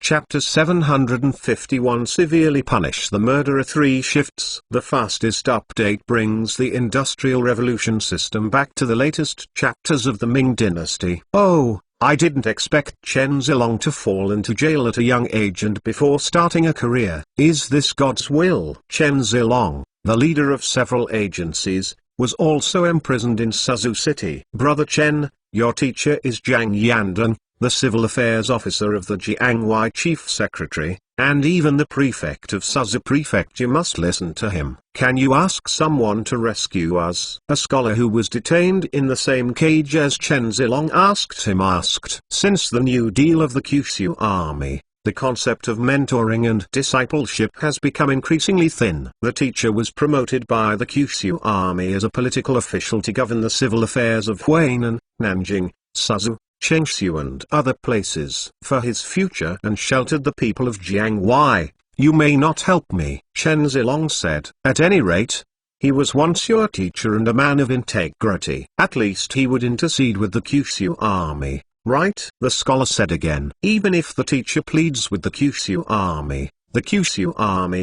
Chapter 751 Severely punish the murderer. 3 shifts. The fastest update brings the Industrial Revolution system back to the latest chapters of the Ming Dynasty. Oh, I didn't expect Chen Zilong to fall into jail at a young age and before starting a career. Is this God's will? Chen Zilong, the leader of several agencies, was also imprisoned in Suzhou City. Brother Chen, your teacher is Zhang Yandan, the civil affairs officer of the Jiangwei chief secretary, and even the prefect of Suzhou Prefecture must listen to him. Can you ask someone to rescue us? A scholar who was detained in the same cage as Chen Zilong asked. Since the New Deal of the Kyushu army, the concept of mentoring and discipleship has become increasingly thin. The teacher was promoted by the Kyushu army as a political official to govern the civil affairs of Huainan, Nanjing, Suzhou, Changshu and other places. For his future and sheltered the people of Jiangwei, you may not help me, Chen Zilong said. At any rate, he was once your teacher and a man of integrity. At least he would intercede with the Kyushu army, right? The scholar said again. Even if the teacher pleads with the Kyushu army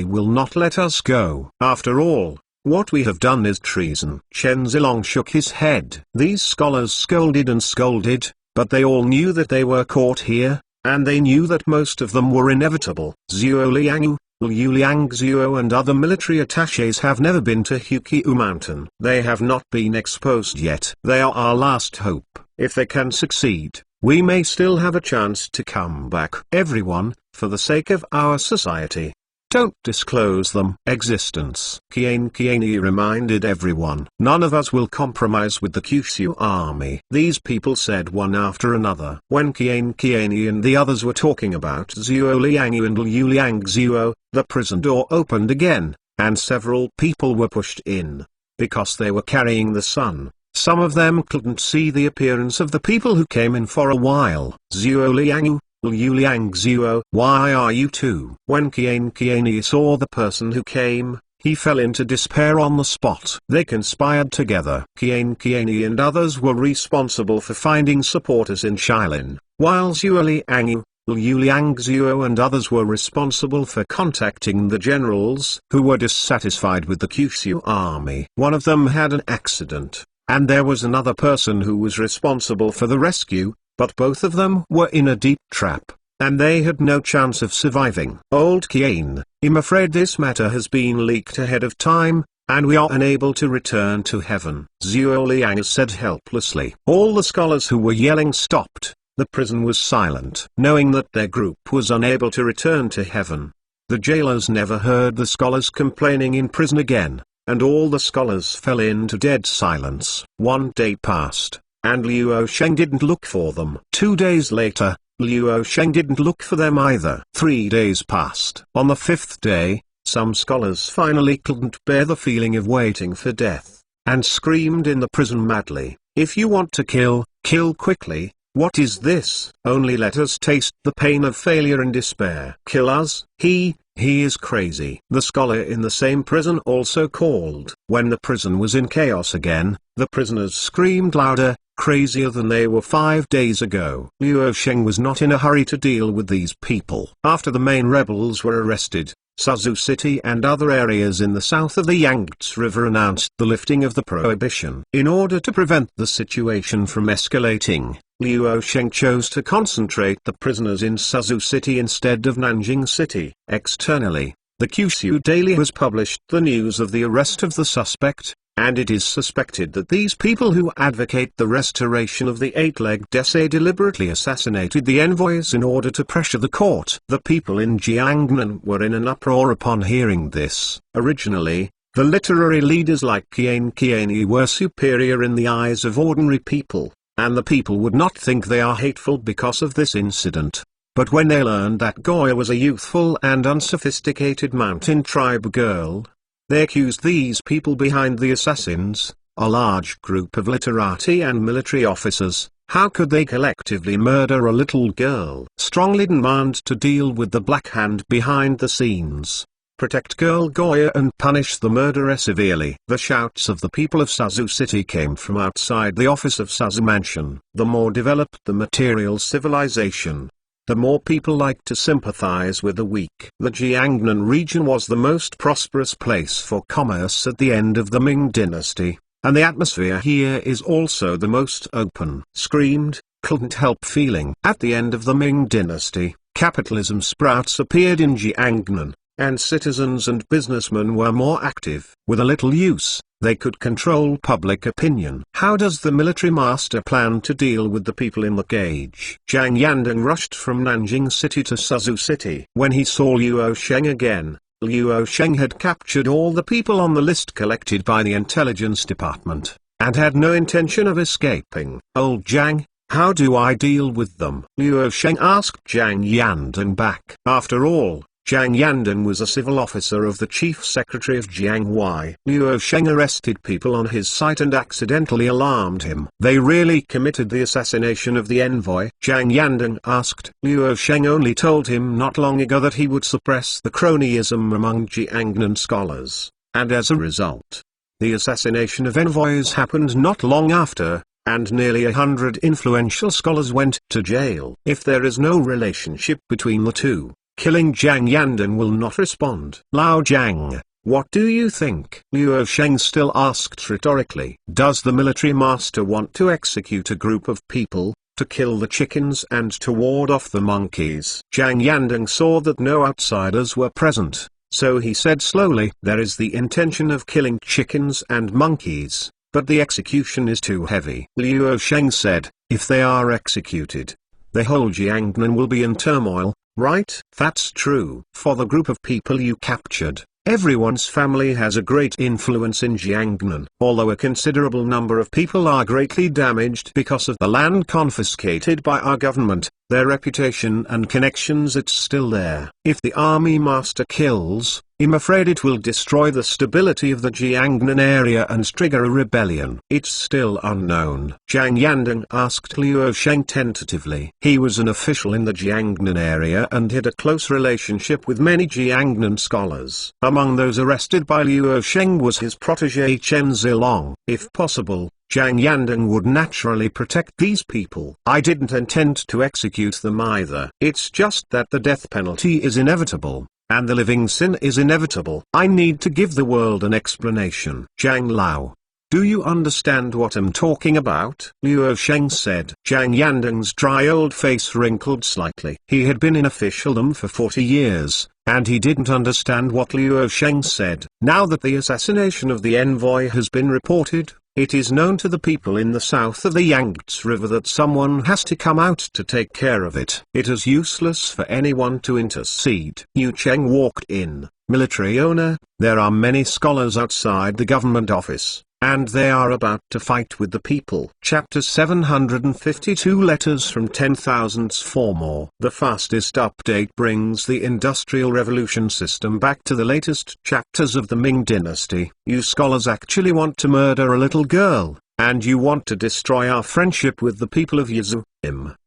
will not let us go. After all, what we have done is treason. Chen Zilong shook his head. These scholars scolded and scolded, but they all knew that they were caught here, and they knew that most of them were inevitable. Zhuo Liangyu, Liu Liangzuo and other military attachés have never been to Huqiu Mountain. They have not been exposed yet. They are our last hope. If they can succeed, we may still have a chance to come back. Everyone, for the sake of our society, don't disclose them. Existence. Kiani reminded everyone. None of us will compromise with the Kyushu army. These people said one after another. When Kiani and the others were talking about Zhuo Liangyu and Liu Liangzuo, the prison door opened again, and several people were pushed in. Because they were carrying the sun, some of them couldn't see the appearance of the people who came in for a while. Zhuo Liangyu, Liu Liangzuo, why are you two? When Kiani saw the person who came, he fell into despair on the spot. They conspired together. Kiani and others were responsible for finding supporters in Shilin, while Zhuo Liangyu, Liu Liangzuo and others were responsible for contacting the generals who were dissatisfied with the Kyushu army. One of them had an accident, and there was another person who was responsible for the rescue. But both of them were in a deep trap, and they had no chance of surviving. Old Kian, I'm afraid this matter has been leaked ahead of time, and we are unable to return to heaven. Zhuo Liang said helplessly. All the scholars who were yelling stopped. The prison was silent. Knowing that their group was unable to return to heaven, the jailers never heard the scholars complaining in prison again, and all the scholars fell into dead silence. 1 day passed, and Liu Sheng didn't look for them. 2 days later, Liu Sheng didn't look for them either. 3 days passed. On the 5th day, some scholars finally couldn't bear the feeling of waiting for death, and screamed in the prison madly, if you want to kill, kill quickly. What is this? Only let us taste the pain of failure and despair. Kill us? He is crazy. The scholar in the same prison also called. When the prison was in chaos again, the prisoners screamed louder, crazier than they were 5 days ago. Liu Sheng was not in a hurry to deal with these people. After the main rebels were arrested, Suzhou City and other areas in the south of the Yangtze River announced the lifting of the prohibition. In order to prevent the situation from escalating, Liu Sheng chose to concentrate the prisoners in Suzhou City instead of Nanjing City. Externally, the Kyushu Daily has published the news of the arrest of the suspect, and it is suspected that these people who advocate the restoration of the 8-legged essay deliberately assassinated the envoys in order to pressure the court. The people in Jiangnan were in an uproar upon hearing this. Originally, the literary leaders like Kiani were superior in the eyes of ordinary people, and the people would not think they are hateful because of this incident. But when they learned that Goya was a youthful and unsophisticated mountain tribe girl, they accused these people behind the assassins, a large group of literati and military officers. How could they collectively murder a little girl? Strongly demand to deal with the black hand behind the scenes. Protect girl Goya and punish the murderer severely. The shouts of the people of Suzhou City came from outside the office of Suzhou Mansion. The more developed the material civilization, the more people liked to sympathize with the weak. The Jiangnan region was the most prosperous place for commerce at the end of the Ming Dynasty, and the atmosphere here is also the most open. Screamed, couldn't help feeling. At the end of the Ming Dynasty, capitalism sprouts appeared in Jiangnan, and citizens and businessmen were more active. With a little use, they could control public opinion. How does the military master plan to deal with the people in the cage? Zhang Yandeng rushed from Nanjing City to Suzhou City. When he saw Luo Sheng again, Luo Sheng had captured all the people on the list collected by the intelligence department, and had no intention of escaping. Old Zhang, how do I deal with them? Luo Sheng asked Zhang Yandeng back. After all, Zhang Yandeng was a civil officer of the chief secretary of Jianghuai. Luo Sheng arrested people on his site and accidentally alarmed him. They really committed the assassination of the envoy? Zhang Yandeng asked. Luo Sheng only told him not long ago that he would suppress the cronyism among Jiangnan scholars, and as a result, the assassination of envoys happened not long after, and nearly 100 influential scholars went to jail. If there is no relationship between the two, killing Zhang Yandeng will not respond. Lao Zhang, what do you think? Luo Sheng still asked rhetorically. Does the military master want to execute a group of people, to kill the chickens and to ward off the monkeys? Zhang Yandeng saw that no outsiders were present, so he said slowly, there is the intention of killing chickens and monkeys, but the execution is too heavy. Luo Sheng said, if they are executed, the whole Jiangnan will be in turmoil. Right? That's true. For the group of people you captured, everyone's family has a great influence in Jiangnan. Although a considerable number of people are greatly damaged because of the land confiscated by our government, their reputation and connections, it's still there. If the army master kills, I'm afraid it will destroy the stability of the Jiangnan area and trigger a rebellion. It's still unknown. Zhang Yandeng asked Luo Sheng tentatively. He was an official in the Jiangnan area and had a close relationship with many Jiangnan scholars. Among those arrested by Luo Sheng was his protege Chen Zilong. If possible, Zhang Yandeng would naturally protect these people. I didn't intend to execute them either. It's just that the death penalty is inevitable, and the living sin is inevitable. I need to give the world an explanation. Zhang Lao, do you understand what I'm talking about? Luo Sheng said. Zhang Yandeng's dry old face wrinkled slightly. He had been in officialdom for 40 years, and he didn't understand what Luo Sheng said. Now that the assassination of the envoy has been reported, it is known to the people in the south of the Yangtze River that someone has to come out to take care of it. It is useless for anyone to intercede. Yu Cheng walked in. Military owner, there are many scholars outside the government office, and they are about to fight with the people. Chapter 752 Letters from 10,000s for more. The fastest update brings the Industrial Revolution system back to the latest chapters of the Ming Dynasty. You scholars actually want to murder a little girl, and you want to destroy our friendship with the people of Yazoo.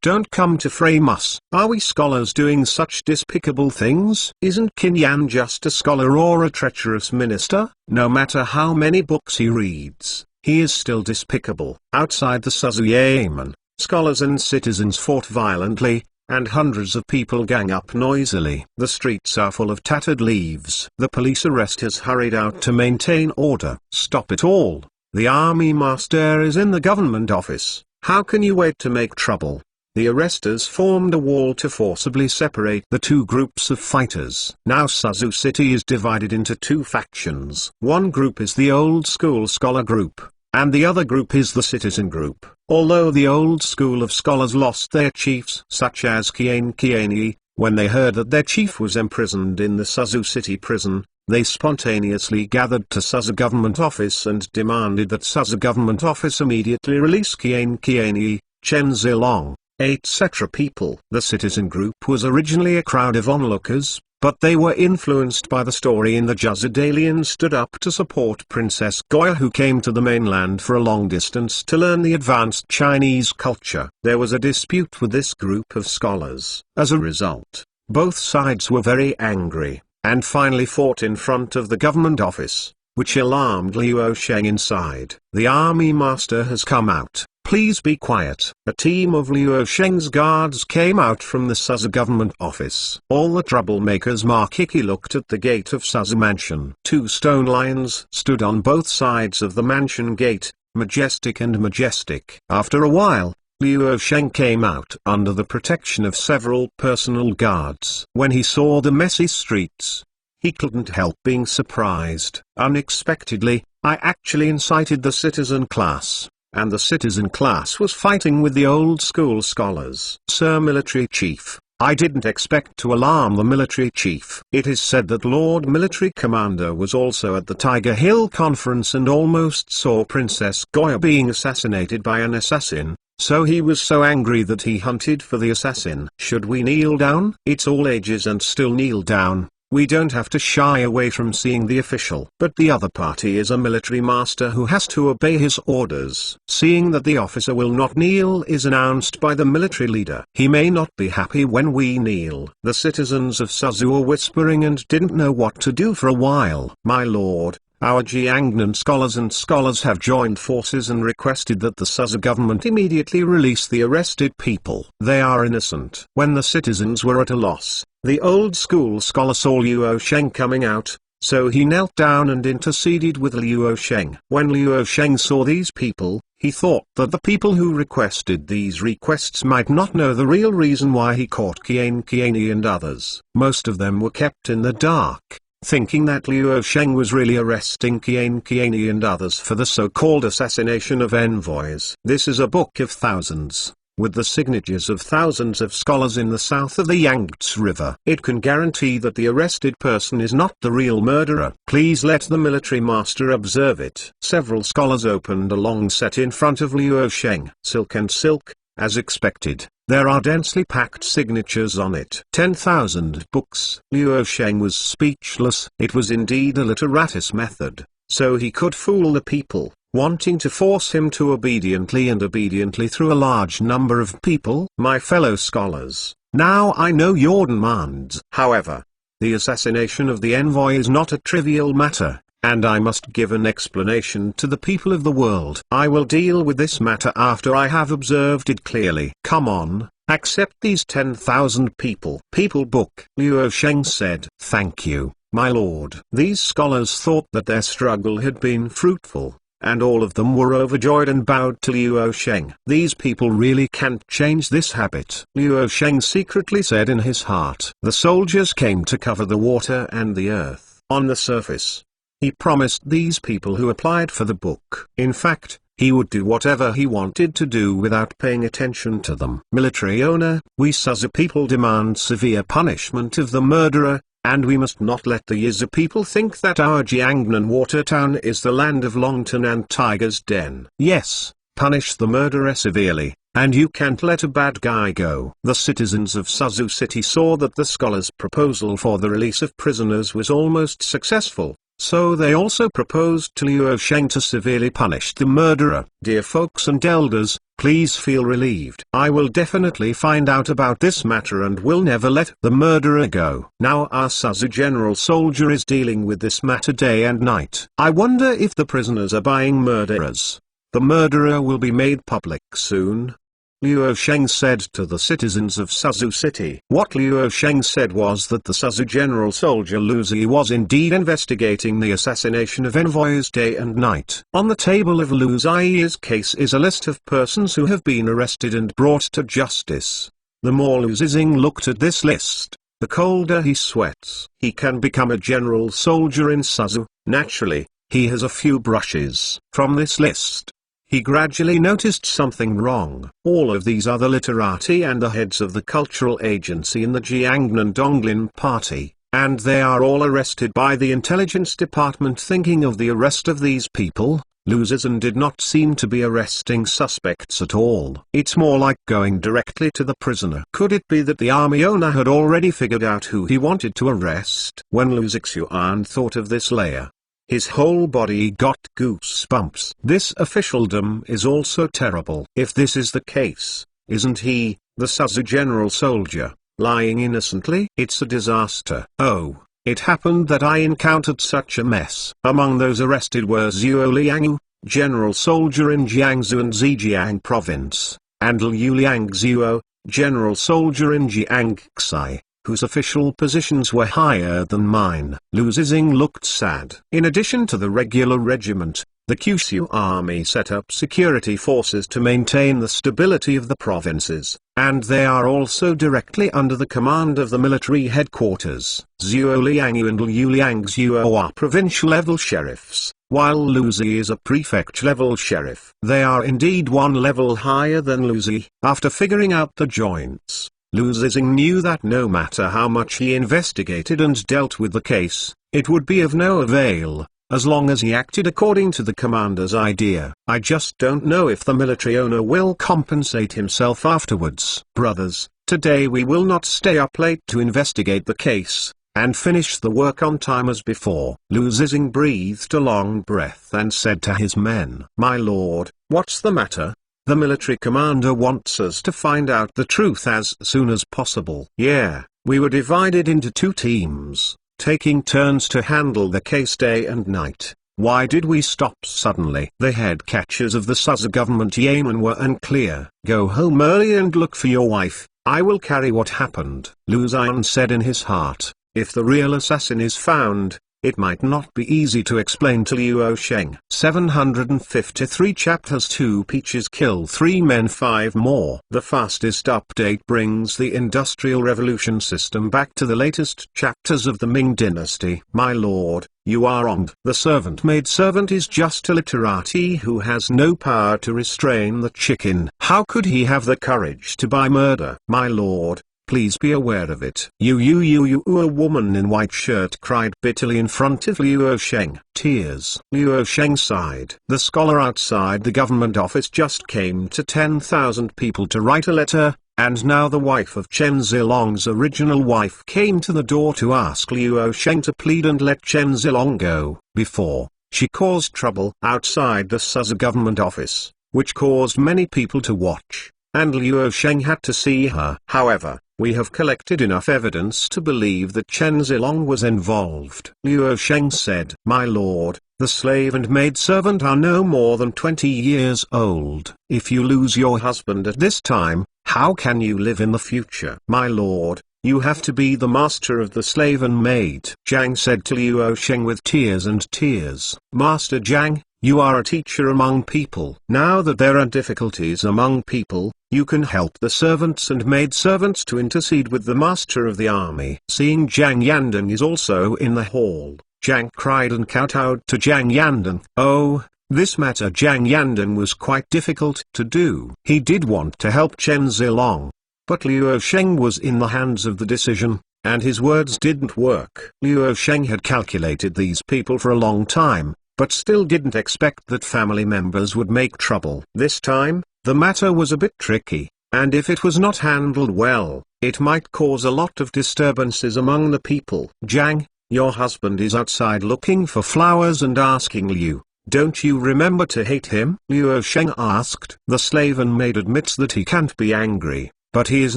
Don't come to frame us. Are we scholars doing such despicable things? Isn't Qin Yan just a scholar or a treacherous minister? No matter how many books he reads, he is still despicable. Outside the Suzhou, scholars and citizens fought violently, and hundreds of people gang up noisily. The streets are full of tattered leaves. The police arrest has hurried out to maintain order. Stop it all. The army master is in the government office. How can you wait to make trouble? The arresters formed a wall to forcibly separate the two groups of fighters. Now Suzhou City is divided into two factions. One group is the old school scholar group, and the other group is the citizen group. Although the old school of scholars lost their chiefs, such as Qian Qianyi, when they heard that their chief was imprisoned in the Suzhou City prison, they spontaneously gathered to Suzhou government office and demanded that Suzhou government office immediately release Qian Qianyi, Chen Zilong, etc. people. The citizen group was originally a crowd of onlookers, but they were influenced by the story in the Juzha Daily and stood up to support Princess Goya, who came to the mainland for a long distance to learn the advanced Chinese culture. There was a dispute with this group of scholars. As a result, both sides were very angry, and finally fought in front of the government office, which alarmed Luo Sheng inside. The army master has come out. please be quiet. A team of Liu Sheng's guards came out from the Suzu government office. All the troublemakers Markiki looked at the gate of Suzu mansion. 2 stone lions stood on both sides of the mansion gate, majestic and majestic. After a while, Liu Sheng came out under the protection of several personal guards. When he saw the messy streets, he couldn't help being surprised. Unexpectedly, I actually incited the citizen class, and the citizen class was fighting with the old school scholars. Sir Military Chief, I didn't expect to alarm the military chief. It is said that Lord Military Commander was also at the Tiger Hill conference and almost saw Princess Goya being assassinated by an assassin. So he was so angry that he hunted for the assassin. Should we kneel down? It's all ages and still kneel down. We don't have to shy away from seeing the official. But the other party is a military master who has to obey his orders. Seeing that the officer will not kneel is announced by the military leader. He may not be happy when we kneel. The citizens of Suzu were whispering and didn't know what to do for a while. My lord, our Jiangnan scholars have joined forces and requested that the Suzu government immediately release the arrested people. They are innocent. When the citizens were at a loss, the old school scholar saw Liu Sheng coming out, so he knelt down and interceded with Liu Sheng. When Liu Sheng saw these people, he thought that the people who requested these requests might not know the real reason why he caught Qiani and others. Most of them were kept in the dark, thinking that Liu Sheng was really arresting Qiani and others for the so-called assassination of envoys. This is a book of thousands, with the signatures of thousands of scholars in the south of the Yangtze River. It can guarantee that the arrested person is not the real murderer. Please let the military master observe it. Several scholars opened a long set in front of Liu Sheng. Silk and silk, as expected. There are densely packed signatures on it. 10,000 books. Liu Sheng was speechless. It was indeed a literatus method, so he could fool the people, wanting to force him to obediently through a large number of people. My fellow scholars, now I know your demands. However, the assassination of the envoy is not a trivial matter, and I must give an explanation to the people of the world. I will deal with this matter after I have observed it clearly. Come on, accept these 10,000 people. People book. Liu Sheng said. Thank you, my lord. These scholars thought that their struggle had been fruitful, and all of them were overjoyed and bowed to Liu Sheng. These people really can't change this habit. Liu Sheng secretly said in his heart. The soldiers came to cover the water and the earth. On the surface, he promised these people who applied for the book. In fact, he would do whatever he wanted to do without paying attention to them. Military owner, we Suzu people demand severe punishment of the murderer, and we must not let the Yizi people think that our Jiangnan water town is the land of Longton and Tiger's Den. Yes, punish the murderer severely, and you can't let a bad guy go. The citizens of Suzu City saw that the scholars' proposal for the release of prisoners was almost successful, so they also proposed to Liu Sheng to severely punish the murderer. Dear folks and elders, please feel relieved. I will definitely find out about this matter and will never let the murderer go. Now our Suzu general soldier is dealing with this matter day and night. I wonder if the prisoners are buying murderers. The murderer will be made public soon. Liu Sheng said to the citizens of Suzu City. What Liu Sheng said was that the Suzu general soldier Lu Zi was indeed investigating the assassination of envoys day and night. On the table of Lu Zi's case is a list of persons who have been arrested and brought to justice. The more Lu Zizing looked at this list, the colder he sweats. He can become a general soldier in Suzu. Naturally, he has a few brushes. From this list, he gradually noticed something wrong. All of these are the literati and the heads of the cultural agency in the Jiangnan Donglin party, and they are all arrested by the intelligence department. Thinking of the arrest of these people, Lu Zizhen did not seem to be arresting suspects at all. It's more like going directly to the prisoner. Could it be that the army owner had already figured out who he wanted to arrest? When Lu Zixuan thought of this layer, his whole body got goosebumps. This officialdom is also terrible. If this is the case, isn't he, the Suzu general soldier, lying innocently? It's a disaster. Oh, it happened that I encountered such a mess. Among those arrested were Zhuo Liangyu, general soldier in Jiangsu and Zhejiang province, and Liu Liangzuo, general soldier in Jiangxi, whose official positions were higher than mine. Lu Zizing looked sad. In addition to the regular regiment, the Kyushu army set up security forces to maintain the stability of the provinces, and they are also directly under the command of the military headquarters. Zhuo Liangyu and Liu Liangzuo are provincial-level sheriffs, while Lu Zi is a prefect-level sheriff. They are indeed one level higher than Lu Zi. After figuring out the joints, Lu Zizing knew that no matter how much he investigated and dealt with the case, it would be of no avail, as long as he acted according to the commander's idea. I just don't know if the military owner will compensate himself afterwards. Brothers, today we will not stay up late to investigate the case, and finish the work on time as before. Lu Zizing breathed a long breath and said to his men, "My lord, what's the matter? The military commander wants us to find out the truth as soon as possible." "Yeah, we were divided into two teams, taking turns to handle the case day and night. Why did we stop suddenly?" The head catchers of the Suzu government Yemen were unclear. "Go home early and look for your wife, I will carry what happened." Lu Ziyan said in his heart, if the real assassin is found, it might not be easy to explain to Liu Sheng. 753 Chapters 2 Peaches kill 3 men 5 more. The fastest update brings the Industrial Revolution system back to the latest chapters of the Ming Dynasty. "My lord, you are wronged. The servant is just a literati who has no power to restrain the chicken. How could he have the courage to buy murder?" "My lord, please be aware of it." You, a woman in white shirt cried bitterly in front of Liu Sheng. Tears. Liu Sheng sighed. The scholar outside the government office just came to 10,000 people to write a letter, and now the wife of Chen Zilong's original wife came to the door to ask Liu Sheng to plead and let Chen Zilong go. Before, she caused trouble outside the Suzu government office, which caused many people to watch, and Liu Sheng had to see her. However, we have collected enough evidence to believe that Chen Zilong was involved. Liu Sheng said, "My lord, the slave and maidservant are no more than 20 years old. If you lose your husband at this time, how can you live in the future?" "My lord, you have to be the master of the slave and maid," Zhang said to Liu Sheng with tears and tears. "Master Zhang, you are a teacher among people. Now that there are difficulties among people, you can help the servants and maidservants to intercede with the master of the army." Seeing Zhang Yandan is also in the hall, Zhang cried and kowtowed to Zhang Yandan. Oh, this matter Zhang Yandan was quite difficult to do. He did want to help Chen Zilong, but Liu Sheng was in the hands of the decision, and his words didn't work. Liu Sheng had calculated these people for a long time, but still didn't expect that family members would make trouble. This time, the matter was a bit tricky, and if it was not handled well, it might cause a lot of disturbances among the people. "Zhang, your husband is outside looking for flowers and asking Liu, don't you remember to hate him?" Liu Sheng asked. The slave and maid admits that he can't be angry, but he is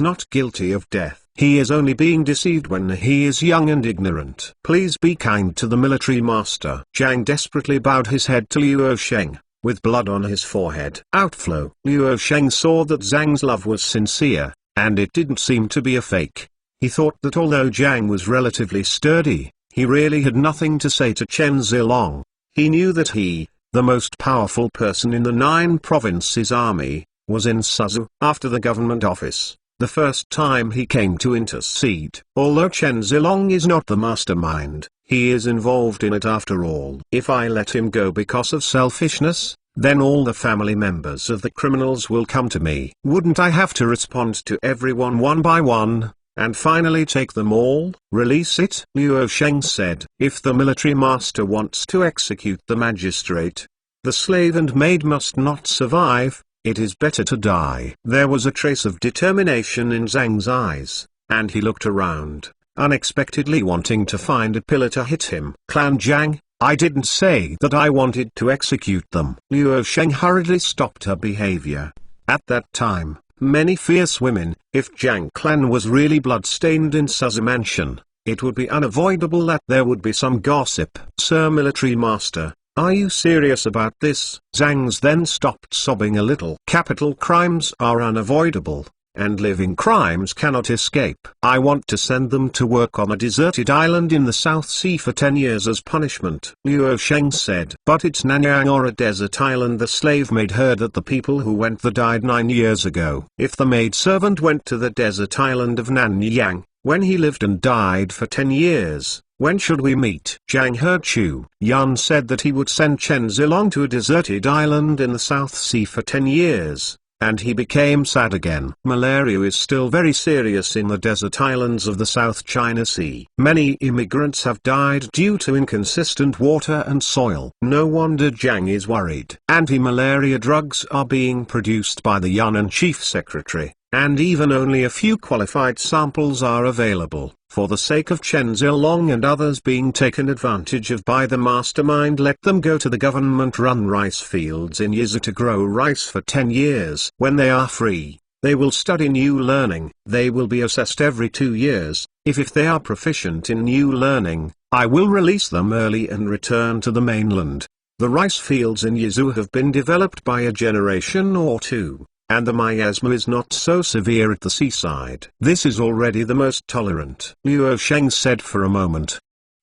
not guilty of death. He is only being deceived when he is young and ignorant. "Please be kind to the military master." Zhang desperately bowed his head to Liu Sheng, with blood on his forehead. Outflow. Liu Sheng saw that Zhang's love was sincere, and it didn't seem to be a fake. He thought that although Zhang was relatively sturdy, he really had nothing to say to Chen Zilong. He knew that he, the most powerful person in the 9 provinces army, was in Suzu. After the government office, the first time he came to intercede. Although Chen Zilong is not the mastermind, he is involved in it after all. If I let him go because of selfishness, then all the family members of the criminals will come to me. Wouldn't I have to respond to everyone one by one, and finally take them all? Release it, Liu Sheng said. If the military master wants to execute the magistrate, the slave and maid must not survive. It is better to die. There was a trace of determination in Zhang's eyes, and he looked around, unexpectedly wanting to find a pillar to hit him. "Clan Zhang, I didn't say that I wanted to execute them." Liu Sheng hurriedly stopped her behavior. At that time, many fierce women, if Zhang clan was really blood-stained in Suzu Mansion, it would be unavoidable that there would be some gossip. "Sir Military Master, Are you serious about this? Zhang then stopped sobbing a little. Capital crimes are unavoidable, and living crimes cannot escape. I want to send them to work on a deserted island in the South Sea for 10 years as punishment, Luo Sheng said. But it's Nanyang or a desert island. The slave maid heard that the people who went there died 9 years ago. If the maidservant went to the desert island of Nanyang, when he lived and died for 10 years, when should we meet? Zhang heard Chu Yan said that he would send Chen Zilong to a deserted island in the South Sea for 10 years, and he became sad again. Malaria is still very serious in the desert islands of the South China Sea. Many immigrants have died due to inconsistent water and soil. No wonder Zhang is worried. Anti-malaria drugs are being produced by the Yunnan Chief Secretary, and even only a few qualified samples are available. For the sake of Chen Zilong and others being taken advantage of by the mastermind, let them go to the government-run rice fields in Yizu to grow rice for 10 years. When they are free, they will study new learning. They will be assessed every 2 years. If they are proficient in new learning, I will release them early and return to the mainland. The rice fields in Yizu have been developed by a generation or two, and the miasma is not so severe at the seaside. This is already the most tolerant, Luo Sheng said for a moment.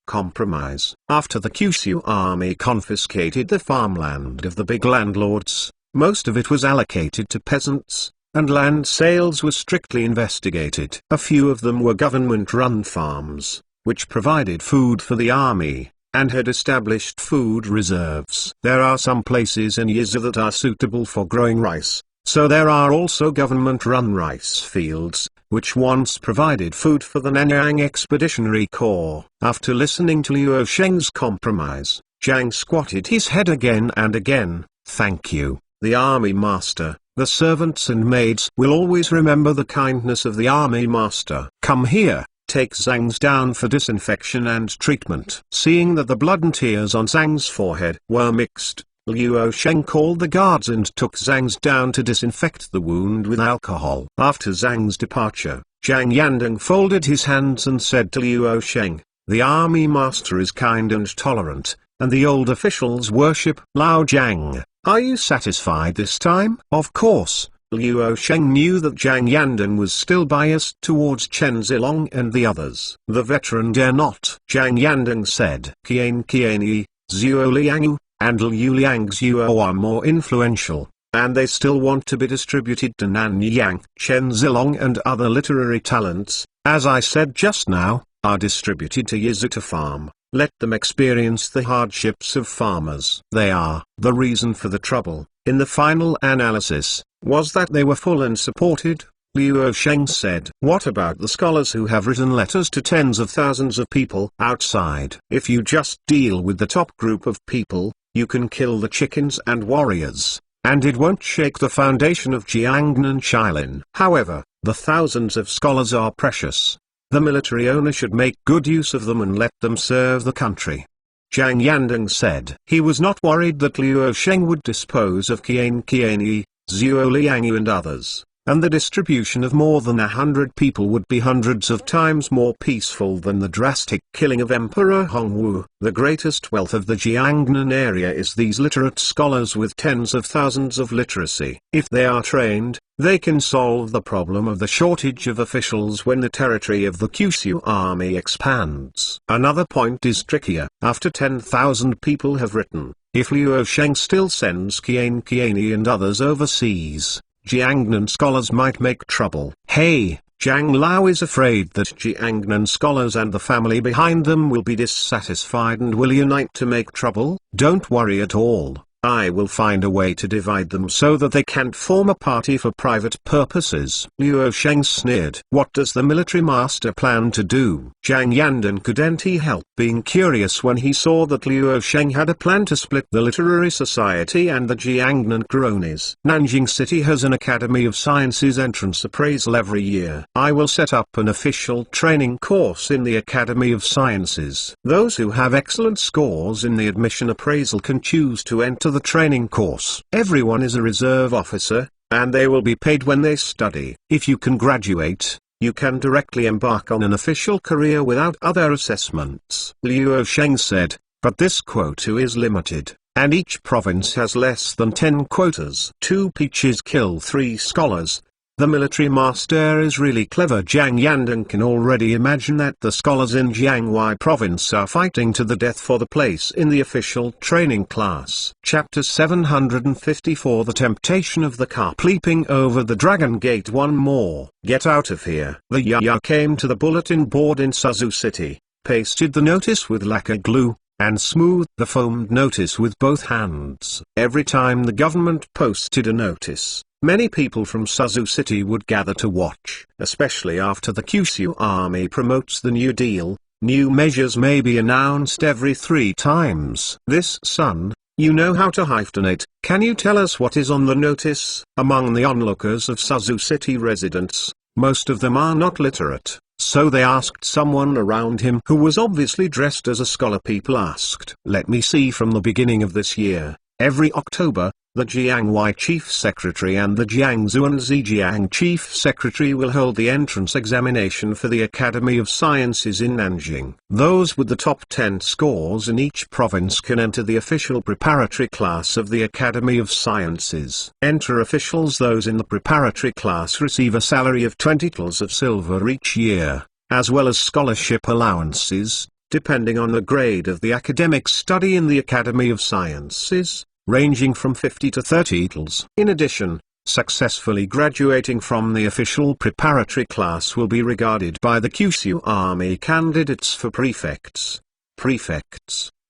Compromise. After the Kyushu army confiscated the farmland of the big landlords, most of it was allocated to peasants, and land sales were strictly investigated. A few of them were government-run farms, which provided food for the army, and had established food reserves. There are some places in Yizu that are suitable for growing rice. So there are also government-run rice fields, which once provided food for the Nanyang Expeditionary Corps. After listening to Luo Sheng's compromise, Zhang squatted his head again and again. Thank you. The army master, the servants and maids will always remember the kindness of the army master. Come here, take Zhang's down for disinfection and treatment. Seeing that the blood and tears on Zhang's forehead were mixed, Luo Sheng called the guards and took Zhang's down to disinfect the wound with alcohol. After Zhang's departure, Zhang Yandeng folded his hands and said to Luo Sheng, the army master is kind and tolerant, and the old officials worship Lao Zhang. Are you satisfied this time? Of course. Luo Sheng knew that Zhang Yandeng was still biased towards Chen Zilong and the others. The veteran dare not. Zhang Yandeng said, Qian Qianyi, Zhuo Liangu, and Liu Liangzuo are more influential, and they still want to be distributed to Nanyang. Chen Zilong and other literary talents, as I said just now, are distributed to Yizu to farm. Let them experience the hardships of farmers. They are. The reason for the trouble, in the final analysis, was that they were full and supported. Luo Sheng said. What about the scholars who have written letters to tens of thousands of people outside? If you just deal with the top group of people, you can kill the chickens and warriors, and it won't shake the foundation of Jiangnan Shilin. However, the thousands of scholars are precious. The military owner should make good use of them and let them serve the country. Zhang Yandeng said. He was not worried that Luo Sheng would dispose of Qian Qianyi, Zhuo Liangyu and others, and the distribution of more than 100 people would be hundreds of times more peaceful than the drastic killing of Emperor Hongwu. The greatest wealth of the Jiangnan area is these literate scholars with tens of thousands of literacy. If they are trained, they can solve the problem of the shortage of officials when the territory of the Kyushu army expands. Another point is trickier. After 10,000 people have written, if Luo Sheng still sends Qian Qianyi and others overseas, Jiangnan scholars might make trouble. Hey, Zhang Lao is afraid that Jiangnan scholars and the family behind them will be dissatisfied and will unite to make trouble. Don't worry at all. I will find a way to divide them so that they can't form a party for private purposes. Luo Sheng sneered. What does the military master plan to do? Zhang Yandeng couldn't help being curious when he saw that Luo Sheng had a plan to split the literary society and the Jiangnan cronies. Nanjing City has an Academy of Sciences entrance appraisal every year. I will set up an official training course in the Academy of Sciences. Those who have excellent scores in the admission appraisal can choose to enter the training course. Everyone is a reserve officer, and they will be paid when they study. If you can graduate, you can directly embark on an official career without other assessments. Luo Sheng said, but this quota is limited. and each province has less than 10 quotas. 2 peaches kill 3 scholars. The military master is really clever. Jiang Yandong can already imagine that the scholars in Jianghuai province are fighting to the death for the place in the official training class. Chapter 754 The Temptation of the Carp. Leaping over the Dragon Gate. One more. Get out of here. The Yaya came to the bulletin board in Suzhou City, pasted the notice with lacquer glue, and smoothed the foamed notice with both hands. Every time the government posted a notice, many people from Suzhou City would gather to watch. Especially after the Kyushu army promotes the New Deal, new measures may be announced every 3 times. This son, you know how to hyphenate. Can you tell us what is on the notice? Among the onlookers of Suzhou City residents, most of them are not literate, so they asked someone around him who was obviously dressed as a scholar. People asked. Let me see. From the beginning of this year, every October, the Jianghuai Chief Secretary and the Jiangsu and Zhejiang Chief Secretary will hold the entrance examination for the Academy of Sciences in Nanjing. Those with the top 10 scores in each province can enter the official preparatory class of the Academy of Sciences. Enter officials. Those in the preparatory class receive a salary of 20 tals of silver each year, as well as scholarship allowances, depending on the grade of the academic study in the Academy of Sciences, ranging from 50 to 30 tals. In addition, successfully graduating from the official preparatory class will be regarded by the Kyushu Army candidates for prefects,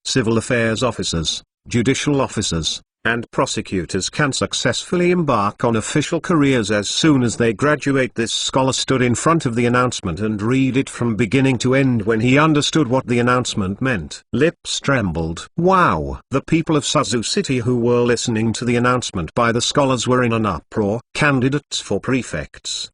civil affairs officers, judicial officers, and prosecutors can successfully embark on official careers as soon as they graduate. This scholar stood in front of the announcement and read it from beginning to end. When he understood what the announcement meant, lips trembled. Wow! The people of Suzhou City who were listening to the announcement by the scholars were in an uproar. Candidates for prefects,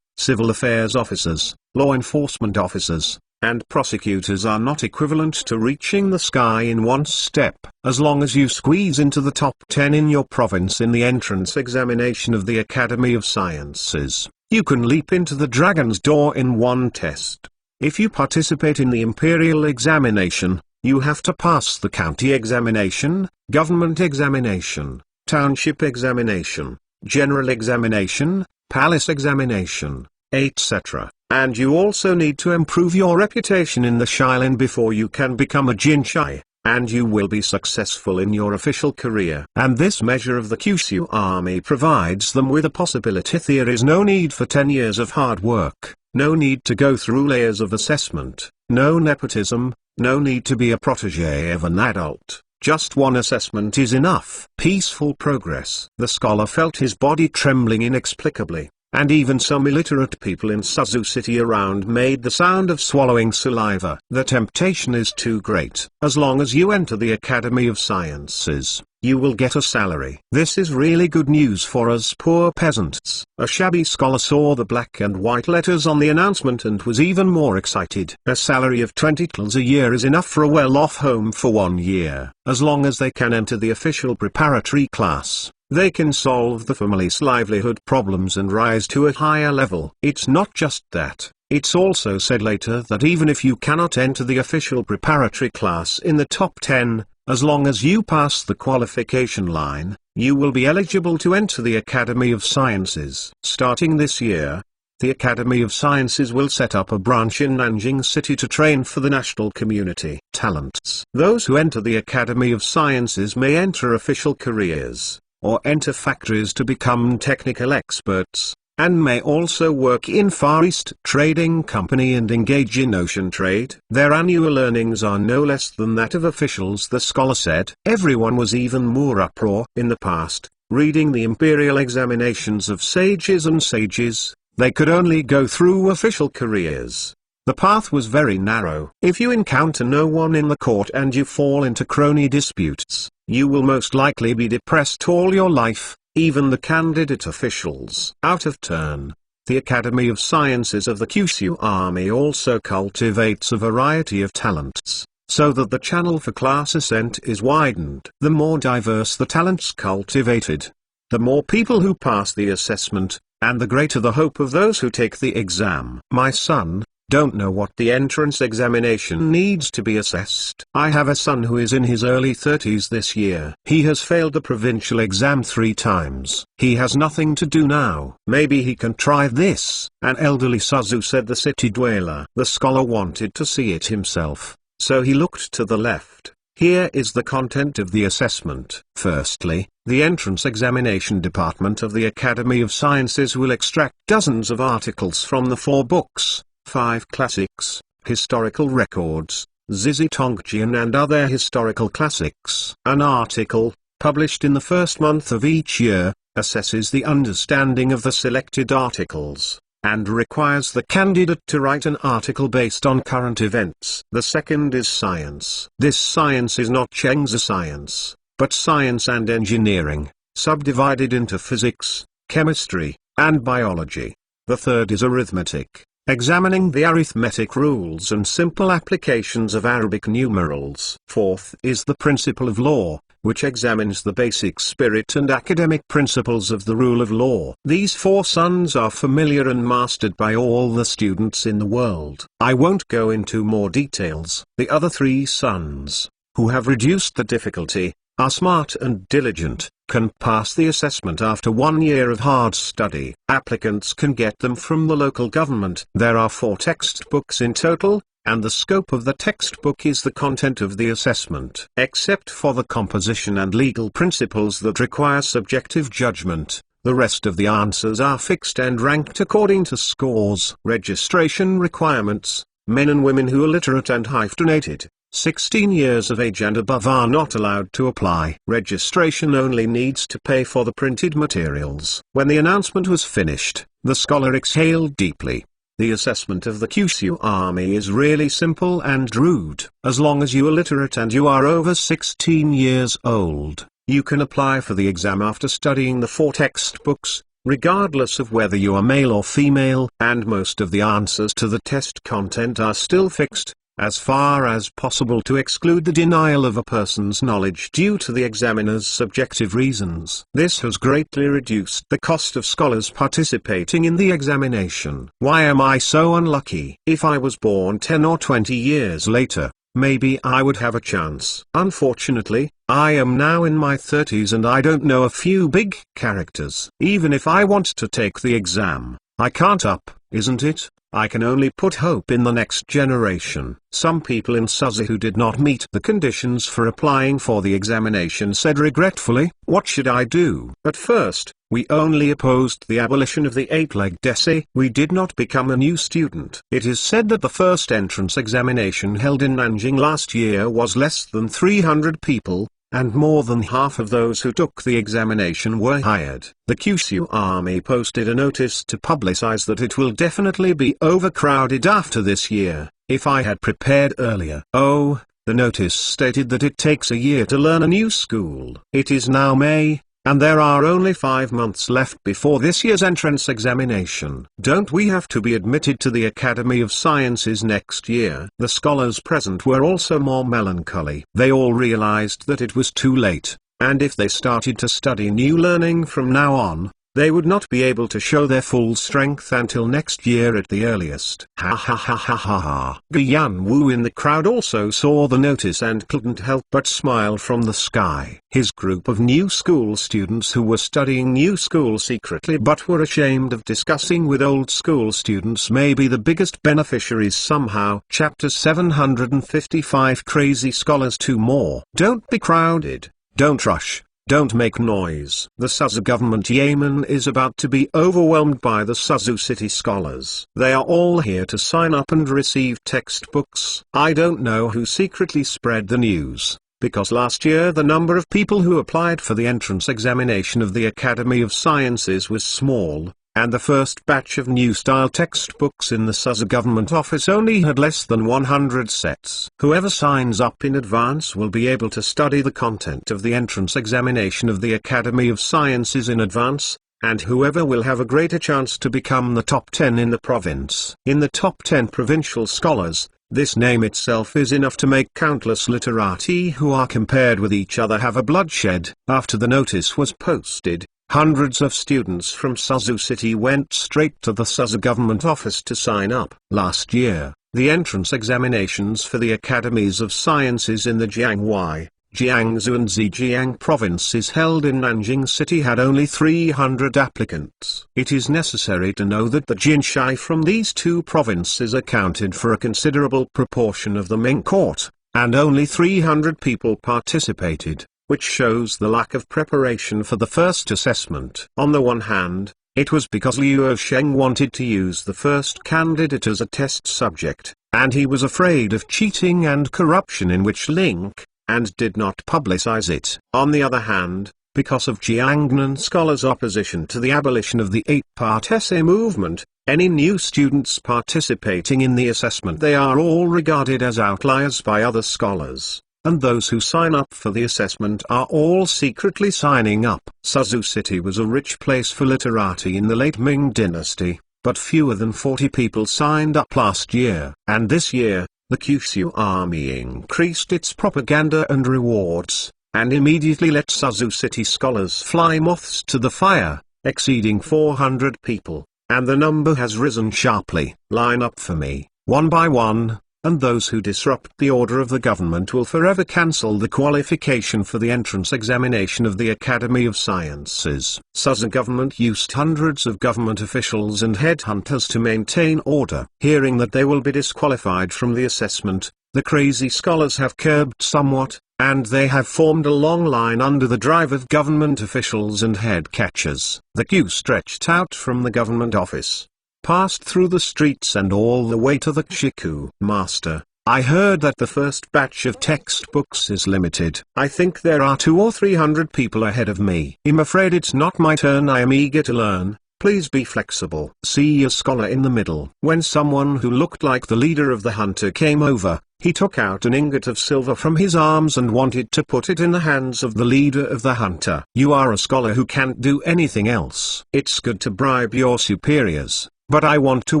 civil affairs officers, law enforcement officers, and prosecutors are not equivalent to reaching the sky in one step. As long as you squeeze into the top 10 in your province in the entrance examination of the Academy of Sciences, you can leap into the Dragon's Door in one test. If you participate in the imperial examination, you have to pass the county examination, government examination, township examination, general examination, palace examination, etc. And you also need to improve your reputation in the Shilin before you can become a Jinshai, and you will be successful in your official career. And this measure of the Kyushu Army provides them with a possibility. There is no need for 10 years of hard work, no need to go through layers of assessment, no nepotism, no need to be a protege of an adult. Just one assessment is enough. Peaceful progress. The scholar felt his body trembling inexplicably, and even some illiterate people in Suzhou City around made the sound of swallowing saliva. The temptation is too great. As long as you enter the Academy of Sciences, you will get a salary. This is really good news for us poor peasants. A shabby scholar saw the black and white letters on the announcement and was even more excited. A salary of 20 tals a year is enough for a well-off home for 1 year. As long as they can enter the official preparatory class, they can solve the family's livelihood problems and rise to a higher level. It's not just that. It's also said later that even if you cannot enter the official preparatory class in the top 10, as long as you pass the qualification line, you will be eligible to enter the Academy of Sciences. Starting this year, the Academy of Sciences will set up a branch in Nanjing City to train for the national community talents. Those who enter the Academy of Sciences may enter official careers, or enter factories to become technical experts, and may also work in Far East Trading Company and engage in ocean trade. Their annual earnings are no less than that of officials, the scholar said. Everyone was even more uproar. In the past, reading the imperial examinations of sages and sages, they could only go through official careers. The path was very narrow. If you encounter no one in the court and you fall into crony disputes, you will most likely be depressed all your life. Even the candidate officials out of turn. The Academy of Sciences of the Kyushu Army also cultivates a variety of talents, so that the channel for class ascent is widened. The more diverse the talents cultivated, the more people who pass the assessment, and the greater the hope of those who take the exam. My son, don't know what the entrance examination needs to be assessed. I have a son who is in his early 30s this year. He has failed the provincial exam 3 times. He has nothing to do now. Maybe he can try this. An elderly Suzu said, the city dweller. The scholar wanted to see it himself, so he looked to the left. Here is the content of the assessment. Firstly, the entrance examination department of the Academy of Sciences will extract dozens of articles from the 4 books, 5 classics, historical records, Zizi Tongjian and other historical classics. An article, published in the first month of each year, assesses the understanding of the selected articles, and requires the candidate to write an article based on current events. The second is science. This science is not Chengzi science, but science and engineering, subdivided into physics, chemistry, and biology. The third is arithmetic, examining the arithmetic rules and simple applications of Arabic numerals. Fourth is the principle of law, which examines the basic spirit and academic principles of the rule of law. These 4 sons are familiar and mastered by all the students in the world. I won't go into more details. The other 3 sons, who have reduced the difficulty, are smart and diligent, can pass the assessment after 1 year of hard study. Applicants can get them from the local government. There are 4 textbooks in total, and the scope of the textbook is the content of the assessment. Except for the composition and legal principles that require subjective judgment, the rest of the answers are fixed and ranked according to scores. Registration requirements: men and women who are literate and hyphenated, 16 years of age and above are not allowed to apply. Registration only needs to pay for the printed materials. When the announcement was finished, the scholar exhaled deeply. The assessment of the Kyushu Army is really simple and rude. As long as you are literate and you are over 16 years old, you can apply for the exam after studying the 4 textbooks, regardless of whether you are male or female, and most of the answers to the test content are still fixed, as far as possible to exclude the denial of a person's knowledge due to the examiner's subjective reasons. This has greatly reduced the cost of scholars participating in the examination. Why am I so unlucky? If I was born 10 or 20 years later, maybe I would have a chance. Unfortunately, I am now in my 30s and I don't know a few big characters. Even if I want to take the exam, I can't isn't it? I can only put hope in the next generation. Some people in Suzu who did not meet the conditions for applying for the examination said regretfully, "What should I do?" At first, we only opposed the abolition of the 8-leg desi. We did not become a new student. It is said that the first entrance examination held in Nanjing last year was less than 300 people, and more than half of those who took the examination were hired. The Kyushu Army posted a notice to publicize that it will definitely be overcrowded after this year. If I had prepared earlier. Oh, the notice stated that it takes a year to learn a new school. It is now May, and there are only 5 months left before this year's entrance examination. Don't we have to be admitted to the Academy of Sciences next year? The scholars present were also more melancholy. They all realized that it was too late, and if they started to study new learning from now on, they would not be able to show their full strength until next year at the earliest. Ha ha ha ha ha ha. Yan Wu in the crowd also saw the notice and couldn't help but smile from the sky. His group of new school students who were studying new school secretly but were ashamed of discussing with old school students may be the biggest beneficiaries somehow. Chapter 755 Crazy Scholars 2 more. Don't be crowded. Don't rush. Don't make noise. The Suzu government Yemen is about to be overwhelmed by the Suzu city scholars. They are all here to sign up and receive textbooks. I don't know who secretly spread the news, because last year the number of people who applied for the entrance examination of the Academy of Sciences was small, and the first batch of new-style textbooks in the Suzu government office only had less than 100 sets. Whoever signs up in advance will be able to study the content of the entrance examination of the Academy of Sciences in advance, and whoever will have a greater chance to become the top 10 in the province. In the top 10 provincial scholars, this name itself is enough to make countless literati who are compared with each other have a bloodshed. After the notice was posted, Hundreds of students from Suzhou City went straight to the Suzhou government office to sign up. Last year, the entrance examinations for the Academies of Sciences in the Jianghuai, Jiangsu and Zhejiang provinces held in Nanjing City had only 300 applicants. It is necessary to know that the Jinshai from these two provinces accounted for a considerable proportion of the Ming court, and only 300 people participated, which shows the lack of preparation for the first assessment. On the one hand, it was because Liu Sheng wanted to use the first candidate as a test subject, and he was afraid of cheating and corruption in which link, and did not publicize it. On the other hand, because of Jiangnan scholars' opposition to the abolition of the 8-part essay movement, any new students participating in the assessment, they are all regarded as outliers by other scholars, and those who sign up for the assessment are all secretly signing up. Suzhou City was a rich place for literati in the late Ming Dynasty, but fewer than 40 people signed up last year. And this year, the Kyushu army increased its propaganda and rewards, and immediately let Suzhou City scholars fly moths to the fire, exceeding 400 people, and the number has risen sharply. Line up for me, one by one, and those who disrupt the order of the government will forever cancel the qualification for the entrance examination of the Academy of Sciences. Suzhou government used hundreds of government officials and headhunters to maintain order. Hearing that they will be disqualified from the assessment, the crazy scholars have curbed somewhat, and they have formed a long line under the drive of government officials and head catchers. The queue stretched out from the government office, passed through the streets and all the way to the Kshiku. Master, I heard that the first batch of textbooks is limited. I think there are 200 or 300 people ahead of me. I'm afraid it's not my turn. I am eager to learn. Please be flexible. See a scholar in the middle. When someone who looked like the leader of the hunter came over, he took out an ingot of silver from his arms and wanted to put it in the hands of the leader of the hunter. You are a scholar who can't do anything else. It's good to bribe your superiors, but I want to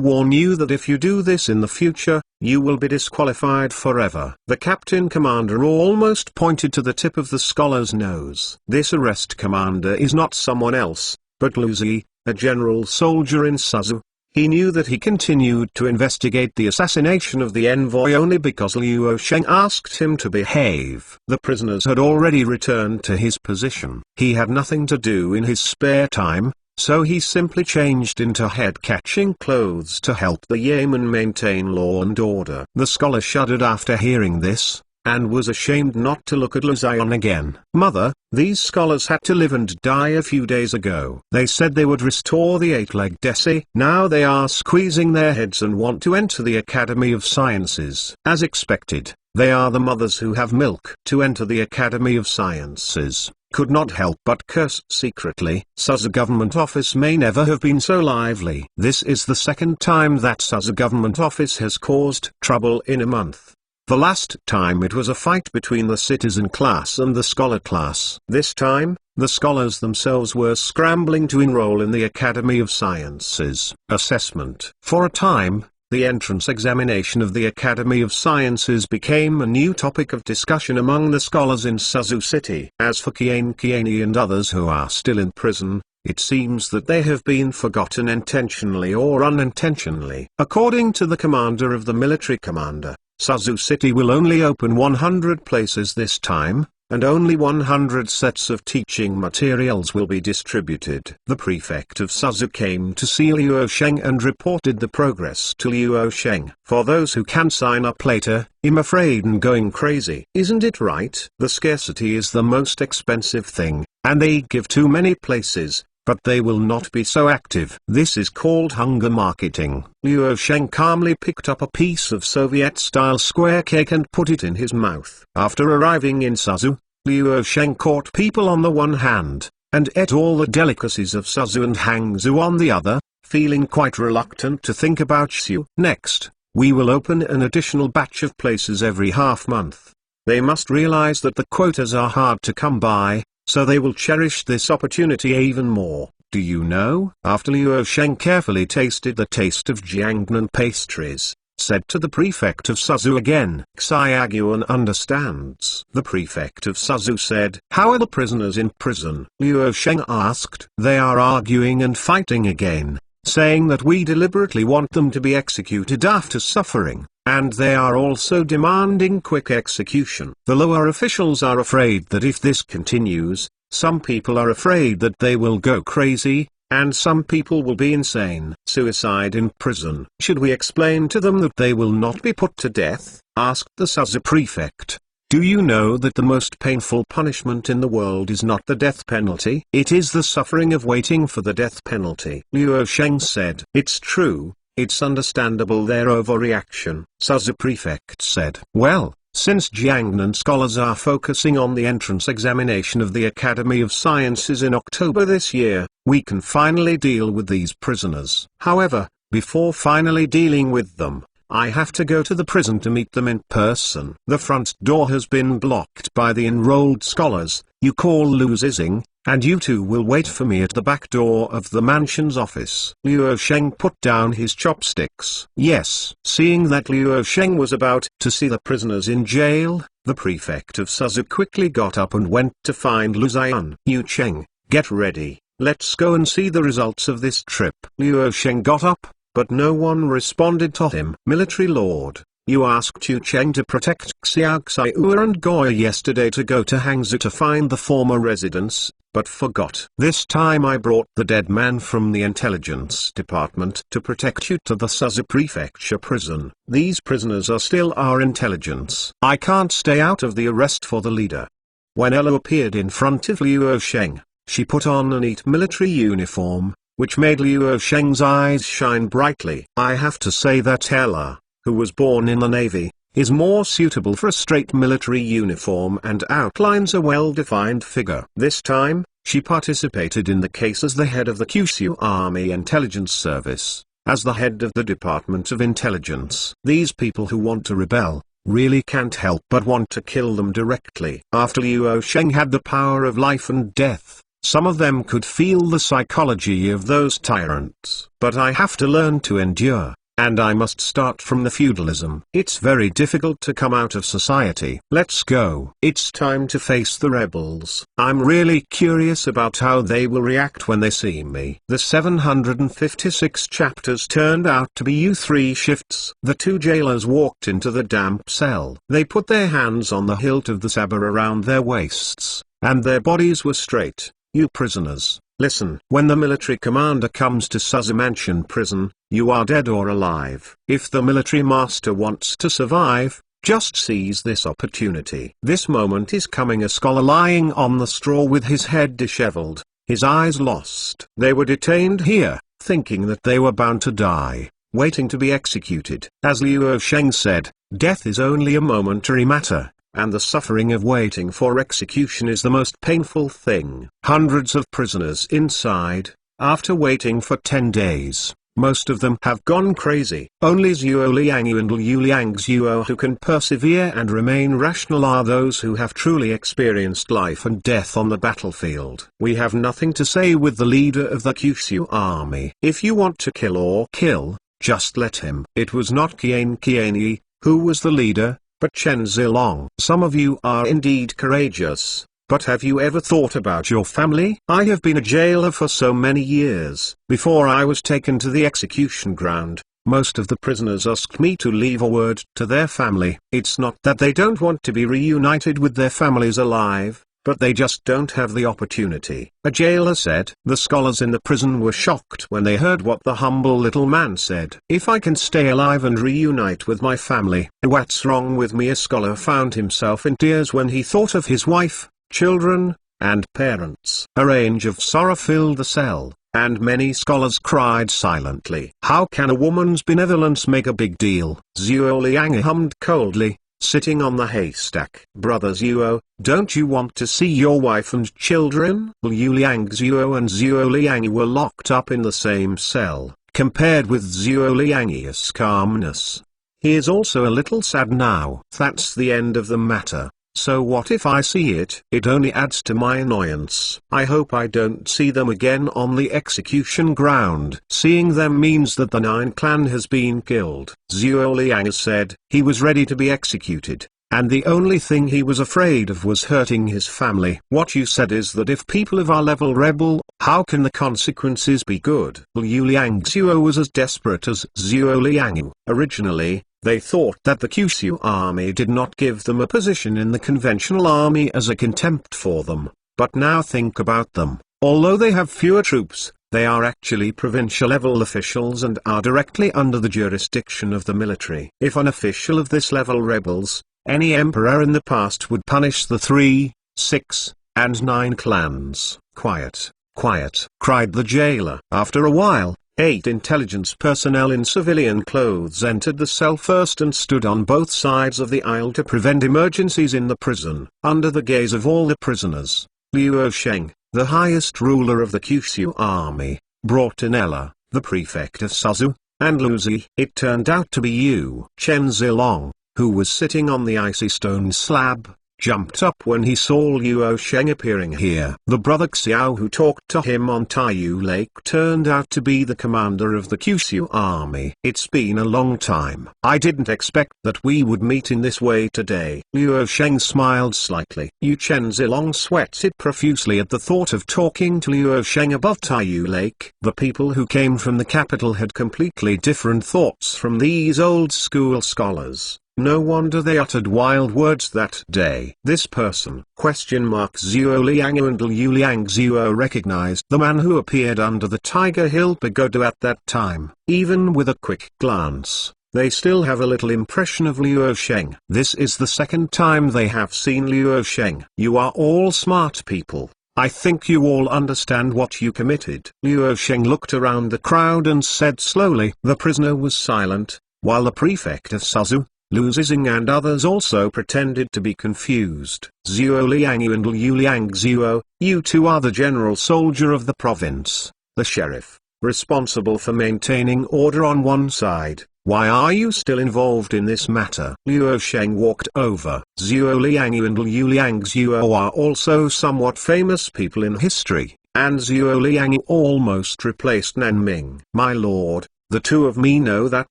warn you that if you do this in the future, you will be disqualified forever. The captain commander almost pointed to the tip of the scholar's nose. This arrest commander is not someone else, but Lu Zi, a general soldier in Suzhou. He knew that he continued to investigate the assassination of the envoy only because Liu Sheng asked him to behave. The prisoners had already returned to his position. He had nothing to do in his spare time, so he simply changed into head-catching clothes to help the yeoman maintain law and order. The scholar shuddered after hearing this, and was ashamed not to look at Lu Zion again. Mother, these scholars had to live and die a few days ago. They said they would restore the 8-legged essay. Now they are squeezing their heads and want to enter the Academy of Sciences. As expected, they are the mothers who have milk. To enter the Academy of Sciences, could not help but curse secretly. Suzhou government office may never have been so lively. This is the second time that Suzhou government office has caused trouble in a month. The last time it was a fight between the citizen class and the scholar class. This time, the scholars themselves were scrambling to enroll in the Academy of Sciences. Assessment. For a time, the entrance examination of the Academy of Sciences became a new topic of discussion among the scholars in Suzhou City. As for Qiani and others who are still in prison, it seems that they have been forgotten intentionally or unintentionally. According to the commander of the military commander, Suzhou City will only open 100 places this time, and only 100 sets of teaching materials will be distributed. The prefect of Suzhou came to see Liu Sheng and reported the progress to Liu Sheng. For those who can sign up later, I'm afraid I'm going crazy. Isn't it right? The scarcity is the most expensive thing, and they give too many places, but they will not be so active. This is called hunger marketing. Liu Sheng calmly picked up a piece of Soviet-style square cake and put it in his mouth. After arriving in Suzhou, Liu Sheng caught people on the one hand, and ate all the delicacies of Suzhou and Hangzhou on the other, feeling quite reluctant to think about Xiu. Next, we will open an additional batch of places every half-month. They must realize that the quotas are hard to come by, so they will cherish this opportunity even more. Do you know? After Liu Sheng carefully tasted the taste of Jiangnan pastries, said to the prefect of Suzu again. Xiaoguan understands. The prefect of Suzu said, "How are the prisoners in prison?" Luo Sheng asked. "They are arguing and fighting again, saying that we deliberately want them to be executed after suffering, and they are also demanding quick execution. The lower officials are afraid that if this continues, some people are afraid that they will go crazy, and some people will be insane. Suicide in prison. Should we explain to them that they will not be put to death?" asked the Suzu prefect. "Do you know that the most painful punishment in the world is not the death penalty? It is the suffering of waiting for the death penalty." Luo Sheng said. "It's true, it's understandable their overreaction." Suzu prefect said. "Well, since Jiangnan scholars are focusing on the entrance examination of the Academy of Sciences in October this year, we can finally deal with these prisoners. However, before finally dealing with them, I have to go to the prison to meet them in person. The front door has been blocked by the enrolled scholars. You call Lu Zizing, and you two will wait for me at the back door of the mansion's office." Luo Sheng put down his chopsticks. "Yes." Seeing that Luo Sheng was about to see the prisoners in jail, the prefect of Suzu quickly got up and went to find Lu Zian. "Yu Cheng, get ready, let's go and see the results of this trip." Luo Sheng got up, but no one responded to him. "Military lord, you asked Yu Cheng to protect Xiaoxiu and Goya yesterday to go to Hangzhou to find the former residence, but forgot. This time I brought the dead man from the intelligence department to protect you to the Suzu prefecture prison. These prisoners are still our intelligence. I can't stay out of the arrest for the leader." When Ella appeared in front of Luo Sheng, she put on a neat military uniform, which made Luo Sheng's eyes shine brightly. "I have to say that Ella, who was born in the Navy, is more suitable for a straight military uniform and outlines a well-defined figure." This time, she participated in the case as the head of the Kyushu Army Intelligence Service, as the head of the Department of Intelligence. These people who want to rebel, really can't help but want to kill them directly. After Luo Sheng had the power of life and death, some of them could feel the psychology of those tyrants. "But I have to learn to endure, and I must start from the feudalism. It's very difficult to come out of society. Let's go. It's time to face the rebels. I'm really curious about how they will react when they see me." The 756 chapters turned out to be U3 shifts. The two jailers walked into the damp cell. They put their hands on the hilt of the saber around their waists, and their bodies were straight. "You prisoners, listen. When the military commander comes to Suzu Mansion prison, you are dead or alive. If the military master wants to survive, just seize this opportunity. This moment is coming." A scholar lying on the straw with his head disheveled, his eyes lost. They were detained here, thinking that they were bound to die, waiting to be executed. As Luo Sheng said, death is only a momentary matter, and the suffering of waiting for execution is the most painful thing. Hundreds of prisoners inside, after waiting for 10 days, most of them have gone crazy. Only Zhuo Liangyu and Liu Liangzhuo who can persevere and remain rational are those who have truly experienced life and death on the battlefield. "We have nothing to say with the leader of the Kyushu army. If you want to kill or kill, just let him." It was not Qian Qianyi who was the leader, but Chen Zilong. "Some of you are indeed courageous, but have you ever thought about your family? I have been a jailer for so many years. Before I was taken to the execution ground, most of the prisoners asked me to leave a word to their family. It's not that they don't want to be reunited with their families alive, but they just don't have the opportunity," a jailer said. The scholars in the prison were shocked when they heard what the humble little man said. "If I can stay alive and reunite with my family, what's wrong with me?" A scholar found himself in tears when he thought of his wife, children, and parents. A range of sorrow filled the cell, and many scholars cried silently. "How can a woman's benevolence make a big deal?" Zhuo Liang hummed coldly, sitting on the haystack. "Brother Zhuo, don't you want to see your wife and children?" Liu Liangzhuo and Zhuo Liang were locked up in the same cell. Compared with Zhuo Liang's calmness, he is also a little sad now. That's the end of the matter. So what if I see it? It only adds to my annoyance. I hope I don't see them again on the execution ground. Seeing them means that the Nine Clan has been killed. Zhuo Liang said. He was ready to be executed, and the only thing he was afraid of was hurting his family. What you said is that if people of our level rebel, how can the consequences be good? Liu Liangzuo was as desperate as Zhuo Liang. Originally, they thought that the Kyushu army did not give them a position in the conventional army as a contempt for them, but now think about them. Although they have fewer troops, they are actually provincial-level officials and are directly under the jurisdiction of the military. If an official of this level rebels, any emperor in the past would punish the 3, 6, and 9 clans. Quiet, quiet, cried the jailer. After a while, 8 intelligence personnel in civilian clothes entered the cell first and stood on both sides of the aisle to prevent emergencies in the prison. Under the gaze of all the prisoners, Liu Sheng, the highest ruler of the Kyushu army, brought in Ella, the prefect of Suzu, and Luzi. It turned out to be Yu Chen Zilong, who was sitting on the icy stone slab, jumped up when he saw Liu Sheng appearing here. The brother Xiao who talked to him on Taiyu Lake turned out to be the commander of the Kyushu army. It's been a long time. I didn't expect that we would meet in this way today. Liu Sheng smiled slightly. Yu Chen Zilong sweated profusely at the thought of talking to Liu Sheng above Taiyu Lake. The people who came from the capital had completely different thoughts from these old school scholars. No wonder they uttered wild words that day. This person, Zhuo Liang and Liu Liangzuo recognized the man who appeared under the Tiger Hill Pagoda at that time. Even with a quick glance, they still have a little impression of Liu Sheng. This is the second time they have seen Liu Sheng. You are all smart people. I think you all understand what you committed. Liu Sheng looked around the crowd and said slowly. The prisoner was silent, while the prefect of Suzu, Lu Zizing and others also pretended to be confused. Zhuo Liangyu and Liu Liangzuo, you two are the general soldier of the province, the sheriff, responsible for maintaining order on one side. Why are you still involved in this matter? Liu Sheng walked over. Zhuo Liangyu and Liu Liangzuo are also somewhat famous people in history, and Zhuo Liangyu almost replaced Nanming. My lord, the two of me know that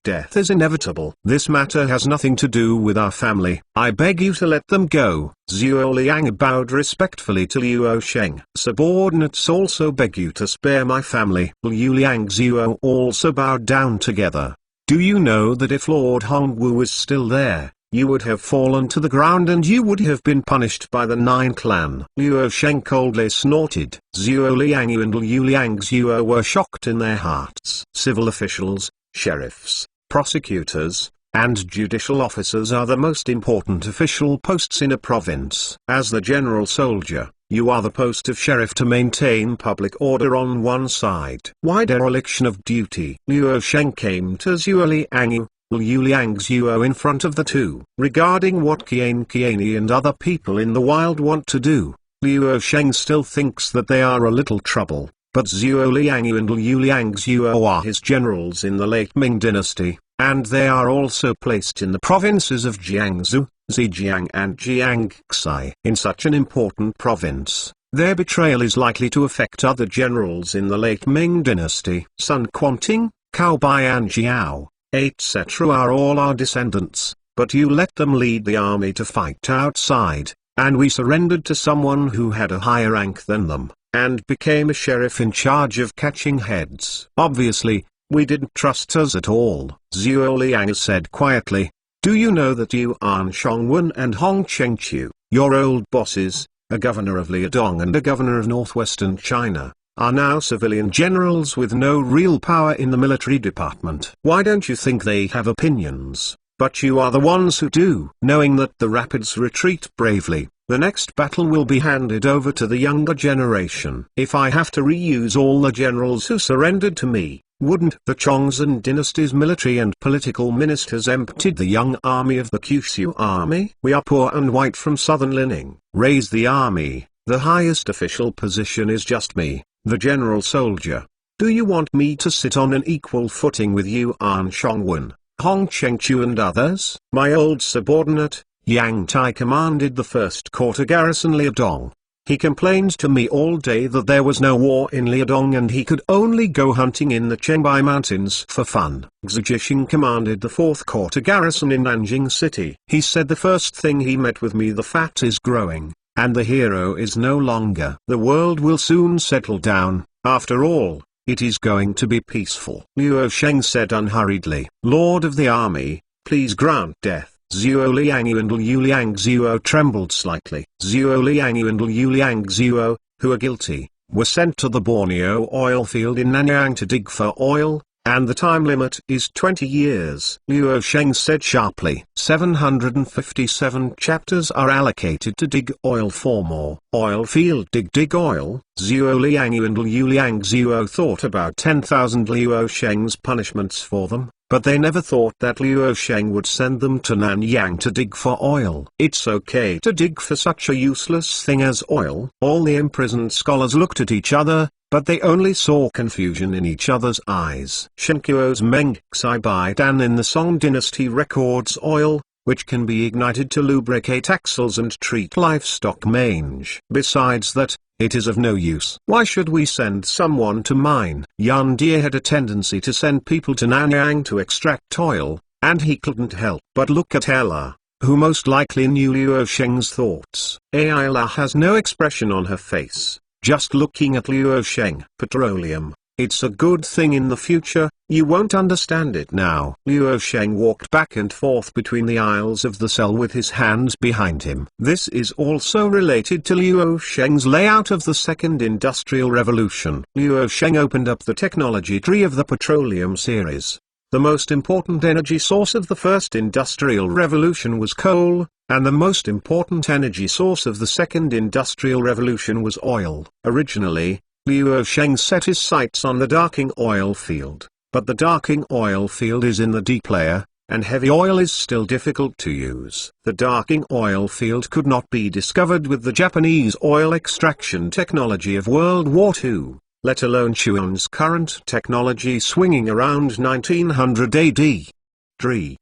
death is inevitable. This matter has nothing to do with our family. I beg you to let them go. Zhuo Liang bowed respectfully to Liu Sheng. Subordinates also beg you to spare my family. Liu Liangzuo also bowed down together. Do you know that if Lord Hongwu was still there, you would have fallen to the ground and you would have been punished by the 9 clan? Liu Sheng coldly snorted. Zhuo Liangyu and Liu Liangzuo were shocked in their hearts. Civil officials, sheriffs, prosecutors, and judicial officers are the most important official posts in a province. As the general soldier, you are the post of sheriff to maintain public order on one side. Why dereliction of duty? Liu Sheng came to Zhuo Liangyu, Liu Liangzuo in front of the two. Regarding what Qiani and other people in the wild want to do, Liu Sheng still thinks that they are a little trouble, but Zhuo Liangyu and Liu Liangzuo are his generals in the late Ming Dynasty, and they are also placed in the provinces of Jiangsu, Zhejiang and Jiangxi. In such an important province, their betrayal is likely to affect other generals in the late Ming Dynasty. Sun Quanting, Cao Bai and Jiao, etc. are all our descendants, but you let them lead the army to fight outside, and we surrendered to someone who had a higher rank than them, and became a sheriff in charge of catching heads. Obviously, we didn't trust us at all. Zhuo Liang said quietly. Do you know that Yuan Shongwen and Hong Chengqiu, your old bosses, a governor of Liaodong and a governor of northwestern China, are now civilian generals with no real power in the military department? Why don't you think they have opinions? But you are the ones who do. Knowing that the Rapids retreat bravely, the next battle will be handed over to the younger generation. If I have to reuse all the generals who surrendered to me, wouldn't the Chongzhen dynasty's military and political ministers emptied the young army of the Kyushu army? We are poor and white from southern Lining. Raise the army. The highest official position is just me, the general soldier. Do you want me to sit on an equal footing with Yuan Shongwen, Hong Chengqiu and others? My old subordinate, Yang Tai commanded the first corps to garrison Liaodong. He complained to me all day that there was no war in Liaodong and he could only go hunting in the Chenbai Mountains for fun. Xu Jixing commanded the 4th Corps to garrison in Nanjing City. He said the first thing he met with me, the fat is growing, and the hero is no longer. The world will soon settle down, after all, it is going to be peaceful. Luo Sheng said unhurriedly, Lord of the army, please grant death. Zhuo Liangyu and Liu Liangzuo trembled slightly. Zhuo Liangyu and Liu Liangzuo, who are guilty, were sent to the Borneo oil field in Nanyang to dig for oil, and the time limit is 20 years. Luo Sheng said sharply. 757 chapters are allocated to dig oil for more oil field. Dig oil. Zhuo Liangyu and Liu Liangzuo thought about 10,000 Luo Sheng's punishments for them, but they never thought that Luo Sheng would send them to Nanyang to dig for oil. It's okay to dig for such a useless thing as oil. All the imprisoned scholars looked at each other, but they only saw confusion in each other's eyes. Shenkuo's Meng Xi Bai Dan in the Song Dynasty records oil, which can be ignited to lubricate axles and treat livestock mange. Besides that, it is of no use. Why should we send someone to mine? Yan Die had a tendency to send people to Nanyang to extract oil, and he couldn't help but look at Ella, who most likely knew Luo Sheng's thoughts. Ayla has no expression on her face, just looking at Luo Sheng. Petroleum. It's a good thing in the future, you won't understand it now. Luo Sheng walked back and forth between the aisles of the cell with his hands behind him. This is also related to Luo Sheng's layout of the Second Industrial Revolution. Luo Sheng opened up the technology tree of the petroleum series. The most important energy source of the First Industrial Revolution was coal, and the most important energy source of the Second Industrial Revolution was oil. Originally, Luo Sheng set his sights on the Darking oil field, but the Darking oil field is in the deep layer, and heavy oil is still difficult to use. The Darking oil field could not be discovered with the Japanese oil extraction technology of World War II, let alone Chuan's current technology swinging around 1900 AD.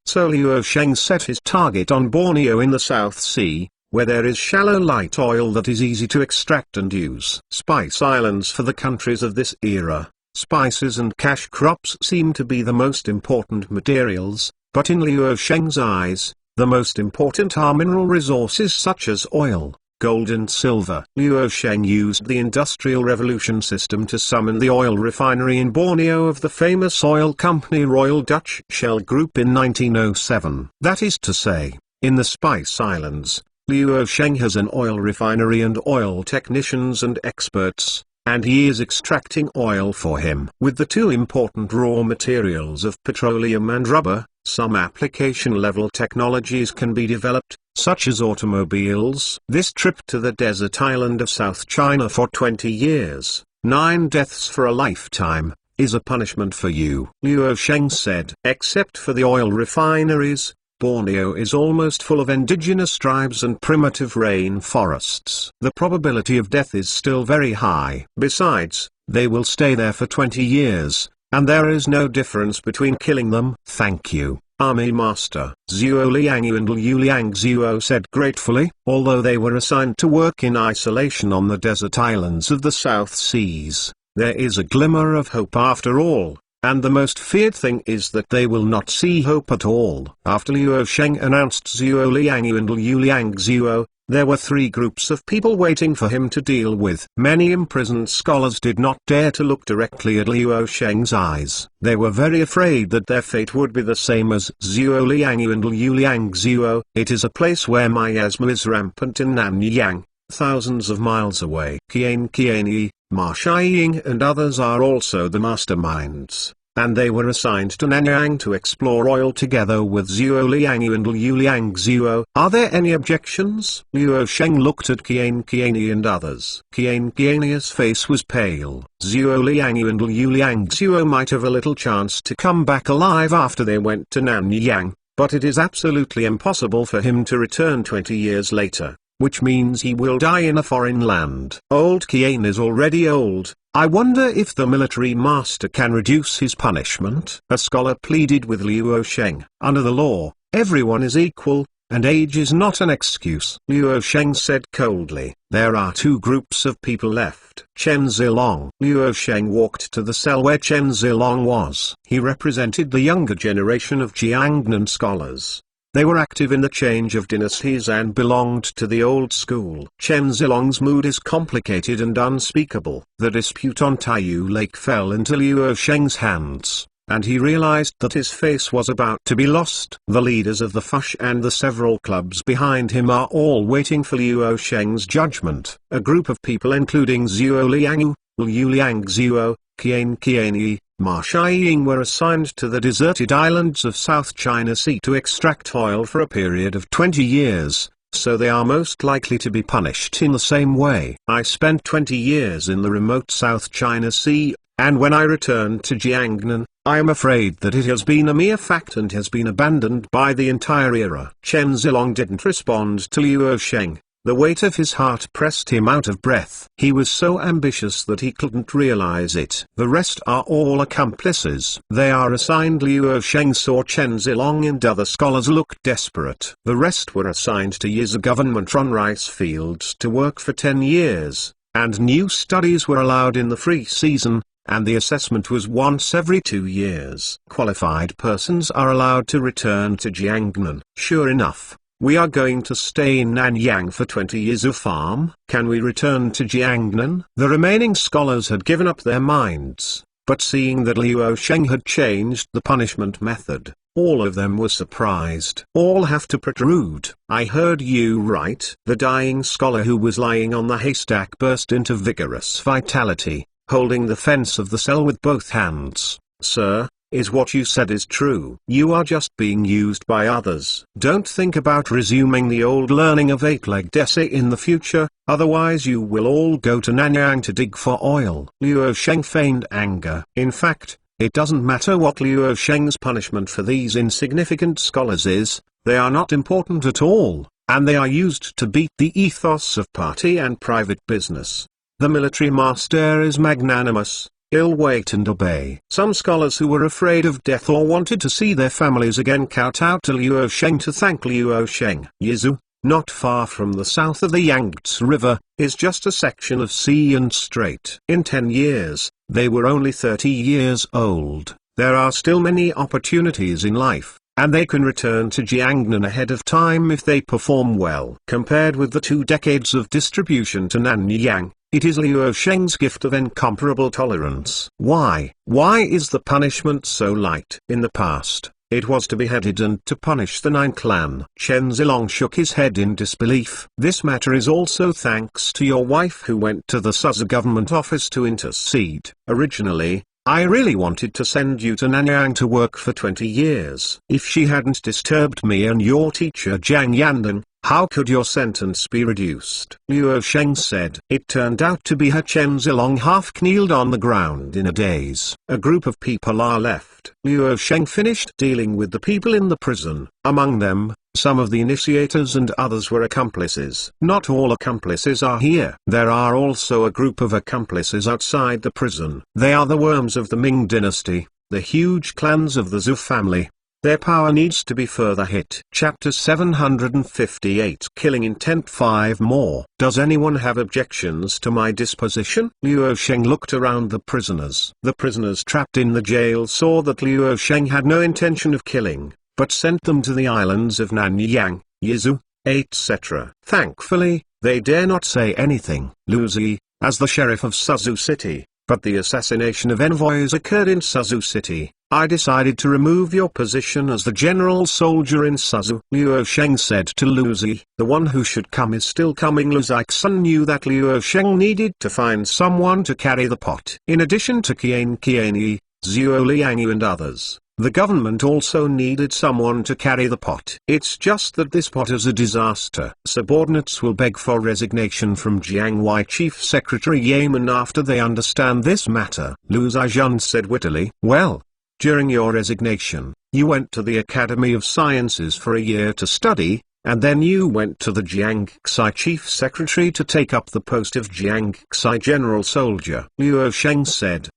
So Luo Sheng set his target on Borneo in the South Sea, where there is shallow light oil that is easy to extract and use. Spice islands for the countries of this era. Spices and cash crops seem to be the most important materials, but in Luo Sheng's eyes, the most important are mineral resources such as oil, gold and silver. Luo Sheng used the Industrial Revolution system to summon the oil refinery in Borneo of the famous oil company Royal Dutch Shell Group in 1907. That is to say, in the Spice Islands, Luo Sheng has an oil refinery and oil technicians and experts, and he is extracting oil for him. With the two important raw materials of petroleum and rubber, some application-level technologies can be developed, such as automobiles. This trip to the desert island of South China for 20 years, 9 deaths for a lifetime, is a punishment for you. Luo Sheng said. Except for the oil refineries, Borneo is almost full of indigenous tribes and primitive rain forests. The probability of death is still very high. Besides, they will stay there for 20 years, and there is no difference between killing them. Thank you, Army Master. Zhuo Liangyu and Liu Liangzuo said gratefully. Although they were assigned to work in isolation on the desert islands of the South Seas, there is a glimmer of hope after all. And the most feared thing is that they will not see hope at all. After Luo Sheng announced Zhuo Liangyu and Liu Liangzuo, there were 3 groups of people waiting for him to deal with. Many imprisoned scholars did not dare to look directly at Luo Sheng's eyes. They were very afraid that their fate would be the same as Zhuo Liangyu and Liu Liangzuo. It is a place where miasma is rampant in Nanyang, thousands of miles away. Qian, Ma Shiying and others are also the masterminds, and they were assigned to Nanyang to explore oil together with Zhuo Liangyu and Liu Liangzuo. Are there any objections? Luo Sheng looked at Qian and others. Qian's face was pale. Zhuo Liangyu and Liu Liangzuo might have a little chance to come back alive after they went to Nanyang, but it is absolutely impossible for him to return 20 years later, which means he will die in a foreign land. Old Qian is already old. I wonder if the military master can reduce his punishment. A scholar pleaded with Luo Sheng. Under the law, everyone is equal, and age is not an excuse. Luo Sheng said coldly. There are two groups of people left. Chen Zilong. Luo Sheng walked to the cell where Chen Zilong was. He represented the younger generation of Jiangnan scholars. They were active in the change of dynasties and belonged to the old school. Chen Zilong's mood is complicated and unspeakable. The dispute on Taiyu Lake fell into Luo Sheng's hands, and he realized that his face was about to be lost. The leaders of the Fush and the several clubs behind him are all waiting for Luo Sheng's judgment. A group of people including Zhuo Liangu, Liu Liang Zhuo, Qian Qianyi, Ma Shiying were assigned to the deserted islands of South China Sea to extract oil for a period of 20 years, so they are most likely to be punished in the same way. I spent 20 years in the remote South China Sea, and when I returned to Jiangnan, I am afraid that it has been a mere fact and has been abandoned by the entire era. Chen Zilong didn't respond to Luo Sheng. The weight of his heart pressed him out of breath. He was so ambitious that he couldn't realize it. The rest are all accomplices. They are assigned. Luo Sheng saw Chen Zilong and other scholars look desperate. The rest were assigned to Yizu government-run rice fields to work for 10 years, and new studies were allowed in the free season, and the assessment was once every 2 years. Qualified persons are allowed to return to Jiangnan. Sure enough, we are going to stay in Nanyang for 20 years of farm. Can we return to Jiangnan? The remaining scholars had given up their minds, but seeing that Luo Sheng had changed the punishment method, all of them were surprised. All have to protrude. I heard you right. The dying scholar who was lying on the haystack burst into vigorous vitality, holding the fence of the cell with both hands. Sir, is what you said is true? You are just being used by others. Don't think about resuming the old learning of eight-legged essay in the future, otherwise you will all go to Nanyang to dig for oil. Luo Sheng feigned anger. In fact, it doesn't matter what Luo Sheng's punishment for these insignificant scholars is, they are not important at all, and they are used to beat the ethos of party and private business. The military master is magnanimous. He'll wait and obey. Some scholars who were afraid of death or wanted to see their families again kowtowed to Luo Sheng to thank Luo Sheng. Yizu, not far from the south of the Yangtze River, is just a section of sea and strait. In 10 years, they were only 30 years old. There are still many opportunities in life, and they can return to Jiangnan ahead of time if they perform well. Compared with the 2 decades of distribution to Nanyang, it is Luo Sheng's gift of incomparable tolerance. Why is the punishment so light? In the past, it was to beheaded and to punish the 9 clan. Chen Zilong shook his head in disbelief. This matter is also thanks to your wife who went to the Suzu government office to intercede. Originally, I really wanted to send you to Nanyang to work for 20 years. If she hadn't disturbed me and your teacher Jiang Yandan, how could your sentence be reduced? Luo Sheng said. It turned out to be her. Chen Zilong half kneeled on the ground in a daze. A group of people are left. Luo Sheng finished dealing with the people in the prison. Among them, some of the initiators and others were accomplices. Not all accomplices are here. There are also a group of accomplices outside the prison. They are the worms of the Ming Dynasty, the huge clans of the Zhou family. Their power needs to be further hit. Chapter 758 Killing Intent 5 More. Does anyone have objections to my disposition? Luo Sheng looked around the prisoners. The prisoners trapped in the jail saw that Luo Sheng had no intention of killing, but sent them to the islands of Nanyang, Yizu, etc. Thankfully, they dare not say anything. Luzi, as the sheriff of Suzu City, but the assassination of envoys occurred in Suzu City. I decided to remove your position as the general soldier in Suzu. Luo Sheng said to Luzi, the one who should come is still coming. Luzixun knew that Luo Sheng needed to find someone to carry the pot. In addition to Qian Qianyi, Zhuo Liangyu and others, the government also needed someone to carry the pot. It's just that this pot is a disaster. Subordinates will beg for resignation from Jiangwei Chief Secretary Yamen after they understand this matter. Lu Zhaijun said wittily, well, during your resignation, you went to the Academy of Sciences for a year to study, and then you went to the Jiangxi Chief Secretary to take up the post of Jiangxi General Soldier. Luo Sheng said.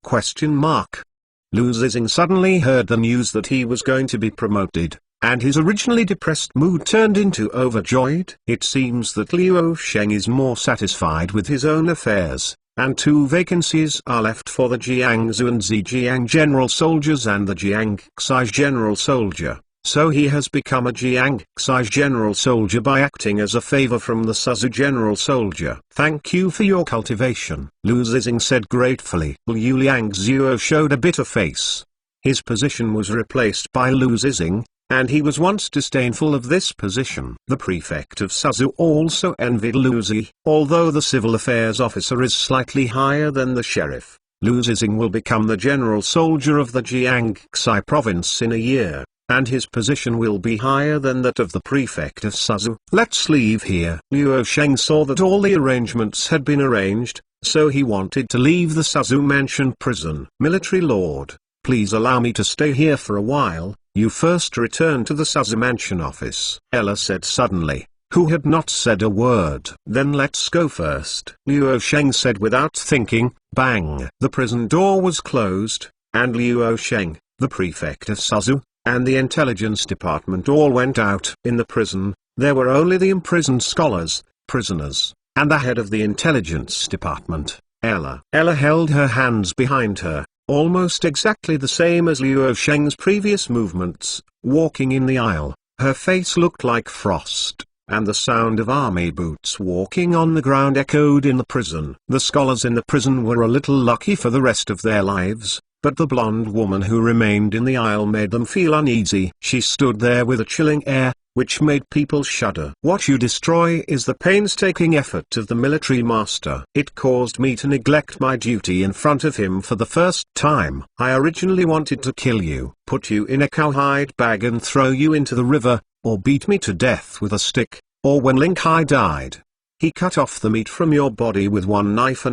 Lu Zizing suddenly heard the news that he was going to be promoted. and his originally depressed mood turned into overjoyed. It seems that Liu Sheng is more satisfied with his own affairs, and 2 vacancies are left for the Jiangsu and Zhejiang general soldiers and the Jiangxi general soldier. So he has become a Jiangxi general soldier by acting as a favor from the Suzhou general soldier. Thank you for your cultivation, Lu Zizing said gratefully. Liu Liangzuo showed a bitter face. His position was replaced by Lu Zizing, and he was once disdainful of this position. The prefect of Suzhou also envied Lu Zi. Although the civil affairs officer is slightly higher than the sheriff, Lu Zizing will become the general soldier of the Jiangxi province in a year, and his position will be higher than that of the prefect of Suzhou. Let's leave here. Liu Sheng saw that all the arrangements had been arranged, so he wanted to leave the Suzhou mansion prison. Military lord, please allow me to stay here for a while. You first return to the Suzhou mansion office, Ella said suddenly, who had not said a word. Then let's go first, Liu Sheng said without thinking. Bang! The prison door was closed, and Liu Sheng, the prefect of Suzhou, and the intelligence department all went out. In the prison, there were only the imprisoned scholars, prisoners, and the head of the intelligence department, Ella. Ella held her hands behind her, almost exactly the same as Liu Sheng's previous movements, walking in the aisle. Her face looked like frost, and the sound of army boots walking on the ground echoed in the prison. The scholars in the prison were a little lucky for the rest of their lives, but the blonde woman who remained in the aisle made them feel uneasy. She stood there with a chilling air, which made people shudder. What you destroy is the painstaking effort of the military master. It caused me to neglect my duty in front of him for the first time. I originally wanted to kill you, put you in a cowhide bag and throw you into the river, or beat me to death with a stick, or when Lin Kai died. He cut off the meat from your body with one knife,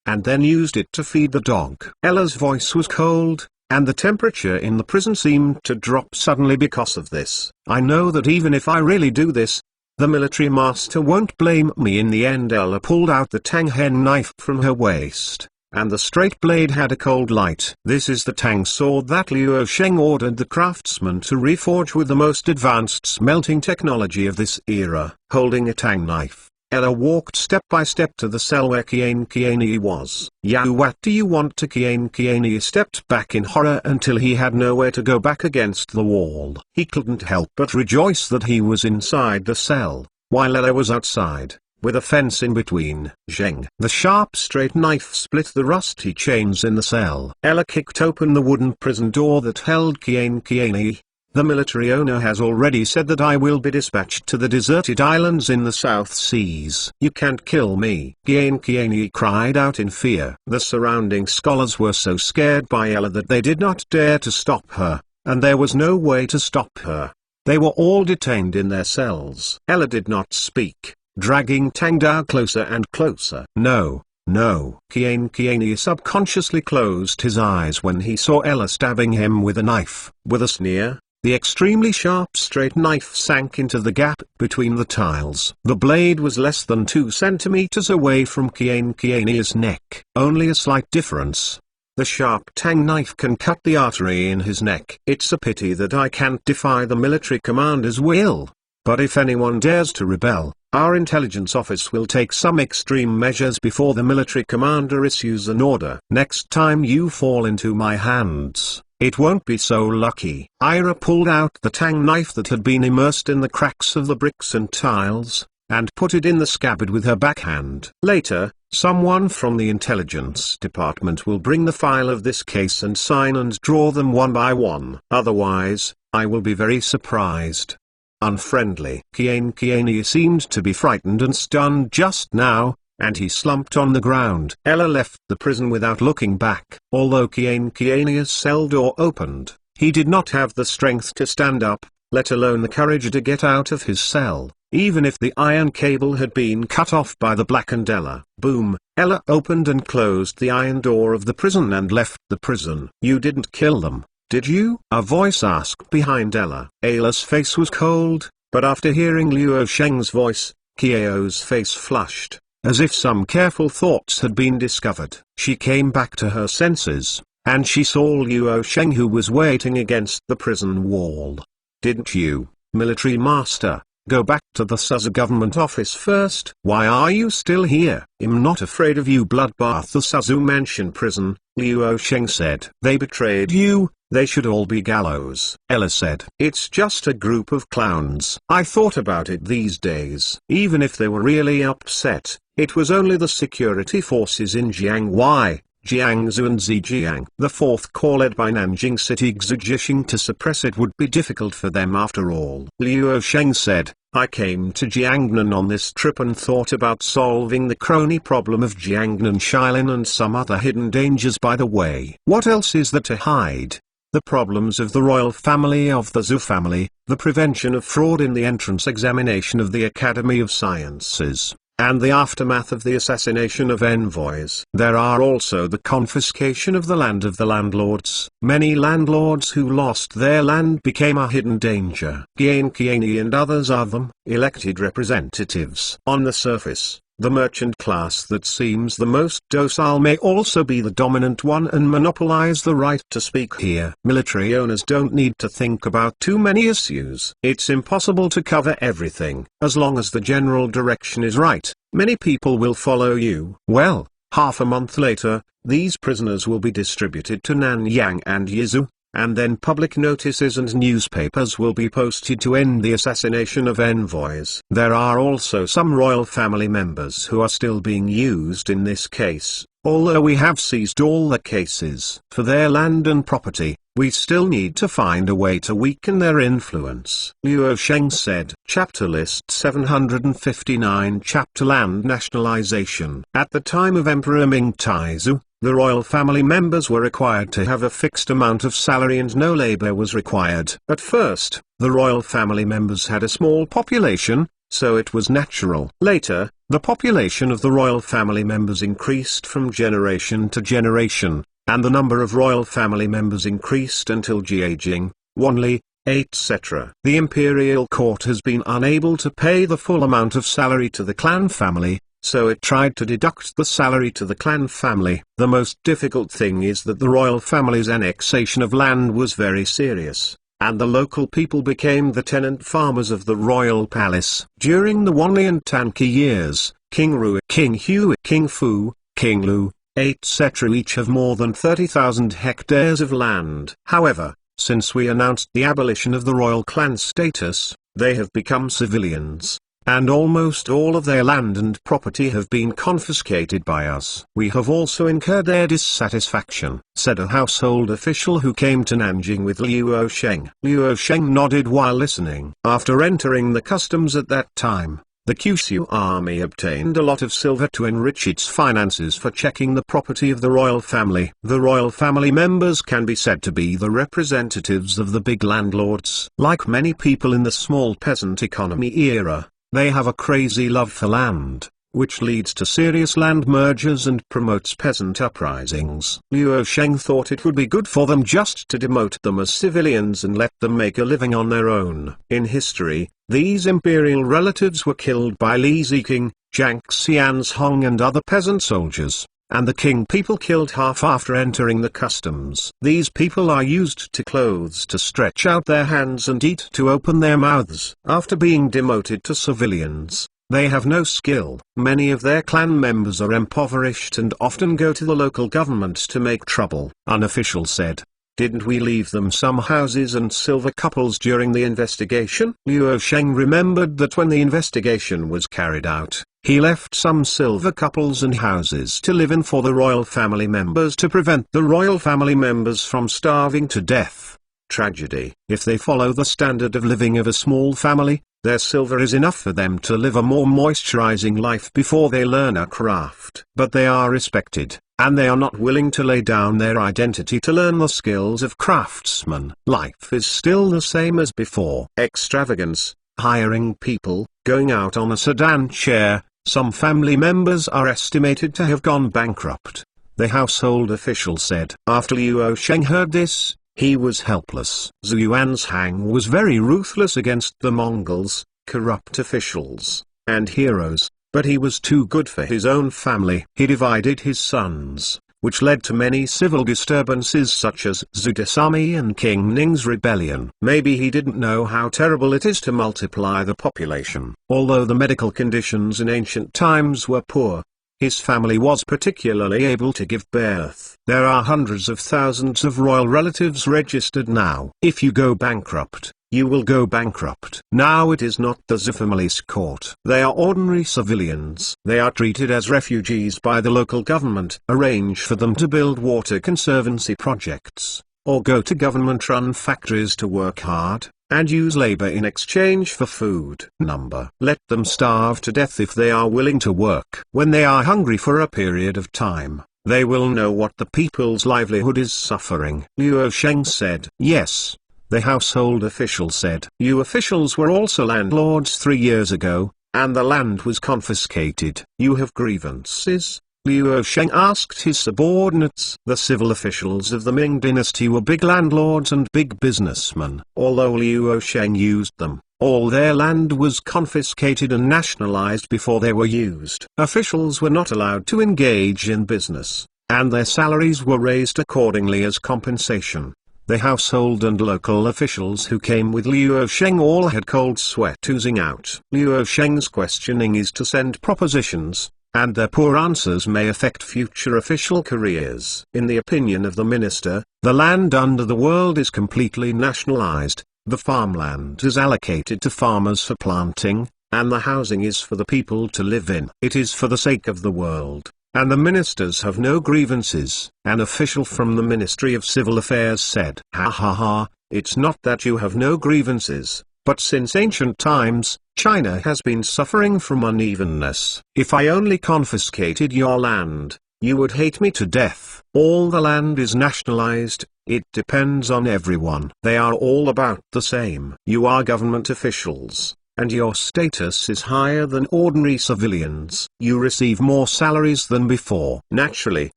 and then used it to feed the dog. Ella's voice was cold, and the temperature in the prison seemed to drop suddenly because of this. I know that even if I really do this, the military master won't blame me in the end. Ella pulled out the Tang Hen knife from her waist, and the straight blade had a cold light. This is the Tang sword that Liu Sheng ordered the craftsman to reforge with the most advanced smelting technology of this era. Holding a Tang knife, Ella walked step by step to the cell where Qian was. "Yao, what do you want to?" Qian stepped back in horror until he had nowhere to go back against the wall. He couldn't help but rejoice that he was inside the cell, while Ella was outside, with a fence in between. Zheng. The sharp straight knife split the rusty chains in the cell. Ella kicked open the wooden prison door that held Qian. The military owner has already said that I will be dispatched to the deserted islands in the South Seas. You can't kill me. Qian cried out in fear. The surrounding scholars were so scared by Ella that they did not dare to stop her, and there was no way to stop her. They were all detained in their cells. Ella did not speak, dragging Tang Dao closer and closer. No. No. Qian subconsciously closed his eyes when he saw Ella stabbing him with a knife. With a sneer, the extremely sharp straight knife sank into the gap between the tiles. The blade was less than 2 centimeters away from Qian's neck. Only a slight difference. The sharp Tang knife can cut the artery in his neck. It's a pity that I can't defy the military commander's will. But if anyone dares to rebel, our intelligence office will take some extreme measures before the military commander issues an order. Next time you fall into my hands, it won't be so lucky. Ira pulled out the Tang knife that had been immersed in the cracks of the bricks and tiles, and put it in the scabbard with her backhand. Later, someone from the intelligence department will bring the file of this case and sign and draw them one by one. Otherwise, I will be very surprised. Unfriendly. Qian seemed to be frightened and stunned just now, and he slumped on the ground. Ella left the prison without looking back. Although Qian's cell door opened, he did not have the strength to stand up, let alone the courage to get out of his cell, even if the iron cable had been cut off by the blackened Ella. Boom! Ella opened and closed the iron door of the prison and left the prison. You didn't kill them, did you? A voice asked behind Ella. Ella's face was cold, but after hearing Liu Sheng's voice, Qiao's face flushed, as if some careful thoughts had been discovered. She came back to her senses, and she saw Liu Sheng, who was waiting against the prison wall. Didn't you, military master, go back to the Suzu government office first? Why are you still here? I'm not afraid of you, bloodbath. The Suzu mansion prison, Liu Sheng said. They betrayed you. They should all be gallows. Ella said. It's just a group of clowns. I thought about it these days. Even if they were really upset, it was only the security forces in Jiangwei, Jiangsu and Zhejiang. The fourth corps led by Nanjing City Xujishing to suppress it would be difficult for them after all. Liu Sheng said, I came to Jiangnan on this trip and thought about solving the crony problem of Jiangnan Shilin and some other hidden dangers by the way. What else is there to hide? The problems of the royal family of the Zhou family, the prevention of fraud in the entrance examination of the Academy of Sciences, and the aftermath of the assassination of envoys. There are also the confiscation of the land of the landlords. Many landlords who lost their land became a hidden danger. Gian Kiani and others are them, elected representatives. On the surface, the merchant class that seems the most docile may also be the dominant one and monopolize the right to speak here. Military owners don't need to think about too many issues. It's impossible to cover everything. As long as the general direction is right, many people will follow you. Well, half a month later, these prisoners will be distributed to Nanyang and Yizhou, and then public notices and newspapers will be posted to end the assassination of envoys. There are also some royal family members who are still being used in this case, although we have seized all the cases. For their land and property, we still need to find a way to weaken their influence. Liu Sheng said. Chapter List 759 Chapter Land Nationalization. At the time of Emperor Ming Taizu, the royal family members were required to have a fixed amount of salary and no labor was required. At first, the royal family members had a small population, so it was natural. Later, the population of the royal family members increased from generation to generation, and the number of royal family members increased until Jiajing, Wanli, etc. The imperial court has been unable to pay the full amount of salary to the clan family, so it tried to deduct the salary to the clan family. The most difficult thing is that the royal family's annexation of land was very serious, and the local people became the tenant farmers of the royal palace. During the Wanli and Tanki years, King Rui, King Hui, King Fu, King Lu, etc. each have more than 30,000 hectares of land. However, since we announced the abolition of the royal clan status, they have become civilians, and almost all of their land and property have been confiscated by us. We have also incurred their dissatisfaction, said a household official who came to Nanjing with Liu Sheng. Liu Sheng nodded while listening. After entering the customs at that time, the Kyushu army obtained a lot of silver to enrich its finances for checking the property of the royal family. The royal family members can be said to be the representatives of the big landlords. Like many people in the small peasant economy era, they have a crazy love for land, which leads to serious land mergers and promotes peasant uprisings. Liu Sheng thought it would be good for them just to demote them as civilians and let them make a living on their own. In history, these imperial relatives were killed by Li Ziqing, Zhang Xianzhong and other peasant soldiers, and the king people killed half after entering the customs. These people are used to clothes to stretch out their hands and eat to open their mouths. After being demoted to civilians, they have no skill. Many of their clan members are impoverished and often go to the local government to make trouble. An official said. Didn't we leave them some houses and silver couples during the investigation? Liu Sheng remembered that when the investigation was carried out, he left some silver couples and houses to live in for the royal family members to prevent the royal family members from starving to death. Tragedy. If they follow the standard of living of a small family, their silver is enough for them to live a more moisturizing life before they learn a craft. But they are respected, and they are not willing to lay down their identity to learn the skills of craftsmen. Life is still the same as before. Extravagance, hiring people, going out on a sedan chair. Some family members are estimated to have gone bankrupt, the household official said. After Liu Sheng heard this, he was helpless. Zhu Yuanzhang was very ruthless against the Mongols, corrupt officials, and heroes, but he was too good for his own family. He divided his sons, which led to many civil disturbances such as Zhu Dasami and King Ning's rebellion. Maybe he didn't know how terrible it is to multiply the population. Although the medical conditions in ancient times were poor, his family was particularly able to give birth. There are hundreds of thousands of royal relatives registered now. If you go bankrupt, you will go bankrupt. Now it is not the Zhu family's court. They are ordinary civilians. They are treated as refugees by the local government. Arrange for them to build water conservancy projects, or go to government-run factories to work hard, and use labor in exchange for food. Let them starve to death if they are willing to work. When they are hungry for a period of time, they will know what the people's livelihood is suffering. Liu Sheng said. Yes, the household official said. You officials were also landlords 3 years ago, and the land was confiscated. You have grievances? Liu Sheng asked his subordinates. The civil officials of the Ming Dynasty were big landlords and big businessmen. Although Liu Sheng used them, all their land was confiscated and nationalized before they were used. Officials were not allowed to engage in business, and their salaries were raised accordingly as compensation. The household and local officials who came with Liu Sheng all had cold sweat oozing out. Liu Sheng's questioning is to send propositions, and their poor answers may affect future official careers. In the opinion of the minister, the land under the world is completely nationalized, the farmland is allocated to farmers for planting, and the housing is for the people to live in. It is for the sake of the world, and the ministers have no grievances. An official from the Ministry of Civil Affairs said, Ha ha ha, it's not that you have no grievances, but since ancient times, China has been suffering from unevenness. If I only confiscated your land, you would hate me to death. All the land is nationalized, it depends on everyone. They are all about the same. You are government officials, and your status is higher than ordinary civilians. You receive more salaries than before. Naturally,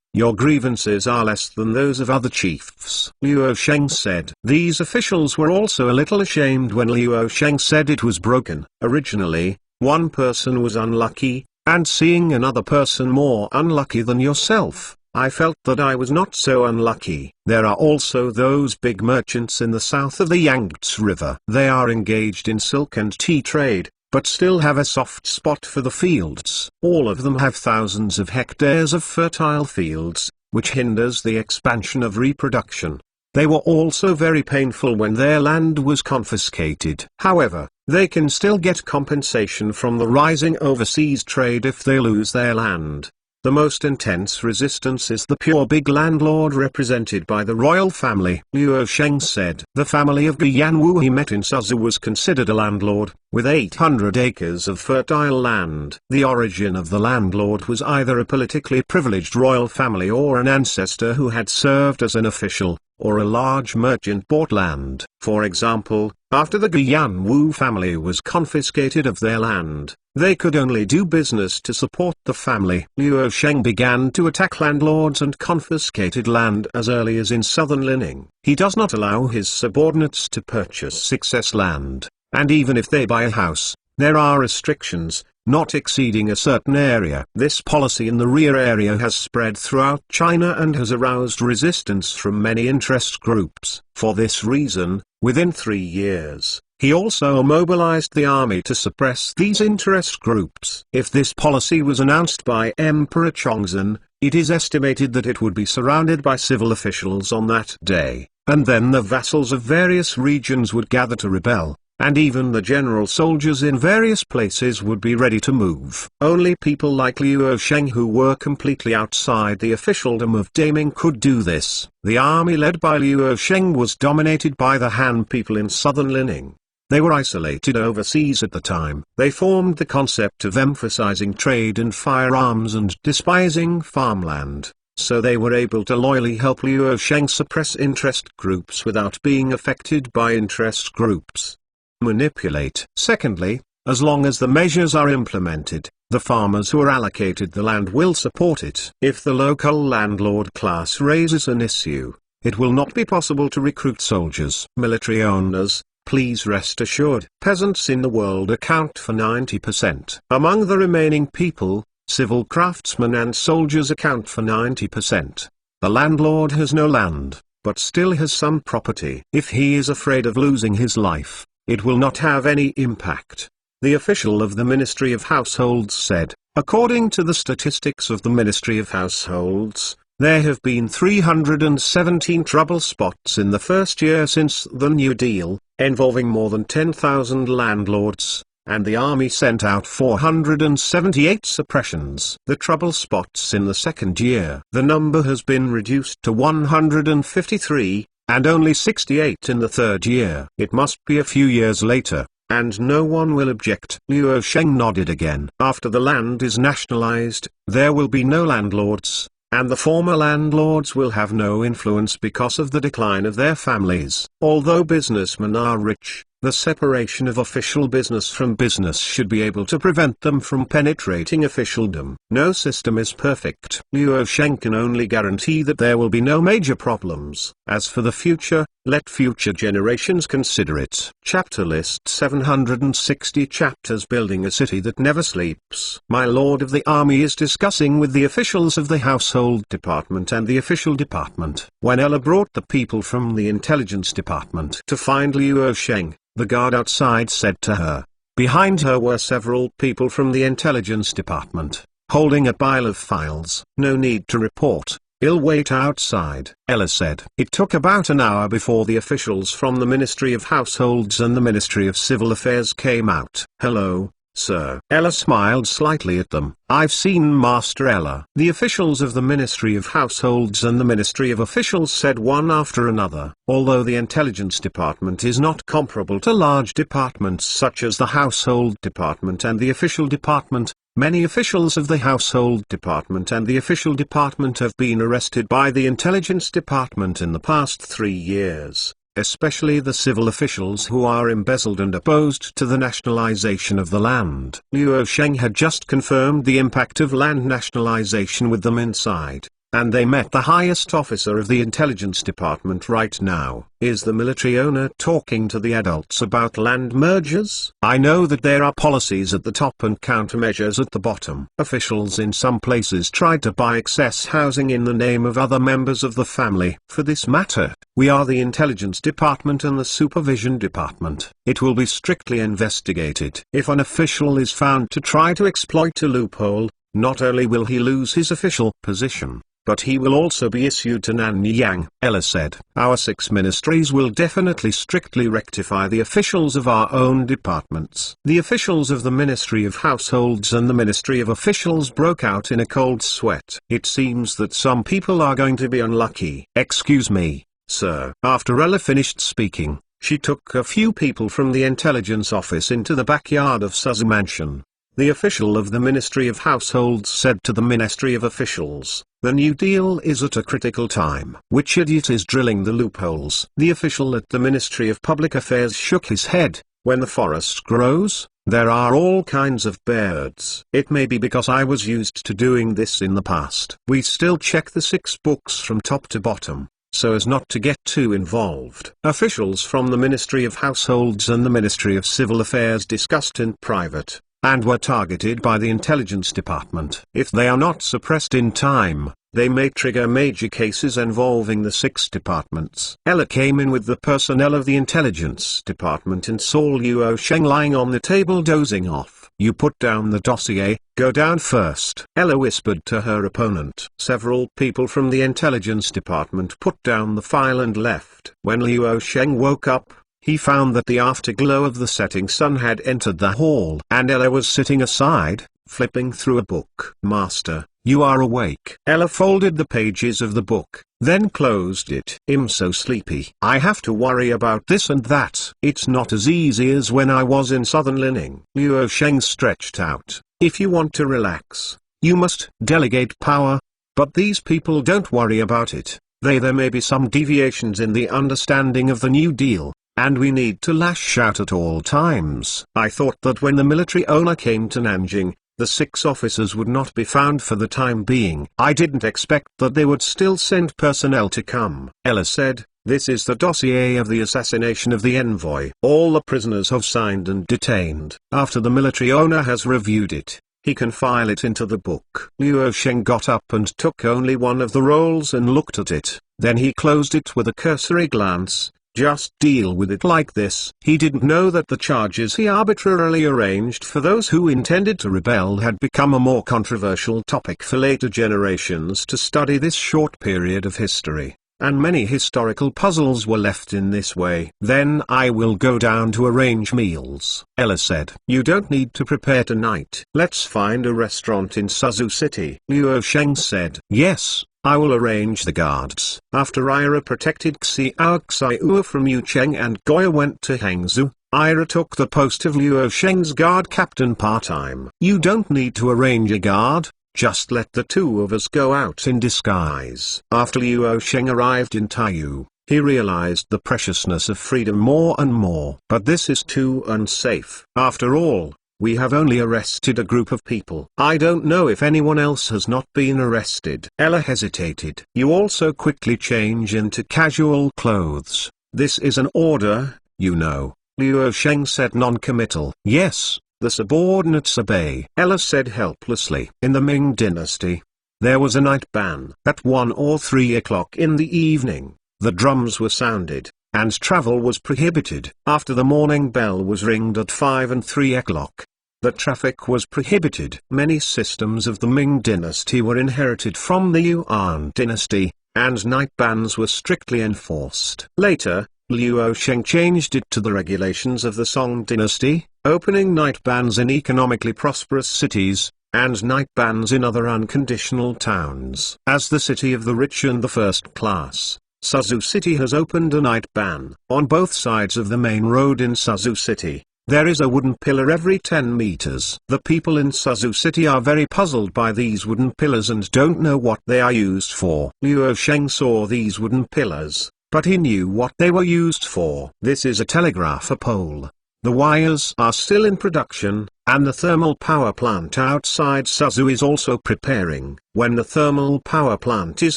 your grievances are less than those of other chiefs. Liu Sheng said. These officials were also a little ashamed when Liu Sheng said it was broken. Originally, one person was unlucky, and seeing another person more unlucky than yourself, I felt that I was not so unlucky. There are also those big merchants in the south of the Yangtze River. They are engaged in silk and tea trade, but still have a soft spot for the fields. All of them have thousands of hectares of fertile fields, which hinders the expansion of reproduction. They were also very painful when their land was confiscated. However, they can still get compensation from the rising overseas trade if they lose their land. The most intense resistance is the pure big landlord represented by the royal family. Liu Sheng said. The family of Guyanwu he met in Suzhou was considered a landlord, with 800 acres of fertile land. The origin of the landlord was either a politically privileged royal family or an ancestor who had served as an official, or a large merchant bought land. For example, after the Guyanwu family was confiscated of their land, they could only do business to support the family. Liu Sheng began to attack landlords and confiscated land as early as in southern Lining. He does not allow his subordinates to purchase excess land, and even if they buy a house, there are restrictions, not exceeding a certain area. This policy in the rear area has spread throughout China and has aroused resistance from many interest groups. For this reason, within 3 years, he also mobilized the army to suppress these interest groups. If this policy was announced by Emperor Chongzhen, it is estimated that it would be surrounded by civil officials on that day, and then the vassals of various regions would gather to rebel, and even the general soldiers in various places would be ready to move. Only people like Liu Sheng who were completely outside the officialdom of Daming could do this. The army led by Liu Sheng was dominated by the Han people in southern Lining. They were isolated overseas at the time. They formed the concept of emphasizing trade and firearms and despising farmland, so they were able to loyally help Liu Sheng suppress interest groups without being affected by interest groups. Manipulate. Secondly, as long as the measures are implemented, the farmers who are allocated the land will support it. If the local landlord class raises an issue, it will not be possible to recruit soldiers. Military owners, please rest assured. Peasants in the world account for 90%. Among the remaining people, civil craftsmen and soldiers account for 90%. The landlord has no land, but still has some property. If he is afraid of losing his life, it will not have any impact. The official of the Ministry of Households said, according to the statistics of the Ministry of Households, there have been 317 trouble spots in the first year since the New Deal, involving more than 10,000 landlords, and the army sent out 478 suppressions. The trouble spots in the second year. The number has been reduced to 153, and only 68 in the third year. It must be a few years later, and no one will object. Luo Sheng nodded again. After the land is nationalized, there will be no landlords, and the former landlords will have no influence because of the decline of their families. Although businessmen are rich, the separation of official business from business should be able to prevent them from penetrating officialdom. No system is perfect. Luo Sheng can only guarantee that there will be no major problems. As for the future, let future generations consider it. Chapter list 760 chapters. Building a city that never sleeps. My lord of the army is discussing with the officials of the household department and the official department. When Ella brought the people from the intelligence department to find Luo Sheng, the guard outside said to her. Behind her were several people from the intelligence department, holding a pile of files. No need to report. I'll wait outside, Ella said. It took about an hour before the officials from the Ministry of Households and the Ministry of Civil Affairs came out. Hello, sir. Ella smiled slightly at them. I've seen Master Ella. The officials of the Ministry of Households and the Ministry of Officials said one after another. Although the Intelligence Department is not comparable to large departments such as the Household Department and the Official Department, many officials of the Household Department and the Official Department have been arrested by the Intelligence Department in the past 3 years. Especially the civil officials who are embezzled and opposed to the nationalization of the land. Luo Sheng had just confirmed the impact of land nationalization with them inside, and they met the highest officer of the intelligence department right now. Is the military owner talking to the adults about land mergers? I know that there are policies at the top and countermeasures at the bottom. Officials in some places tried to buy excess housing in the name of other members of the family. For this matter, we are the intelligence department and the supervision department. It will be strictly investigated. If an official is found to try to exploit a loophole, not only will he lose his official position, but he will also be issued to Nanyang, Ella said. Our 6 ministries will definitely strictly rectify the officials of our own departments. The officials of the Ministry of Households and the Ministry of Officials broke out in a cold sweat. It seems that some people are going to be unlucky. Excuse me, sir. After Ella finished speaking, she took a few people from the intelligence office into the backyard of Suzu Mansion. The official of the Ministry of Households said to the Ministry of Officials, the New Deal is at a critical time. Which idiot is drilling the loopholes? The official at the Ministry of Public Affairs shook his head. When the forest grows, there are all kinds of birds. It may be because I was used to doing this in the past. We still check the 6 books from top to bottom, so as not to get too involved. Officials from the Ministry of Households and the Ministry of Civil Affairs discussed in private, and were targeted by the intelligence department. If they are not suppressed in time, they may trigger major cases involving the 6 departments. Ella came in with the personnel of the intelligence department and saw Luo Sheng lying on the table dozing off. You put down the dossier, go down first, Ella whispered to her opponent. Several people from the intelligence department put down the file and left. When Luo Sheng woke up, he found that the afterglow of the setting sun had entered the hall, and Ella was sitting aside, flipping through a book. Master, you are awake. Ella folded the pages of the book, then closed it. I'm so sleepy. I have to worry about this and that. It's not as easy as when I was in Southern Lining. Luo Sheng stretched out. If you want to relax, you must delegate power, but these people don't worry about it. There may be some deviations in the understanding of the New Deal, and we need to lash out at all times. I thought that when the military owner came to Nanjing, the 6 officers would not be found for the time being. I didn't expect that they would still send personnel to come. Ella said, this is the dossier of the assassination of the envoy. All the prisoners have signed and detained. After the military owner has reviewed it, He can file it into the book. Liu Sheng got up and took only one of the rolls and looked at it, then he closed it with a cursory glance. Just deal with it like this. He didn't know that the charges he arbitrarily arranged for those who intended to rebel had become a more controversial topic for later generations to study this short period of history, and many historical puzzles were left in this way. Then I will go down to arrange meals, Ella said. You don't need to prepare tonight. Let's find a restaurant in Suzhou City. Liu Sheng said. Yes, I will arrange the guards. After Ira protected Xiao from Yu Cheng and Goya went to Hangzhou, Ira took the post of Liu Sheng's guard captain part-time. You don't need to arrange a guard, just let the two of us go out in disguise. After Liu Sheng arrived in Taiyu, he realized the preciousness of freedom more and more. But this is too unsafe. After all, we have only arrested a group of people. I don't know if anyone else has not been arrested. Ella hesitated. You also quickly change into casual clothes. This is an order, you know. Liu Sheng said non-committal. Yes, the subordinates obey. Ella said helplessly. In the Ming Dynasty, there was a night ban. At 1 or 3 o'clock in the evening, the drums were sounded, and travel was prohibited. After the morning bell was ringed at 5 and 3 o'clock, the traffic was prohibited. Many systems of the Ming Dynasty were inherited from the Yuan Dynasty, and night bans were strictly enforced. Later, Liu Sheng changed it to the regulations of the Song Dynasty, opening night bans in economically prosperous cities, and night bans in other unconditional towns. As the city of the rich and the first class, Suzhou City has opened a night ban. On both sides of the main road in Suzhou City, there is a wooden pillar every 10 meters. The people in Suzhou City are very puzzled by these wooden pillars and don't know what they are used for. Liu Sheng saw these wooden pillars, but he knew what they were used for. This is a telegraph pole. The wires are still in production, and the thermal power plant outside Suzhou is also preparing. When the thermal power plant is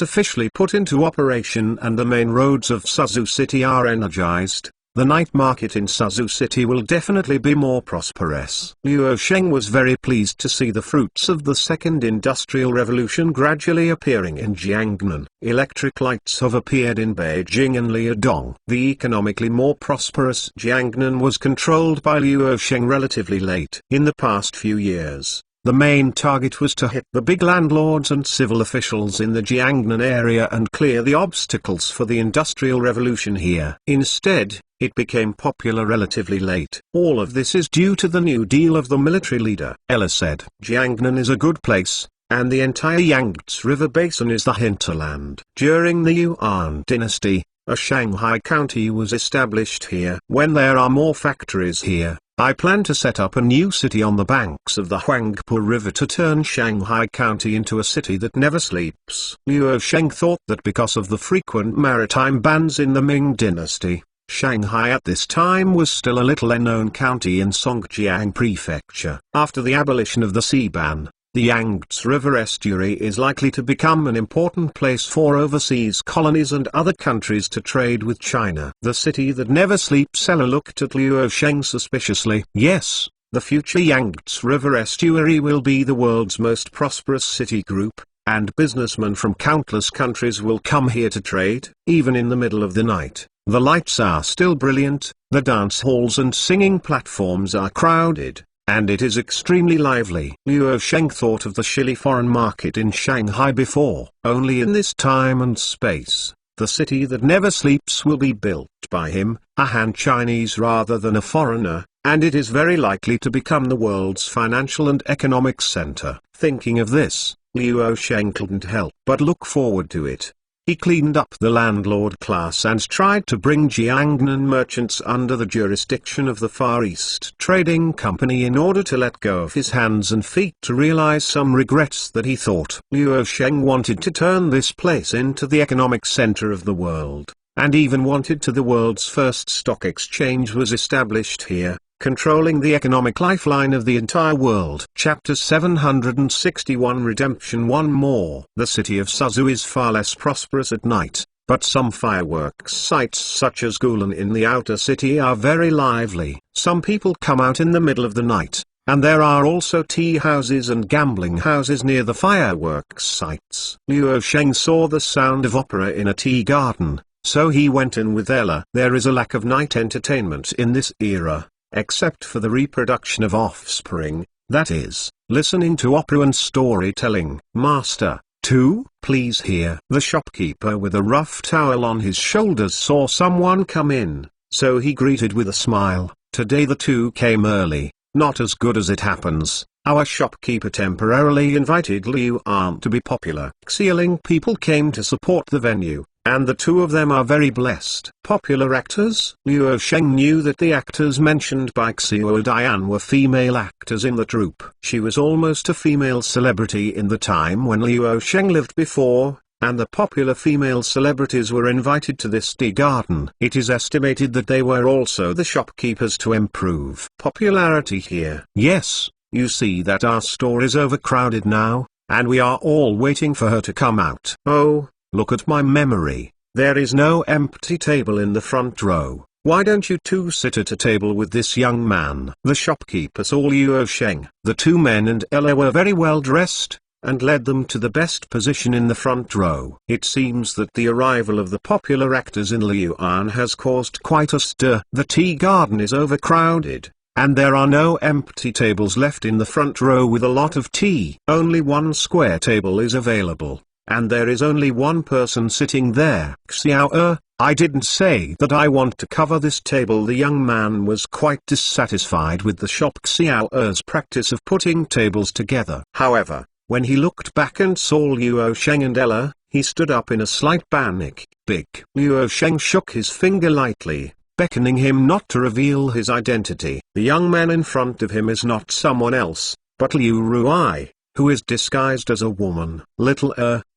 officially put into operation and the main roads of Suzhou City are energized, the night market in Suzhou City will definitely be more prosperous. Liu Sheng was very pleased to see the fruits of the Second Industrial Revolution gradually appearing in Jiangnan. Electric lights have appeared in Beijing and Liaodong. The economically more prosperous Jiangnan was controlled by Liu Sheng relatively late. In the past few years, the main target was to hit the big landlords and civil officials in the Jiangnan area and clear the obstacles for the Industrial Revolution here. Instead, it became popular relatively late. All of this is due to the New Deal of the military leader. Ella said. Jiangnan is a good place, and the entire Yangtze River basin is the hinterland. During the Yuan Dynasty, a Shanghai county was established here. When there are more factories here, I plan to set up a new city on the banks of the Huangpu River to turn Shanghai County into a city that never sleeps. Liu Sheng thought that because of the frequent maritime bans in the Ming Dynasty, Shanghai at this time was still a little unknown county in Songjiang Prefecture. After the abolition of the sea ban, the Yangtze River estuary is likely to become an important place for overseas colonies and other countries to trade with China. The city that never sleeps. Ella looked at Liu Sheng suspiciously. Yes, the future Yangtze River estuary will be the world's most prosperous city group, and businessmen from countless countries will come here to trade. Even in the middle of the night, the lights are still brilliant, the dance halls and singing platforms are crowded, and it is extremely lively. Liu Sheng thought of the Shili foreign market in Shanghai before. Only in this time and space, the city that never sleeps will be built by him, a Han Chinese rather than a foreigner, and it is very likely to become the world's financial and economic center. Thinking of this, Liu Sheng couldn't help but look forward to it. He cleaned up the landlord class and tried to bring Jiangnan merchants under the jurisdiction of the Far East Trading Company in order to let go of his hands and feet to realize some regrets that he thought. Liu Sheng wanted to turn this place into the economic center of the world, and even wanted to the world's first stock exchange was established here, controlling the economic lifeline of the entire world. Chapter 761 Redemption. One more. The city of Suzhou is far less prosperous at night, but some fireworks sites such as Gulan in the outer city are very lively. Some people come out in the middle of the night, and there are also tea houses and gambling houses near the fireworks sites. Liu Sheng saw the sound of opera in a tea garden, so he went in with Ella. There is a lack of night entertainment in this era, except for the reproduction of offspring, that is, listening to opera and storytelling. Master, two, please here. The shopkeeper with a rough towel on his shoulders saw someone come in, so he greeted with a smile. Today the two came early. Not as good as it happens. Our shopkeeper temporarily invited Liu An to be popular. Xialing people came to support the venue, and the two of them are very blessed. Popular actors? Liu Sheng knew that the actors mentioned by Xiao Dian were female actors in the troupe. She was almost a female celebrity in the time when Liu Sheng lived before, and the popular female celebrities were invited to this tea garden. It is estimated that they were also the shopkeepers to improve popularity here. Yes, you see that our store is overcrowded now, and we are all waiting for her to come out. Oh, look at my memory. There is no empty table in the front row. Why don't you two sit at a table with this young man? The shopkeeper saw Liu Sheng. The two men and Ella were very well dressed, and led them to the best position in the front row. It seems that the arrival of the popular actors in Liu An has caused quite a stir. The tea garden is overcrowded, and there are no empty tables left in the front row with a lot of tea. Only one square table is available, and there is only one person sitting there. Xiao, I didn't say that I want to cover this table. The young man was quite dissatisfied with the shop Xiao's practice of putting tables together. However, when he looked back and saw Liu Sheng and Ella, he stood up in a slight panic. Big. Liu Sheng shook his finger lightly, beckoning him not to reveal his identity. The young man in front of him is not someone else, but Liu Ruai, who is disguised as a woman. Little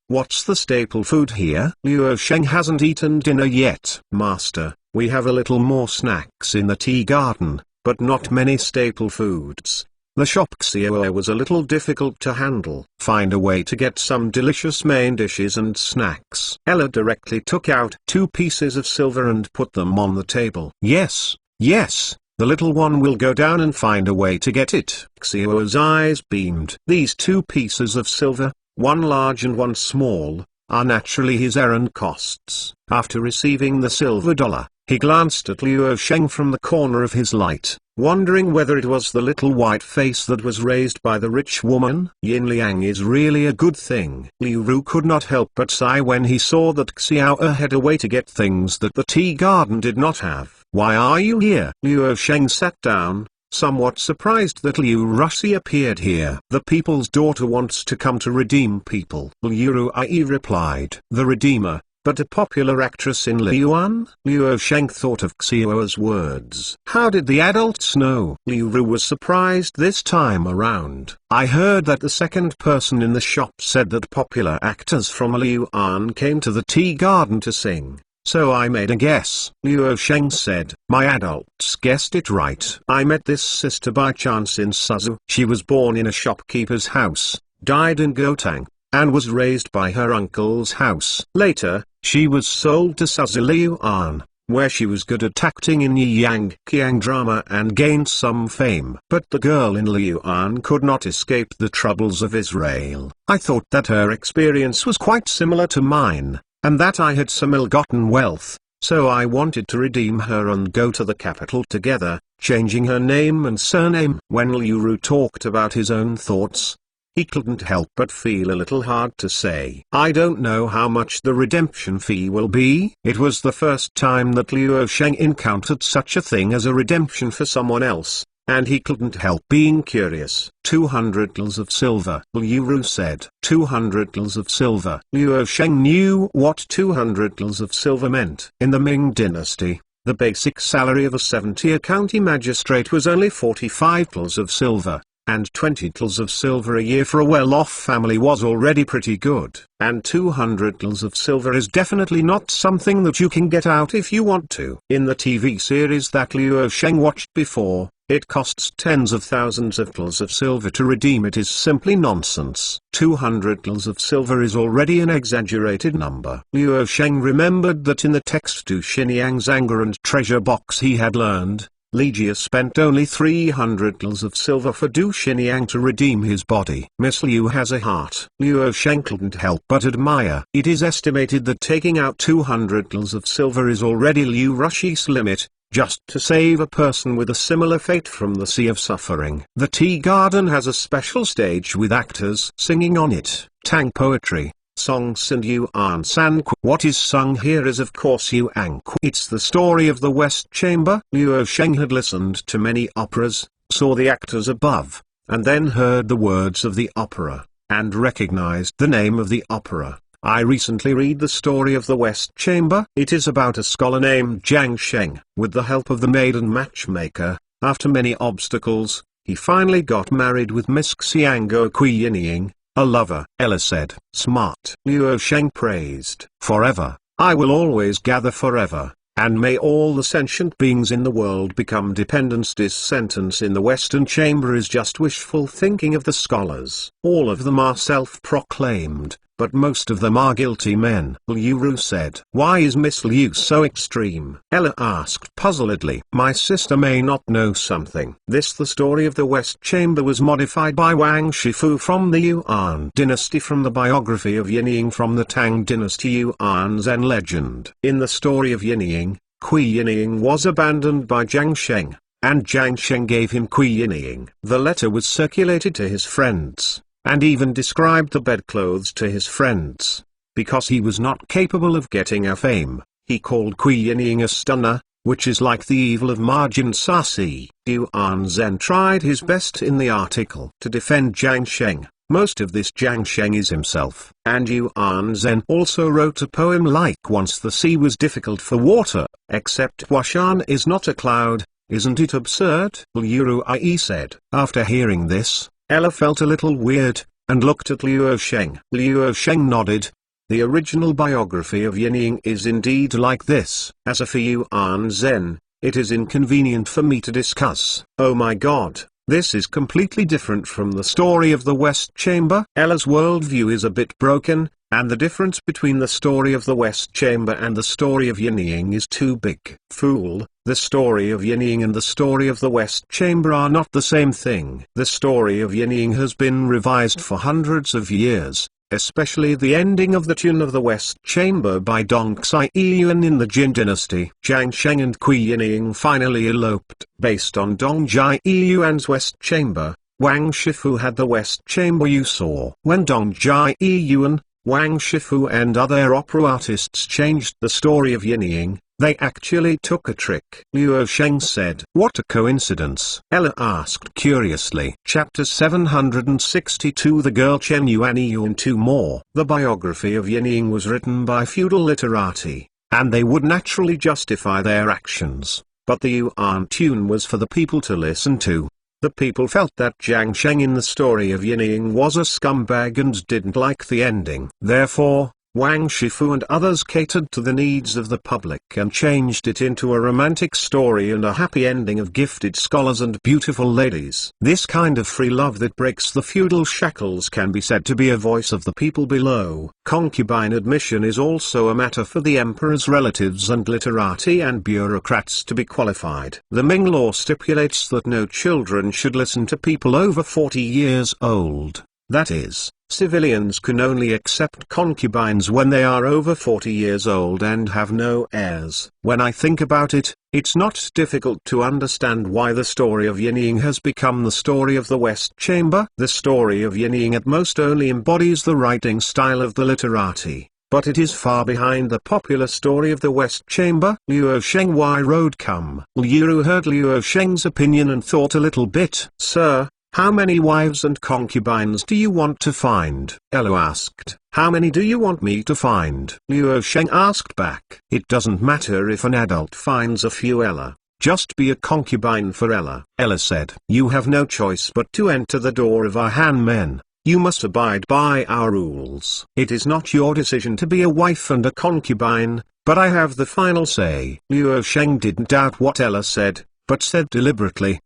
what's the staple food here? Liu Sheng hasn't eaten dinner yet. Master, we have a little more snacks in the tea garden, but not many staple foods. The shop Xiao was a little difficult to handle. Find a way to get some delicious main dishes and snacks. Ella directly took out 2 pieces of silver and put them on the table. Yes, yes, the little one will go down and find a way to get it. Xiao's eyes beamed. These 2 pieces of silver, one large and one small, are naturally his errand costs. After receiving the silver dollar, he glanced at Liu Sheng from the corner of his light, wondering whether it was the little white face that was raised by the rich woman. Yin Liang is really a good thing. Liu Ru could not help but sigh when he saw that Xiao had a way to get things that the tea garden did not have. Why are you here? Liu Sheng sat down, somewhat surprised that Liu Ruxi appeared here. The people's daughter wants to come to redeem people. Liu Ruai replied. The redeemer? But a popular actress in Liuan? Liu Sheng thought of Xiao's words. How did the adults know? Liu Ru was surprised this time around. I heard that the second person in the shop said that popular actors from Liuan came to the tea garden to sing, so I made a guess. Liu Sheng said. My adults guessed it right. I met this sister by chance in Suzhou. She was born in a shopkeeper's house, died in Gotang, and was raised by her uncle's house. Later, she was sold to Suzhou Liuan, where she was good at acting in Yang Qiang drama and gained some fame. But the girl in Liuan could not escape the troubles of Israel. I thought that her experience was quite similar to mine, and that I had some ill-gotten wealth, so I wanted to redeem her and go to the capital together, changing her name and surname. When Liu Ru talked about his own thoughts, he couldn't help but feel a little hard to say. I don't know how much the redemption fee will be. It was the first time that Liu Sheng encountered such a thing as a redemption for someone else, and he couldn't help being curious. 200 gills of silver, Liu Ru said. 200 gills of silver. Liu Sheng knew what 200 gills of silver meant. In the Ming Dynasty, the basic salary of a 70-year county magistrate was only 45 gills of silver, and 20 gills of silver a year for a well-off family was already pretty good. And 200 gills of silver is definitely not something that you can get out if you want to. In the TV series that Liu Sheng watched before, it costs tens of thousands of gills of silver to redeem. It is simply nonsense. 200 gills of silver is already an exaggerated number. Liu Sheng remembered that in the text to Xinyang's anger and treasure box he had learned, Li Jie spent only 300 gills of silver for Du Xiniang to redeem his body. Miss Liu has a heart. Luo Sheng couldn't help but admire. It is estimated that taking out 200 gills of silver is already Liu Rushi's limit, just to save a person with a similar fate from the sea of suffering. The tea garden has a special stage with actors singing on it, Tang poetry, songs and Yuan San. What is sung here is of course Yuan. It's the story of the West Chamber. Luo Sheng had listened to many operas, saw the actors above, and then heard the words of the opera, and recognized the name of the opera. I recently read the story of the West Chamber. It is about a scholar named Jiang Sheng. With the help of the maiden matchmaker, after many obstacles, he finally got married with Miss Xianggo Kui Yinying, a lover. Ella said. Smart. Luo Sheng praised. Forever, I will always gather forever, and may all the sentient beings in the world become dependents. This sentence in the Western Chamber is just wishful thinking of the scholars. All of them are self-proclaimed, but most of them are guilty men. Liu Ru said. Why is Miss Liu so extreme? Ella asked puzzledly. My sister may not know something. The story of the West Chamber was modified by Wang Shifu from the Yuan dynasty from the biography of Yinying from the Tang dynasty Yuan Zhen legend. In the story of Yinying, Kui Yinying was abandoned by Jiang Sheng, and Jiang Sheng gave him Kui Yinying. The letter was circulated to his friends, and even described the bedclothes to his friends. Because he was not capable of getting a fame, he called Kui Yinying a stunner, which is like the evil of Margin Sasi. Yuan Zhen tried his best in the article to defend Jiang Sheng. Most of this Jiang Sheng is himself. And Yuan Zhen also wrote a poem like Once the sea was difficult for water, except Huashan is not a cloud. Isn't it absurd? Liu Ru said. After hearing this, Ella felt a little weird, and looked at Luo Sheng. Luo Sheng nodded. The original biography of Yinying is indeed like this. As for Yuan Zhen, it is inconvenient for me to discuss. Oh my god, this is completely different from the story of the West Chamber. Ella's worldview is a bit broken, and the difference between the story of the West Chamber and the story of Yinying is too big. Fool, the story of Yinying and the story of the West Chamber are not the same thing. The story of Yinying has been revised for hundreds of years, especially the ending of the tune of the West Chamber by Dong Xi Yuan in the Jin dynasty. Jiang Sheng and Kui Yinying finally eloped. Based on Dong Xi Yuan's West Chamber, Wang Shifu had the West Chamber you saw. When Dong Xi Yuan, Wang Shifu and other opera artists changed the story of Yinying, they actually took a trick. Luo Sheng said. What a coincidence. Ella asked curiously. Chapter 762 The Girl Chen Yuan and two more. The biography of Yinying was written by feudal literati, and they would naturally justify their actions, but the Yuan tune was for the people to listen to. The people felt that Jiang Sheng in the story of Yinying was a scumbag and didn't like the ending. Therefore, Wang Shifu and others catered to the needs of the public and changed it into a romantic story and a happy ending of gifted scholars and beautiful ladies. This kind of free love that breaks the feudal shackles can be said to be a voice of the people below. Concubine admission is also a matter for the emperor's relatives and literati and bureaucrats to be qualified. The Ming law stipulates that no children should listen to people over 40 years old. That is, civilians can only accept concubines when they are over 40 years old and have no heirs. When I think about it, it's not difficult to understand why the story of Yinying has become the story of the West Chamber. The story of Yinying at most only embodies the writing style of the literati, but it is far behind the popular story of the West Chamber. Luo Sheng why road come? Liu Ru heard Luo Sheng's opinion and thought a little bit. Sir, how many wives and concubines do you want to find? Ella asked. How many do you want me to find? Luo Sheng asked back. It doesn't matter if an adult finds a few, Ella. Just be a concubine for Ella. Ella said. You have no choice but to enter the door of our Han men. You must abide by our rules. It is not your decision to be a wife and a concubine, but I have the final say. Luo Sheng didn't doubt what Ella said, but said deliberately,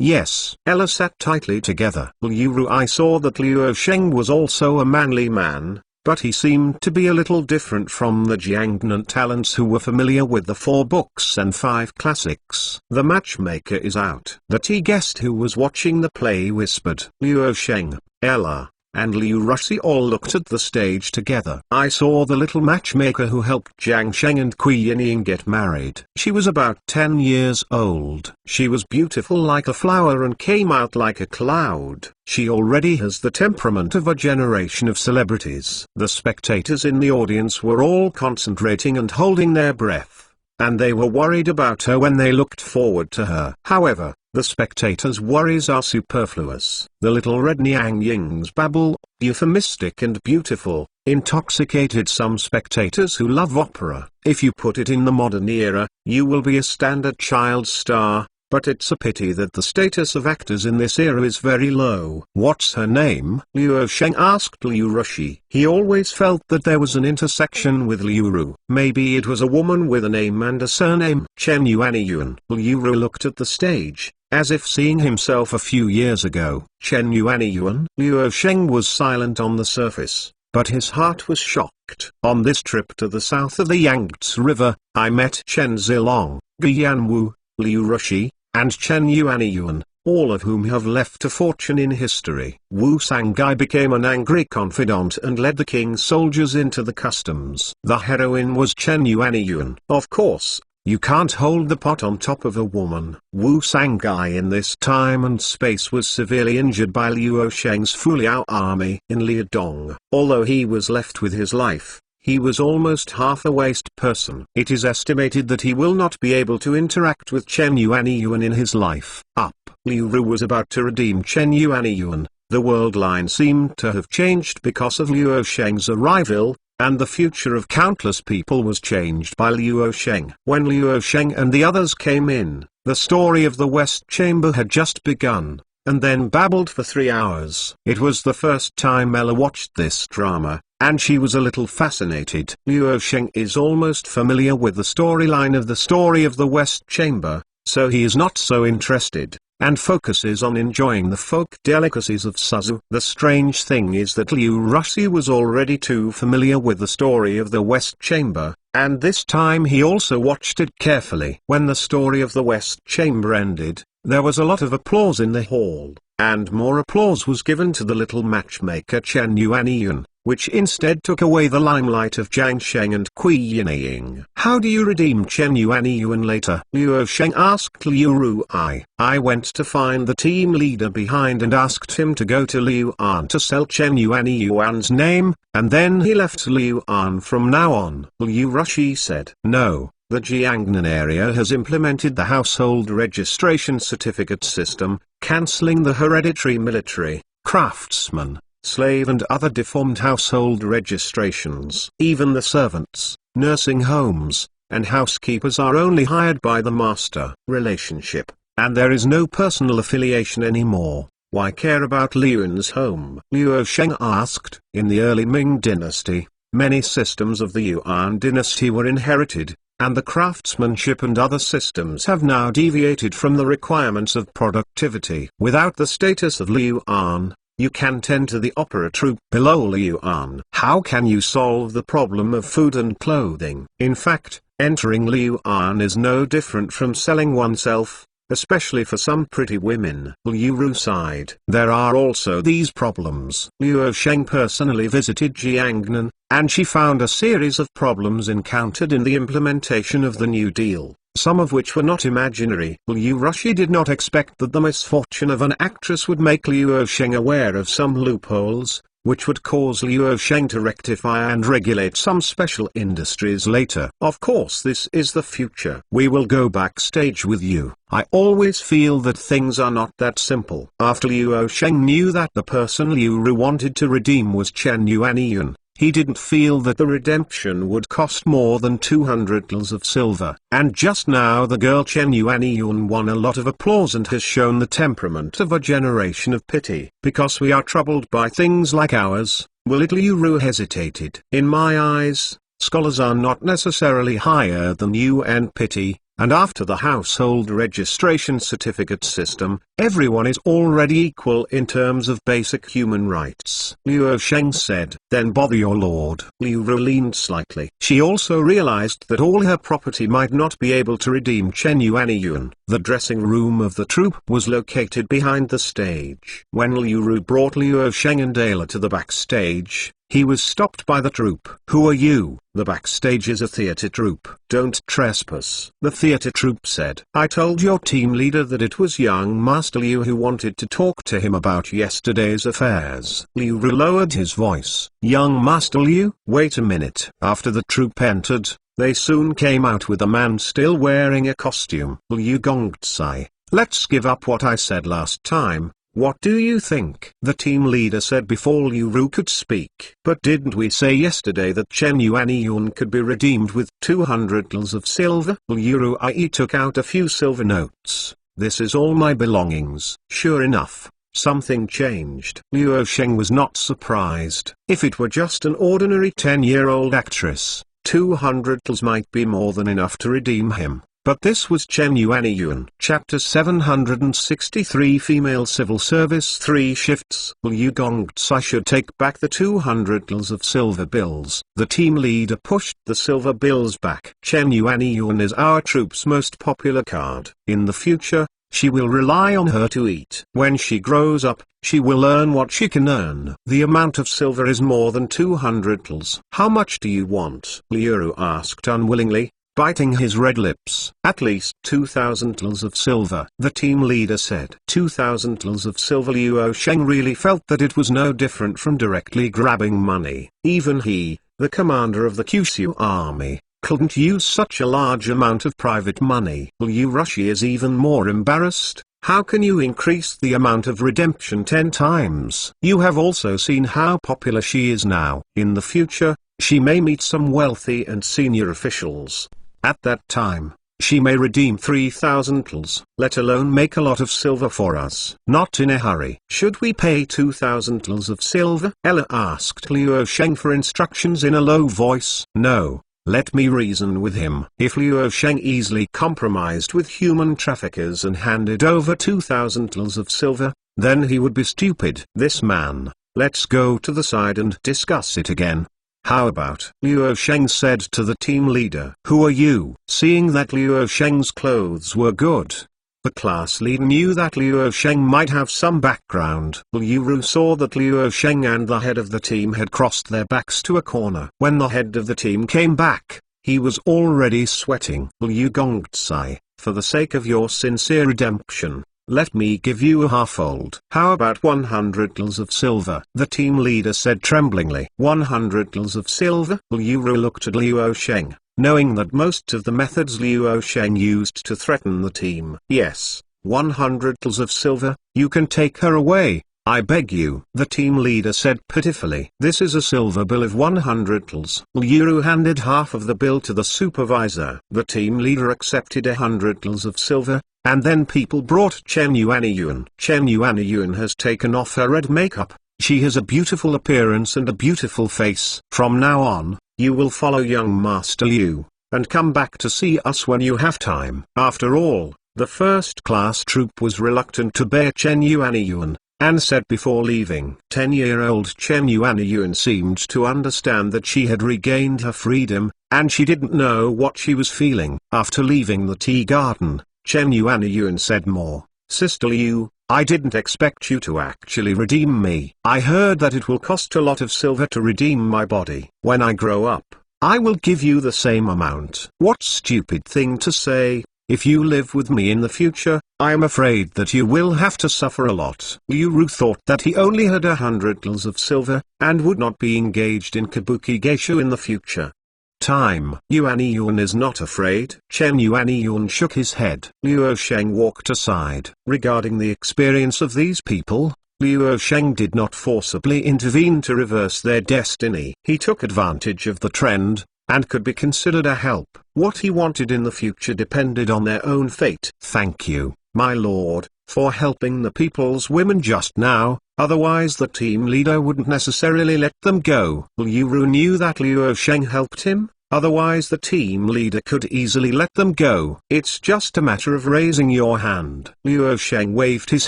Yes. Ella sat tightly together. Liu Ru saw that Luo Sheng was also a manly man, but he seemed to be a little different from the Jiangnan talents who were familiar with the 4 books and 5 classics. The matchmaker is out. The tea guest who was watching the play whispered. Liu Sheng, Ella, and Liu Rushi all looked at the stage together. I saw the little matchmaker who helped Jiang Sheng and Kui Yinying get married. She was about 10 years old. She was beautiful like a flower and came out like a cloud. She already has the temperament of a generation of celebrities. The spectators in the audience were all concentrating and holding their breath, and they were worried about her when they looked forward to her. However, the spectators' worries are superfluous. The little red Niang Ying's babble, euphemistic and beautiful, intoxicated some spectators who love opera. If you put it in the modern era, you will be a standard child star, but it's a pity that the status of actors in this era is very low. What's her name? Liu Sheng asked Liu Rushi. He always felt that there was an intersection with Liu Ru. Maybe it was a woman with a name and a surname. Chen Yuanyuan. Liu Ru looked at the stage, as if seeing himself a few years ago. Chen Yuanyuan? Liu Sheng was silent on the surface, but his heart was shocked. On this trip to the south of the Yangtze River, I met Chen Zilong, Gu Yanwu, Liu Rushi, and Chen Yuanyuan, all of whom have left a fortune in history. Wu Sangai became an angry confidant and led the king's soldiers into the customs. The heroine was Chen Yuanyuan. Of course, you can't hold the pot on top of a woman. Wu Sangai in this time and space was severely injured by Liu Sheng's Fuliao army in Liudong. Although he was left with his life, he was almost half a waste person. It is estimated that he will not be able to interact with Chen Yuanyuan in his life. Up. Liu Ru was about to redeem Chen Yuanyuan. The world line seemed to have changed because of Liu Sheng's arrival, and the future of countless people was changed by Liu Sheng. When Liu Sheng and the others came in, the story of the West Chamber had just begun, and then babbled for 3 hours. It was the first time Ella watched this drama, and she was a little fascinated. Liu Sheng is almost familiar with the storyline of the story of the West Chamber, so he is not so interested, and focuses on enjoying the folk delicacies of Suzu. The strange thing is that Liu Rushi was already too familiar with the story of the West Chamber, and this time he also watched it carefully. When the story of the West Chamber ended, there was a lot of applause in the hall, and more applause was given to the little matchmaker Chen Yuanyuan, which instead took away the limelight of Jiang Sheng and Kui Yinying. How do you redeem Chen Yuanyuan later? Liu Sheng asked Liu Ru. I went to find the team leader behind and asked him to go to Liu An to sell Chen Yuanyuan's name, and then he left Liu An from now on. Liu Rushi said. No, the Jiangnan area has implemented the household registration certificate system, cancelling the hereditary military, craftsman, slave and other deformed household registrations. Even the servants, nursing homes, and housekeepers are only hired by the master relationship, and there is no personal affiliation anymore. Why care about Liuan's home? Liu Sheng asked. In the early Ming Dynasty, many systems of the Yuan dynasty were inherited, and the craftsmanship and other systems have now deviated from the requirements of productivity. Without the status of Liu An, you can't enter the opera troupe below Liu An. How can you solve the problem of food and clothing? In fact, entering Liu An is no different from selling oneself, especially for some pretty women. Liu Ru sighed. There are also these problems. Liu Sheng personally visited Jiangnan, and she found a series of problems encountered in the implementation of the New Deal, some of which were not imaginary. Liu Rushi did not expect that the misfortune of an actress would make Liu Sheng aware of some loopholes, which would cause Liu Sheng to rectify and regulate some special industries later. Of course, this is the future. We will go backstage with you. I always feel that things are not that simple. After Liu Sheng knew that the person Liu Ru wanted to redeem was Chen Yuanyuan, he didn't feel that the redemption would cost more than 200 taels of silver. And just now the girl Chen Yuanyuan won a lot of applause and has shown the temperament of a generation of pity. Because we are troubled by things like ours, will it? Liu Ru hesitated. In my eyes, scholars are not necessarily higher than you, and pity, and after the household registration certificate system, everyone is already equal in terms of basic human rights. Liu Sheng said. Then bother your lord. Liu Ru leaned slightly. She also realized that all her property might not be able to redeem Chen Yuanyuan. The dressing room of the troupe was located behind the stage. When Liu Ru brought Liu Sheng and Ayla to the backstage, he was stopped by the troupe. Who are you? The backstage is a theater troupe. Don't trespass. The theater troupe said. I told your team leader that it was young Master Liu who wanted to talk to him about yesterday's affairs. Liu Ru lowered his voice. Young Master Liu? Wait a minute. After the troupe entered, they soon came out with a man still wearing a costume. Liu Gongzai. Let's give up what I said last time. What do you think? The team leader said before Liu Ru could speak. But didn't we say yesterday that Chen Yuanyuan could be redeemed with 200 tals of silver? Liu Ru took out a few silver notes. This is all my belongings. Sure enough, something changed. Liu Sheng was not surprised. If it were just an ordinary 10-year-old actress, 200 tals might be more than enough to redeem him. But this was Chen Yuanyuan. Chapter 763 Female Civil Service 3 Shifts. Liu Gongzai should take back the 200 tals of silver bills. The team leader pushed the silver bills back. Chen Yuanyuan is our troupe's most popular card. In the future, she will rely on her to eat. When she grows up, she will earn what she can earn. The amount of silver is more than 200 tals. How much do you want? Liu Ru asked unwillingly, biting his red lips. At least 2,000 tals of silver. The team leader said. 2,000 tals of silver. Liu Sheng really felt that it was no different from directly grabbing money. Even he, the commander of the Kyushu army, couldn't use such a large amount of private money. Liu Rushi is even more embarrassed. How can you increase the amount of redemption 10 times? You have also seen how popular she is now. In the future, she may meet some wealthy and senior officials. At that time, she may redeem 3,000 tals, let alone make a lot of silver for us. Not in a hurry. Should we pay 2,000 tals of silver? Ella asked Liu Sheng for instructions in a low voice. No, let me reason with him. If Liu Sheng easily compromised with human traffickers and handed over 2,000 tals of silver, then he would be stupid. This man, let's go to the side and discuss it again. How about? Liu Sheng said to the team leader. Who are you? Seeing that Liu Sheng's clothes were good, the class leader knew that Liu Sheng might have some background. Liu Ru saw that Liu Sheng and the head of the team had crossed their backs to a corner. When the head of the team came back, he was already sweating. Liu Gongzai, for the sake of your sincere redemption, let me give you a half-fold. How about 100 tals of silver? The team leader said tremblingly. 100 tals of silver? Liu Ru looked at Liu Sheng, knowing that most of the methods Liu Sheng used to threaten the team. Yes, 100 tals of silver. You can take her away, I beg you. The team leader said pitifully. This is a silver bill of 100 tals. Liu Ru handed half of the bill to the supervisor. The team leader accepted 100 tals of silver. And then people brought Chen Yuanyuan. Chen Yuanyuan has taken off her red makeup. She has a beautiful appearance and a beautiful face. From now on, you will follow young Master Liu, and come back to see us when you have time. After all, the first-class troupe was reluctant to bear Chen Yuanyuan, and said before leaving. 10-year-old Chen Yuanyuan seemed to understand that she had regained her freedom, and she didn't know what she was feeling. After leaving the tea garden, Chen Yuanyuan said more. Sister Liu, I didn't expect you to actually redeem me. I heard that it will cost a lot of silver to redeem my body. When I grow up, I will give you the same amount. What stupid thing to say. If you live with me in the future, I am afraid that you will have to suffer a lot. Liu Ru thought that he only had 100 tals of silver, and would not be engaged in kabuki geisha in the future. Time. Yuanyuan is not afraid. Chen Yuanyuan shook his head. Liu Sheng walked aside. Regarding the experience of these people, Liu Sheng did not forcibly intervene to reverse their destiny. He took advantage of the trend, and could be considered a help. What he wanted in the future depended on their own fate. Thank you, my lord, for helping the people's women just now. Otherwise the team leader wouldn't necessarily let them go. Liu Ru knew that Liu Sheng helped him, otherwise the team leader could easily let them go. It's just a matter of raising your hand. Liu Sheng waved his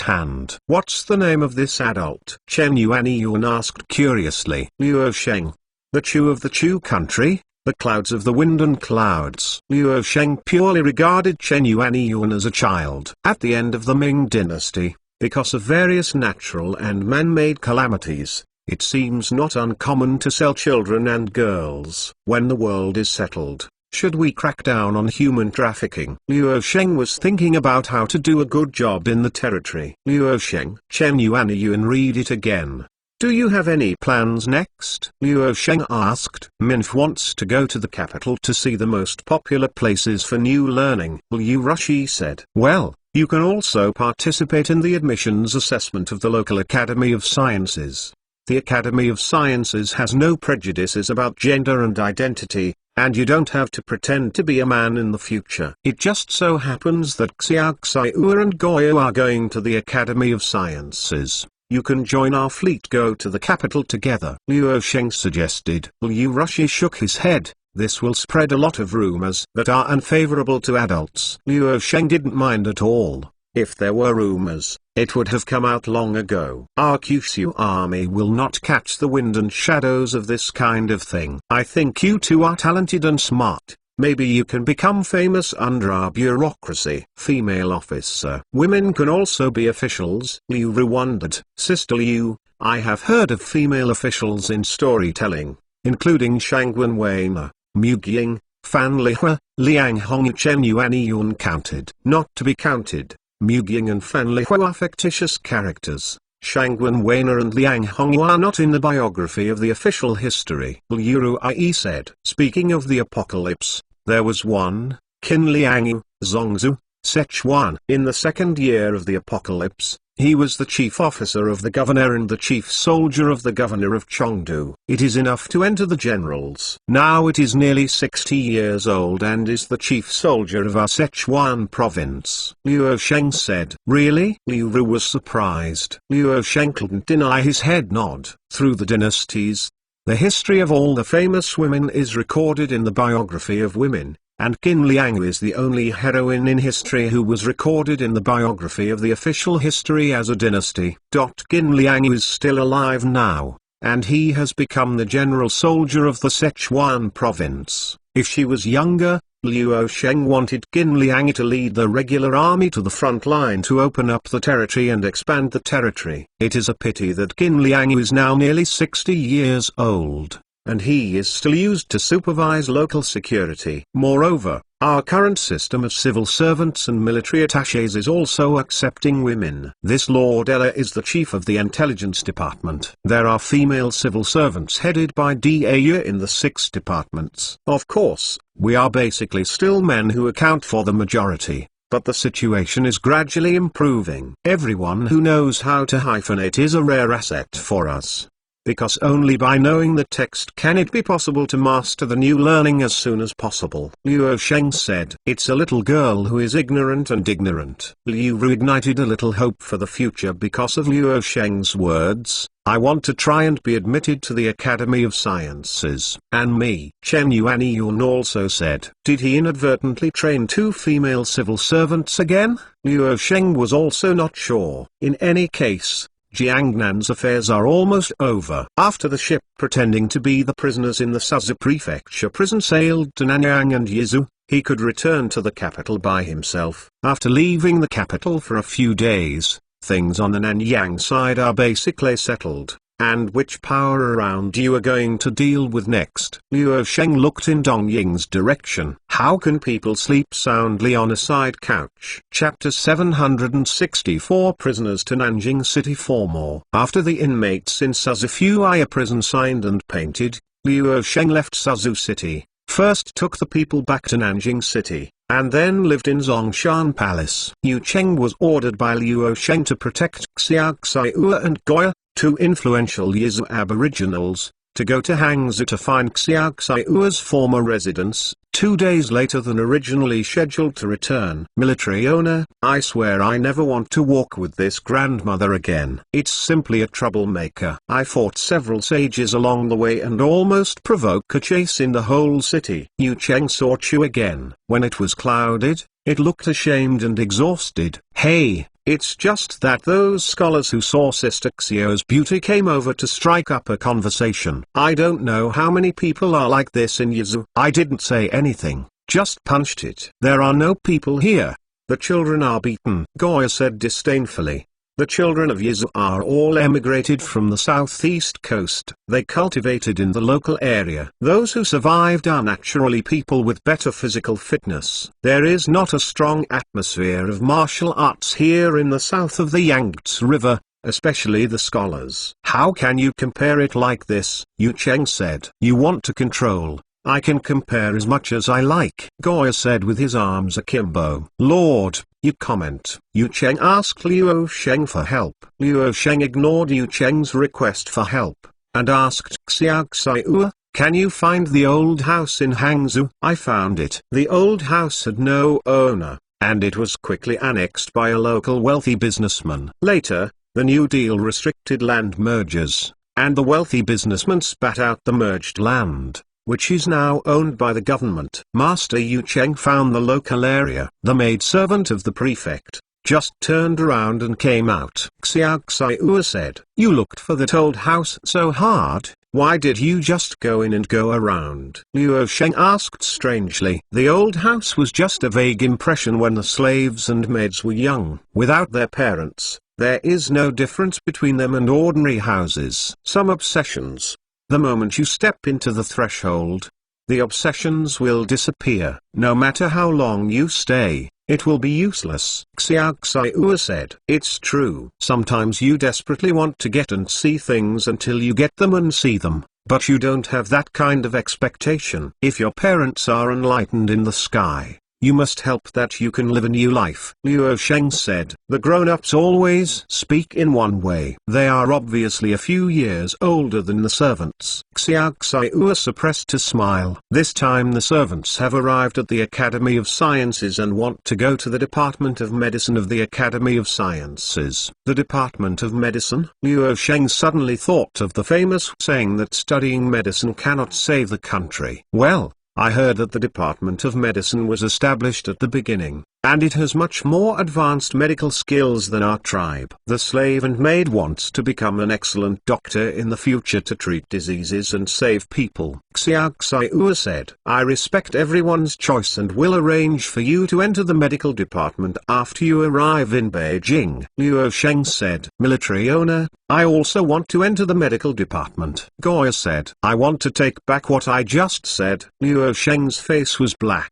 hand. What's the name of this adult? Chen Yuanyuan asked curiously. Liu Sheng. The Chu of the Chu country? The clouds of the wind and clouds. Liu Sheng purely regarded Chen Yuanyuan as a child. At the end of the Ming Dynasty, because of various natural and man-made calamities, it seems not uncommon to sell children and girls. When the world is settled, should we crack down on human trafficking? Liu Sheng was thinking about how to do a good job in the territory. Liu Sheng. Chen Yuanyuan, read it again. Do you have any plans next? Liu Sheng asked. Minf wants to go to the capital to see the most popular places for new learning. Liu Rushi said. Well, you can also participate in the admissions assessment of the local Academy of Sciences. The Academy of Sciences has no prejudices about gender and identity, and you don't have to pretend to be a man in the future. It just so happens that Xiaoxiu and Goyo are going to the Academy of Sciences. You can join our fleet, go to the capital together. Liu Sheng suggested. Liu Rushi shook his head. This will spread a lot of rumors that are unfavorable to adults. Liu Sheng didn't mind at all. If there were rumors, it would have come out long ago. Our Kyushu army will not catch the wind and shadows of this kind of thing. I think you two are talented and smart. Maybe you can become famous under our bureaucracy. Female officer. Women can also be officials. Liu Ru wondered. Sister Liu, I have heard of female officials in storytelling, including Shangwen Weiner, Mu Ying, Fan Lihua, Liang Hong. Chen Yuanyuan counted. Not to be counted. Mu Ying and Fan Lihua are fictitious characters. Shangwen Weiner and Liang Hong are not in the biography of the official history. Liu Ruai said. Speaking of the apocalypse, there was one, Qin Liangu, Zongzu, Sichuan. In the second year of the apocalypse, he was the chief officer of the governor and the chief soldier of the governor of Chengdu. It is enough to enter the generals. Now it is nearly 60 years old and is the chief soldier of our Sichuan province. Liu Sheng said. Really? Liu Ru was surprised. Liu Sheng couldn't deny his head nod. Through the dynasties, the history of all the famous women is recorded in the biography of women, and Qin Liang is the only heroine in history who was recorded in the biography of the official history as a dynasty. Qin Liang is still alive now, and he has become the general soldier of the Sichuan province. If she was younger, Liu Sheng wanted Qin Liang to lead the regular army to the front line to open up the territory and expand the territory. It is a pity that Qin Liang is now nearly 60 years old, and he is still used to supervise local security. Moreover, our current system of civil servants and military attaches is also accepting women. This Lord Ella is the chief of the intelligence department. There are female civil servants headed by DAU in the 6 departments. Of course, we are basically still men who account for the majority, but the situation is gradually improving. Everyone who knows how to hyphenate is a rare asset for us, because only by knowing the text can it be possible to master the new learning as soon as possible. Liu Sheng said. It's a little girl who is ignorant and ignorant. Liu Ru ignited a little hope for the future because of Liu Sheng's words. I want to try and be admitted to the Academy of Sciences. And me. Chen Yuanyuan also said. Did he inadvertently train 2 female civil servants again? Liu Sheng was also not sure. In any case, Jiangnan's affairs are almost over. After the ship pretending to be the prisoners in the Suzhou Prefecture prison sailed to Nanyang and Yizhou, he could return to the capital by himself. After leaving the capital for a few days, things on the Nanyang side are basically settled. And which power around you are going to deal with next? Liu Sheng looked in Dong Ying's direction. How can people sleep soundly on a side couch? Chapter 764 Prisoners to Nanjing City 4 more. After the inmates in Suzhou prison signed and painted, Liu Sheng left Suzhou City, first took the people back to Nanjing City, and then lived in Zongshan Palace. Yu Cheng was ordered by Liu Sheng to protect Xiaoxiu and Goya, 2 influential Yizhou aboriginals, to go to Hangzhou to find Xiao Xiu's former residence, 2 days later than originally scheduled to return. Military owner, I swear I never want to walk with this grandmother again. It's simply a troublemaker. I fought several sages along the way and almost provoke a chase in the whole city. Yu Cheng saw Chu again. When it was clouded, it looked ashamed and exhausted. Hey, it's just that those scholars who saw Sister Xiao's beauty came over to strike up a conversation. I don't know how many people are like this in Yizhou. I didn't say anything, just punched it. There are no people here. The children are beaten, Goya said disdainfully. The children of Yizhou are all emigrated from the southeast coast. They cultivated in the local area. Those who survived are naturally people with better physical fitness. There is not a strong atmosphere of martial arts here in the south of the Yangtze River, especially the scholars. How can you compare it like this? Yu Cheng said. You want to control. I can compare as much as I like, Goya said with his arms akimbo. Lord, you comment. Yu Cheng asked Liu Sheng for help. Liu Sheng ignored Yu Cheng's request for help, and asked Xiao Xiu, can you find the old house in Hangzhou? I found it. The old house had no owner, and it was quickly annexed by a local wealthy businessman. Later, the New Deal restricted land mergers, and the wealthy businessman spat out the merged land, which is now owned by the government. Master Yu Cheng found the local area. The maidservant of the prefect just turned around and came out. Xiao Xiu said, you looked for that old house so hard, why did you just go in and go around? Liu Sheng asked strangely. The old house was just a vague impression when the slaves and maids were young. Without their parents, there is no difference between them and ordinary houses. Some obsessions. The moment you step into the threshold, the obsessions will disappear. No matter how long you stay, it will be useless. Xiao Xiu said. It's true. Sometimes you desperately want to get and see things until you get them and see them, but you don't have that kind of expectation. If your parents are enlightened in the sky, you must help that you can live a new life. Liu Sheng said. The grown-ups always speak in one way. They are obviously a few years older than the servants. Xiao Xiu suppressed a smile. This time the servants have arrived at the Academy of Sciences and want to go to the Department of Medicine of the Academy of Sciences. The Department of Medicine? Liu Sheng suddenly thought of the famous saying that studying medicine cannot save the country. Well, I heard that the Department of Medicine was established at the beginning, and it has much more advanced medical skills than our tribe. The slave and maid wants to become an excellent doctor in the future to treat diseases and save people. Xiao Xiu said, I respect everyone's choice and will arrange for you to enter the medical department after you arrive in Beijing. Liu Sheng said, military owner, I also want to enter the medical department. Goya said, I want to take back what I just said. Liu Sheng's face was black.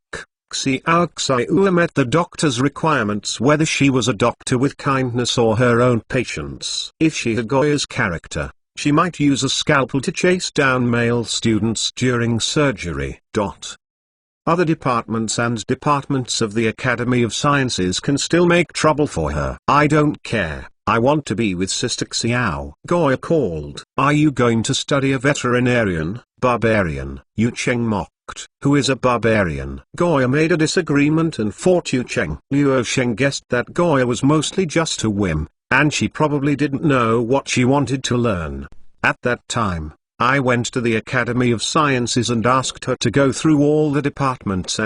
Xiao Xiu met the doctor's requirements whether she was a doctor with kindness or her own patience. If she had Goya's character, she might use a scalpel to chase down male students during surgery. Other departments and departments of the Academy of Sciences can still make trouble for her. I don't care. I want to be with Sister Xiao. Goya called. Are you going to study a veterinarian, barbarian? Yu Cheng mocked. Who is a barbarian? Goya made a disagreement and fought Yu Cheng. Liu Sheng guessed that Goya was mostly just a whim, and she probably didn't know what she wanted to learn. At that time, I went to the Academy of Sciences and asked her to go through all the departments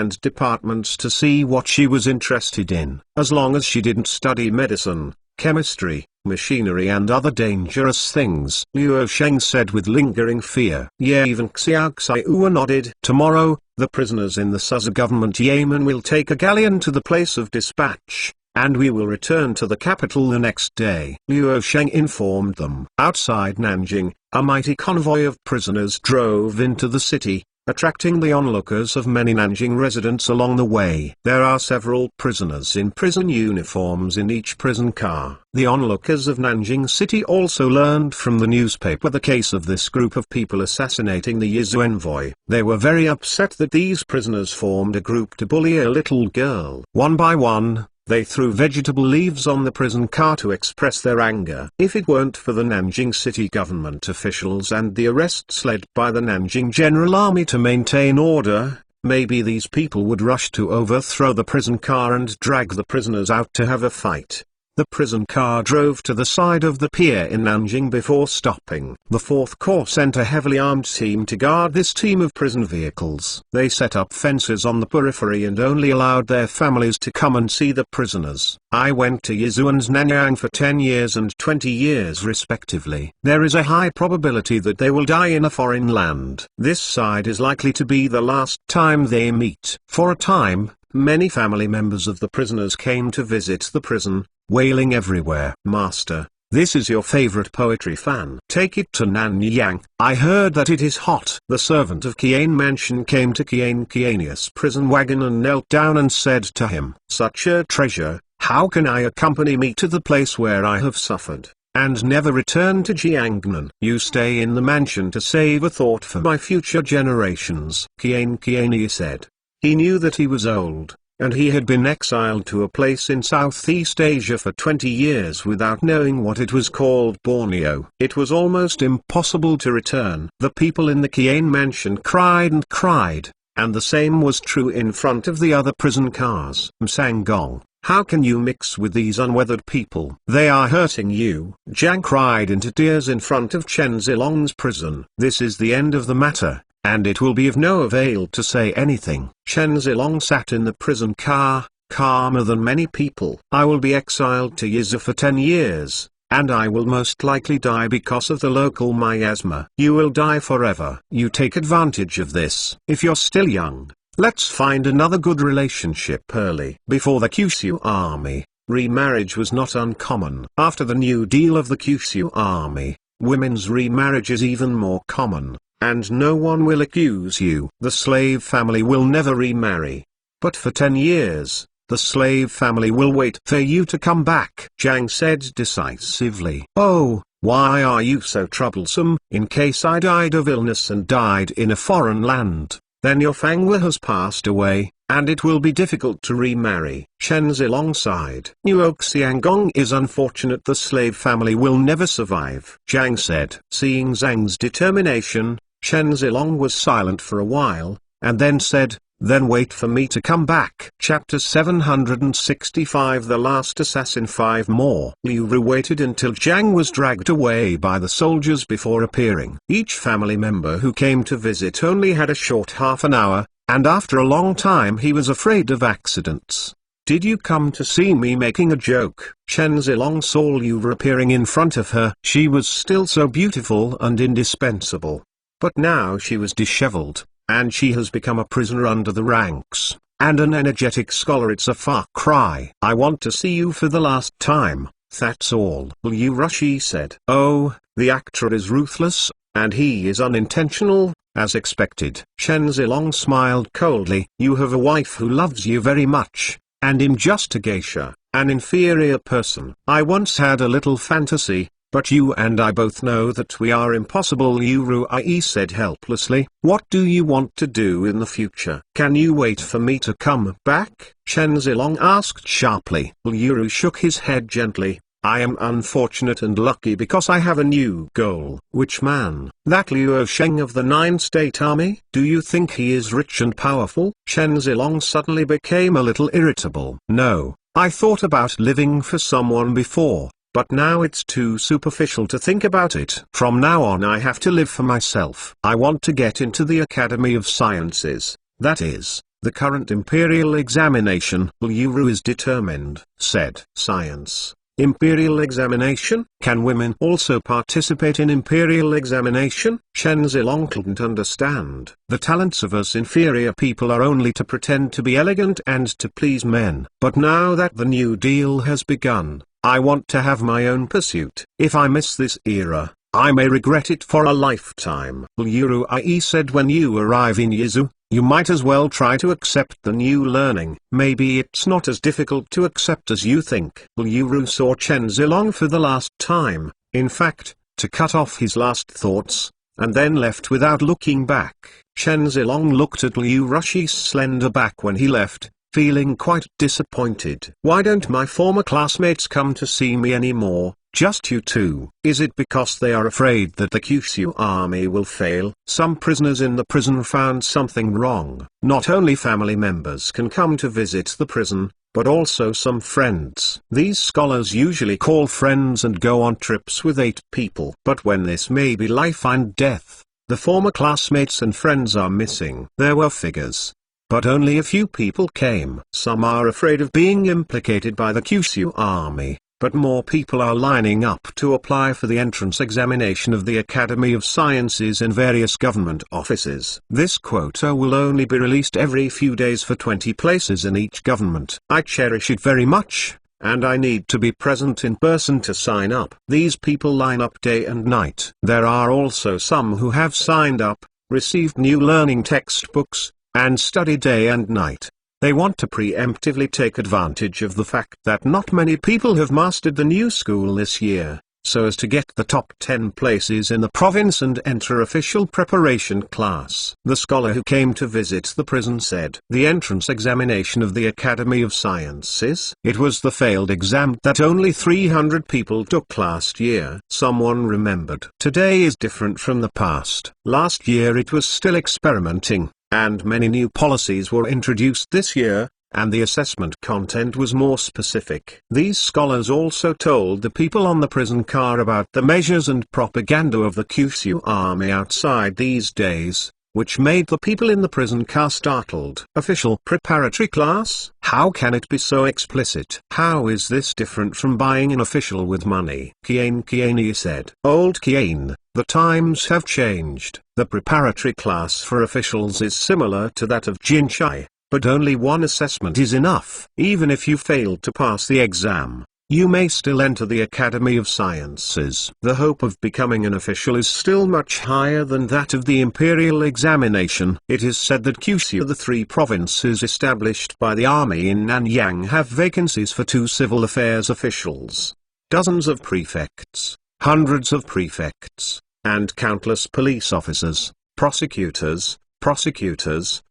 to see what she was interested in. As long as she didn't study medicine, chemistry, machinery and other dangerous things, Liu Sheng said with lingering fear. Yeah, even Xiao Xiu nodded. Tomorrow, the prisoners in the Suza government Yemen will take a galleon to the place of dispatch, and we will return to the capital the next day. Liu Sheng informed them. Outside Nanjing, a mighty convoy of prisoners drove into the city, attracting the onlookers of many Nanjing residents along the way. There are several prisoners in prison uniforms in each prison car. The onlookers of Nanjing city also learned from the newspaper the case of this group of people assassinating the Yizhou envoy. They were very upset that these prisoners formed a group to bully a little girl. One by one, They threw vegetable leaves on the prison car to express their anger. If it weren't for the Nanjing city government officials and the arrests led by the Nanjing General Army to maintain order, maybe these people would rush to overthrow the prison car and drag the prisoners out to have a fight. The prison car drove to the side of the pier in Nanjing before stopping. The 4th Corps sent a heavily armed team to guard this team of prison vehicles. They set up fences on the periphery and only allowed their families to come and see the prisoners. I went to Yizhou and Nanyang for 10 years and 20 years respectively. There is a high probability that they will die in a foreign land. This side is likely to be the last time they meet. For a time, many family members of the prisoners came to visit the prison, wailing everywhere. Master, this is your favorite poetry fan. Take it to Nanyang. I heard that it is hot. The servant of Qian Mansion came to Qianius prison wagon and knelt down and said to him, "Such a treasure, how can I accompany me to the place where I have suffered, and never return to Jiangnan? You stay in the mansion to save a thought for my future generations." Qiani said. He knew that he was old, and he had been exiled to a place in Southeast Asia for 20 years without knowing what it was called Borneo. It was almost impossible to return. The people in the Qian mansion cried and cried, and the same was true in front of the other prison cars. Msangong, how can you mix with these unweathered people? They are hurting you. Jiang cried into tears in front of Chen Zilong's prison. This is the end of the matter, and it will be of no avail to say anything. Chen Zilong sat in the prison car, calmer than many people. I will be exiled to Yizhou for 10 years, and I will most likely die because of the local miasma. You will die forever. You take advantage of this. If you're still young, let's find another good relationship early. Before the Kyushu army, remarriage was not uncommon. After the New Deal of the Kyushu army, women's remarriage is even more common. And no one will accuse you. The slave family will never remarry. But for 10 years, the slave family will wait for you to come back. Jiang said decisively. Oh, why are you so troublesome? In case I died of illness and died in a foreign land, then your Fangwa has passed away, and it will be difficult to remarry. Chen Zilong sighed. Xiangong is unfortunate. The slave family will never survive. Jiang said. Seeing Zhang's determination, Chen Zilong was silent for a while, and then said, "Then wait for me to come back." Chapter 765 The Last Assassin. 5 more. Liu Ru waited until Jiang was dragged away by the soldiers before appearing. Each family member who came to visit only had a short half an hour, and after a long time he was afraid of accidents. "Did you come to see me making a joke?" Chen Zilong saw Liu Ru appearing in front of her. She was still so beautiful and indispensable. But now she was disheveled, and she has become a prisoner under the ranks, and an energetic scholar. It's a far cry. "I want to see you for the last time, that's all." Liu Rushi said. "Oh, the actor is ruthless, and he is unintentional, as expected." Chen Zilong smiled coldly. "You have a wife who loves you very much, and I'm just a geisha, an inferior person. I once had a little fantasy, but you and I both know that we are impossible." Liu Ruai said helplessly. "What do you want to do in the future? Can you wait for me to come back?" Chen Zilong asked sharply. Liu Ru shook his head gently. "I am unfortunate and lucky because I have a new goal." "Which man?" "That Liu Sheng of the 9 State Army." "Do you think he is rich and powerful?" Chen Zilong suddenly became a little irritable. "No, I thought about living for someone before, but now it's too superficial to think about it. From now on I have to live for myself. I want to get into the Academy of Sciences, that is, the current imperial examination." Liu Ru is determined, said. "Science. Imperial examination? Can women also participate in imperial examination?" Chen Zilong couldn't understand. "The talents of us inferior people are only to pretend to be elegant and to please men. But now that the New Deal has begun, I want to have my own pursuit. If I miss this era, I may regret it for a lifetime." Liu Ruai said. "When you arrive in Yizhou, you might as well try to accept the new learning. Maybe it's not as difficult to accept as you think." Liu Ru saw Chen Zilong for the last time, in fact, to cut off his last thoughts, and then left without looking back. Chen Zilong looked at Liu Rushi's slender back when he left, feeling quite disappointed. Why don't my former classmates come to see me anymore? Just you two. Is it because they are afraid that the Kyushu army will fail? Some prisoners in the prison found something wrong. Not only family members can come to visit the prison, but also some friends. These scholars usually call friends and go on trips with 8 people. But when this may be life and death, the former classmates and friends are missing. There were figures, but only a few people came. Some are afraid of being implicated by the Kyushu army, but more people are lining up to apply for the entrance examination of the Academy of Sciences in various government offices. This quota will only be released every few days for 20 places in each government. I cherish it very much, and I need to be present in person to sign up. These people line up day and night. There are also some who have signed up, received new learning textbooks, and study day and night. They want to preemptively take advantage of the fact that not many people have mastered the new school this year, so as to get the top 10 places in the province and enter official preparation class. The scholar who came to visit the prison said, "The entrance examination of the Academy of Sciences. It was the failed exam that only 300 people took last year." Someone remembered. Today is different from the past. Last year it was still experimenting, and many new policies were introduced this year, and the assessment content was more specific. These scholars also told the people on the prison car about the measures and propaganda of the Kyushu army outside these days, which made the people in the prison car startled. Official preparatory class? How can it be so explicit? How is this different from buying an official with money? Kiani said. Old Kiane, the times have changed. The preparatory class for officials is similar to that of Jinchai, but only one assessment is enough. Even if you fail to pass the exam, you may still enter the Academy of Sciences. The hope of becoming an official is still much higher than that of the imperial examination. It is said that Kyushu, the 3 provinces established by the army in Nanyang, have vacancies for 2 civil affairs officials, dozens of prefects, hundreds of prefects, and countless police officers, prosecutors,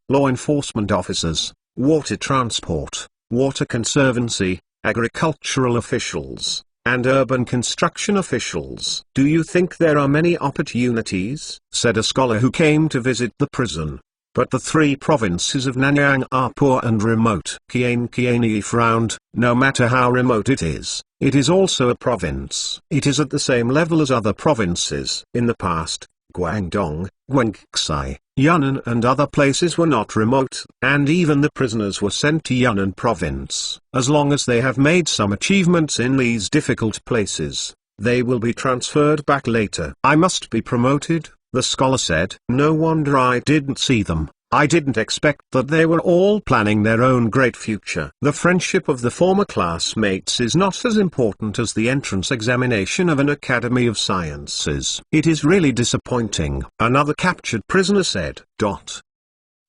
law enforcement officers, water transport, water conservancy, agricultural officials, and urban construction officials. "Do you think there are many opportunities?" said a scholar who came to visit the prison. "But the 3 provinces of Nanyang are poor and remote." Kiani frowned. "No matter how remote it is also a province. It is at the same level as other provinces. In the past, Guangdong, Guangxi, Yunnan and other places were not remote, and even the prisoners were sent to Yunnan province. As long as they have made some achievements in these difficult places, they will be transferred back later." "I must be promoted," the scholar said. "No wonder I didn't see them. I didn't expect that they were all planning their own great future." The friendship of the former classmates is not as important as the entrance examination of an Academy of Sciences. "It is really disappointing," another captured prisoner said.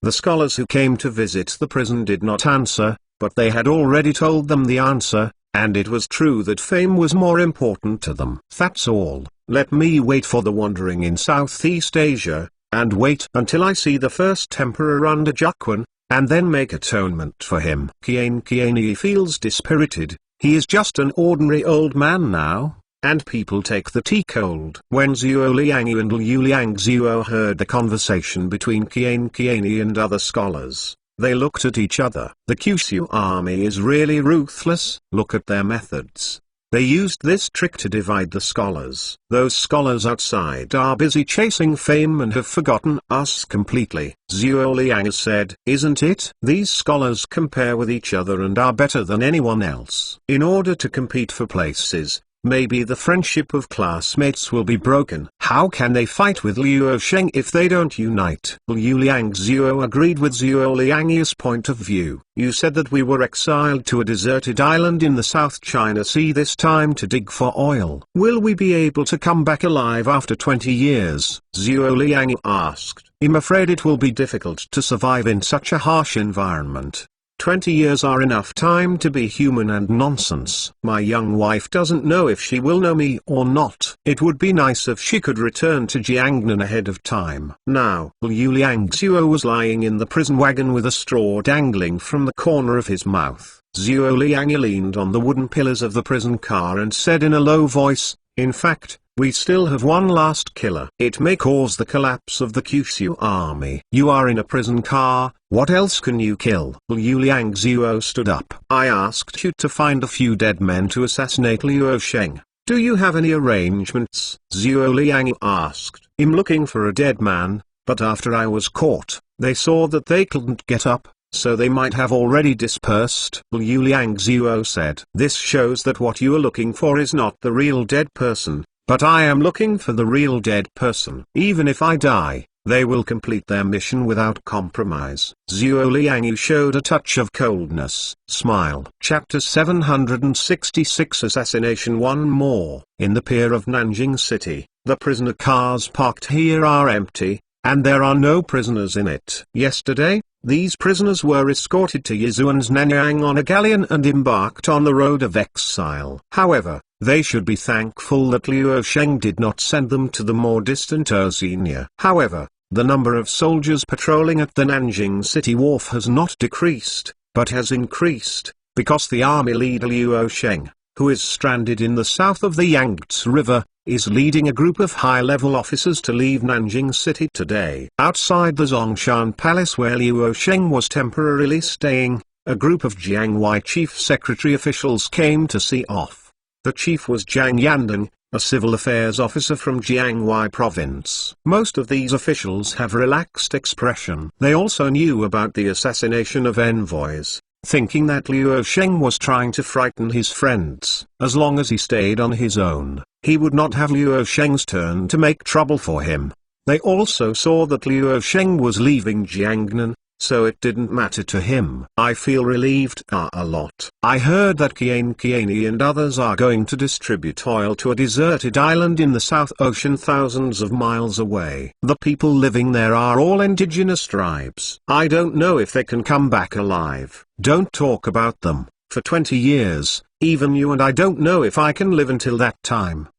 The scholars who came to visit the prison did not answer, but they had already told them the answer, and it was true that fame was more important to them. "That's all. Let me wait for the wandering in Southeast Asia, and wait until I see the first emperor under Juquan, and then make atonement for him." Kiani feels dispirited. He is just an ordinary old man now, and people take the tea cold. When Zhuo Liangyu and Liu Liangzhuo heard the conversation between Kiani and other scholars, they looked at each other. The Kyushu army is really ruthless. Look at their methods. They used this trick to divide the scholars. Those scholars outside are busy chasing fame and have forgotten us completely. Zhuo Liang said, "Isn't it? These scholars compare with each other and are better than anyone else. In order to compete for places, maybe the friendship of classmates will be broken. How can they fight with Liu Sheng if they don't unite?" Liu Liangzhuo agreed with Zhuo Liang's point of view. "You said that we were exiled to a deserted island in the South China Sea this time to dig for oil. Will we be able to come back alive after 20 years? Zhuo Liang asked. "I'm afraid it will be difficult to survive in such a harsh environment. 20 years are enough time to be human and nonsense. My young wife doesn't know if she will know me or not. It would be nice if she could return to Jiangnan ahead of time. Now, Liu Liangzuo was lying in the prison wagon with a straw dangling from the corner of his mouth. Zhuo Liang leaned on the wooden pillars of the prison car and said in a low voice, "In fact, we still have one last killer. It may cause the collapse of the Kyushu army." "You are in a prison car, what else can you kill?" Liu Liangzuo stood up. "I asked you to find a few dead men to assassinate Liu Sheng. Do you have any arrangements?" Zhuo Liang asked. "I'm looking for a dead man, but after I was caught, they saw that they couldn't get up, so they might have already dispersed." Liu Liangzuo said. "This shows that what you are looking for is not the real dead person. But I am looking for the real dead person. Even if I die, they will complete their mission without compromise." Zhuo Liang showed a touch of coldness. Smile. Chapter 766 Assassination. One more. In the pier of Nanjing City, the prisoner cars parked here are empty, and there are no prisoners in it. Yesterday, these prisoners were escorted to Yizuan's Nanyang on a galleon and embarked on the road of exile. However, they should be thankful that Liu Sheng did not send them to the more distant Oxenia. However, the number of soldiers patrolling at the Nanjing City wharf has not decreased, but has increased, because the army leader Liu Sheng, who is stranded in the south of the Yangtze River, is leading a group of high-level officers to leave Nanjing City today. Outside the Zongshan Palace where Liu Sheng was temporarily staying, a group of Jiangwei Chief Secretary officials came to see off. The chief was Zhang Yandeng, a civil affairs officer from Jiangwei province. Most of these officials have relaxed expression. They also knew about the assassination of envoys, thinking that Liu Sheng was trying to frighten his friends. As long as he stayed on his own, he would not have Liu Sheng's turn to make trouble for him. They also saw that Liu Sheng was leaving Jiangnan, so it didn't matter to him. "I feel relieved a lot. I heard that Kiani and others are going to distribute oil to a deserted island in the South Ocean thousands of miles away. The people living there are all indigenous tribes. I don't know if they can come back alive. Don't talk about them. For 20 years, even you and I don't know if I can live until that time.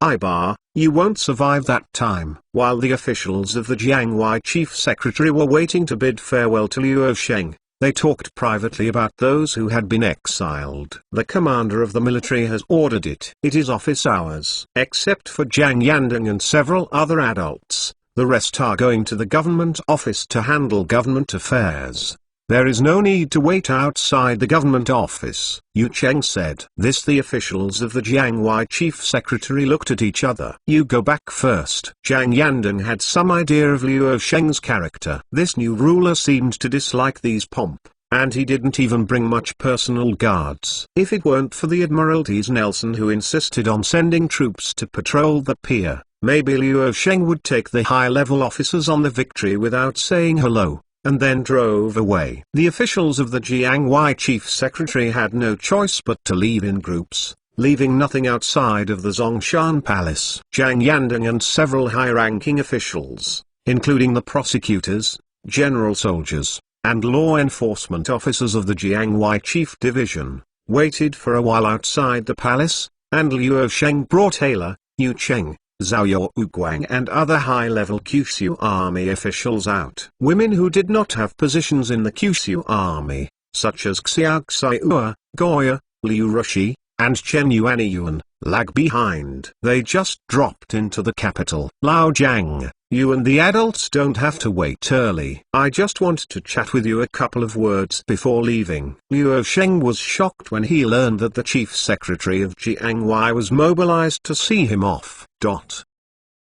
You won't survive that time." While the officials of the Jiangwei Chief Secretary were waiting to bid farewell to Liu Sheng, they talked privately about those who had been exiled. "The commander of the military has ordered it. It is office hours. Except for Zhang Yandeng and several other adults, the rest are going to the government office to handle government affairs. There is no need to wait outside the government office," Yu Cheng said. This the officials of the Jiangwei Chief Secretary looked at each other. "You go back first." Zhang Yandeng had some idea of Liu Sheng's character. This new ruler seemed to dislike these pomp, and he didn't even bring much personal guards. If it weren't for the Admiralty's Nelson who insisted on sending troops to patrol the pier, maybe Liu Sheng would take the high-level officers on the Victory without saying hello, and then drove away. The officials of the Jiangwei Chief Secretary had no choice but to leave in groups, leaving nothing outside of the Zongshan Palace. Zhang Yandeng and several high-ranking officials, including the prosecutors, general soldiers, and law enforcement officers of the Jiangwei Chief Division, waited for a while outside the palace, and Liu Sheng brought Hala, Yu Cheng, Zhao Uguang and other high-level Kyushu army officials out. Women who did not have positions in the Kyushu army, such as Xiao Xiaoua, Goya, Liu Rushi, and Chen Yuanyuan, lag behind. They just dropped into the capital. "Lao Jiang, you and the adults don't have to wait early. I just want to chat with you a couple of words before leaving." Liu Sheng was shocked when he learned that the chief secretary of Jiangwei was mobilized to see him off.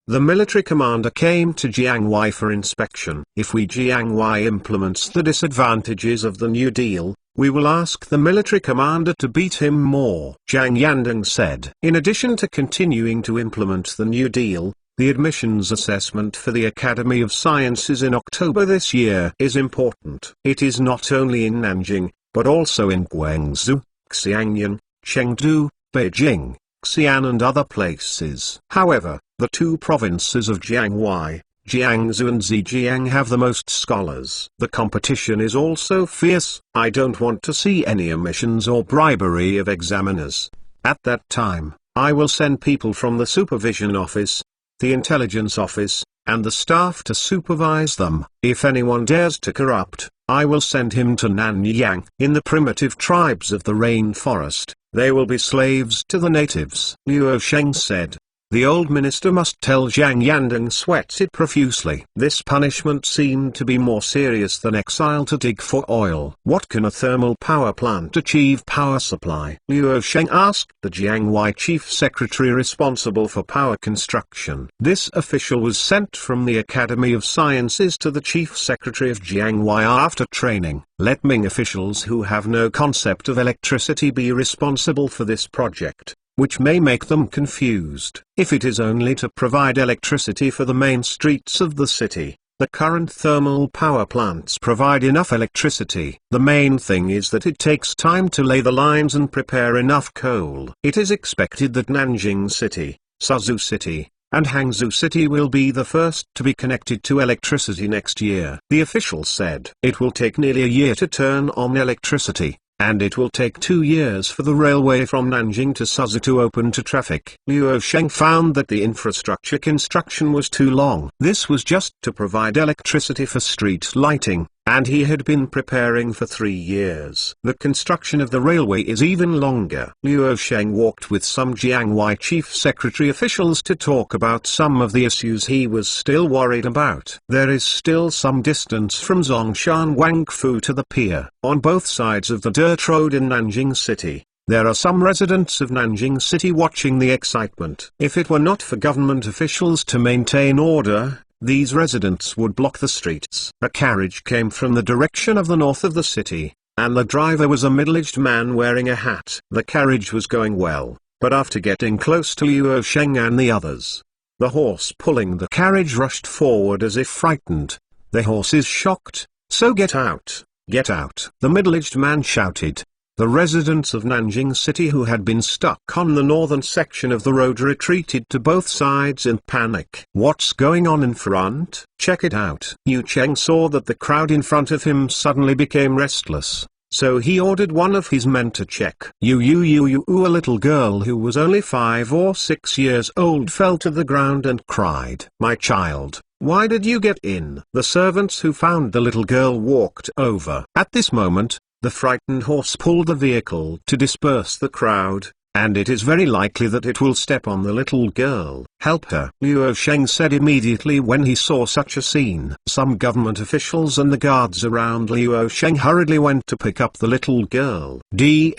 The military commander came to Jiangwei for inspection. "If we Jiangwei implements the disadvantages of the New Deal, we will ask the military commander to beat him more," Zhang Yandeng said. In addition to continuing to implement the New Deal, the admissions assessment for the Academy of Sciences in October this year is important. It is not only in Nanjing, but also in Guangzhou, Xiangyan, Chengdu, Beijing, Xi'an and other places. However, the two provinces of Jiangwei, Jiangsu and Zhejiang have the most scholars. The competition is also fierce. I don't want to see any omissions or bribery of examiners. At that time, I will send people from the supervision office, the intelligence office, and the staff to supervise them. If anyone dares to corrupt, I will send him to Nanyang. In the primitive tribes of the rainforest, they will be slaves to the natives. Luo Sheng said. The old minister must tell Zhang Yandeng sweated profusely. This punishment seemed to be more serious than exile to dig for oil. What can a thermal power plant achieve power supply? Luo Sheng asked the Jiangwei chief secretary responsible for power construction. This official was sent from the Academy of Sciences to the chief secretary of Jiangwei after training. Let Ming officials who have no concept of electricity be responsible for this project, which may make them confused. If it is only to provide electricity for the main streets of the city, the current thermal power plants provide enough electricity. The main thing is that it takes time to lay the lines and prepare enough coal. It is expected that Nanjing City, Suzhou City, and Hangzhou City will be the first to be connected to electricity next year. The official said it will take nearly a year to turn on electricity, and it will take 2 years for the railway from Nanjing to Suzhou to open to traffic. Luo Sheng found that the infrastructure construction was too long. This was just to provide electricity for street lighting, and he had been preparing for 3 years. The construction of the railway is even longer. Luo Sheng walked with some Jiangwei chief secretary officials to talk about some of the issues he was still worried about. There is still some distance from Zongshan Wangfu to the pier. On both sides of the dirt road in Nanjing City, there are some residents of Nanjing City watching the excitement. If it were not for government officials to maintain order, these residents would block the streets. A carriage came from the direction of the north of the city, and the driver was a middle-aged man wearing a hat. The carriage was going well, but after getting close to Luo Sheng and the others, the horse pulling the carriage rushed forward as if frightened. The horse is shocked, so get out, get out. The middle-aged man shouted. The residents of Nanjing City who had been stuck on the northern section of the road retreated to both sides in panic. What's going on in front? Check it out. Yu Cheng saw that the crowd in front of him suddenly became restless, so he ordered one of his men to check. A little girl who was only 5 or 6 years old fell to the ground and cried. My child, why did you get in? The servants who found the little girl walked over. At this moment, the frightened horse pulled the vehicle to disperse the crowd, and it is very likely that it will step on the little girl. Help her, Luo Sheng said immediately when he saw such a scene. Some government officials and the guards around Luo Sheng hurriedly went to pick up the little girl. The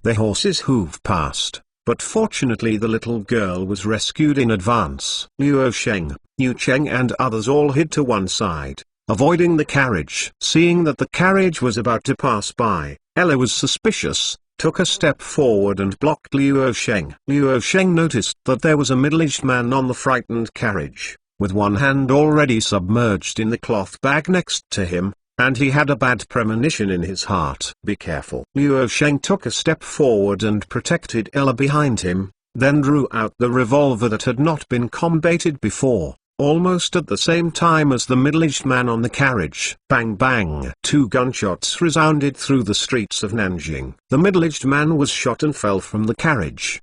horse's hoof passed, but fortunately the little girl was rescued in advance. Luo Sheng, Yu Cheng and others all hid to one side, avoiding the carriage. Seeing that the carriage was about to pass by, Ella was suspicious, took a step forward and blocked Luo Sheng. Luo Sheng noticed that there was a middle-aged man on the frightened carriage, with one hand already submerged in the cloth bag next to him, and he had a bad premonition in his heart. Be careful. Luo Sheng took a step forward and protected Ella behind him, then drew out the revolver that had not been combated before. Almost at the same time as the middle-aged man on the carriage. Bang bang! 2 gunshots resounded through the streets of Nanjing. The middle-aged man was shot and fell from the carriage.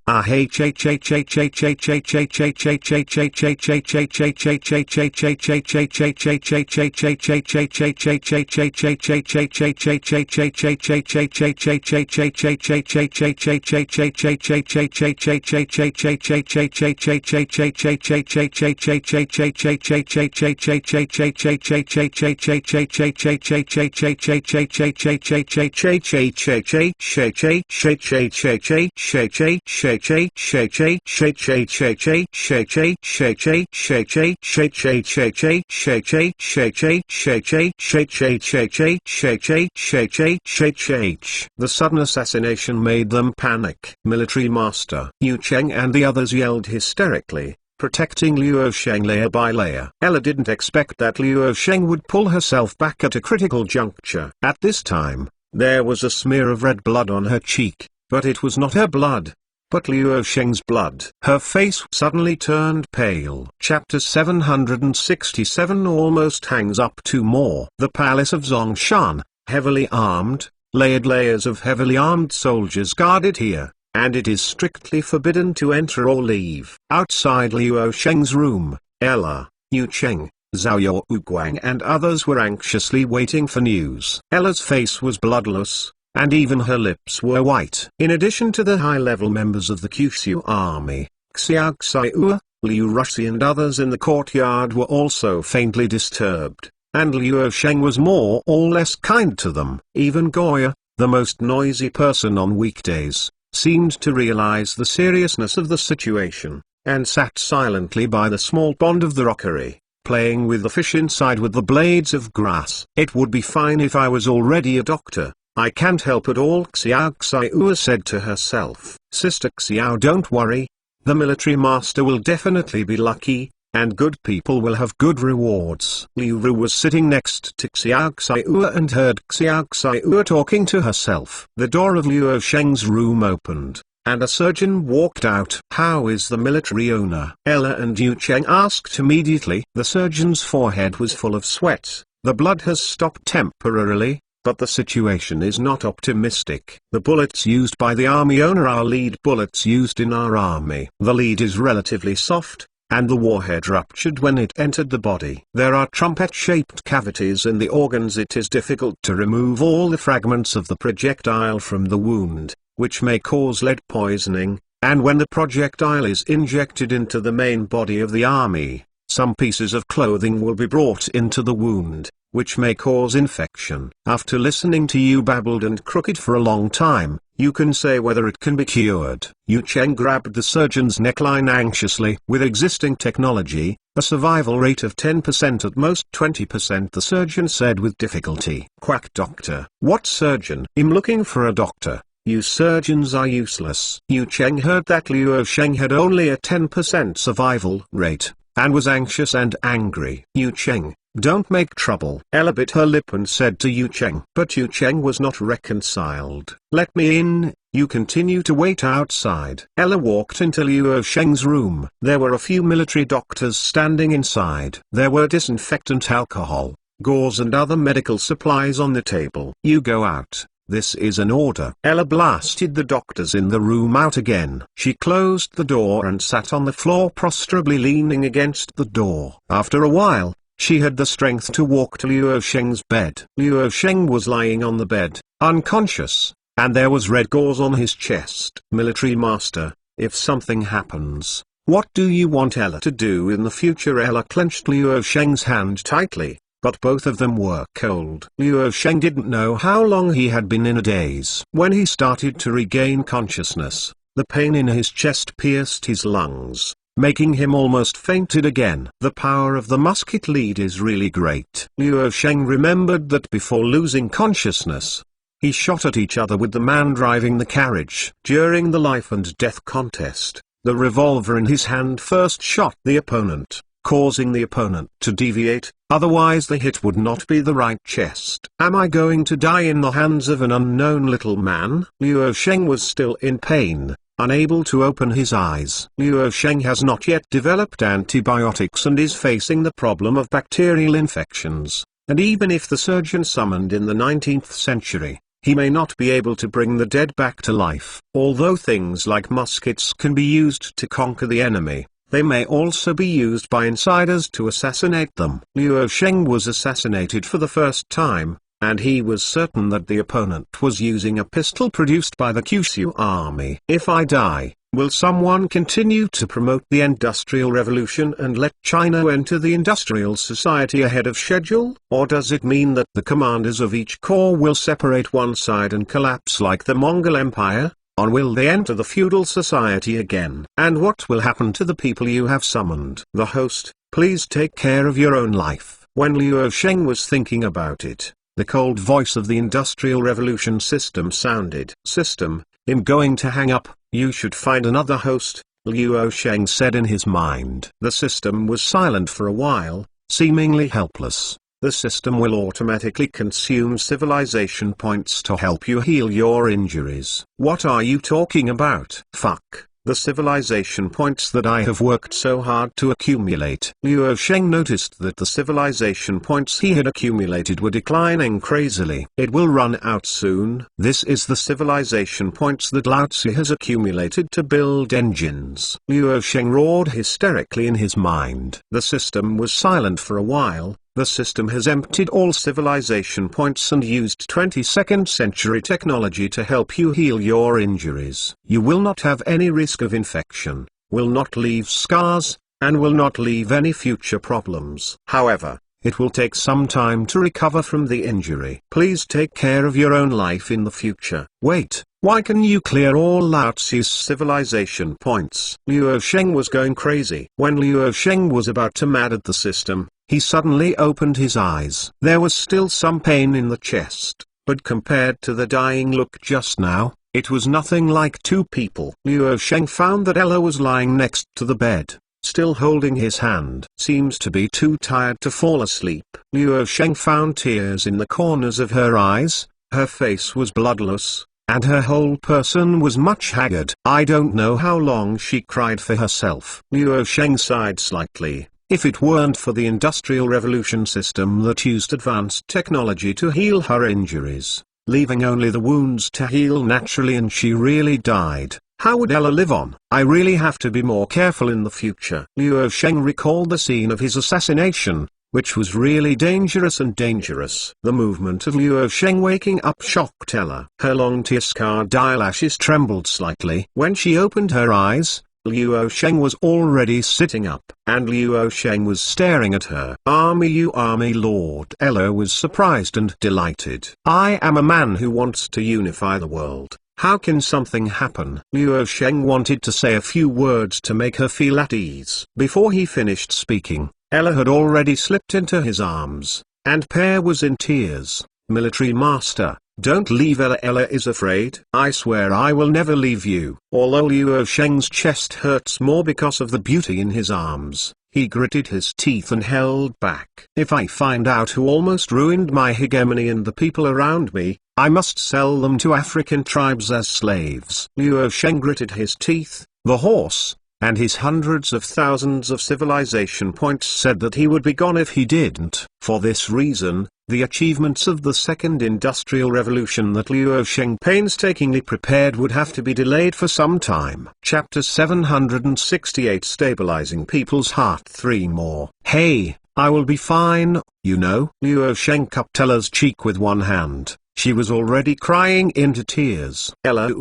The sudden assassination made them panic. Military Master Yu Cheng and the others yelled hysterically, protecting Luo Sheng layer by layer. Ella didn't expect that Luo Sheng would pull herself back at a critical juncture. At this time, there was a smear of red blood on her cheek, but it was not her blood. but Liu Sheng's blood. Her face suddenly turned pale. Chapter 767 almost hangs up two more. The palace of Zongshan, heavily armed, layers of heavily armed soldiers guarded here, and it is strictly forbidden to enter or leave. Outside Liu Sheng's room, Ella, Yu Cheng, Zhao Youguang and others were anxiously waiting for news. Ella's face was bloodless, and even her lips were white. In addition to the high-level members of the Kyushu army, Xiao Xiaoua, Liu Rushi and others in the courtyard were also faintly disturbed, and Liu Sheng was more or less kind to them. Even Goya, the most noisy person on weekdays, seemed to realize the seriousness of the situation, and sat silently by the small pond of the rockery, playing with the fish inside with the blades of grass. It would be fine if I was already a doctor. I can't help it all, Xiao Xiaoua said to herself. Sister Xiao, don't worry. The military master will definitely be lucky, and good people will have good rewards. Liu Ru was sitting next to Xiao Xiaoua and heard Xiao Xiaoua talking to herself. The door of Liu Sheng's room opened, and a surgeon walked out. How is the military owner? Ella and Yu Cheng asked immediately. The surgeon's forehead was full of sweat. The blood has stopped temporarily, but the situation is not optimistic. The bullets used by the army owner are lead bullets used in our army. The lead is relatively soft, and the warhead ruptured when it entered the body. There are trumpet-shaped cavities in the organs. It is difficult to remove all the fragments of the projectile from the wound, which may cause lead poisoning, and when the projectile is injected into the main body of the army, some pieces of clothing will be brought into the wound, which may cause infection. After listening to you babbled and crooked for a long time, you can say whether it can be cured. Yu Cheng grabbed the surgeon's neckline anxiously. With existing technology, a survival rate of 10% at most 20%, the surgeon said with difficulty. Quack doctor. What surgeon? I'm looking for a doctor. You surgeons are useless. Yu Cheng heard that Liu Sheng had only a 10% survival rate, and was anxious and angry. Yu Cheng, don't make trouble. Ella bit her lip and said to Yu Cheng. But Yu Cheng was not reconciled. Let me in. You continue to wait outside. Ella walked into Liu Sheng's room. There were a few military doctors standing inside. There were disinfectant alcohol, gauze and other medical supplies on the table. You go out. This is an order. Ella blasted the doctors in the room out again. She closed the door and sat on the floor prostrably leaning against the door. After a while, she had the strength to walk to Liu Sheng's bed. Liu Sheng was lying on the bed, unconscious, and there was red gauze on his chest. Military master, if something happens, what do you want Ella to do in the future? Ella clenched Liu Sheng's hand tightly, but both of them were cold. Liu Sheng didn't know how long he had been in a daze. When he started to regain consciousness, the pain in his chest pierced his lungs, making him almost fainted again. The power of the musket lead is really great. Liu Sheng remembered that before losing consciousness, he shot at each other with the man driving the carriage. During the life and death contest, the revolver in his hand first shot the opponent, causing the opponent to deviate, otherwise the hit would not be the right chest. Am I going to die in the hands of an unknown little man? Liu Sheng was still in pain, unable to open his eyes. Liu Sheng has not yet developed antibiotics and is facing the problem of bacterial infections, and even if the surgeon summoned in the 19th century, he may not be able to bring the dead back to life. Although things like muskets can be used to conquer the enemy, they may also be used by insiders to assassinate them. Liu Sheng was assassinated for the first time, and he was certain that the opponent was using a pistol produced by the Kyushu army. If I die, will someone continue to promote the Industrial Revolution and let China enter the Industrial Society ahead of schedule? Or does it mean that the commanders of each corps will separate one side and collapse like the Mongol Empire? Or will they enter the feudal society again? And what will happen to the people you have summoned? The host, please take care of your own life. When Liu Sheng was thinking about it, the cold voice of the Industrial Revolution system sounded. System, I'm going to hang up, you should find another host, Liu Sheng said in his mind. The system was silent for a while, seemingly helpless. the system will automatically consume civilization points to help you heal your injuries. What are you talking about? Fuck. The civilization points that I have worked so hard to accumulate. Luo Sheng noticed that the civilization points he had accumulated were declining crazily. It will run out soon. This is the civilization points that Lao Tzu has accumulated to build engines. Luo Sheng roared hysterically in his mind. The system was silent for a while. The system has emptied all civilization points and used 22nd century technology to help you heal your injuries. You will not have any risk of infection, will not leave scars, and will not leave any future problems. However, it will take some time to recover from the injury. Please take care of your own life in the future. Wait, why can you clear all Lao Tzu's civilization points? Luo Sheng was going crazy. When Luo Sheng was about to mad at the system, he suddenly opened his eyes. There was still some pain in the chest, but compared to the dying look just now, it was nothing like two people. Luo Sheng found that Ella was lying next to the bed, still holding his hand. Seems to be too tired to fall asleep. Luo Sheng found tears in the corners of her eyes, her face was bloodless, and her whole person was much haggard. I don't know how long she cried for herself. Luo Sheng sighed slightly. If it weren't for the Industrial Revolution system that used advanced technology to heal her injuries, leaving only the wounds to heal naturally and she really died, how would Ella live on? I really have to be more careful in the future. Luo Sheng recalled the scene of his assassination, which was really dangerous and dangerous. The movement of Luo Sheng waking up shocked Ella. Her long tear-scarred eyelashes trembled slightly. When she opened her eyes, Luo Sheng was already sitting up, and Luo Sheng was staring at her. You army lord. Ella was surprised and delighted. I am a man who wants to unify the world. How can something happen? Luo Sheng wanted to say a few words to make her feel at ease. Before he finished speaking, Ella had already slipped into his arms, and Pear was in tears. Military master, don't leave Ella. Ella is afraid. I swear I will never leave you. Although Luo Sheng's chest hurts more because of the beauty in his arms, he gritted his teeth and held back. If I find out who almost ruined my hegemony and the people around me, I must sell them to African tribes as slaves. Luo Sheng gritted his teeth. The horse, and his hundreds of thousands of civilization points said that he would be gone if he didn't. For this reason, the achievements of the Second Industrial Revolution that Luo Sheng painstakingly prepared would have to be delayed for some time. Chapter 768 Stabilizing People's Heart 3 more. Hey, I will be fine, you know. Luo Sheng cupped Ella's cheek with one hand. She was already crying into tears. Ella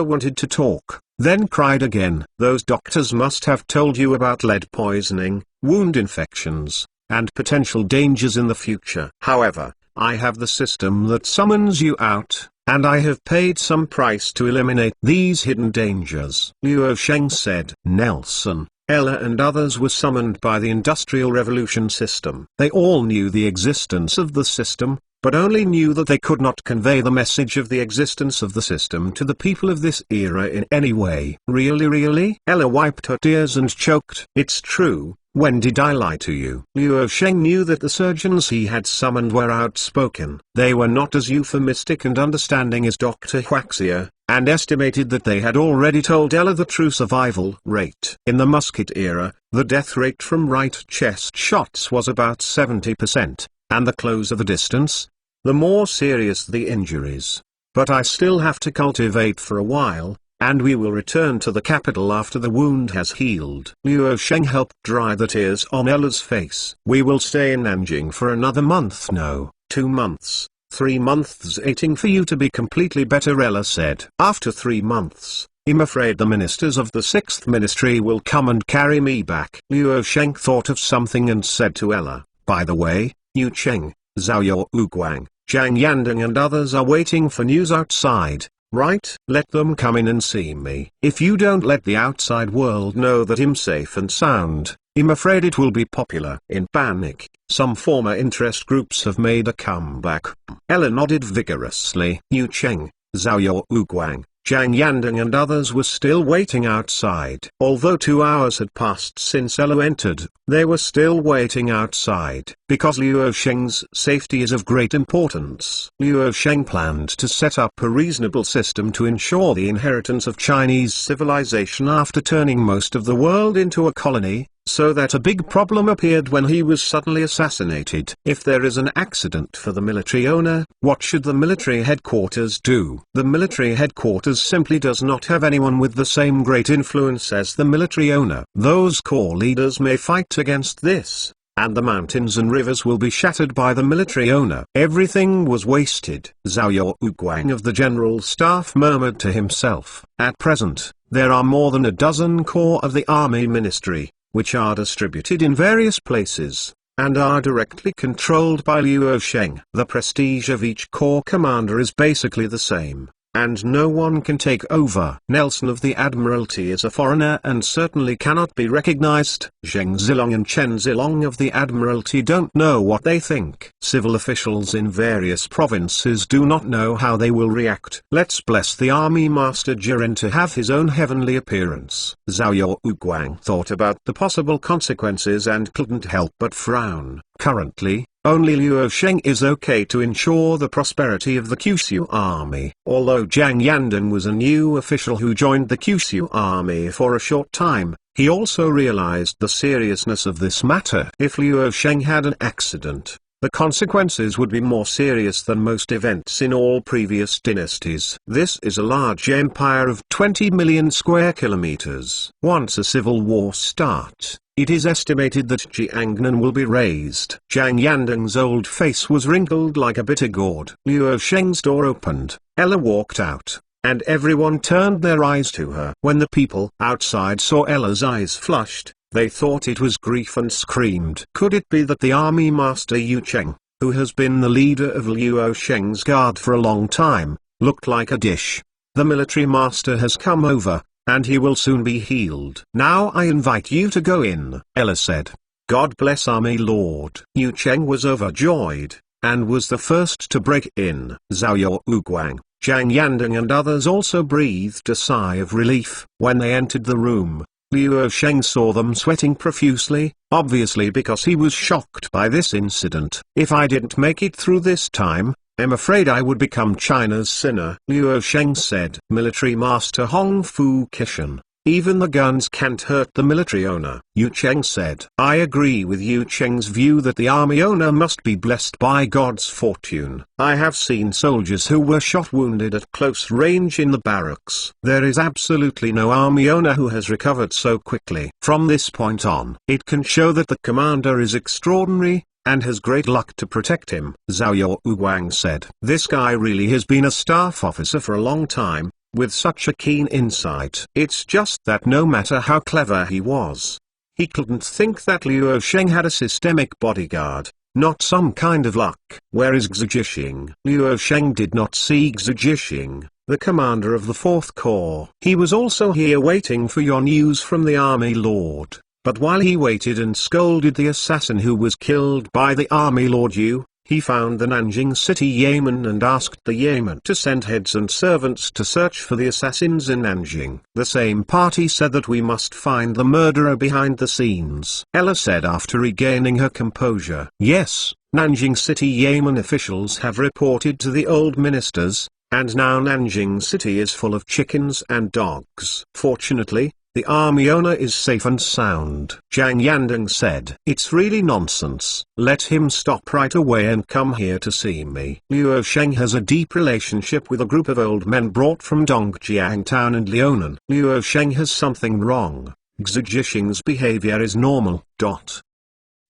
wanted to talk, then cried again. Those doctors must have told you about lead poisoning, wound infections, and potential dangers in the future. However, I have the system that summons you out, and I have paid some price to eliminate these hidden dangers. Luo Sheng said. Nelson, Ella and others were summoned by the Industrial Revolution system. They all knew the existence of the system, but only knew that they could not convey the message of the existence of the system to the people of this era in any way. Really? Ella wiped her tears and choked. It's true. When did I lie to you? Luo Sheng knew that the surgeons he had summoned were outspoken. They were not as euphemistic and understanding as Dr. Huaxia, and estimated that they had already told Ella the true survival rate. In the musket era, the death rate from right chest shots was about 70%, and the closer the distance, the more serious the injuries. But I still have to cultivate for a while, and we will return to the capital after the wound has healed. Luo Sheng helped dry the tears on Ella's face. We will stay in Nanjing for another month. No, 2 months, 3 months, waiting for you to be completely better, Ella said. After 3 months, I'm afraid the ministers of the 6th ministry will come and carry me back. Luo Sheng thought of something and said to Ella, by the way, Yu Cheng, Zhao Yo Guang, Zhang Yandeng and others are waiting for news outside. Right? Let them come in and see me. If you don't let the outside world know that I'm safe and sound, I'm afraid it will be popular. In panic, some former interest groups have made a comeback. Ella nodded vigorously. Yu Cheng, Zhao Yo Guang, Zhang Yandeng and others were still waiting outside. Although 2 hours had passed since Ella entered, they were still waiting outside. because Liu Sheng's safety is of great importance. Liu Sheng planned to set up a reasonable system to ensure the inheritance of Chinese civilization after turning most of the world into a colony, so that a big problem appeared when he was suddenly assassinated. If there is an accident for the military owner, what should the military headquarters do? The military headquarters simply does not have anyone with the same great influence as the military owner. Those corps leaders may fight against this, and the mountains and rivers will be shattered by the military owner. Everything was wasted. Zhao Yaoguang of the general staff murmured to himself, "At present, there are more than a dozen corps of the army ministry, which are distributed in various places, and are directly controlled by Liu Sheng. The prestige of each corps commander is basically the same, and no one can take over. Nelson of the Admiralty is a foreigner and certainly cannot be recognized. Zheng Zilong and Chen Zilong of the Admiralty don't know what they think. Civil officials in various provinces do not know how they will react. Let's bless the army master Jiren to have his own heavenly appearance." Zhao Yaoguang thought about the possible consequences and couldn't help but frown. Currently, only Liu Sheng is okay to ensure the prosperity of the Kyushu army. Although Zhang Yandeng was a new official who joined the Kyushu army for a short time, he also realized the seriousness of this matter. If Liu Sheng had an accident, the consequences would be more serious than most events in all previous dynasties. This is a large empire of 20 million square kilometers. Once a civil war starts, it is estimated that Jiangnan will be razed. Zhang Yandeng's old face was wrinkled like a bitter gourd. Liu Sheng's door opened, Ella walked out, and everyone turned their eyes to her. When the people outside saw Ella's eyes flushed, they thought it was grief and screamed. Could it be that the army master Yu Cheng, who has been the leader of Liu Sheng's guard for a long time, looked like a dish? The military master has come over, and he will soon be healed. "Now I invite you to go in," Ella said. "God bless Army Lord." Yu Cheng was overjoyed, and was the first to break in. Zhao Yaoguang, Zhang Yandeng and others also breathed a sigh of relief. When they entered the room, Liu Sheng saw them sweating profusely, obviously because he was shocked by this incident. "If I didn't make it through this time, I'm afraid I would become China's sinner," Liu Sheng said. Military Master Hong Fu Kishan, "Even the guns can't hurt the military owner." Yu Cheng said, "I agree with Yu Cheng's view that the army owner must be blessed by God's fortune. I have seen soldiers who were shot wounded at close range in the barracks. There is absolutely no army owner who has recovered so quickly. From this point on, it can show that the commander is extraordinary, and has great luck to protect him." Zhao Yaoguang said, "This guy really has been a staff officer for a long time, with such a keen insight. It's just that no matter how clever he was, he couldn't think that Liu Sheng had a systemic bodyguard, not some kind of luck." "Where is Xu Jixing?" Liu Sheng did not see Xu Jixing, the commander of the 4th Corps. "He was also here waiting for your news from the army lord. But while he waited and scolded the assassin who was killed by the army lord Yu, he found the Nanjing city yeoman and asked the yeoman to send heads and servants to search for the assassins in Nanjing. The same party said that we must find the murderer behind the scenes," Ella said after regaining her composure. "Yes, Nanjing city yeoman officials have reported to the old ministers, and now Nanjing city is full of chickens and dogs. Fortunately, the army owner is safe and sound." Zhang Yandeng said, "It's really nonsense. Let him stop right away and come here to see me." Liu Sheng has a deep relationship with a group of old men brought from Dongjiang town and Liaonan. Liu Sheng has something wrong. Xu Jixing's behavior is normal.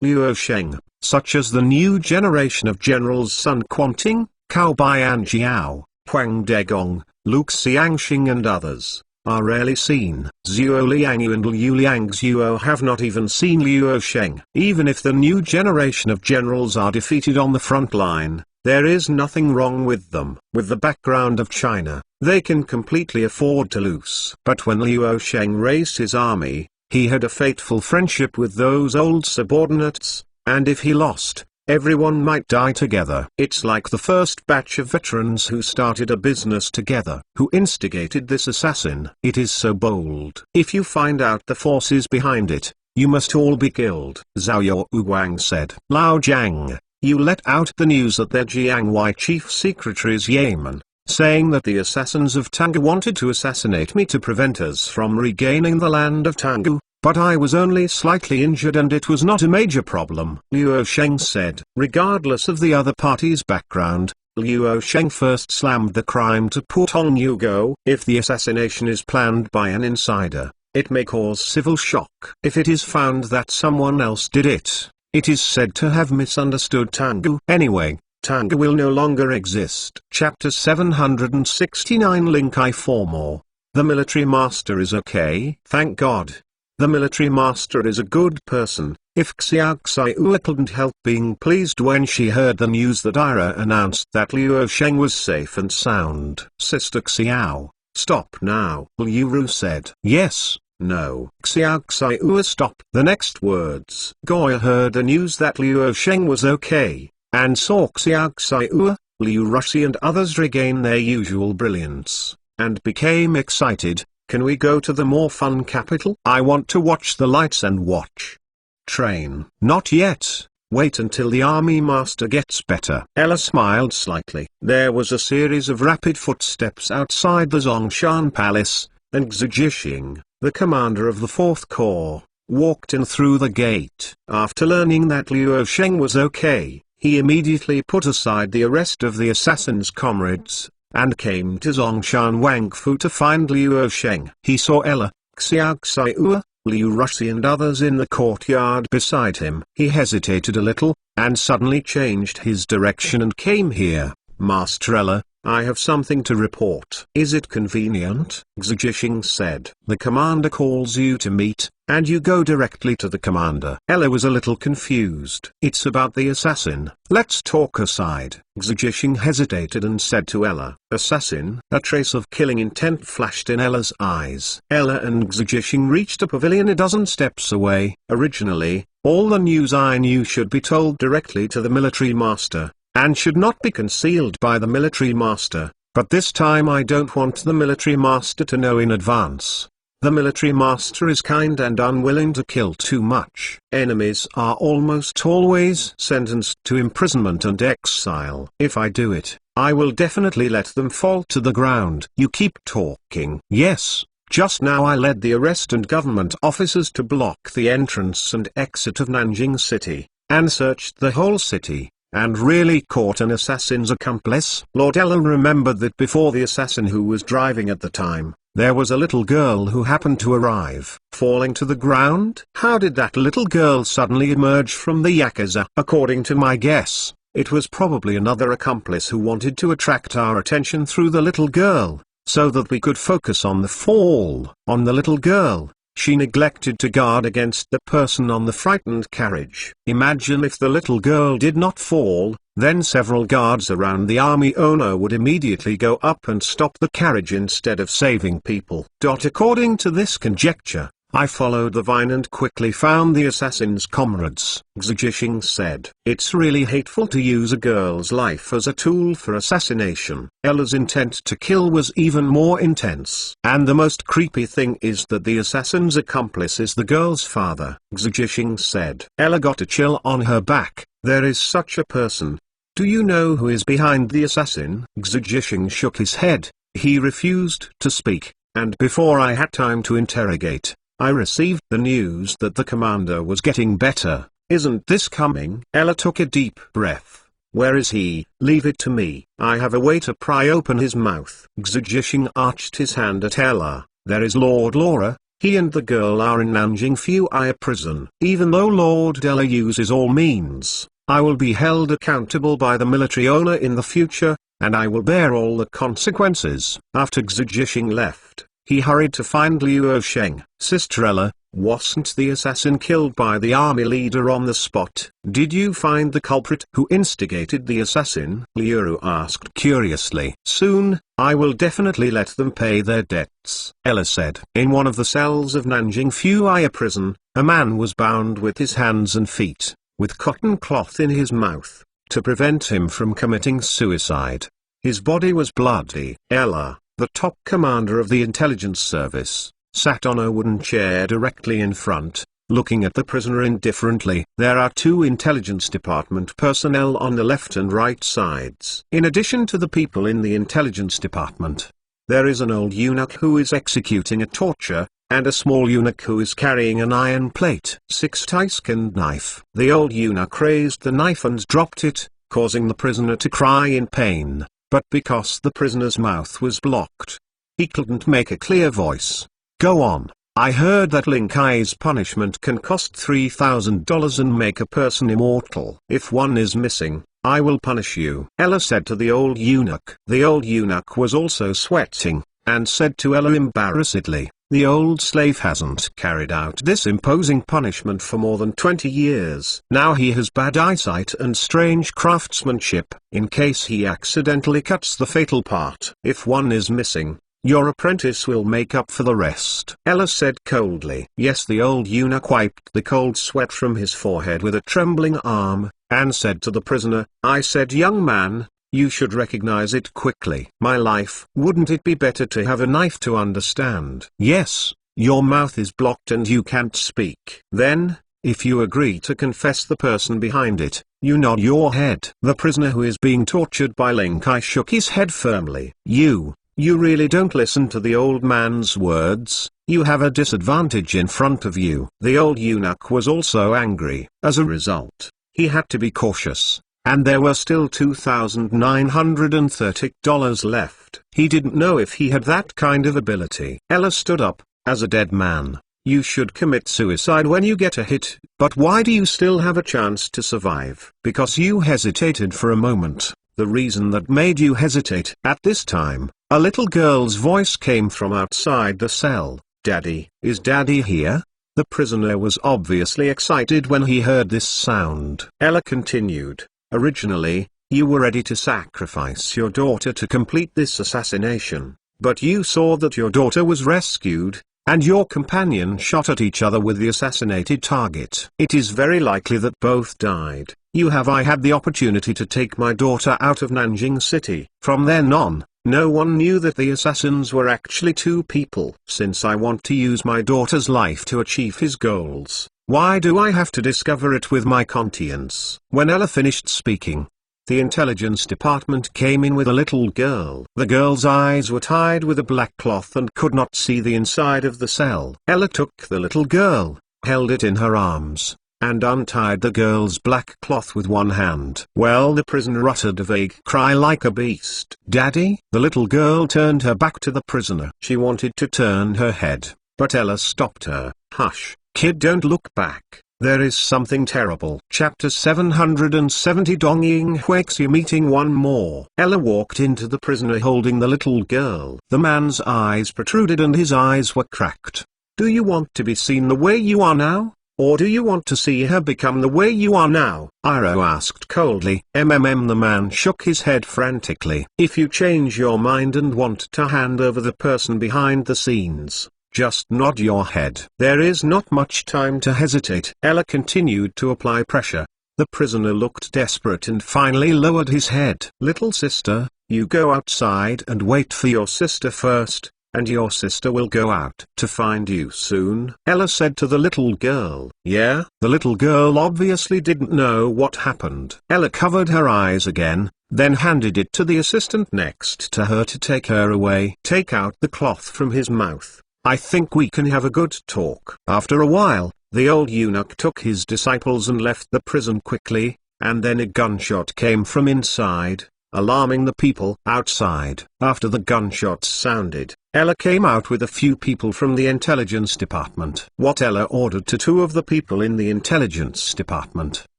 Liu Sheng, such as the new generation of generals Sun Quanting, Cao Bianjiao, Huang Degong, Luke Xiangxing and others, are rarely seen. Zhuo Liangyu and Liu Liangzuo have not even seen Liu Sheng. Even if the new generation of generals are defeated on the front line, there is nothing wrong with them. With the background of China, they can completely afford to lose. But when Liu Sheng raised his army, he had a fateful friendship with those old subordinates, and if he lost, everyone might die together. It's like the first batch of veterans who started a business together. Who instigated this assassin? It is so bold. If you find out the forces behind it, You must all be killed. Zhao Yu Wang said. Lao Jiang, you let out the news that their Jiangwei chief secretary's Yemen, saying that the assassins of Tangu wanted to assassinate me to prevent us from regaining the land of Tangu, but I was only slightly injured and it was not a major problem, Liu Sheng said. Regardless of the other party's background, Liu Sheng first slammed the crime to Putong Yugo. If the assassination is planned by an insider, it may cause civil shock. If it is found that someone else did it, it is said to have misunderstood Tangu. Anyway, Tangu will no longer exist. Chapter 769 Link I 4 more. The military master is okay. Thank God. The military master is a good person. If Xiaoxiu couldn't help being pleased when she heard the news that Ira announced that Liu Sheng was safe and sound. Sister Xiao, stop now. Liu Ru said. Yes. No. Xiaoxiu stop. The next words. Goya heard the news that Liu Sheng was okay, and saw Xiaoxiu, Liu Rushi and others regain their usual brilliance, and became excited. Can we go to the more fun capital? I want to watch the lights and watch. Train. Not yet. Wait until the army master gets better. Ella smiled slightly. There was a series of rapid footsteps outside the Zongshan Palace, and Xu Jixing, the commander of the 4th Corps, walked in through the gate. After learning that Liu Sheng was okay, he immediately put aside the arrest of the assassin's comrades, and came to Zongshan Wangfu to find Liu Sheng. He saw Ella, Xiaoxiu, Liu Rushi and others in the courtyard beside him. He hesitated a little, and suddenly changed his direction and came here. Master Ella, I have something to report. Is it convenient? Xu Jixing said. The commander calls you to meet, and you go directly to the commander. Ella was a little confused. It's about the assassin. Let's talk aside. Xu Jixing hesitated and said to Ella. Assassin? A trace of killing intent flashed in Ella's eyes. Ella and Xu Jixing reached a pavilion a dozen steps away. Originally, all the news I knew should be told directly to the military master, and should not be concealed by the military master, but this time I don't want the military master to know in advance. The military master is kind and unwilling to kill too much. Enemies are almost always sentenced to imprisonment and exile. If I do it, I will definitely let them fall to the ground. You keep talking. Yes, just now I led the arrest and government officers to block the entrance and exit of Nanjing City, and searched the whole city, and really caught an assassin's accomplice. Lord Ellen remembered that before the assassin who was driving at the time, there was a little girl who happened to arrive. Falling to the ground? How did that little girl suddenly emerge from the Yakuza? According to my guess, it was probably another accomplice who wanted to attract our attention through the little girl, so that we could focus on the fall. On the little girl. She neglected to guard against the person on the frightened carriage. Imagine if the little girl did not fall, then several guards around the army owner would immediately go up and stop the carriage instead of saving people. According to this conjecture, I followed the vine and quickly found the assassin's comrades. Xu Jixing said. It's really hateful to use a girl's life as a tool for assassination. Ella's intent to kill was even more intense. And the most creepy thing is that the assassin's accomplice is the girl's father. Xu Jixing said. Ella got a chill on her back. There is such a person. Do you know who is behind the assassin? Xu Jixing shook his head. He refused to speak, and before I had time to interrogate, I received the news that the commander was getting better. Isn't this coming? Ella took a deep breath. Where is he? Leave it to me. I have a way to pry open his mouth. Xu Jixing arched his hand at Ella. There is Lord Laura. He and the girl are in Nanjing Fuya prison. Even though Lord Ella uses all means, I will be held accountable by the military owner in the future, and I will bear all the consequences. After Xu Jixing left, he hurried to find Liu Sheng. Sister Ella, wasn't the assassin killed by the army leader on the spot? Did you find the culprit who instigated the assassin? Liu asked curiously. Soon, I will definitely let them pay their debts, Ella said. In one of the cells of Nanjing Fuya prison, a man was bound with his hands and feet, with cotton cloth in his mouth, to prevent him from committing suicide. His body was bloody. Ella, the top commander of the intelligence service, sat on a wooden chair directly in front. looking at the prisoner indifferently. There are two intelligence department personnel on the left and right sides. In addition to the people in the intelligence department, there is an old eunuch who is executing a torture, and a small eunuch who is carrying an iron plate. 6 Tysken knife. The old eunuch raised the knife and dropped it, causing the prisoner to cry in pain, but because the prisoner's mouth was blocked, he couldn't make a clear voice. Go on. I heard that Lin Kai's punishment can cost $3,000 and make a person immortal. If one is missing, I will punish you, Ella said to the old eunuch. The old eunuch was also sweating, and said to Ella embarrassedly, the old slave hasn't carried out this imposing punishment for more than 20 years. Now he has bad eyesight and strange craftsmanship, in case he accidentally cuts the fatal part. If one is missing, your apprentice will make up for the rest, Ella said coldly. Yes, the old eunuch wiped the cold sweat from his forehead with a trembling arm, and said to the prisoner, I said, young man, you should recognize it quickly. My life. Wouldn't it be better to have a knife to understand? Yes, your mouth is blocked and you can't speak. Then, if you agree to confess the person behind it, you nod your head. The prisoner who is being tortured by Lin Kai shook his head firmly. You really don't listen to the old man's words. You have a disadvantage in front of you. The old eunuch was also angry. As a result, he had to be cautious. And there were still $2,930 left. He didn't know if he had that kind of ability. Ella stood up. As a dead man, you should commit suicide when you get a hit. But why do you still have a chance to survive? Because you hesitated for a moment. The reason that made you hesitate. At this time, a little girl's voice came from outside the cell. Daddy, is Daddy here? The prisoner was obviously excited when he heard this sound. Ella continued. Originally, you were ready to sacrifice your daughter to complete this assassination, but you saw that your daughter was rescued, and your companion shot at each other with the assassinated target. It is very likely that both died. I had the opportunity to take my daughter out of Nanjing City. From then on, no one knew that the assassins were actually two people. Since I want to use my daughter's life to achieve his goals, why do I have to discover it with my conscience? When Ella finished speaking, the intelligence department came in with a little girl. The girl's eyes were tied with a black cloth and could not see the inside of the cell. Ella took the little girl, held it in her arms, and untied the girl's black cloth with one hand. Well, the prisoner uttered a vague cry like a beast. Daddy? The little girl turned her back to the prisoner. She wanted to turn her head, but Ella stopped her. Hush, kid, don't look back. There is something terrible. Chapter 770 Dong Ying Huexia meeting one more. Ella walked into the prisoner holding the little girl. The man's eyes protruded and his eyes were cracked. Do you want to be seen the way you are now? Or do you want to see her become the way you are now? Iro asked coldly. The man shook his head frantically. If you change your mind and want to hand over the person behind the scenes, just nod your head. There is not much time to hesitate. Ella continued to apply pressure. The prisoner looked desperate and finally lowered his head. Little sister, you go outside and wait for your sister first, and your sister will go out to find you soon, Ella said to the little girl. Yeah? The little girl obviously didn't know what happened. Ella covered her eyes again, then handed it to the assistant next to her to take her away. Take out the cloth from his mouth. I think we can have a good talk. After a while, the old eunuch took his disciples and left the prison quickly, and then a gunshot came from inside, alarming the people outside. After the gunshots sounded, Ella came out with a few people from the intelligence department. What Ella ordered to two of the people in the intelligence department,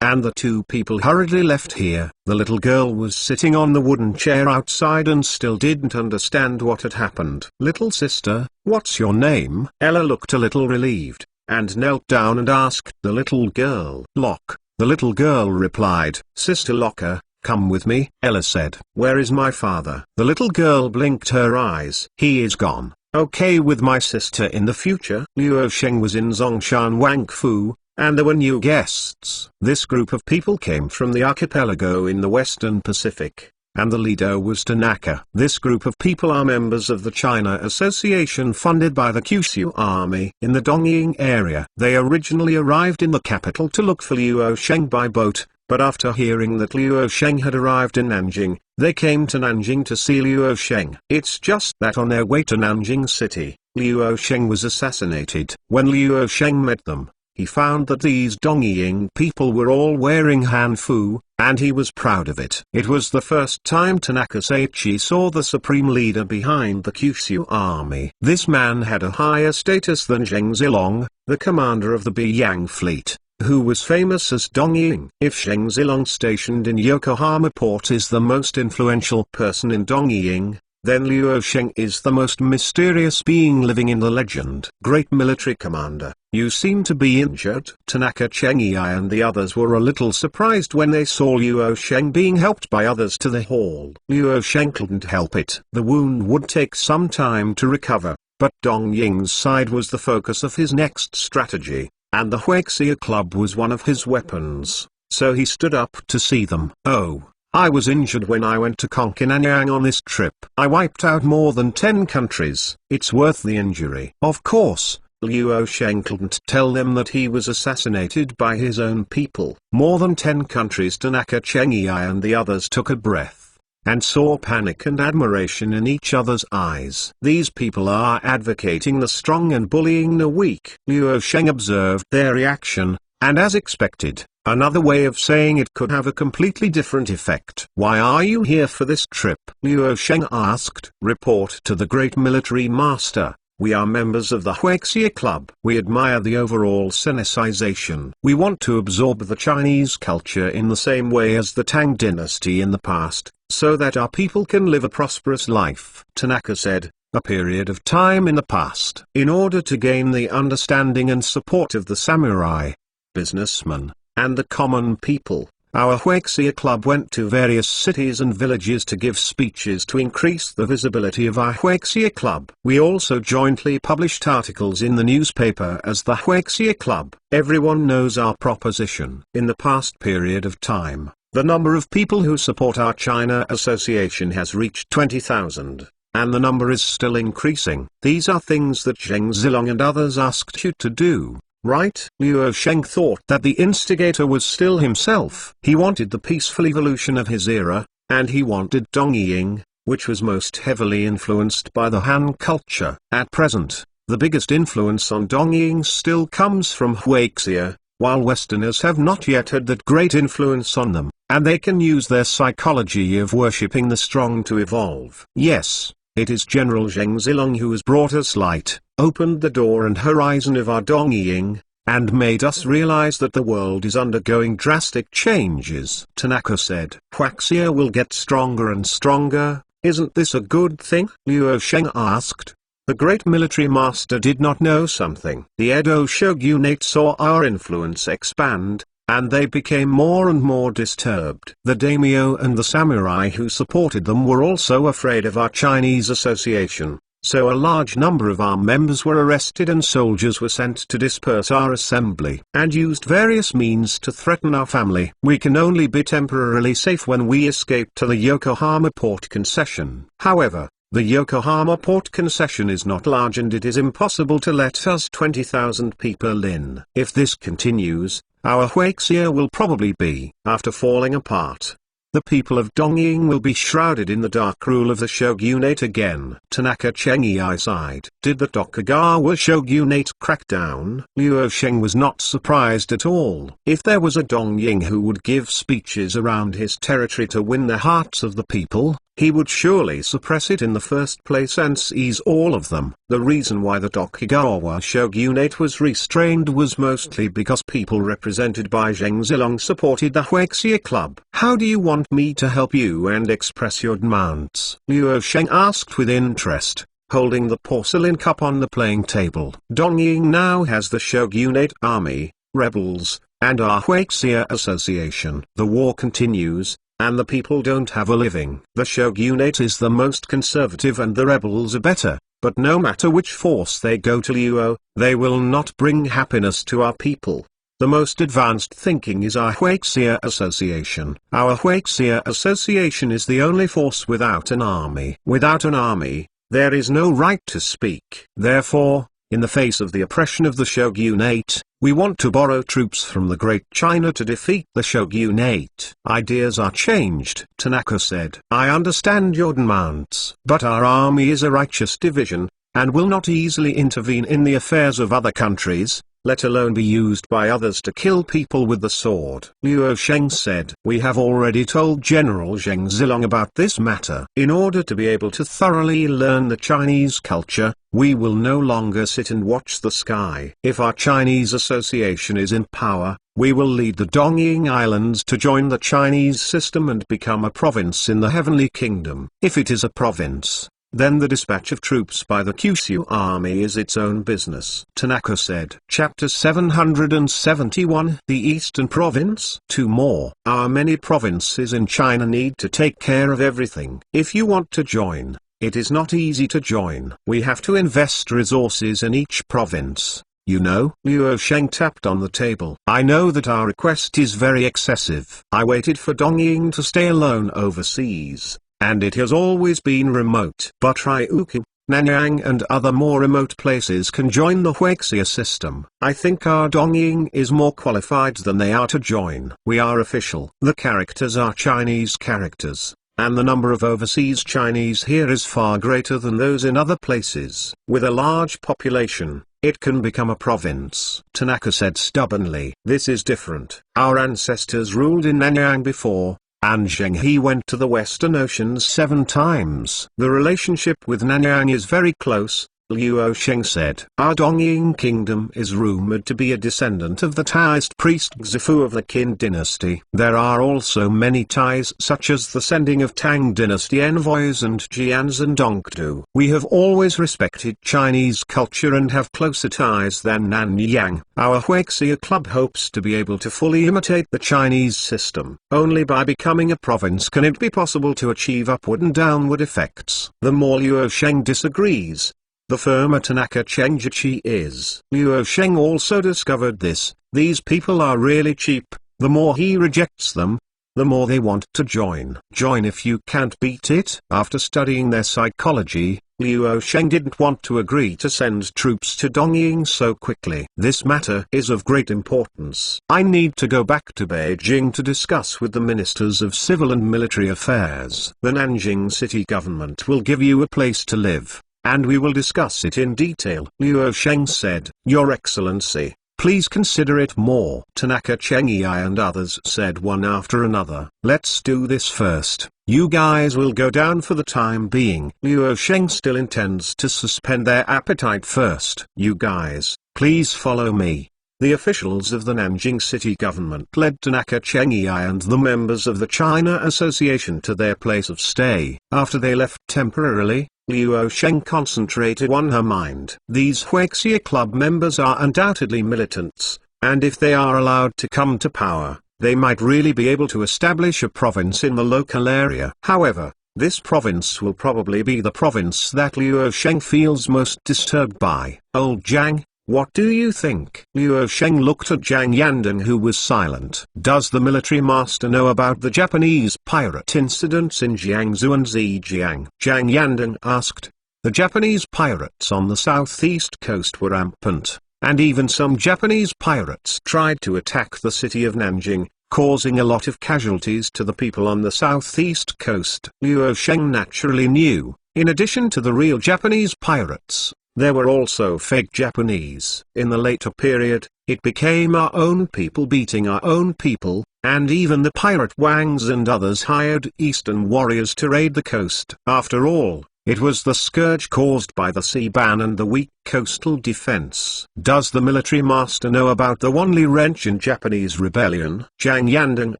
and the two people hurriedly left here. The little girl was sitting on the wooden chair outside and still didn't understand what had happened. Little sister, what's your name? Ella looked a little relieved, and knelt down and asked the little girl. Locke. The little girl replied. Sister Locker, come with me, Ella said. Where is my father? The little girl blinked her eyes. He is gone. Okay with my sister in the future. Liu Sheng was in Zongshan Wangfu, and there were new guests. This group of people came from the archipelago in the Western Pacific. and the leader was Tanaka. This group of people are members of the China Association funded by the Kyushu Army in the Dongying area. They originally arrived in the capital to look for Luo Sheng by boat, but after hearing that Luo Sheng had arrived in Nanjing, they came to Nanjing to see Luo Sheng. It's just that on their way to Nanjing city, Luo Sheng was assassinated. When Luo Sheng met them, he found that these Dongying people were all wearing hanfu, and he was proud of it. It was the first time Tanaka Saichi saw the supreme leader behind the Kyushu army. This man had a higher status than Zheng Zilong, the commander of the Beiyang fleet, who was famous as Dongying. If Zheng Zilong stationed in Yokohama port is the most influential person in Dongying, then Luo Sheng is the most mysterious being living in the legend. Great military commander, you seem to be injured. Tanaka Chengyai and the others were a little surprised when they saw Luo Sheng being helped by others to the hall. Luo Sheng couldn't help it. The wound would take some time to recover, but Dongying's side was the focus of his next strategy, and the Huaxia Club was one of his weapons, so he stood up to see them. Oh, I was injured when I went to conquer Nanyang on this trip. I wiped out more than 10 countries. It's worth the injury. Of course, Luo Sheng couldn't tell them that he was assassinated by his own people. More than 10 countries. Tanaka Chengyai and the others took a breath, and saw panic and admiration in each other's eyes. These people are advocating the strong and bullying the weak. Luo Sheng observed their reaction, and as expected, another way of saying it could have a completely different effect. Why are you here for this trip? Luo Sheng asked. Report to the great military master. We are members of the Huaxia Club. We admire the overall Sinicization. We want to absorb the Chinese culture in the same way as the Tang Dynasty in the past, so that our people can live a prosperous life. Tanaka said, a period of time in the past. In order to gain the understanding and support of the samurai, businessmen, and the common people, our Huaxia Club went to various cities and villages to give speeches to increase the visibility of our Huaxia Club. We also jointly published articles in the newspaper as the Huaxia Club. Everyone knows our proposition. In the past period of time, the number of people who support our China Association has reached 20,000. And the number is still increasing. These are things that Zheng Zilong and others asked you to do, right? Luo Sheng thought that the instigator was still himself. He wanted the peaceful evolution of his era, and he wanted Dongying, which was most heavily influenced by the Han culture. At present, the biggest influence on Dongying still comes from Huaxia, while Westerners have not yet had that great influence on them, and they can use their psychology of worshipping the strong to evolve. Yes, it is General Zheng Zilong who has brought us light, opened the door and horizon of our Dongying, and made us realize that the world is undergoing drastic changes. Tanaka said, Huaxia will get stronger and stronger, isn't this a good thing? Luo Sheng asked. The great military master did not know something. The Edo shogunate saw our influence expand, and they became more and more disturbed. The daimyo and the samurai who supported them were also afraid of our Chinese association, so a large number of our members were arrested and soldiers were sent to disperse our assembly, and used various means to threaten our family. We can only be temporarily safe when we escape to the Yokohama port concession. However, the Yokohama port concession is not large and it is impossible to let us 20,000 people in. If this continues, our Huaxia will probably be, after falling apart. The people of Dongying will be shrouded in the dark rule of the shogunate again. Tanaka Chengyai sighed. Did the Tokugawa shogunate crack down? Luo Sheng was not surprised at all. If there was a Dongying who would give speeches around his territory to win the hearts of the people, he would surely suppress it in the first place and seize all of them. The reason why the Tokugawa shogunate was restrained was mostly because people represented by Zheng Zilong supported the Huaxia Club. How do you want me to help you and express your demands? Luo Sheng asked with interest, holding the porcelain cup on the playing table. Dongying now has the shogunate army, rebels, and our Huaxia association. The war continues, and the people don't have a living. The shogunate is the most conservative and the rebels are better, but no matter which force they go to Luo, they will not bring happiness to our people. The most advanced thinking is our Huaxia Association. Our Huaxia Association is the only force without an army. Without an army, there is no right to speak. Therefore, in the face of the oppression of the shogunate, we want to borrow troops from the Great China to defeat the shogunate. Ideas are changed, Tanaka said. I understand your demands, but our army is a righteous division, and will not easily intervene in the affairs of other countries, let alone be used by others to kill people with the sword. Luo Sheng said, we have already told General Zheng Zilong about this matter. In order to be able to thoroughly learn the Chinese culture, we will no longer sit and watch the sky. If our Chinese association is in power, we will lead the Dongying Islands to join the Chinese system and become a province in the Heavenly Kingdom. If it is a province, then the dispatch of troops by the Kyushu army is its own business. Tanaka said. Chapter 771 The Eastern Province. 2 more. Our many provinces in China need to take care of everything. If you want to join, it is not easy to join. We have to invest resources in each province. You know, Luo Sheng tapped on the table. I know that our request is very excessive. I waited for Dongying to stay alone overseas, and it has always been remote. But Ryukyu, Nanyang and other more remote places can join the Huaxia system. I think our Dongying is more qualified than they are to join. We are official. The characters are Chinese characters, and the number of overseas Chinese here is far greater than those in other places. With a large population, it can become a province. Tanaka said stubbornly. This is different. Our ancestors ruled in Nanyang before, and Zheng He went to the Western Oceans 7 times. The relationship with Nanyang is very close, Luo Sheng said. Our Dongying kingdom is rumored to be a descendant of the Taoist priest Xifu of the Qin dynasty. There are also many ties such as the sending of Tang dynasty envoys and Jians and Dongdu. We have always respected Chinese culture and have closer ties than Nanyang. Our Huaxia club hopes to be able to fully imitate the Chinese system. Only by becoming a province can it be possible to achieve upward and downward effects. The more Luo Sheng disagrees, the firmer Tanaka Chenjichi is. Luo Sheng also discovered this. These people are really cheap. The more he rejects them, the more they want to join. Join if you can't beat it. After studying their psychology, Luo Sheng didn't want to agree to send troops to Dongying so quickly. This matter is of great importance. I need to go back to Beijing to discuss with the ministers of civil and military affairs. The Nanjing city government will give you a place to live, and we will discuss it in detail. Luo Sheng said, Your Excellency, please consider it more. Tanaka Chengyai and others said one after another. Let's do this first. You guys will go down for the time being. Luo Sheng still intends to suspend their appetite first. You guys, please follow me. The officials of the Nanjing city government led Tanaka Chengyai and the members of the China Association to their place of stay. After they left temporarily, Luo Sheng concentrated on her mind. These Huaxia club members are undoubtedly militants, and if they are allowed to come to power, they might really be able to establish a province in the local area. However, this province will probably be the province that Luo Sheng feels most disturbed by. Old Jiang, what do you think? Luo Sheng looked at Jiang Yandeng, who was silent. Does the military master know about the Japanese pirate incidents in Jiangsu and Zhejiang? Jiang Yandeng asked. The Japanese pirates on the southeast coast were rampant, and even some Japanese pirates tried to attack the city of Nanjing, causing a lot of casualties to the people on the southeast coast. Luo Sheng naturally knew, in addition to the real Japanese pirates, there were also fake Japanese. In the later period, it became our own people beating our own people, and even the pirate Wangs and others hired Eastern warriors to raid the coast. After all, it was the scourge caused by the sea ban and the weak coastal defense. Does the military master know about the Wanli Wrench in Japanese rebellion? Jiang Yandeng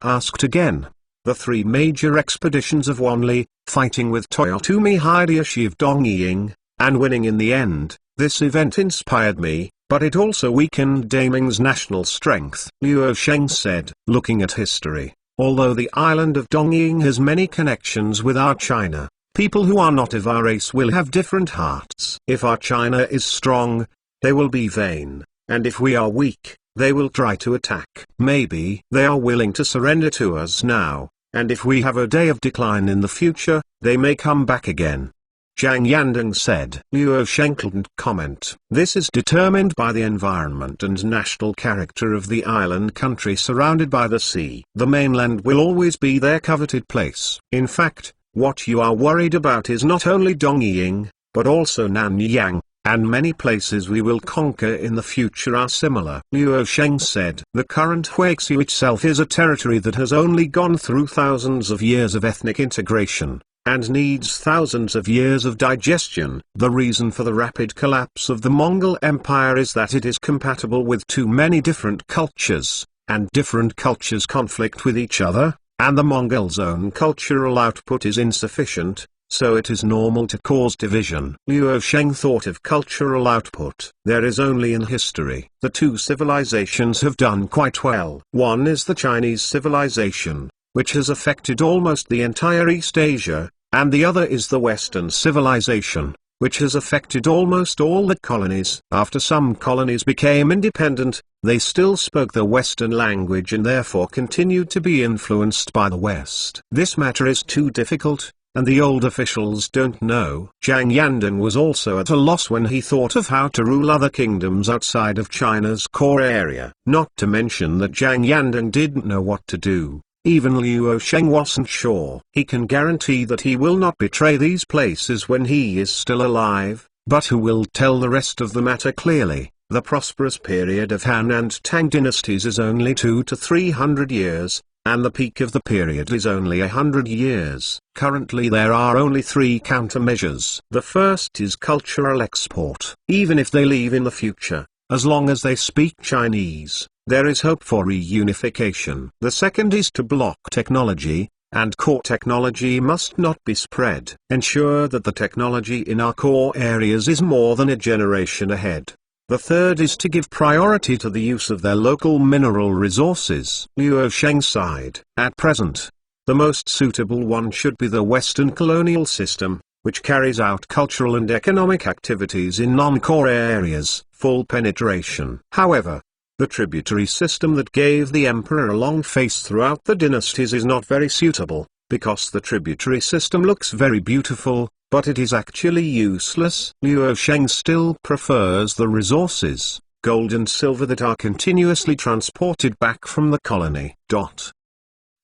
asked again. The 3 major expeditions of Wanli, fighting with Toyotomi Hideyoshi of Dongying, and winning in the end. This event inspired me, but it also weakened Daming's national strength. Luo Sheng said, looking at history, although the island of Dongying has many connections with our China, people who are not of our race will have different hearts. If our China is strong, they will be vain, and if we are weak, they will try to attack. Maybe they are willing to surrender to us now, and if we have a day of decline in the future, they may come back again. Zhang Yandeng said. Luo Sheng couldn't comment. This is determined by the environment and national character of the island country surrounded by the sea. The mainland will always be their coveted place. In fact, what you are worried about is not only Dongying, but also Nanyang, and many places we will conquer in the future are similar. Luo Sheng said. The current Huixiu itself is a territory that has only gone through thousands of years of ethnic integration, and needs thousands of years of digestion. The reason for the rapid collapse of the Mongol Empire is that it is compatible with too many different cultures, and different cultures conflict with each other, and the Mongols' own cultural output is insufficient, so it is normal to cause division. Luo Sheng thought of cultural output. There is only in history. The two civilizations have done quite well. One is the Chinese civilization, which has affected almost the entire East Asia, and the other is the Western civilization, which has affected almost all the colonies. After some colonies became independent, they still spoke the Western language and therefore continued to be influenced by the West. This matter is too difficult, and the old officials don't know. Zhang Yandeng was also at a loss when he thought of how to rule other kingdoms outside of China's core area. Not to mention that Zhang Yandeng didn't know what to do. Even Luo Sheng wasn't sure. He can guarantee that he will not betray these places when he is still alive, but who will tell the rest of the matter clearly? The prosperous period of Han and Tang dynasties is only 200 to 300 years, and the peak of the period is only 100 years. Currently there are only 3 countermeasures. The first is cultural export. Even if they leave in the future, as long as they speak Chinese, there is hope for reunification. The second is to block technology, and core technology must not be spread. Ensure that the technology in our core areas is more than a generation ahead. The third is to give priority to the use of their local mineral resources. Luo Sheng sighed. At present, the most suitable one should be the Western colonial system, which carries out cultural and economic activities in non-core areas, full penetration. However, the tributary system that gave the emperor a long face throughout the dynasties is not very suitable, because the tributary system looks very beautiful, but it is actually useless. Luo Sheng still prefers the resources, gold and silver, that are continuously transported back from the colony.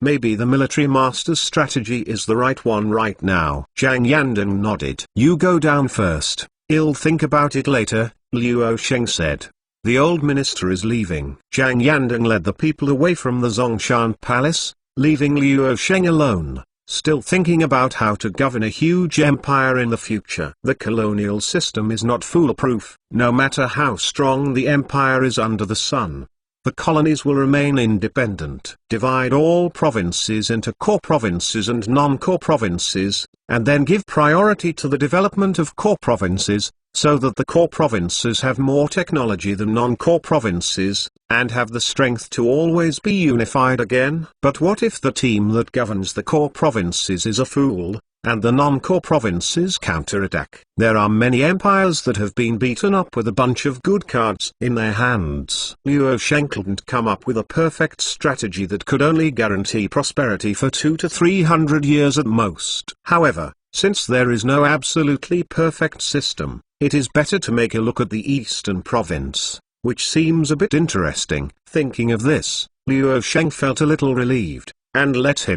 Maybe the military master's strategy is the right one right now. Zhang Yandeng nodded. You go down first, I'll think about it later, Luo Sheng said. The old minister is leaving. Zhang Yandeng led the people away from the Zongshan palace, leaving Luo Sheng alone, still thinking about how to govern a huge empire in the future. The colonial system is not foolproof. No matter how strong the empire is under the sun, the colonies will remain independent. Divide all provinces into core provinces and non-core provinces, and then give priority to the development of core provinces, so that the core provinces have more technology than non-core provinces, and have the strength to always be unified again. But what if the team that governs the core provinces is a fool, and the non-core provinces counterattack? There are many empires that have been beaten up with a bunch of good cards in their hands. Luo Sheng couldn't come up with a perfect strategy that could only guarantee prosperity for 200 to 300 years at most. However, since there is no absolutely perfect system, it is better to make a look at the eastern province, which seems a bit interesting. Thinking of this, Luo Sheng felt a little relieved, and let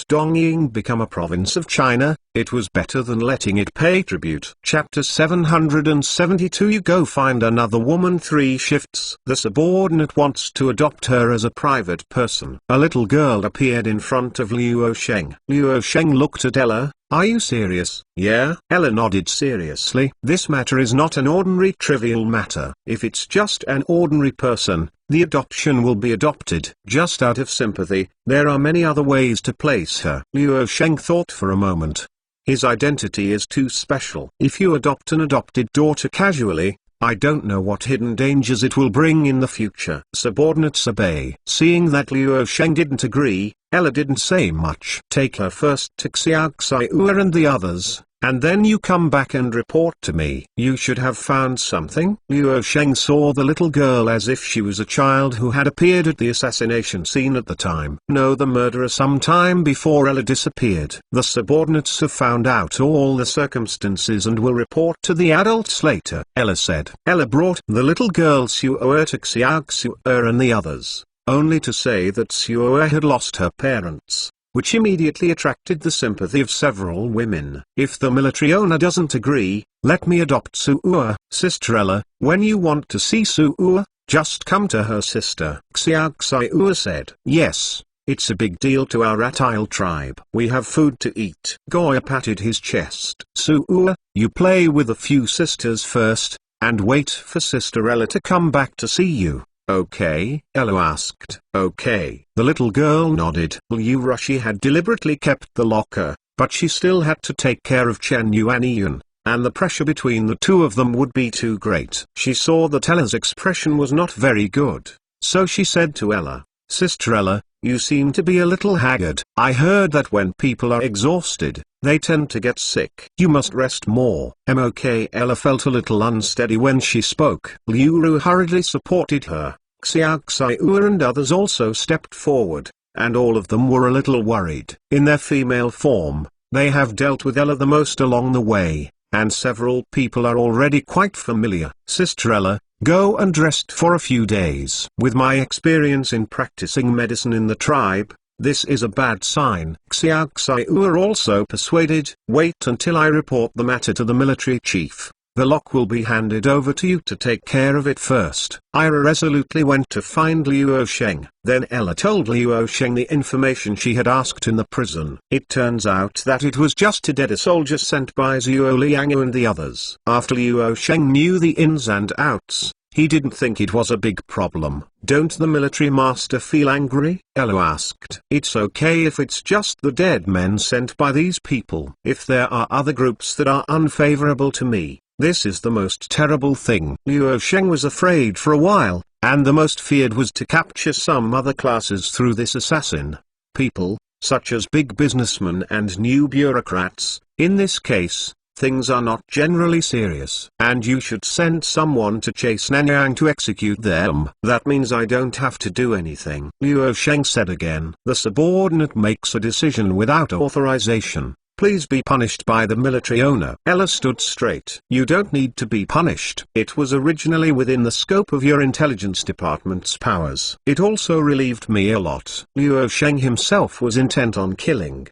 Dongying become a province of China. It was better than letting it pay tribute. Chapter 772. You go find another woman. 3 shifts. The subordinate wants to adopt her as a private person. A little girl appeared in front of Luo Sheng. Luo Sheng looked at Ella. Are you serious? Yeah. Ella nodded seriously. This matter is not an ordinary trivial matter. If it's just an ordinary person, the adoption will be adopted. Just out of sympathy, there are many other ways to place her. Luo Sheng thought for a moment. His identity is too special. If you adopt an adopted daughter casually, I don't know what hidden dangers it will bring in the future. Subordinates obey. Seeing that Luo Sheng didn't agree, Ella didn't say much. Take her first to Xiaoxiu and the others, and then you come back and report to me. You should have found something. Luo Sheng saw the little girl as if she was a child who had appeared at the assassination scene at the time. Know the murderer some time before Ella disappeared. The subordinates have found out all the circumstances and will report to the adults later, Ella said. Ella brought the little girl Suoer to Xiaoxiu and the others, only to say that Suoer had lost her parents, which immediately attracted the sympathy of several women. If the military owner doesn't agree, let me adopt Suoer. Sister Ella, when you want to see Suoer, just come to her sister. Xiaoxiu said. Yes, it's a big deal to our Atile tribe. We have food to eat. Goya patted his chest. Suoer, you play with a few sisters first, and wait for Sister Ella to come back to see you. Okay? Ella asked. Okay. The little girl nodded. Liu Rushi had deliberately kept the locker, but she still had to take care of Chen Yuanyun, and the pressure between the two of them would be too great. She saw that Ella's expression was not very good, so she said to Ella, Sister Ella, you seem to be a little haggard. I heard that when people are exhausted, they tend to get sick. You must rest more. Okay. Ella felt a little unsteady when she spoke. Liu Ru hurriedly supported her. Xiaoxiu and others also stepped forward, and all of them were a little worried. In their female form, they have dealt with Ella the most along the way, and several people are already quite familiar. Sister Ella, go and rest for a few days. With my experience in practicing medicine in the tribe, this is a bad sign. Xiaoxiu also persuaded. Wait until I report the matter to the military chief. The lock will be handed over to you to take care of it first. Ira resolutely went to find Luo Sheng. Then Ella told Luo Sheng the information she had asked in the prison. It turns out that it was just a dead soldier sent by Zhuo Liangu and the others. After Luo Sheng knew the ins and outs, he didn't think it was a big problem. Don't the military master feel angry? Ella asked. It's okay if it's just the dead men sent by these people. If there are other groups that are unfavorable to me, this is the most terrible thing. Luo Sheng was afraid for a while, and the most feared was to capture some other classes through this assassin. People, such as big businessmen and new bureaucrats. In this case, things are not generally serious. And you should send someone to chase Nanyang to execute them. That means I don't have to do anything. Luo Sheng said again. The subordinate makes a decision without authorization. Please be punished by the military owner. Ella stood straight. You don't need to be punished. It was originally within the scope of your intelligence department's powers. It also relieved me a lot. Luo Sheng himself was intent on killing.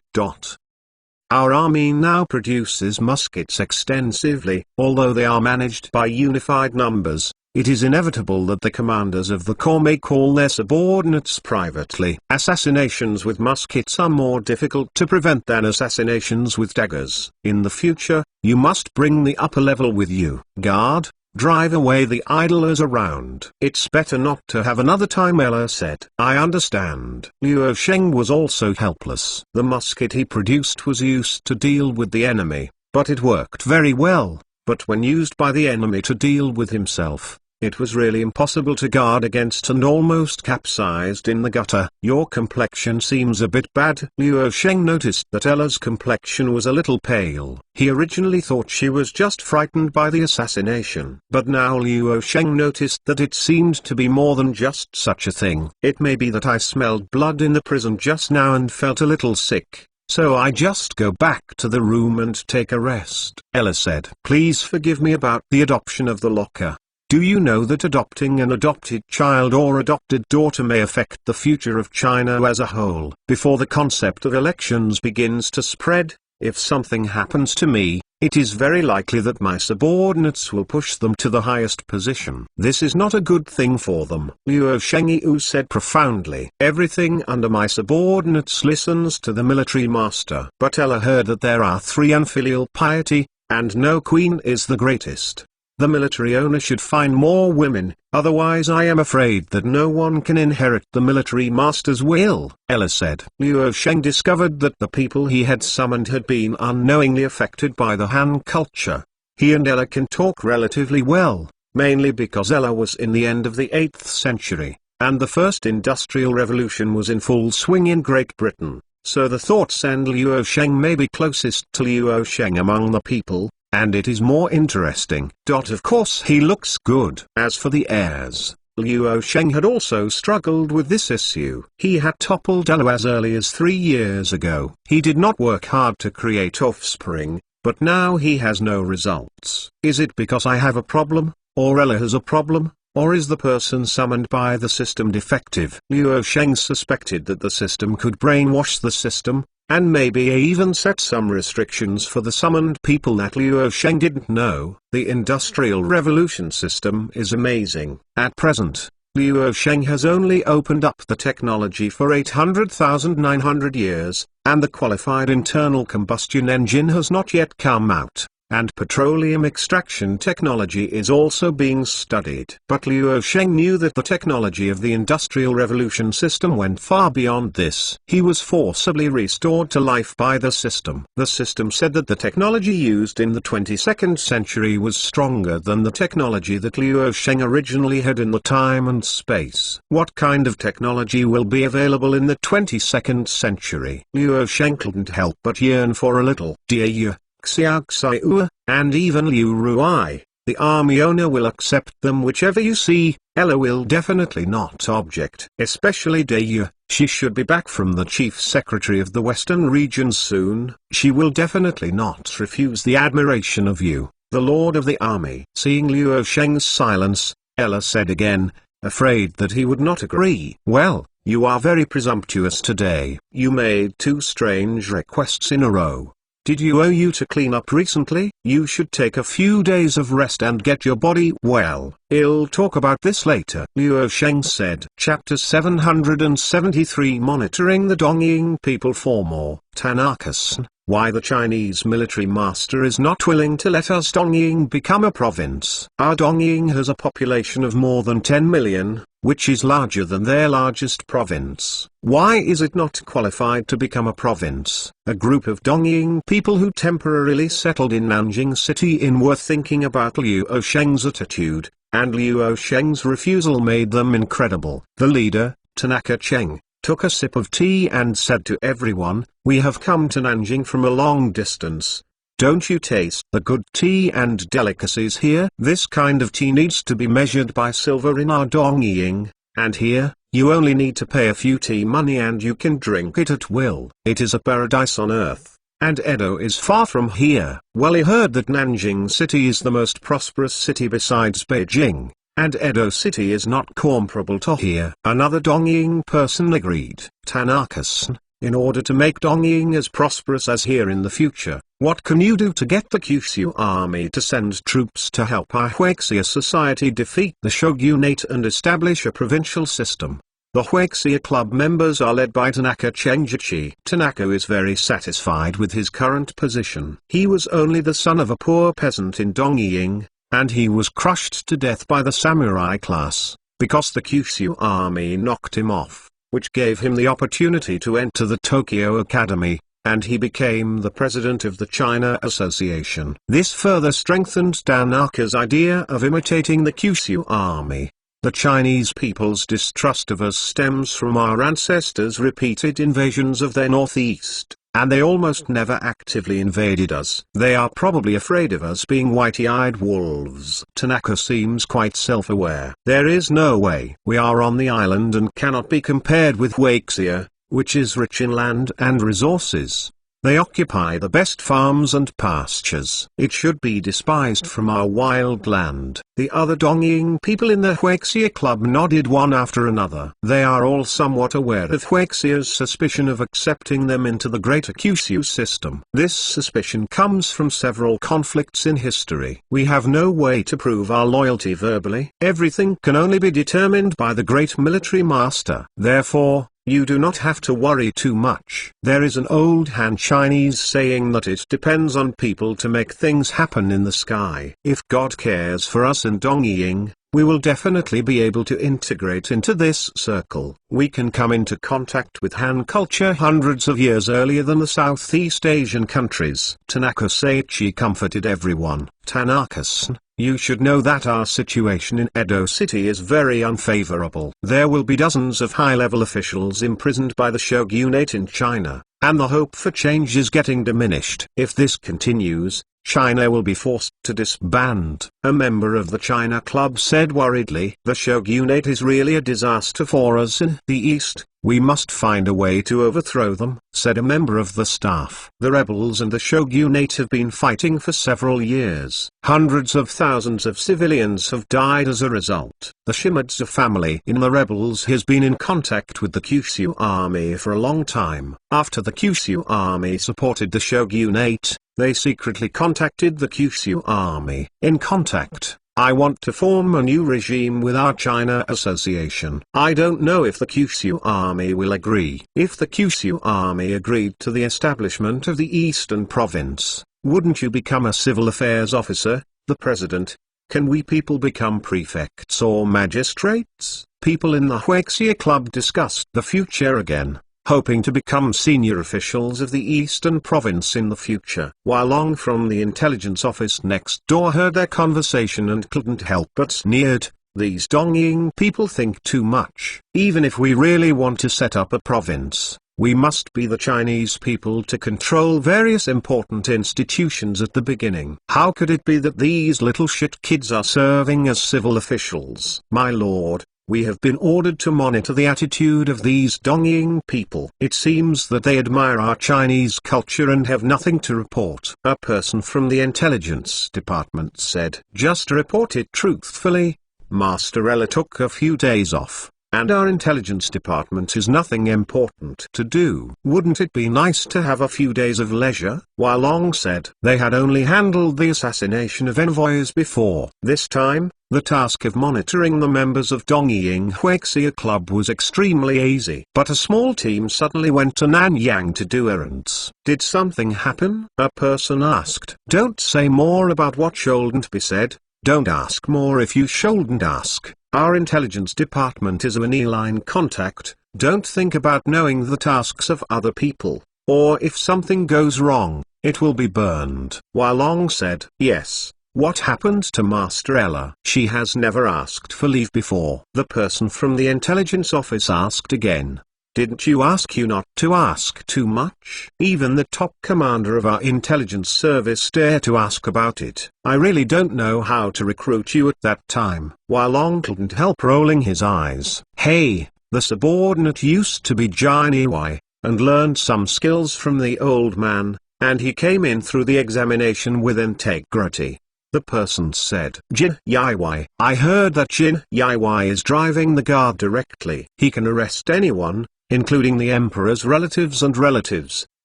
Our army now produces muskets extensively. Although they are managed by unified numbers, it is inevitable that the commanders of the corps may call their subordinates privately. Assassinations with muskets are more difficult to prevent than assassinations with daggers. In the future, you must bring the upper level with you. Guard, drive away the idlers around. It's better not to have another time, Ella said. I understand. Luo Sheng was also helpless. The musket he produced was used to deal with the enemy, but it worked very well. But when used by the enemy to deal with himself, it was really impossible to guard against and almost capsized in the gutter. Your complexion seems a bit bad. Luo Sheng noticed that Ella's complexion was a little pale. He originally thought she was just frightened by the assassination. But now Luo Sheng noticed that it seemed to be more than just such a thing. It may be that I smelled blood in the prison just now and felt a little sick, so I just go back to the room and take a rest. Ella said. Please forgive me about the adoption of the locker. Do you know that adopting an adopted child or adopted daughter may affect the future of China as a whole? Before the concept of elections begins to spread, if something happens to me, it is very likely that my subordinates will push them to the highest position. This is not a good thing for them. Luo Shengyu said profoundly. Everything under my subordinates listens to the military master. But Ella heard that there are 3 unfilial piety, and no queen is the greatest. The military owner should find more women, otherwise I am afraid that no one can inherit the military master's will, Ella said. Luo Sheng discovered that the people he had summoned had been unknowingly affected by the Han culture. He and Ella can talk relatively well, mainly because Ella was in the end of the 8th century, and the first industrial revolution was in full swing in Great Britain, so the thought send Luo Sheng may be closest to Luo Sheng among the people, and it is more interesting. Of course he looks good. As for the heirs, Luo Sheng had also struggled with this issue. He had toppled Elu as early as 3 years ago. He did not work hard to create offspring, but now he has no results. Is it because I have a problem, or Elu has a problem, or is the person summoned by the system defective? Luo Sheng suspected that the system could brainwash the system, and maybe even set some restrictions for the summoned people that Luo Sheng didn't know. The Industrial Revolution system is amazing. At present, Luo Sheng has only opened up the technology for 800,900 years, and the qualified internal combustion engine has not yet come out, and petroleum extraction technology is also being studied. But Luo Sheng knew that the technology of the Industrial Revolution system went far beyond this. He was forcibly restored to life by the system. The system said that the technology used in the 22nd century was stronger than the technology that Luo Sheng originally had in the time and space. What kind of technology will be available in the 22nd century? Luo Sheng couldn't help but yearn for a little Dia, Xiaoxiu, and even Liu Ruai. The army owner will accept them whichever you see. Ella will definitely not object. Especially Deya, she should be back from the chief secretary of the western region soon. She will definitely not refuse the admiration of you, the lord of the army. Seeing Luo Sheng's silence, Ella said again, afraid that he would not agree. Well, you are very presumptuous today. You made 2 strange requests in a row. Did you owe you to clean up recently? You should take a few days of rest and get your body well. I'll talk about this later. Luo Sheng said. Chapter 773 Monitoring the Dongying People for more. Tanaka-san, why the Chinese military master is not willing to let us Dongying become a province. Our Dongying has a population of more than 10 million, which is larger than their largest province. Why is it not qualified to become a province? A group of Dongying people who temporarily settled in Nanjing City were thinking about Luo Sheng's attitude, and Luo Sheng's refusal made them incredible. The leader, Tanaka Cheng, took a sip of tea and said to everyone, "We have come to Nanjing from a long distance. Don't you taste the good tea and delicacies here? This kind of tea needs to be measured by silver in our Dongying, and here, you only need to pay a few tea money and you can drink it at will. It is a paradise on earth, and Edo is far from here." Well, he heard that Nanjing City is the most prosperous city besides Beijing, and Edo City is not comparable to here. Another Dongying person agreed. Tanaka-san, in order to make Dongying as prosperous as here in the future, what can you do to get the Kyushu army to send troops to help our Huaxia society defeat the shogunate and establish a provincial system? The Huaxia club members are led by Tanaka Chenjichi. Tanaka is very satisfied with his current position. He was only the son of a poor peasant in Dongying, and he was crushed to death by the samurai class, because the Kyushu army knocked him off, which gave him the opportunity to enter the Tokyo Academy, and he became the president of the China Association. This further strengthened Tanaka's idea of imitating the Kyushu army. The Chinese people's distrust of us stems from our ancestors' repeated invasions of their northeast, and they almost never actively invaded us. They are probably afraid of us being whitey-eyed wolves. Tanaka seems quite self-aware. There is no way. We are on the island and cannot be compared with Huaxia, which is rich in land and resources. They occupy the best farms and pastures. It should be despised from our wild land. The other Dongying people in the Huaxia club nodded one after another. They are all somewhat aware of Huaxia's suspicion of accepting them into the greater Kyushu system. This suspicion comes from several conflicts in history. We have no way to prove our loyalty verbally. Everything can only be determined by the great military master. Therefore, you do not have to worry too much. There is an old Han Chinese saying that it depends on people to make things happen in the sky. If God cares for us in Dongying, we will definitely be able to integrate into this circle. We can come into contact with Han culture hundreds of years earlier than the Southeast Asian countries. Tanaka Seiichi comforted everyone. Tanaka-san, You should know that our situation in Edo City is very unfavorable. There will be dozens of high-level officials imprisoned by the shogunate in China, and the hope for change is getting diminished. If this continues, China will be forced to disband. A member of the China Club said worriedly, "The shogunate is really a disaster for us in the East. We must find a way to overthrow them," said a member of the staff. The rebels and the shogunate have been fighting for several years. Hundreds of thousands of civilians have died as a result. The Shimadzu family in the rebels has been in contact with the Kyushu army for a long time. After the Kyushu army supported the shogunate, they secretly contacted the Kyushu army. In contact, "I want to form a new regime with our China Association. I don't know if the Kyushu army will agree." If the Kyushu army agreed to the establishment of the Eastern Province, wouldn't you become a civil affairs officer, the president? Can we people become prefects or magistrates? People in the Huaxia Club discussed the future again, hoping to become senior officials of the Eastern Province in the future. Wai Long from the intelligence office next door heard their conversation and couldn't help but sneered. These Dongying people think too much. Even if we really want to set up a province, we must be the Chinese people to control various important institutions at the beginning. How could it be that these little shit kids are serving as civil officials? My lord, we have been ordered to monitor the attitude of these Dongying people. It seems that they admire our Chinese culture and have nothing to report. A person from the intelligence department said, "Just report it truthfully. Master Ella took a few days off, and our intelligence department has nothing important to do. Wouldn't it be nice to have a few days of leisure?" Wai Long said they had only handled the assassination of envoys before. This time, the task of monitoring the members of Dongying Huaxia Club was extremely easy. But a small team suddenly went to Nanyang to do errands. Did something happen? A person asked. Don't say more about what shouldn't be said. Don't ask more if you shouldn't ask. Our intelligence department is a many-line contact. Don't think about knowing the tasks of other people, or if something goes wrong, it will be burned. Wai Long said, "Yes. What happened to Master Ella?" "She has never asked for leave before." The person from the intelligence office asked again. "Didn't you ask you not to ask too much?" Even the top commander of our intelligence service dared to ask about it. "I really don't know how to recruit you at that time." Wai Long couldn't help rolling his eyes. Hey, the subordinate used to be Jini Wai, and learned some skills from the old man, and he came in through the examination with integrity. The person said, "Jin Yiwai, I heard that Jin Yiwai is driving the guard directly. He can arrest anyone, including the emperor's relatives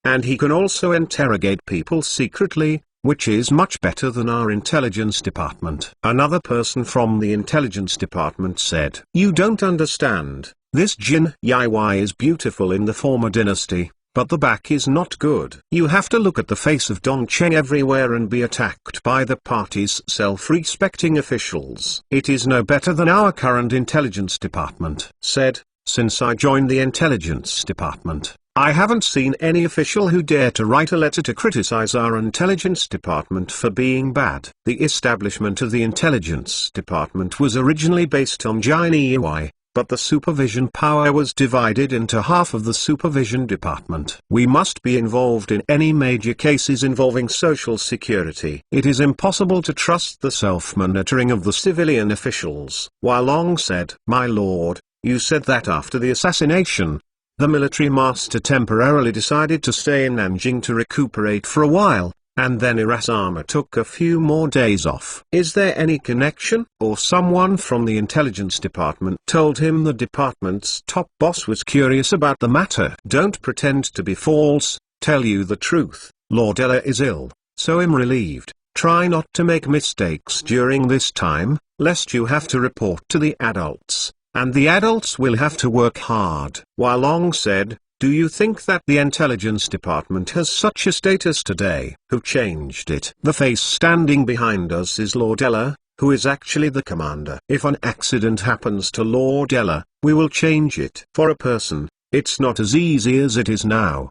and he can also interrogate people secretly, which is much better than our intelligence department." Another person from the intelligence department said, "You don't understand. This Jin Yiwai is beautiful in the former dynasty, but the back is not good. You have to look at the face of Dongcheng everywhere and be attacked by the party's self-respecting officials. It is no better than our current intelligence department." Said, "Since I joined the intelligence department, I haven't seen any official who dare to write a letter to criticize our intelligence department for being bad." The establishment of the intelligence department was originally based on Jini Iwai, but the supervision power was divided into half of the supervision department. "We must be involved in any major cases involving social security. It is impossible to trust the self-monitoring of the civilian officials." Wai Long said, "My lord, you said that after the assassination, the military master temporarily decided to stay in Nanjing to recuperate for a while, and then Irasama took a few more days off. Is there any connection? Or someone from the intelligence department told him the department's top boss was curious about the matter?" "Don't pretend to be false, tell you the truth. Lord Ella is ill, so I'm relieved. Try not to make mistakes during this time, lest you have to report to the adults, and the adults will have to work hard." Wai Long said, "Do you think that the intelligence department has such a status today? Who changed it?" "The face standing behind us is Lord Ella, who is actually the commander. If an accident happens to Lord Ella, we will change it. For a person, it's not as easy as it is now."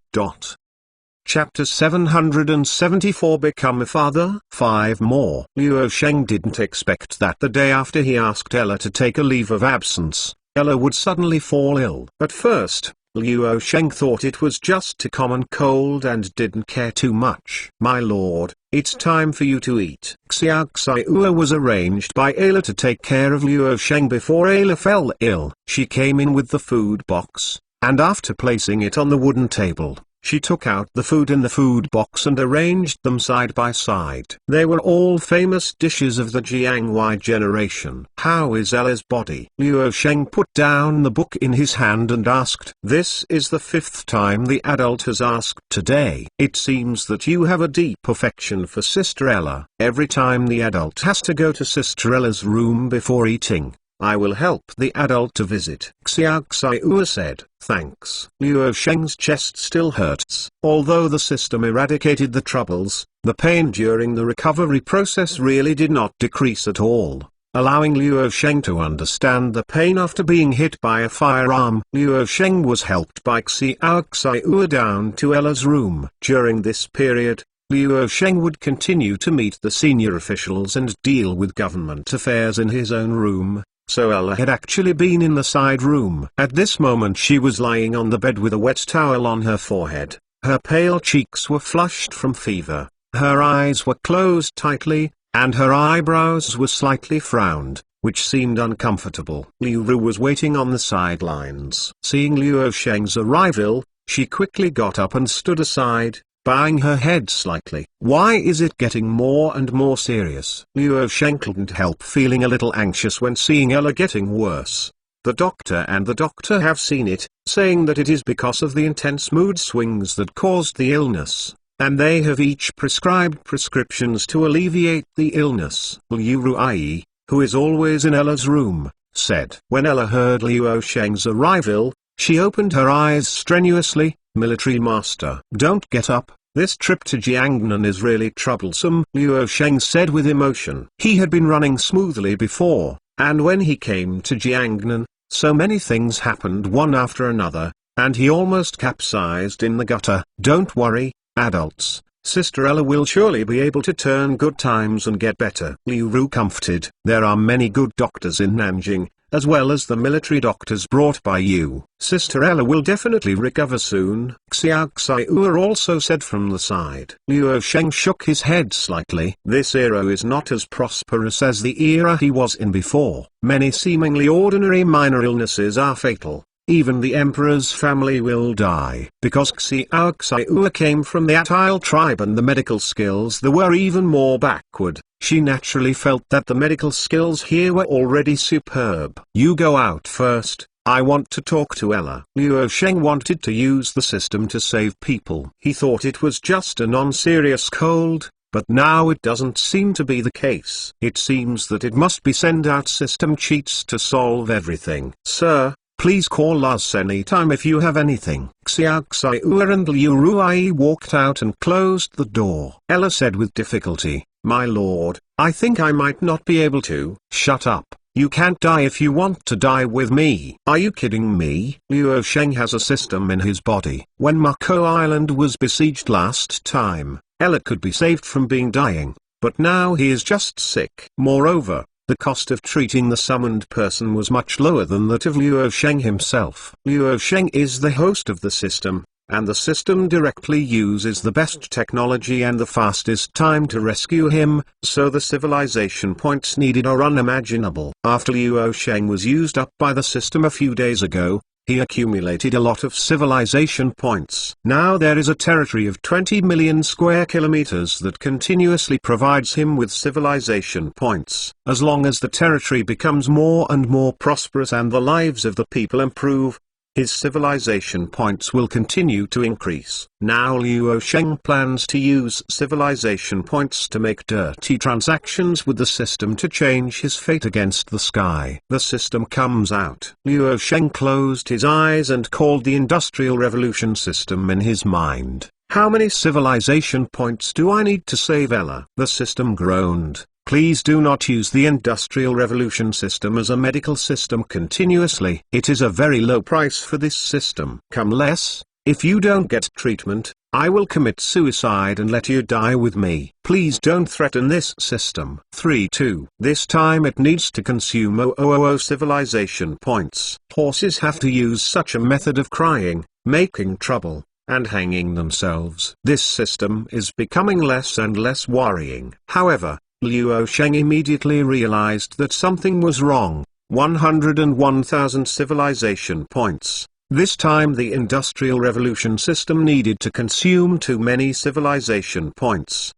Chapter 774 Become a Father. 5 more. Luo Sheng didn't expect that the day after he asked Ella to take a leave of absence, Ella would suddenly fall ill. At first, Luo Sheng thought it was just a common cold and didn't care too much. My lord, it's time for you to eat. Xiao Xiao was arranged by Ayla to take care of Luo Sheng before Ayla fell ill. She came in with the food box, and after placing it on the wooden table, she took out the food in the food box and arranged them side by side. They were all famous dishes of the Jiangwei generation. How is Ella's body? Luo Sheng put down the book in his hand and asked. This is the 5th time the adult has asked today. It seems that you have a deep affection for Sister Ella. Every time the adult has to go to Sister Ella's room before eating, I will help the adult to visit. Xiao Xiao said. Thanks. Luo Sheng's chest still hurts. Although the system eradicated the troubles, the pain during the recovery process really did not decrease at all, allowing Luo Sheng to understand the pain after being hit by a firearm. Luo Sheng was helped by Xiao Xiao down to Ella's room. During this period, Luo Sheng would continue to meet the senior officials and deal with government affairs in his own room. So Ella had actually been in the side room. At this moment she was lying on the bed with a wet towel on her forehead. Her pale cheeks were flushed from fever, her eyes were closed tightly, and her eyebrows were slightly frowned, which seemed uncomfortable. Liu Ru was waiting on the sidelines. Seeing Luo Sheng's arrival, she quickly got up and stood aside, bowing her head slightly. Why is it getting more and more serious? Luo Sheng couldn't help feeling a little anxious when seeing Ella getting worse. The doctor have seen it, saying that it is because of the intense mood swings that caused the illness, and they have each prescribed prescriptions to alleviate the illness. Liu Ruai, who is always in Ella's room, said. When Ella heard Luo Sheng's arrival, she opened her eyes strenuously. Military master, don't get up. This trip to Jiangnan is really troublesome, Luo Sheng said with emotion. He had been running smoothly before, and when he came to Jiangnan, so many things happened one after another, and he almost capsized in the gutter. Don't worry, adults. Sister Ella will surely be able to turn good times and get better. Liu Ru comforted. There are many good doctors in Nanjing, as well as the military doctors brought by you. Sister Ella will definitely recover soon, Xiao Xiao also said from the side. Luo Sheng shook his head slightly. This era is not as prosperous as the era he was in before. Many seemingly ordinary minor illnesses are fatal. Even the emperor's family will die. Because Xiao Xiao came from the Atile tribe and the medical skills there were even more backward, she naturally felt that the medical skills here were already superb. You go out first, I want to talk to Ella. Luo Sheng wanted to use the system to save people. He thought it was just a non-serious cold, but now it doesn't seem to be the case. It seems that it must be send out system cheats to solve everything. Sir, please call us anytime if you have anything. Xiao Xiao and Liu Ruai walked out and closed the door. Ella said with difficulty, my lord, I think I might not be able to. Shut up. You can't die if you want to die with me. Are you kidding me? Luo Sheng has a system in his body. When Mako Island was besieged last time, Ella could be saved from being dying, but now he is just sick. Moreover, the cost of treating the summoned person was much lower than that of Luo Sheng himself. Luo Sheng is the host of the system, and the system directly uses the best technology and the fastest time to rescue him, so the civilization points needed are unimaginable. After Luo Sheng was used up by the system a few days ago, he accumulated a lot of civilization points. Now there is a territory of 20 million square kilometers that continuously provides him with civilization points. As long as the territory becomes more and more prosperous and the lives of the people improve, his civilization points will continue to increase. Now Luo Sheng plans to use civilization points to make dirty transactions with the system to change his fate against the sky. The system comes out. Luo Sheng closed his eyes and called the Industrial Revolution system in his mind. How many civilization points do I need to save Ella? The system groaned. Please do not use the Industrial Revolution system as a medical system continuously. It is a very low price for this system. Come less, If you don't get treatment, I will commit suicide and let you die with me. Please don't threaten this system. 3-2. This time it needs to consume 000 civilization points. Horses have to use such a method of crying, making trouble, and hanging themselves. This system is becoming less and less worrying. However, Liu Sheng immediately realized that something was wrong. 101,000 civilization points. This time the Industrial Revolution system needed to consume too many civilization points.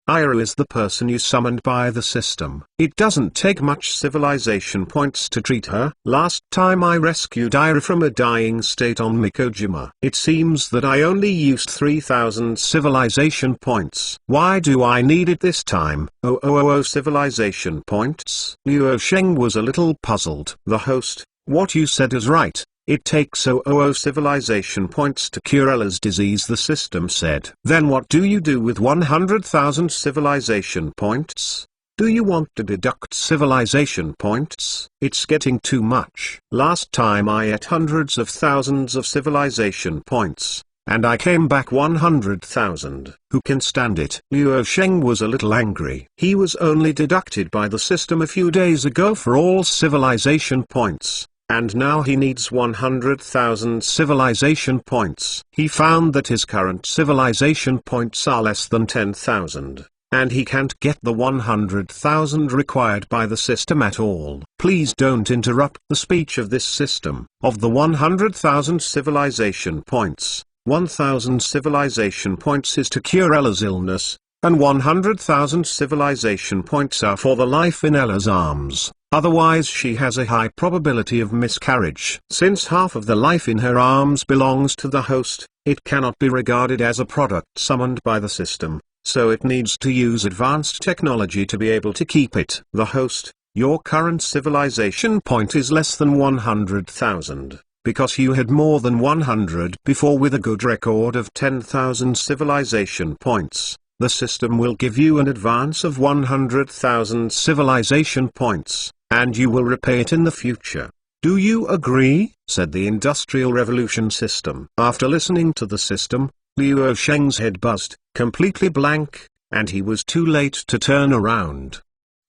Ira is the person you summoned by the system. It doesn't take much civilization points to treat her. Last time I rescued Ira from a dying state on Mikojima. It seems that I only used 3,000 civilization points. Why do I need it this time? 000 civilization points? Liu Sheng was a little puzzled. The host, what you said is right. It takes 000 civilization points to cure Ella's disease, the system said. Then what do you do with 100,000 civilization points? Do you want to deduct civilization points? It's getting too much. Last time I ate hundreds of thousands of civilization points, and I came back 100,000. Who can stand it? Liu Sheng was a little angry. He was only deducted by the system a few days ago for all civilization points. And now he needs 100,000 civilization points. He found that his current civilization points are less than 10,000, and he can't get the 100,000 required by the system at all. Please don't interrupt the speech of this system. Of the 100,000 civilization points, 1,000 civilization points is to cure Ella's illness, and 100,000 civilization points are for the life in Ella's arms. Otherwise she has a high probability of miscarriage. Since half of the life in her arms belongs to the host, it cannot be regarded as a product summoned by the system, so it needs to use advanced technology to be able to keep it. The host, your current civilization point is less than 100,000, because you had more than 100 before with a good record of 10,000 civilization points. The system will give you an advance of 100,000 civilization points, and you will repay it in the future. Do you agree? Said the Industrial Revolution system. After listening to the system, Liu Sheng's head buzzed, completely blank, and he was too late to turn around.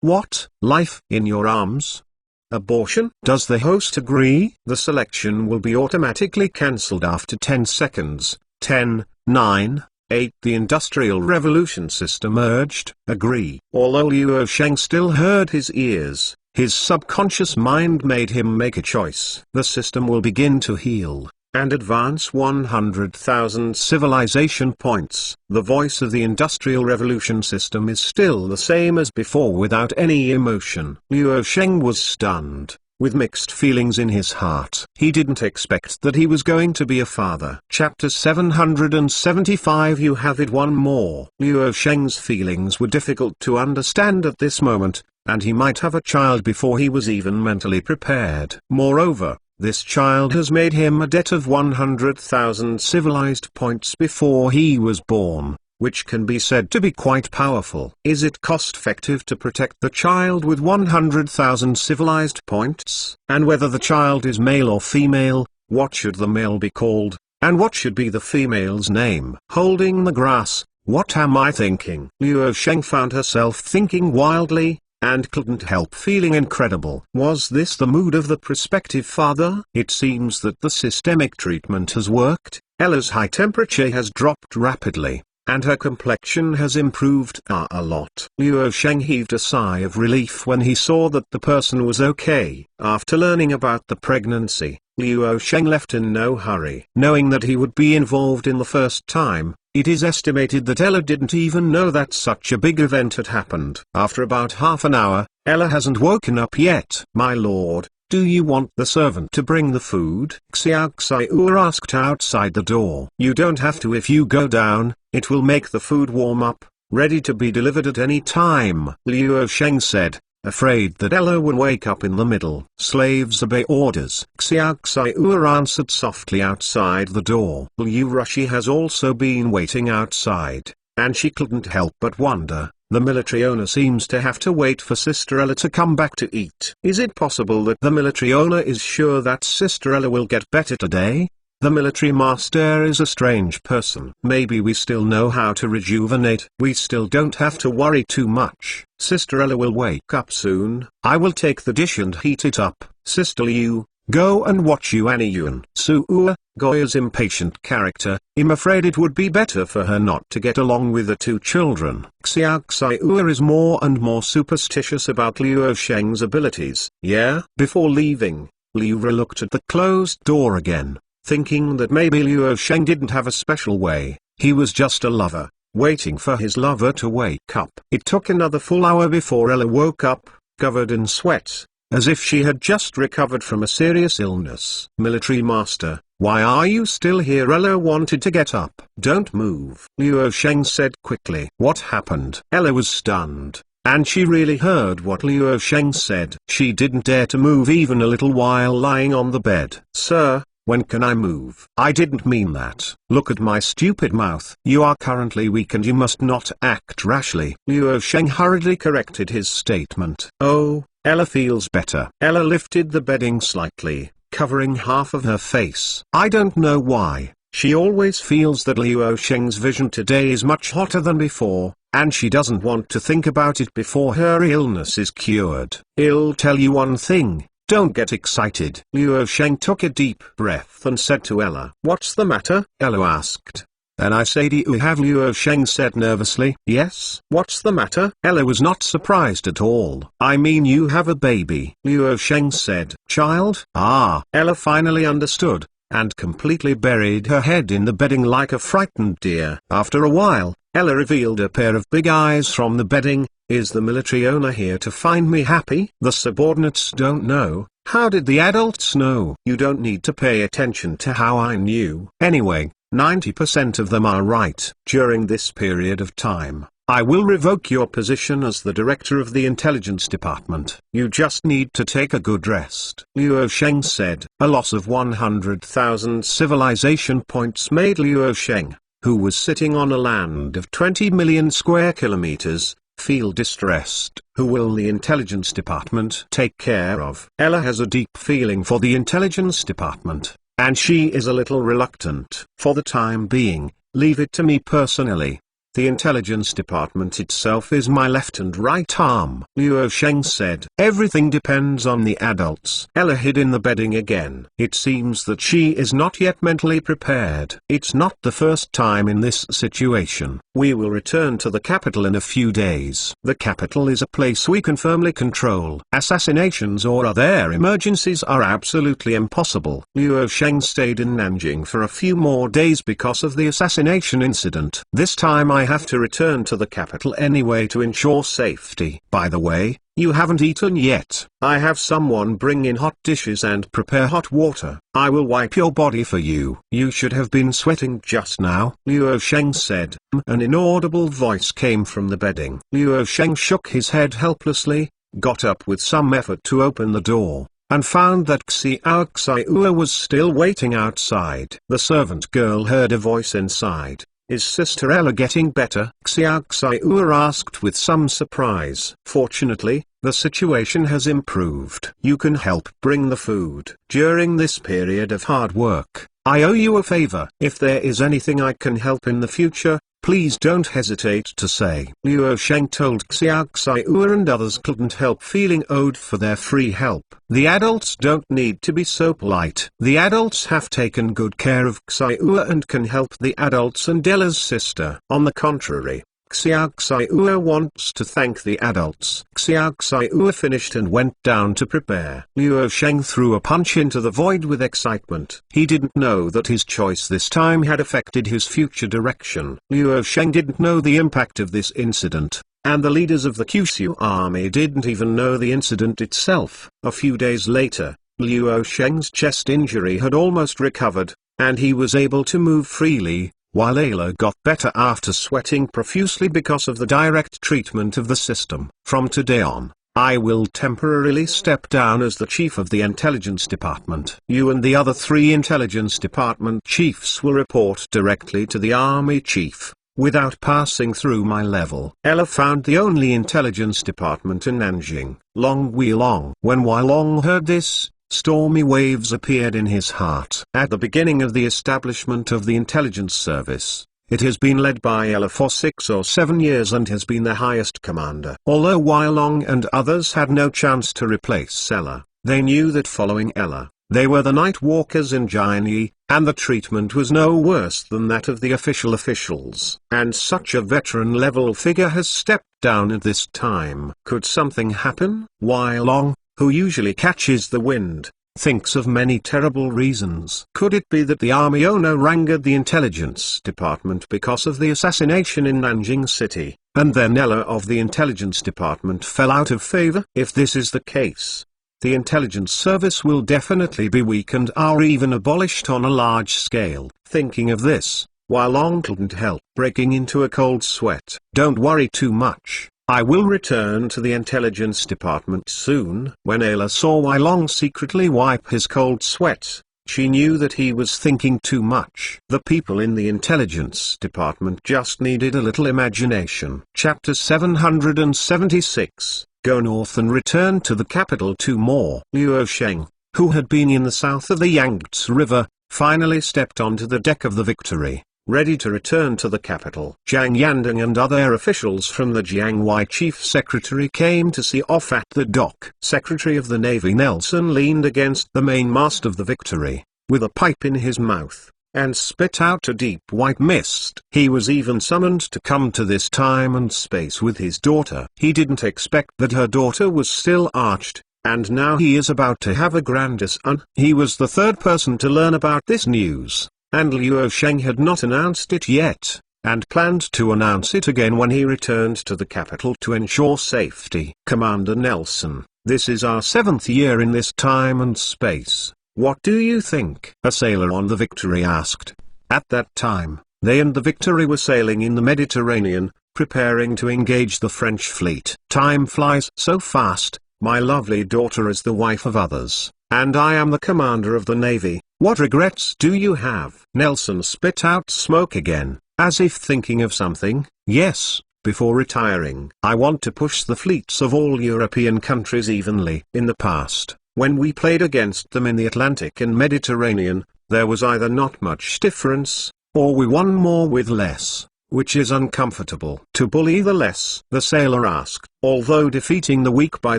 What? Life in your arms? Abortion? Does the host agree? The selection will be automatically cancelled after 10 seconds. 10, 9, 8. The Industrial Revolution system urged, agree. Although Liu Sheng still heard his ears, his subconscious mind made him make a choice. The system will begin to heal, and advance 100,000 civilization points. The voice of the Industrial Revolution system is still the same as before without any emotion. Liu Sheng was stunned, with mixed feelings in his heart. He didn't expect that he was going to be a father. Chapter 775. You have it one more. Liu Sheng's feelings were difficult to understand at this moment, and he might have a child before he was even mentally prepared. Moreover, this child has made him a debt of 100,000 civilized points before he was born, which can be said to be quite powerful. Is it cost-effective to protect the child with 100,000 civilized points? And whether the child is male or female, what should the male be called, and what should be the female's name? Holding the grass, what am I thinking? Liu Sheng found herself thinking wildly, and couldn't help feeling incredible. Was this the mood of the prospective father? It seems that the systemic treatment has worked. Ella's high temperature has dropped rapidly, and her complexion has improved a lot. Liu Sheng heaved a sigh of relief when he saw that the person was okay. After learning about the pregnancy, Liu Sheng left in no hurry. Knowing that he would be involved in the first time, it is estimated that Ella didn't even know that such a big event had happened. After about half an hour, Ella hasn't woken up yet. My lord, do you want the servant to bring the food? Xiaoxiu asked outside the door. You don't have to if you go down, it will make the food warm up, ready to be delivered at any time, Liu Sheng said, afraid that Ella would wake up in the middle. Slaves obey orders. Xiaoxiu answered softly outside the door. Liu Rushi has also been waiting outside, and she couldn't help but wonder. The military owner seems to have to wait for Sister Ella to come back to eat. Is it possible that the military owner is sure that Sister Ella will get better today? The military master is a strange person. Maybe we still know how to rejuvenate. We still don't have to worry too much. Sister Ella will wake up soon. I will take the dish and heat it up. Sister Liu, go and watch Yuan Yun. Suua, Goya's impatient character, I'm afraid it would be better for her not to get along with the two children. Xiaoxiua is more and more superstitious about Liu Sheng's abilities. Yeah? Before leaving, Liu looked at the closed door again, thinking that maybe Liu Sheng didn't have a special way. He was just a lover, waiting for his lover to wake up. It took another full hour before Ella woke up, covered in sweat, as if she had just recovered from a serious illness. Military master, why are you still here? Ella wanted to get up. Don't move, Liu Sheng said quickly. What happened? Ella was stunned, and she really heard what Liu Sheng said. She didn't dare to move even a little while lying on the bed. Sir, when can I move? I didn't mean that. Look at my stupid mouth. You are currently weak and you must not act rashly. Liu Sheng hurriedly corrected his statement. Oh, Ella feels better. Ella lifted the bedding slightly, covering half of her face. I don't know why. She always feels that Liu Sheng's vision today is much hotter than before, and she doesn't want to think about it before her illness is cured. I'll tell you one thing. Don't get excited. Liu Sheng took a deep breath and said to Ella. What's the matter? Ella asked. Then I say, do you have? Liu Sheng said nervously. Yes. What's the matter? Ella was not surprised at all. I mean, you have a baby. Liu Sheng said. Child? Ah. Ella finally understood, and completely buried her head in the bedding like a frightened deer. After a while, Ella revealed a pair of big eyes from the bedding. Is the military owner here to find me happy? The subordinates don't know. How did the adults know? You don't need to pay attention to how I knew. Anyway, 90% of them are right. During this period of time, I will revoke your position as the director of the intelligence department. You just need to take a good rest. Liu Sheng said. A loss of 100,000 civilization points made Liu Sheng, who was sitting on a land of 20 million square kilometers, feel distressed. Who will the intelligence department take care of? Ella has a deep feeling for the intelligence department, and she is a little reluctant. For the time being, leave it to me personally. The intelligence department itself is my left and right arm. Liu Sheng said. Everything depends on the adults. Ella hid in the bedding again. It seems that she is not yet mentally prepared. It's not the first time in this situation. We will return to the capital in a few days. The capital is a place we can firmly control. Assassinations or other emergencies are absolutely impossible. Liu Sheng stayed in Nanjing for a few more days because of the assassination incident. This time I have to return to the capital anyway to ensure safety. By the way, you haven't eaten yet. I have someone bring in hot dishes and prepare hot water. I will wipe your body for you. You should have been sweating just now, Liu Sheng said. An inaudible voice came from the bedding. Liu Sheng shook his head helplessly, got up with some effort to open the door, and found that Xiaoxiua was still waiting outside. The servant girl heard a voice inside. Is Sister Ella getting better? Xiaoxiua asked with some surprise. Fortunately, the situation has improved. You can help bring the food. During this period of hard work, I owe you a favor. If there is anything I can help in the future, please don't hesitate to say. Liu Sheng told Xiaoxiua and others couldn't help feeling owed for their free help. The adults don't need to be so polite. The adults have taken good care of Xiaoxiua and can help the adults and Ella's sister. On the contrary, Xiaoxiua wants to thank the adults. Xiaoxiua finished and went down to prepare. Liu Sheng threw a punch into the void with excitement. He didn't know that his choice this time had affected his future direction. Liu Sheng didn't know the impact of this incident, and the leaders of the Kyushu army didn't even know the incident itself. A few days later, Liu Sheng's chest injury had almost recovered, and he was able to move freely, while Ayla got better after sweating profusely because of the direct treatment of the system. From today on, I will temporarily step down as the chief of the intelligence department. You and the other 3 intelligence department chiefs will report directly to the army chief, without passing through my level. Ella found the only intelligence department in Nanjing, Long Wei Long. When Wei Long heard this, stormy waves appeared in his heart. At the beginning of the establishment of the intelligence service, it has been led by Ella for 6 or 7 years and has been the highest commander. Although Wai Long and others had no chance to replace Ella, they knew that following Ella, they were the night walkers in Jianyi, and the treatment was no worse than that of the officials. And such a veteran-level figure has stepped down at this time. Could something happen? Wai Long, who usually catches the wind, thinks of many terrible reasons. Could it be that the army owner rangered the intelligence department because of the assassination in Nanjing City, and then Ella of the intelligence department fell out of favor? If this is the case, the intelligence service will definitely be weakened or even abolished on a large scale. Thinking of this, Wai Long couldn't help breaking into a cold sweat. Don't worry too much, I will return to the intelligence department soon. When Ayla saw Wai Long secretly wipe his cold sweat, she knew that he was thinking too much. The people in the intelligence department just needed a little imagination. Chapter 776, Go North and Return to the Capital. 2 more. Luo Sheng, who had been in the south of the Yangtze River, finally stepped onto the deck of the Victory, ready to return to the capital. Zhang Yandeng and other officials from the Jiangwei Chief Secretary came to see off at the dock. Secretary of the Navy Nelson leaned against the mainmast of the Victory, with a pipe in his mouth, and spit out a deep white mist. He was even summoned to come to this time and space with his daughter. He didn't expect that her daughter was still arched, and now he is about to have a grandson. He was the third person to learn about this news, and Luo Sheng had not announced it yet, and planned to announce it again when he returned to the capital to ensure safety. Commander Nelson, this is our 7th year in this time and space. What do you think? A sailor on the Victory asked. At that time, they and the Victory were sailing in the Mediterranean, preparing to engage the French fleet. Time flies so fast. My lovely daughter is the wife of others, and I am the commander of the navy. What regrets do you have? Nelson spit out smoke again, as if thinking of something. Yes, before retiring, I want to push the fleets of all European countries evenly. In the past, when we played against them in the Atlantic and Mediterranean, there was either not much difference, or we won more with less, which is uncomfortable. To bully the less, the sailor asked. Although defeating the weak by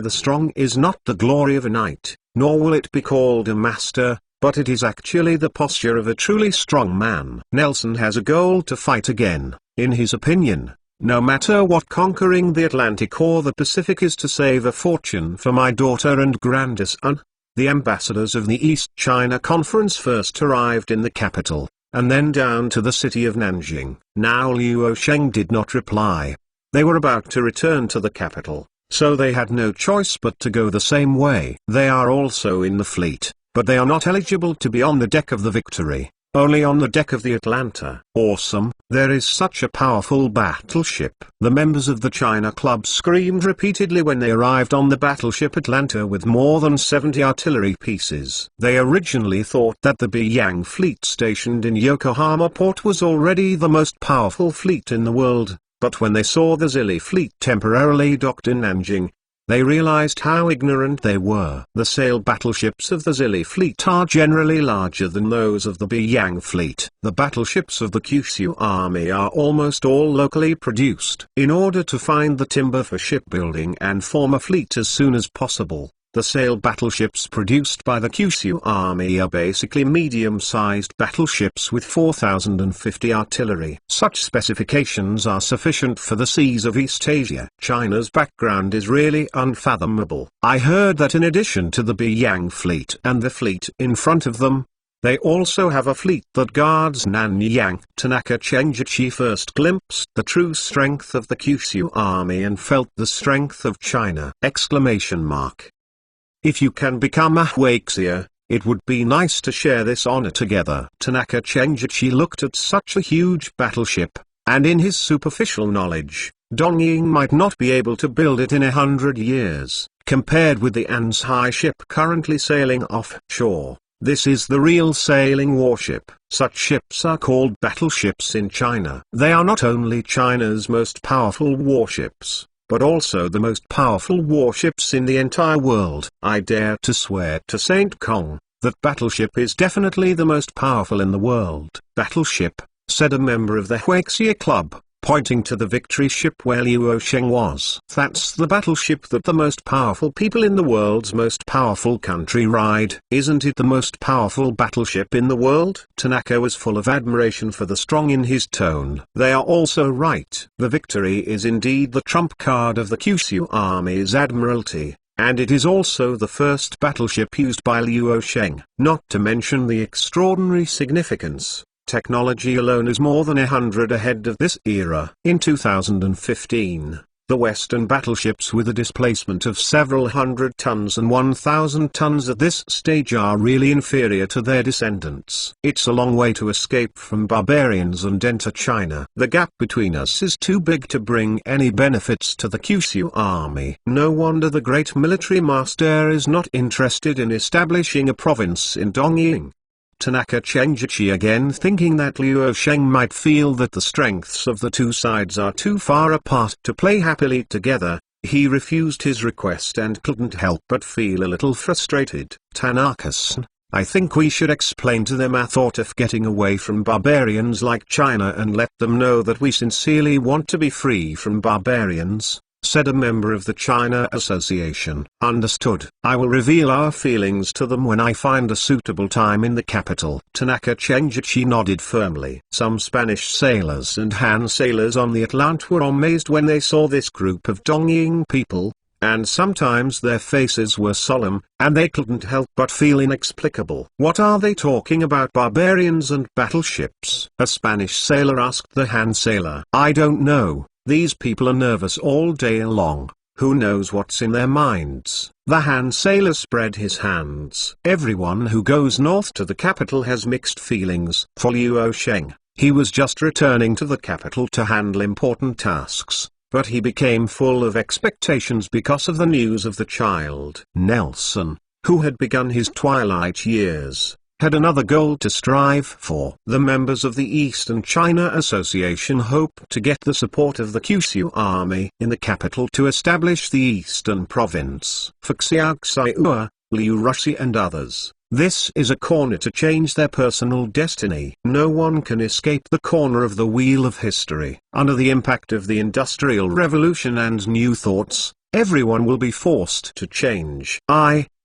the strong is not the glory of a knight, nor will it be called a master, but it is actually the posture of a truly strong man. Nelson has a goal to fight again. In his opinion, no matter what, conquering the Atlantic or the Pacific is to save a fortune for my daughter and grandson. The ambassadors of the East China Conference first arrived in the capital, and then down to the city of Nanjing. Now Luo Sheng did not reply. They were about to return to the capital, so they had no choice but to go the same way. They are also in the fleet, but they are not eligible to be on the deck of the Victory, only on the deck of the Atlanta. Awesome, there is such a powerful battleship. The members of the China Club screamed repeatedly when they arrived on the battleship Atlanta with more than 70 artillery pieces. They originally thought that the Beiyang fleet stationed in Yokohama port was already the most powerful fleet in the world, but when they saw the Zili fleet temporarily docked in Nanjing, they realized how ignorant they were. The sail battleships of the Zili fleet are generally larger than those of the Beiyang fleet. The battleships of the Kyushu army are almost all locally produced. In order to find the timber for shipbuilding and form a fleet as soon as possible, the sail battleships produced by the Kyushu army are basically medium-sized battleships with 4,050 artillery. Such specifications are sufficient for the seas of East Asia. China's background is really unfathomable. I heard that in addition to the Beiyang fleet and the fleet in front of them, they also have a fleet that guards Nanyang. Tanaka Chenjichi first glimpsed the true strength of the Kyushu army and felt the strength of China! If you can become a Huaxia, it would be nice to share this honor together. Tanaka Chenjichi looked at such a huge battleship, and in his superficial knowledge, Dongying might not be able to build it in 100 years. Compared with the Anzhi ship currently sailing offshore, this is the real sailing warship. Such ships are called battleships in China. They are not only China's most powerful warships, but also the most powerful warships in the entire world. I dare to swear to Saint Kong that battleship is definitely the most powerful in the world. Battleship, said a member of the Huixia Club, pointing to the victory ship where Luo Sheng was. That's the battleship that the most powerful people in the world's most powerful country ride. Isn't it the most powerful battleship in the world? Tanaka was full of admiration for the strong in his tone. They are also right. The victory is indeed the trump card of the Kyushu Army's admiralty, and it is also the first battleship used by Luo Sheng. Not to mention the extraordinary significance. Technology alone is more than 100 ahead of this era. In 2015, the Western battleships with a displacement of several hundred tons and 1,000 tons at this stage are really inferior to their descendants. It's a long way to escape from barbarians and enter China. The gap between us is too big to bring any benefits to the Kyushu army. No wonder the great military master is not interested in establishing a province in Dongying. Tanaka Chenjichi again, thinking that Luo Sheng might feel that the strengths of the two sides are too far apart to play happily together, he refused his request and couldn't help but feel a little frustrated. Tanaka-san, I think we should explain to them our thought of getting away from barbarians like China and let them know that we sincerely want to be free from barbarians, said a member of the China Association. Understood. I will reveal our feelings to them when I find a suitable time in the capital. Tanaka Chenjichi nodded firmly. Some Spanish sailors and Han sailors on the Atlant were amazed when they saw this group of Dongying people, and sometimes their faces were solemn, and they couldn't help but feel inexplicable. What are they talking about, barbarians and battleships? A Spanish sailor asked the Han sailor. I don't know. These people are nervous all day long. Who knows what's in their minds? The Han sailor spread his hands. Everyone who goes north to the capital has mixed feelings. For Luo Sheng, he was just returning to the capital to handle important tasks, but he became full of expectations because of the news of the child. Nelson, who had begun his twilight years, had another goal to strive for. The members of the Eastern China Association hoped to get the support of the Kyushu army in the capital to establish the Eastern Province. For Xiaoxiua, Liu Rushi and others, this is a corner to change their personal destiny. No one can escape the corner of the wheel of history. Under the impact of the Industrial Revolution and new thoughts, everyone will be forced to change.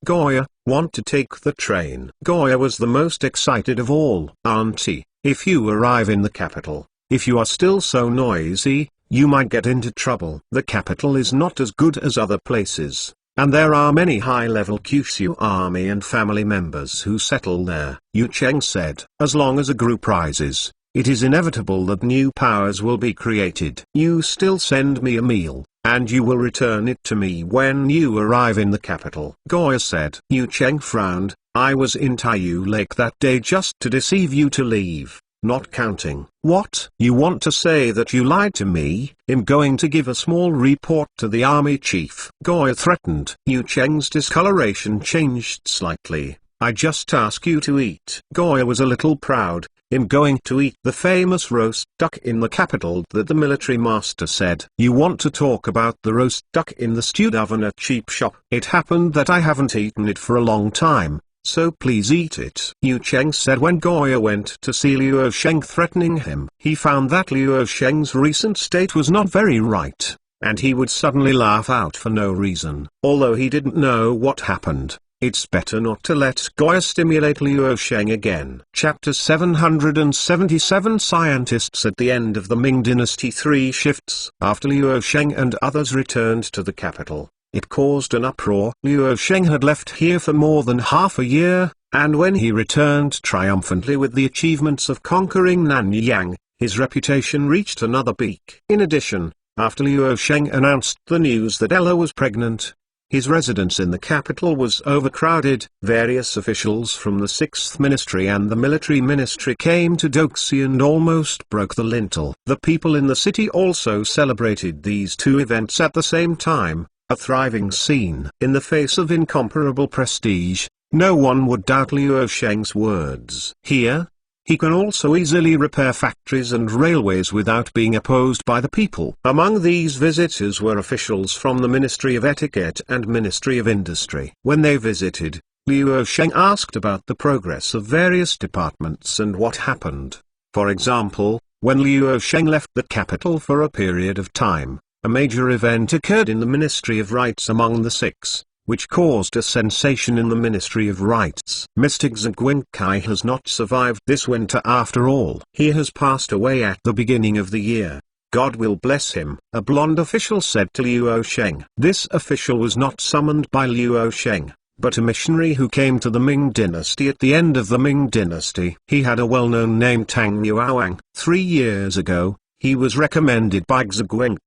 Goya, want to take the train. Goya was the most excited of all. Auntie, if you arrive in the capital, if you are still so noisy, you might get into trouble. The capital is not as good as other places, and there are many high-level Kyushu army and family members who settle there. Yu Cheng said, as long as a group rises, it is inevitable that new powers will be created. You still send me a meal, and you will return it to me when you arrive in the capital. Goya said. Yu Cheng frowned. I was in Taiyu Lake that day just to deceive you to leave, not counting. What? You want to say that you lied to me? I'm going to give a small report to the army chief. Goya threatened. Yu Cheng's discoloration changed slightly. I just ask you to eat. Goya was a little proud. I'm going to eat the famous roast duck in the capital that the military master said. You want to talk about the roast duck in the stewed oven at cheap shop? It happened that I haven't eaten it for a long time, so please eat it. Yu Cheng said when Goya went to see Luo Sheng threatening him. He found that Luo Sheng's recent state was not very right, and he would suddenly laugh out for no reason. Although he didn't know what happened, it's better not to let Goya stimulate Luo Sheng again. Chapter 777. Scientists at the end of the Ming Dynasty. 3 shifts. After Luo Sheng and others returned to the capital, it caused an uproar. Luo Sheng had left here for more than half a year, and when he returned triumphantly with the achievements of conquering Nanyang, his reputation reached another peak. In addition, after Luo Sheng announced the news that Ella was pregnant, his residence in the capital was overcrowded. Various officials from the 6th Ministry and the Military Ministry came to Doxy and almost broke the lintel. The people in the city also celebrated these two events at the same time, a thriving scene. In the face of incomparable prestige, no one would doubt Luo Sheng's words. Here, He can also easily repair factories and railways without being opposed by the people. Among these visitors were officials from the Ministry of Etiquette and Ministry of Industry. When they visited, Liu Sheng asked about the progress of various departments and what happened. For example, when Liu Sheng left the capital for a period of time, a major event occurred in the Ministry of Rights among the six, which caused a sensation in the Ministry of Rights. Mr. Zheng has not survived this winter after all. He has passed away at the beginning of the year. God will bless him, a blonde official said to Liu Sheng. This official was not summoned by Liu Sheng, but a missionary who came to the Ming Dynasty at the end of the Ming Dynasty. He had a well-known name, Tang Yuoang. 3 years ago, he was recommended by Zheng,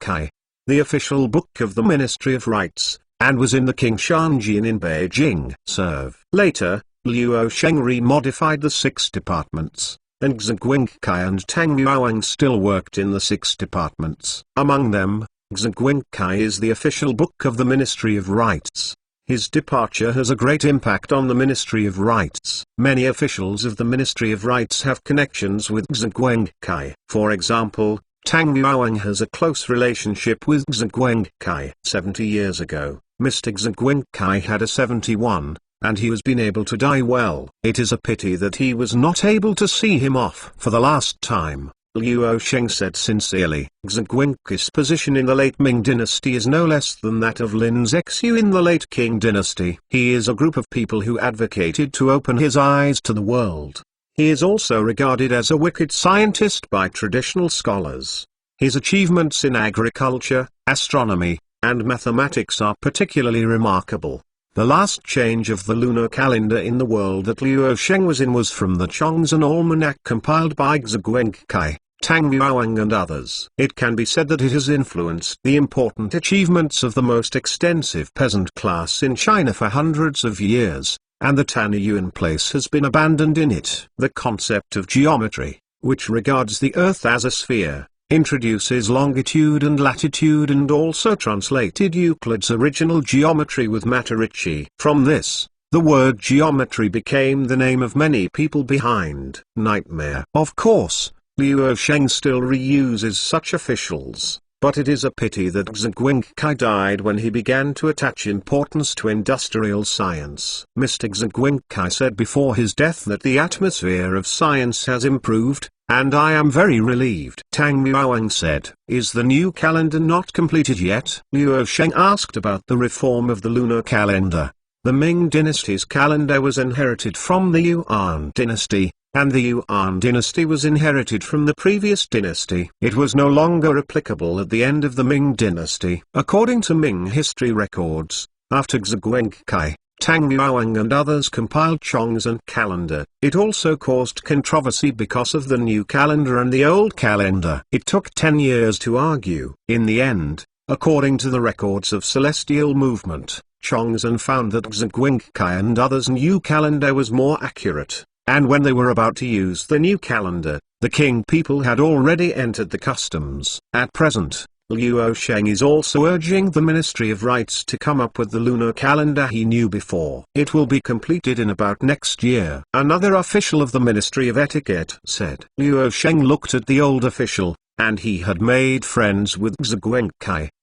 the official book of the Ministry of Rights, and was in the King Shanjian in Beijing. Later, Liu Sheng remodified the 6 departments, and Zheng and Tang Yuoang still worked in the 6 departments. Among them, Zheng is the official book of the Ministry of Rights. His departure has a great impact on the Ministry of Rights. Many officials of the Ministry of Rights have connections with Zheng. For example, Tang Yuoang has a close relationship with Zheng. 70 years ago, Mr. Zheng had a 71, and he has been able to die well. It is a pity that he was not able to see him off for the last time, Liu Sheng said sincerely. Zheng's position in the late Ming Dynasty is no less than that of Lin Zexu in the late Qing Dynasty. He is a group of people who advocated to open his eyes to the world. He is also regarded as a wicked scientist by traditional scholars. His achievements in agriculture, astronomy, and mathematics are particularly remarkable. The last change of the lunar calendar in the world that Liu Sheng was in was from the Chongzhen Almanac compiled by Zheng, Tang Yuoang and others. It can be said that it has influenced the important achievements of the most extensive peasant class in China for hundreds of years, and the Tanyuan place has been abandoned in it. The concept of geometry, which regards the Earth as a sphere, introduces longitude and latitude and also translated Euclid's original geometry with Matarici. From this, the word geometry became the name of many people behind nightmare. Of course, Liu Sheng still reuses such officials, but it is a pity that Zheng died when he began to attach importance to industrial science. Mr. Zheng said before his death that the atmosphere of science has improved, and I am very relieved. Tang Yuoang said, "Is the new calendar not completed yet?" Liu Sheng asked about the reform of the lunar calendar. The Ming dynasty's calendar was inherited from the Yuan dynasty, and the Yuan dynasty was inherited from the previous dynasty. It was no longer applicable at the end of the Ming dynasty. According to Ming history records, after Zheng, Tang Yuoang and others compiled Chongzhen calendar, it also caused controversy because of the new calendar and the old calendar. It took 10 years to argue. In the end, according to the records of celestial movement, Chongzhen found that Zheng and others' new calendar was more accurate, and when they were about to use the new calendar, the Qing people had already entered the customs. At present, Liu Sheng is also urging the Ministry of Rights to come up with the lunar calendar he knew before. It will be completed in about next year. Another official of the Ministry of Etiquette said. Liu Sheng looked at the old official, and he had made friends with Zheng,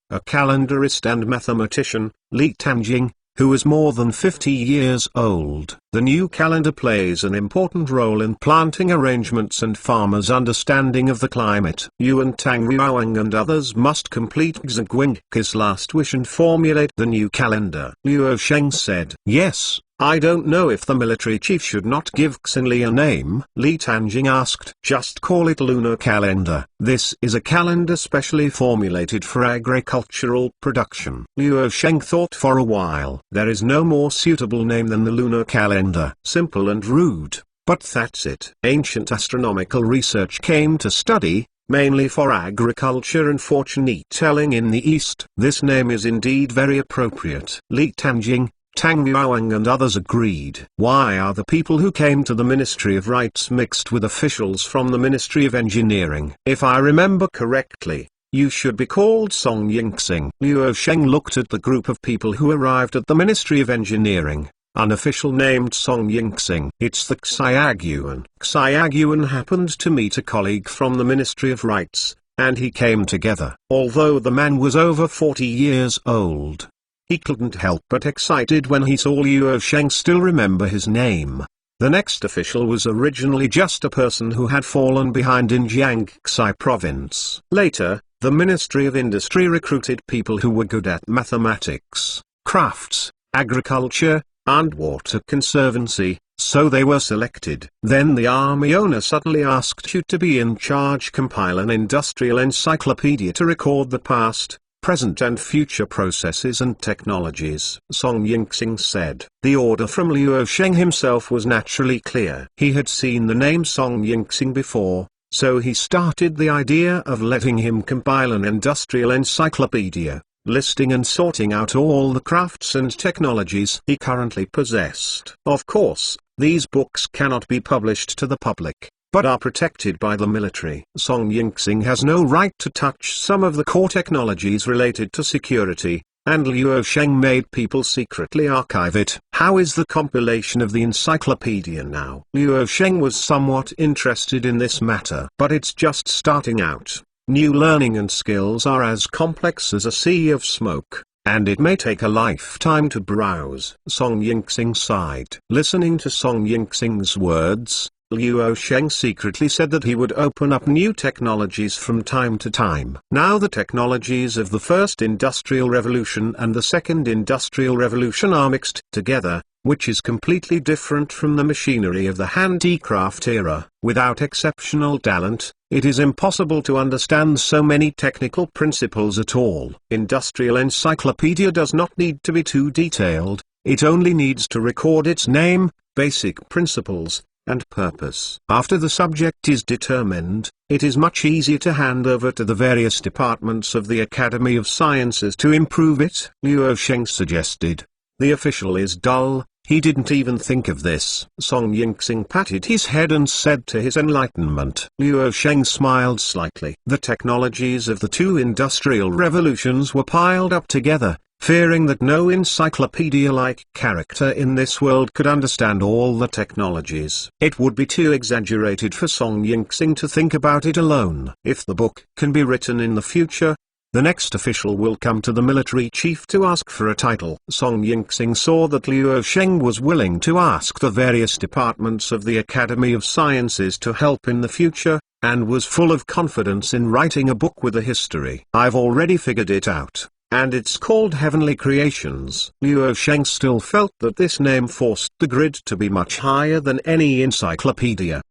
a calendarist and mathematician, Li Tanjing, who is more than 50 years old. The new calendar plays an important role in planting arrangements and farmers' understanding of the climate. Yuan Tang Yuoang and others must complete Zheng's last wish and formulate the new calendar. Liu Sheng said, "Yes, I don't know if the military chief should not give Xinli a name." Li Tanjing asked, "Just call it lunar calendar. This is a calendar specially formulated for agricultural production." Liu Sheng thought for a while. There is no more suitable name than the lunar calendar. Simple and rude, but that's it. Ancient astronomical research came to study, mainly for agriculture and fortune-telling in the East. This name is indeed very appropriate. Li Tanjing, Tang Yuoang and others agreed. Why are the people who came to the Ministry of Rights mixed with officials from the Ministry of Engineering? If I remember correctly, you should be called Song Yingxing. Liu Sheng looked at the group of people who arrived at the Ministry of Engineering, unofficial named Song Yinxing. It's the Xiaoguan. Xiaoguan happened to meet a colleague from the Ministry of Rights, and he came together. Although the man was over 40 years old, he couldn't help but excited when he saw Liu Sheng still remember his name. The next official was originally just a person who had fallen behind in Jiangxi province. Later, the Ministry of Industry recruited people who were good at mathematics, crafts, agriculture, and water conservancy, so they were selected. Then the army owner suddenly asked you to be in charge, compile an industrial encyclopedia to record the past, present and future processes and technologies. Song Yinxing said. The order from Liu Sheng himself was naturally clear. He had seen the name Song Yinxing before, so he started the idea of letting him compile an industrial encyclopedia, listing and sorting out all the crafts and technologies he currently possessed. Of course, these books cannot be published to the public, but are protected by the military. Song Yinxing has no right to touch some of the core technologies related to security, and Liu Sheng made people secretly archive it. How is the compilation of the encyclopedia now? Liu Sheng was somewhat interested in this matter, but it's just starting out. New learning and skills are as complex as a sea of smoke, and it may take a lifetime to browse. Song Yinxing sighed. Listening to Song Yinxing's words, Liu Sheng secretly said that he would open up new technologies from time to time. Now the technologies of the first industrial revolution and the second industrial revolution are mixed together, which is completely different from the machinery of the handicraft era. Without exceptional talent, it is impossible to understand so many technical principles at all. Industrial encyclopedia does not need to be too detailed, it only needs to record its name, basic principles, and purpose. After the subject is determined, it is much easier to hand over to the various departments of the Academy of Sciences to improve it. Liu Sheng suggested. The official is dull, he didn't even think of this. Song Yinxing patted his head and said to his enlightenment. Liu Sheng smiled slightly. The technologies of the two industrial revolutions were piled up together, fearing that no encyclopedia-like character in this world could understand all the technologies. It would be too exaggerated for Song Yinxing to think about it alone. If the book can be written in the future, the next official will come to the military chief to ask for a title. Song Yinxing saw that Liu Sheng was willing to ask the various departments of the Academy of Sciences to help in the future, and was full of confidence in writing a book with a history. I've already figured it out, and it's called Heavenly Creations. Liu Sheng still felt that this name forced the grid to be much higher than any encyclopedia.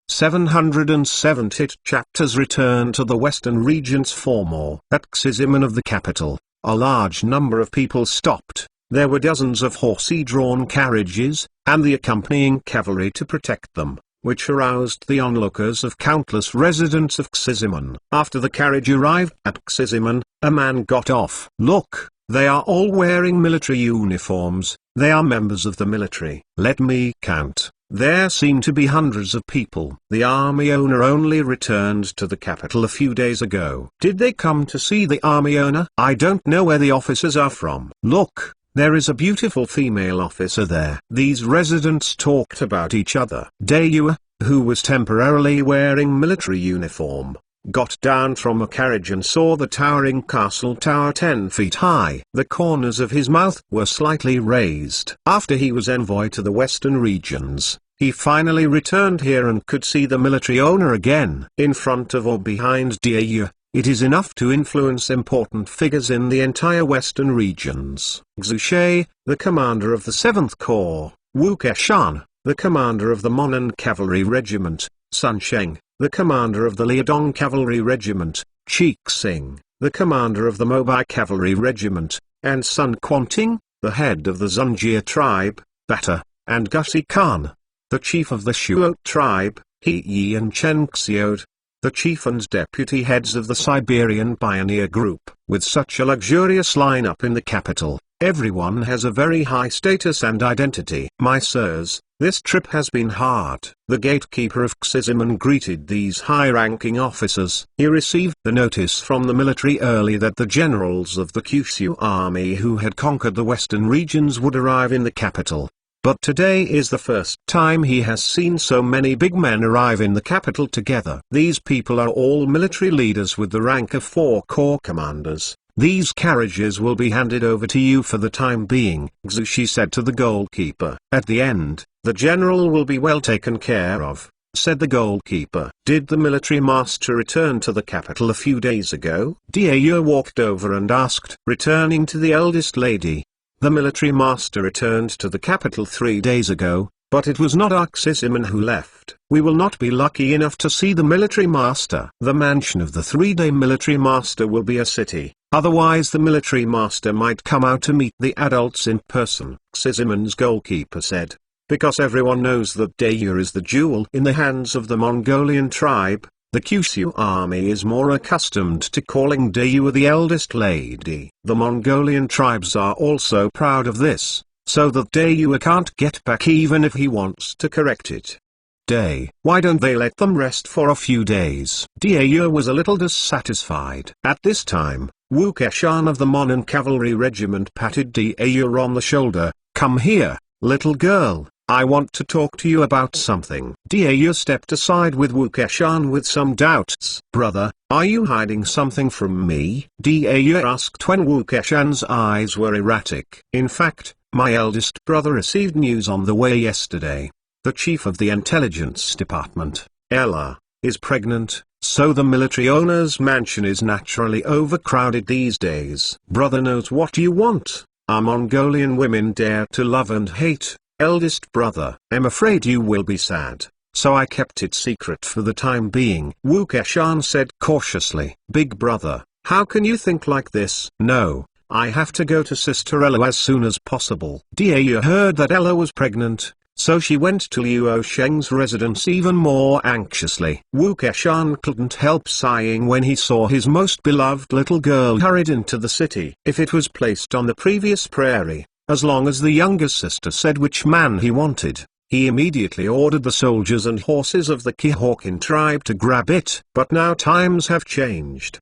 770 chapters. Return to the western regions for more. At Xizimen of the capital, a large number of people stopped. There were dozens of horsey-drawn carriages, and the accompanying cavalry to protect them, which aroused the onlookers of countless residents of Xizimen. After the carriage arrived at Xizimen, a man got off. Look, they are all wearing military uniforms, they are members of the military. Let me count. There seem to be hundreds of people. The army owner only returned to the capital a few days ago. Did they come to see the army owner? I don't know where the officers are from. Look, there is a beautiful female officer there. These residents talked about each other. Daeyue, who was temporarily wearing military uniform, got down from a carriage and saw the towering castle tower 10 feet high. The corners of his mouth were slightly raised. After he was envoy to the western regions, he finally returned here and could see the military owner again. In front of or behind Daeyue, it is enough to influence important figures in the entire western regions. Xu Shi, the commander of the 7th Corps, Wu Keshan, the commander of the Monan Cavalry Regiment, Sun Sheng, the commander of the Liaodong Cavalry Regiment, Qi Xing, the commander of the Mobai Cavalry Regiment, and Sun Quanting, the head of the Zunjia tribe, Bata, and Gusi Khan, the chief of the Shuo tribe, He Yi and Chen Xiod, the chief and deputy heads of the Siberian Pioneer Group. With such a luxurious lineup in the capital, everyone has a very high status and identity. My sirs, This trip has been hard. The gatekeeper of Xizimen greeted these high-ranking officers. He received the notice from the military early that the generals of the Kyushu army who had conquered the western regions would arrive in the capital. But today is the first time he has seen so many big men arrive in the capital together. These people are all military leaders with the rank of 4 corps commanders. These carriages will be handed over to you for the time being, Xushi said to the goalkeeper. At the end, the general will be well taken care of, said the goalkeeper. Did the military master return to the capital a few days ago? Dieu walked over and asked, returning to the eldest lady. The military master returned to the capital 3 days ago, but it was not Xizimen who left. We will not be lucky enough to see the military master. The mansion of the 3-day military master will be a city, otherwise the military master might come out to meet the adults in person, Xizimen's goalkeeper said. Because everyone knows that Dayu is the jewel in the hands of the Mongolian tribe, the Kyushu army is more accustomed to calling Dayu the eldest lady. The Mongolian tribes are also proud of this, so that Dayu can't get back even if he wants to correct it. Why don't they let them rest for a few days? Dayu was a little dissatisfied. At this time, Wu Keshan of the Monon Cavalry Regiment patted Dayu on the shoulder. Come here, little girl. I want to talk to you about something. Dayu stepped aside with Wu Keshan with some doubts. Brother, are you hiding something from me? Dayu asked when Wu Keshan's eyes were erratic. In fact, my eldest brother received news on the way yesterday. The chief of the intelligence department, Ella, is pregnant, so the military owner's mansion is naturally overcrowded these days. Brother knows what you want. Our Mongolian women dare to love and hate. Eldest brother, I'm afraid you will be sad, so I kept it secret for the time being. Wu Keshan said cautiously. Big brother, how can you think like this? No, I have to go to Sister Ella as soon as possible. Dayu heard that Ella was pregnant, so she went to Luo Sheng's residence even more anxiously. Wu Keshan couldn't help sighing when he saw his most beloved little girl hurried into the city. If it was placed on the previous prairie, as long as the younger sister said which man he wanted, he immediately ordered the soldiers and horses of the Kihawkin tribe to grab it. But now times have changed.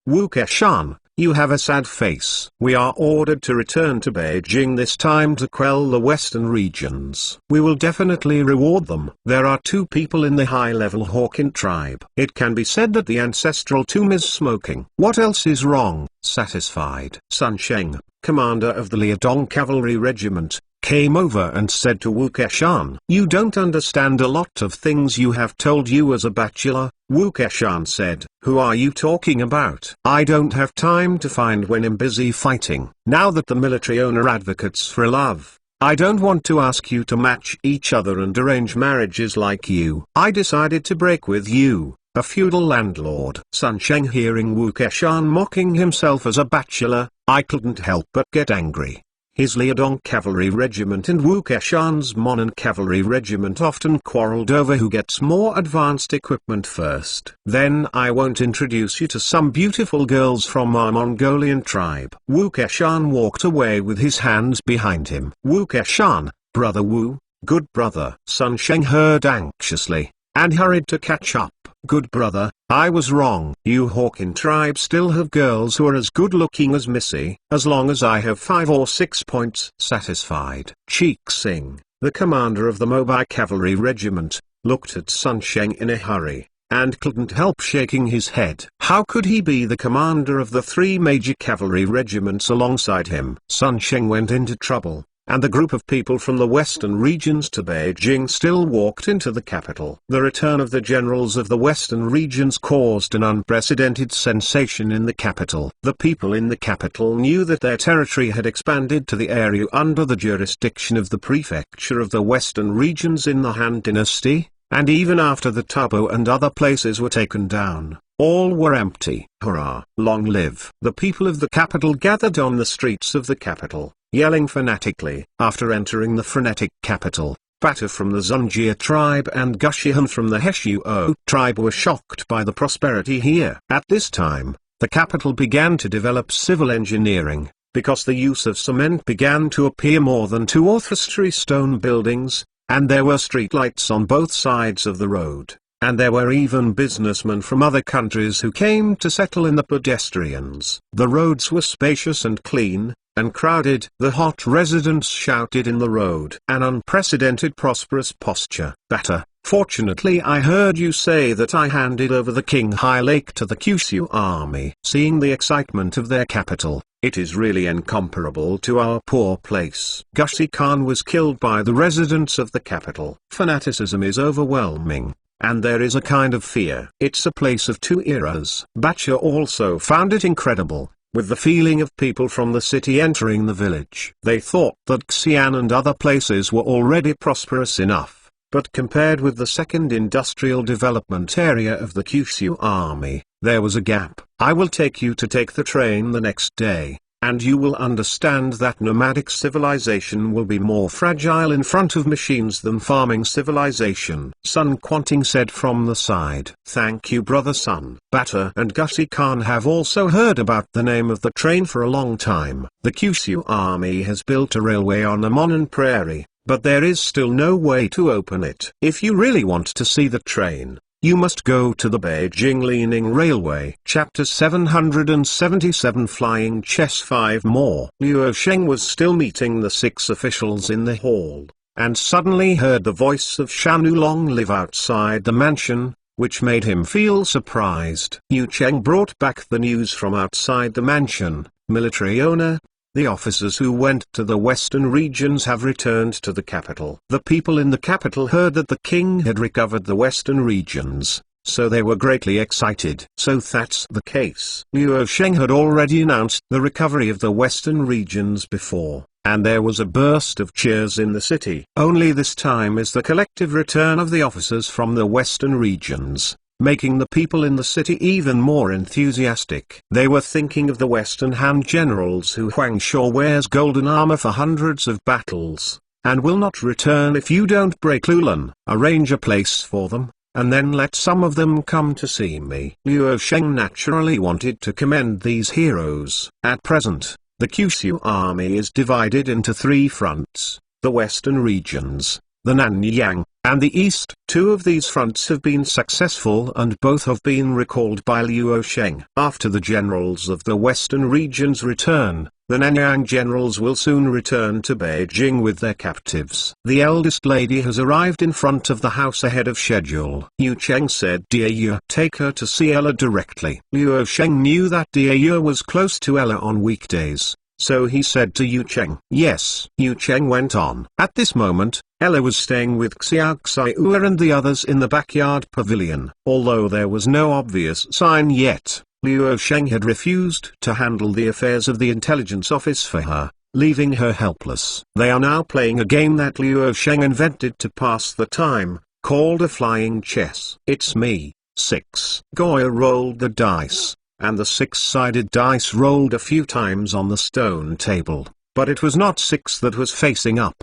Wu Keshan, you have a sad face. We are ordered to return to Beijing this time to quell the western regions. We will definitely reward them. There are 2 people in the high-level Hawkin tribe. It can be said that the ancestral tomb is smoking. What else is wrong? Satisfied. Sun Sheng, commander of the Liadong Cavalry Regiment, came over and said to Wu Keshan, you don't understand a lot of things you have told you as a bachelor. Wu Keshan said, who are you talking about? I don't have time to find when I'm busy fighting. Now that the military owner advocates for love, I don't want to ask you to match each other and arrange marriages like you. I decided to break with you, a feudal landlord. Sun Sheng, hearing Wu Keshan mocking himself as a bachelor, I couldn't help but get angry. His Liadong Cavalry Regiment and Wu Keshan's Monon Cavalry Regiment often quarreled over who gets more advanced equipment first. Then I won't introduce you to some beautiful girls from our Mongolian tribe. Wu Keshan walked away with his hands behind him. Wu Keshan, brother Wu, good brother. Sun Sheng heard anxiously, and hurried to catch up. Good brother, I was wrong. You Hawkin tribe still have girls who are as good looking as Missy, as long as I have 5 or 6 points. Satisfied. Cheek Singh, the commander of the Mobai Cavalry Regiment, looked at Sun Sheng in a hurry, and couldn't help shaking his head. How could he be the commander of the 3 major cavalry regiments alongside him? Sun Sheng went into trouble, and the group of people from the western regions to Beijing still walked into the capital. The return of the generals of the western regions caused an unprecedented sensation in the capital. The people in the capital knew that their territory had expanded to the area under the jurisdiction of the prefecture of the western regions in the Han Dynasty, and even after the Tabo and other places were taken down, all were empty. Hurrah! Long live! The people of the capital gathered on the streets of the capital, yelling fanatically. After entering the frenetic capital, Bata from the Zunjia tribe and Gushihan from the Heshuo tribe were shocked by the prosperity here. At this time, the capital began to develop civil engineering, because the use of cement began to appear more than 2 or 3 stone buildings, and there were streetlights on both sides of the road, and there were even businessmen from other countries who came to settle in the pedestrians. The roads were spacious and clean, and crowded. The hot residents shouted in the road. An unprecedented prosperous posture. Better. Fortunately, I heard you say that I handed over the King High Lake to the Kyushu army. Seeing the excitement of their capital, it is really incomparable to our poor place. Gushi Khan was killed by the residents of the capital. Fanaticism is overwhelming, and there is a kind of fear. It's a place of 2 eras. Bacha also found it incredible, with the feeling of people from the city entering the village. They thought that Xi'an and other places were already prosperous enough, but compared with the second industrial development area of the Kyushu army, there was a gap. I will take you to take the train the next day, and you will understand that nomadic civilization will be more fragile in front of machines than farming civilization. Sun Quanting said from the side. Thank you, brother Sun. Bata and Gushi Khan have also heard about the name of the train for a long time. The Kyushu army has built a railway on a Monon prairie, but there is still no way to open it. If you really want to see the train, you must go to the Beijing Liaoning Railway. Chapter 777 Flying Chess 5 More. Luo Sheng was still meeting the 6 officials in the hall, and suddenly heard the voice of Shan Oolong live outside the mansion, which made him feel surprised. Yu Cheng brought back the news from outside the mansion. Military owner, the officers who went to the western regions have returned to the capital. The people in the capital heard that the king had recovered the western regions, so they were greatly excited. So that's the case. Luo Sheng had already announced the recovery of the western regions before, and there was a burst of cheers in the city. Only this time is the collective return of the officers from the western regions, making the people in the city even more enthusiastic. They were thinking of the Western Han generals who Huang Shao wears golden armor for hundreds of battles, and will not return if you don't break Lulan. Arrange a place for them, and then let some of them come to see me. Luo Sheng naturally wanted to commend these heroes. At present, the Kyushu army is divided into 3 fronts: the western regions, the Nanyang, and the east. 2 of these fronts have been successful and both have been recalled by Luo Sheng. After the generals of the western regions return, the Nanyang generals will soon return to Beijing with their captives. The eldest lady has arrived in front of the house ahead of schedule. Yu Cheng said, Dear Yu, take her to see Ella directly. Luo Sheng knew that Dear Yu was close to Ella on weekdays, so he said to Yu Cheng. Yes. Yu Cheng went on. At this moment, Ella was staying with Xiaoxiua and the others in the backyard pavilion. Although there was no obvious sign yet, Luo Sheng had refused to handle the affairs of the intelligence office for her, leaving her helpless. They are now playing a game that Luo Sheng invented to pass the time, called a flying chess. It's me, 6. Goya rolled the dice, and the 6-sided dice rolled a few times on the stone table, but it was not 6 that was facing up.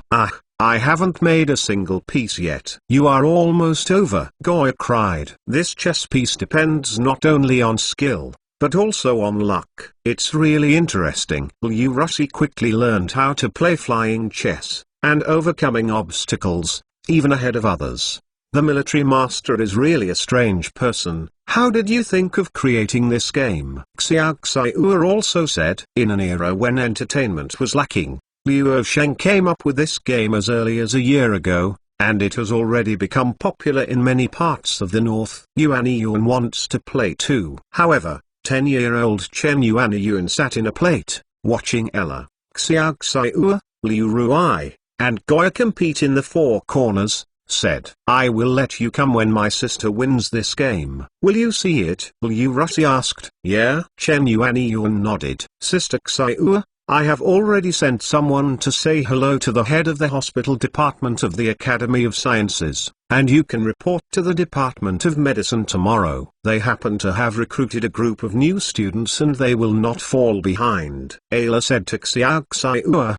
I haven't made a single piece yet. You are almost over, Goya cried. This chess piece depends not only on skill, but also on luck. It's really interesting. Liu Rushi quickly learned how to play flying chess, and overcoming obstacles, even ahead of others. The military master is really a strange person. How did you think of creating this game? Xiaoxiua also said. In an era when entertainment was lacking, Luo Sheng came up with this game as early as a year ago, and it has already become popular in many parts of the north. Yuan wants to play too. However, 10-year-old Chen Yuan sat in a plate, watching Ella, Xiaoxiua, Liu Ruai, and Goya compete in the 4 corners, said, I will let you come when my sister wins this game. Will you see it? Liu Rushi asked. Yeah. Chen Yuan nodded. Sister Xiaoxiua, I have already sent someone to say hello to the head of the hospital department of the Academy of Sciences, and you can report to the Department of Medicine tomorrow. They happen to have recruited a group of new students and they will not fall behind. Ayla said to Xiaoxiua.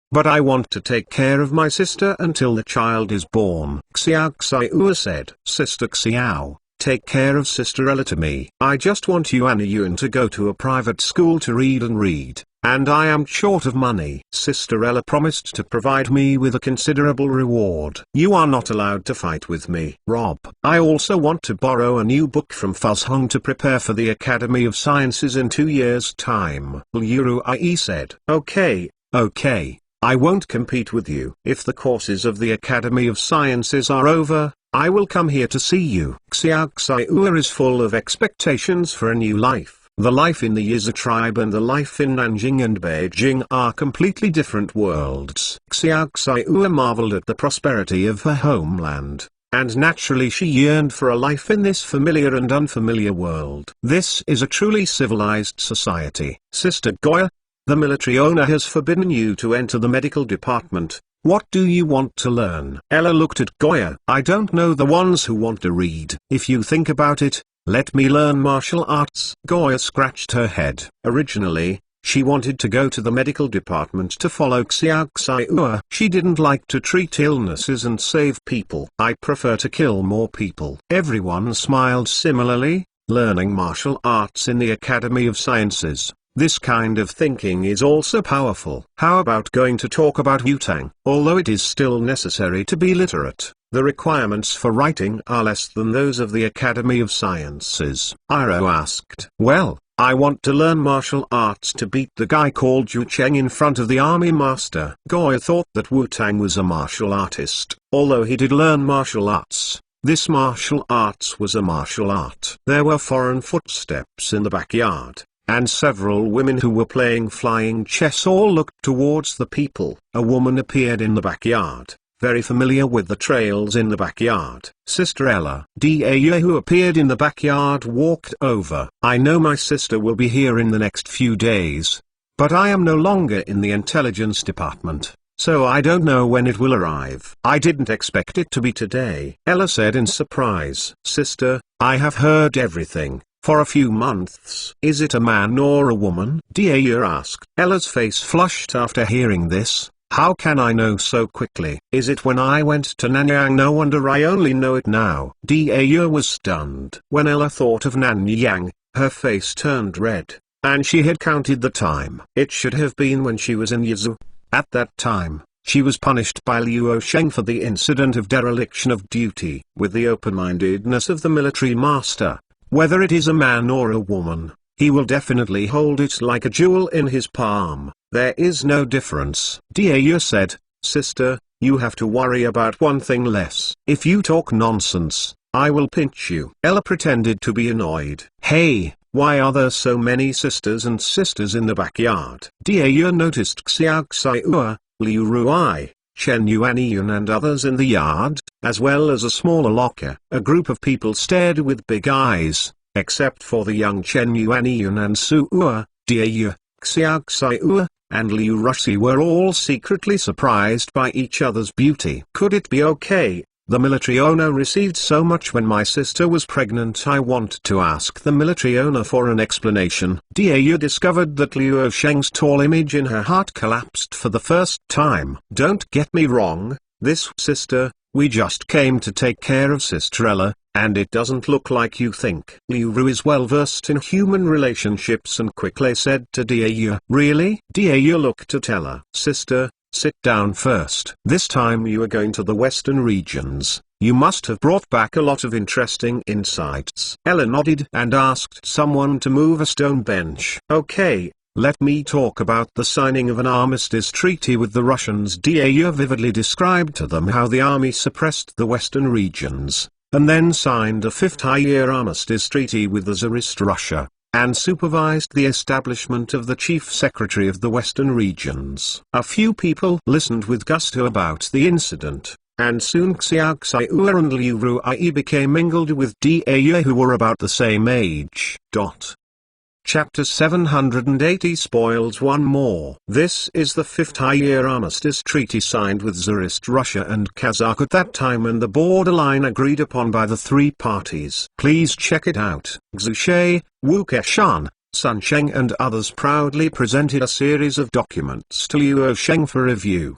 But I want to take care of my sister until the child is born. Xiaoxiua said. Sister Xiao, take care of Sister Ella to me. I just want Yuan to go to a private school to read and read. and I am short of money. Sister Ella promised to provide me with a considerable reward. You are not allowed to fight with me, Rob. I also want to borrow a new book from Fuzzhung to prepare for the Academy of Sciences in 2 years' time. Liu Ruai said. Okay, I won't compete with you. If the courses of the Academy of Sciences are over, I will come here to see you. Xiaoxiua is full of expectations for a new life. The life in the Yizi tribe and the life in Nanjing and Beijing are completely different worlds. Xiaoxiua marveled at the prosperity of her homeland, and naturally she yearned for a life in this familiar and unfamiliar world. This is a truly civilized society. Sister Goya, the military owner has forbidden you to enter the medical department. What do you want to learn? Ella looked at Goya. I don't know the ones who want to read. If you think about it, let me learn martial arts. Goya scratched her head. Originally, she wanted to go to the medical department to follow Xiaoxiua. She didn't like to treat illnesses and save people. I prefer to kill more people. Everyone smiled similarly. Learning martial arts in the Academy of Sciences. This kind of thinking is also powerful. How about going to talk about Yutang? Although it is still necessary to be literate, the requirements for writing are less than those of the Academy of Sciences. Iroh asked. Well, I want to learn martial arts to beat the guy called Yu Cheng in front of the army master. Goya thought that Wu Tang was a martial artist. Although he did learn martial arts, this martial arts was a martial art. There were foreign footsteps in the backyard, and several women who were playing flying chess all looked towards the people. A woman appeared in the backyard, very familiar with the trails in the backyard. Sister Ella Da who appeared in the backyard walked over. I know my sister will be here in the next few days, but I am no longer in the intelligence department, so I don't know when it will arrive. I didn't expect it to be today. Ella said in surprise. Sister, I have heard everything. For a few months. Is it a man or a woman? Da asked. Ella's face flushed after hearing this. How can I know so quickly? Is it when I went to Nanyang? No wonder I only know it now. Da was stunned. When Ella thought of Nanyang, her face turned red, and she had counted the time. It should have been when she was in Yizu. At that time, she was punished by Liu Sheng for the incident of dereliction of duty. With the open-mindedness of the military master, whether it is a man or a woman, he will definitely hold it like a jewel in his palm. There is no difference. Da said. Sister, you have to worry about one thing less. If you talk nonsense, I will pinch you. Ella pretended to be annoyed. Hey, why are there so many sisters and sisters in the backyard? Da noticed Xiaoxiua, Liu Ruai, Chen Yuanyun and others in the yard, as well as a smaller locker. A group of people stared with big eyes, except for the young Chen Yuanyun and Suua. Da, Xiaoxiua, and Liu Rushi were all secretly surprised by each other's beauty. Could it be okay? The military owner received so much when my sister was pregnant. I want to ask the military owner for an explanation. Da discovered that Liu Sheng's tall image in her heart collapsed for the first time. Don't get me wrong, this sister, we just came to take care of Sister Ella, and it doesn't look like you think. Liu Ru is well versed in human relationships and quickly said to Da. Really? Da looked at Ella. Sister, sit down first. This time you are going to the western regions. You must have brought back a lot of interesting insights. Ella nodded and asked someone to move a stone bench. Okay, let me talk about the signing of an armistice treaty with the Russians. Da vividly described to them how the army suppressed the western regions, and then signed a 50-year armistice treaty with the Tsarist Russia, and supervised the establishment of the chief secretary of the western regions. A few people listened with gusto about the incident, and soon Xiaoxiua and Liu Ruai became mingled with Da who were about the same age. Chapter 780 spoils one more. This is the 50-year armistice treaty signed with Tsarist Russia and Kazakh at that time, and the borderline agreed upon by the three parties. Please check it out. Xu Shi, Wu Keshan, Sun Sheng and others proudly presented a series of documents to Liu Sheng for review.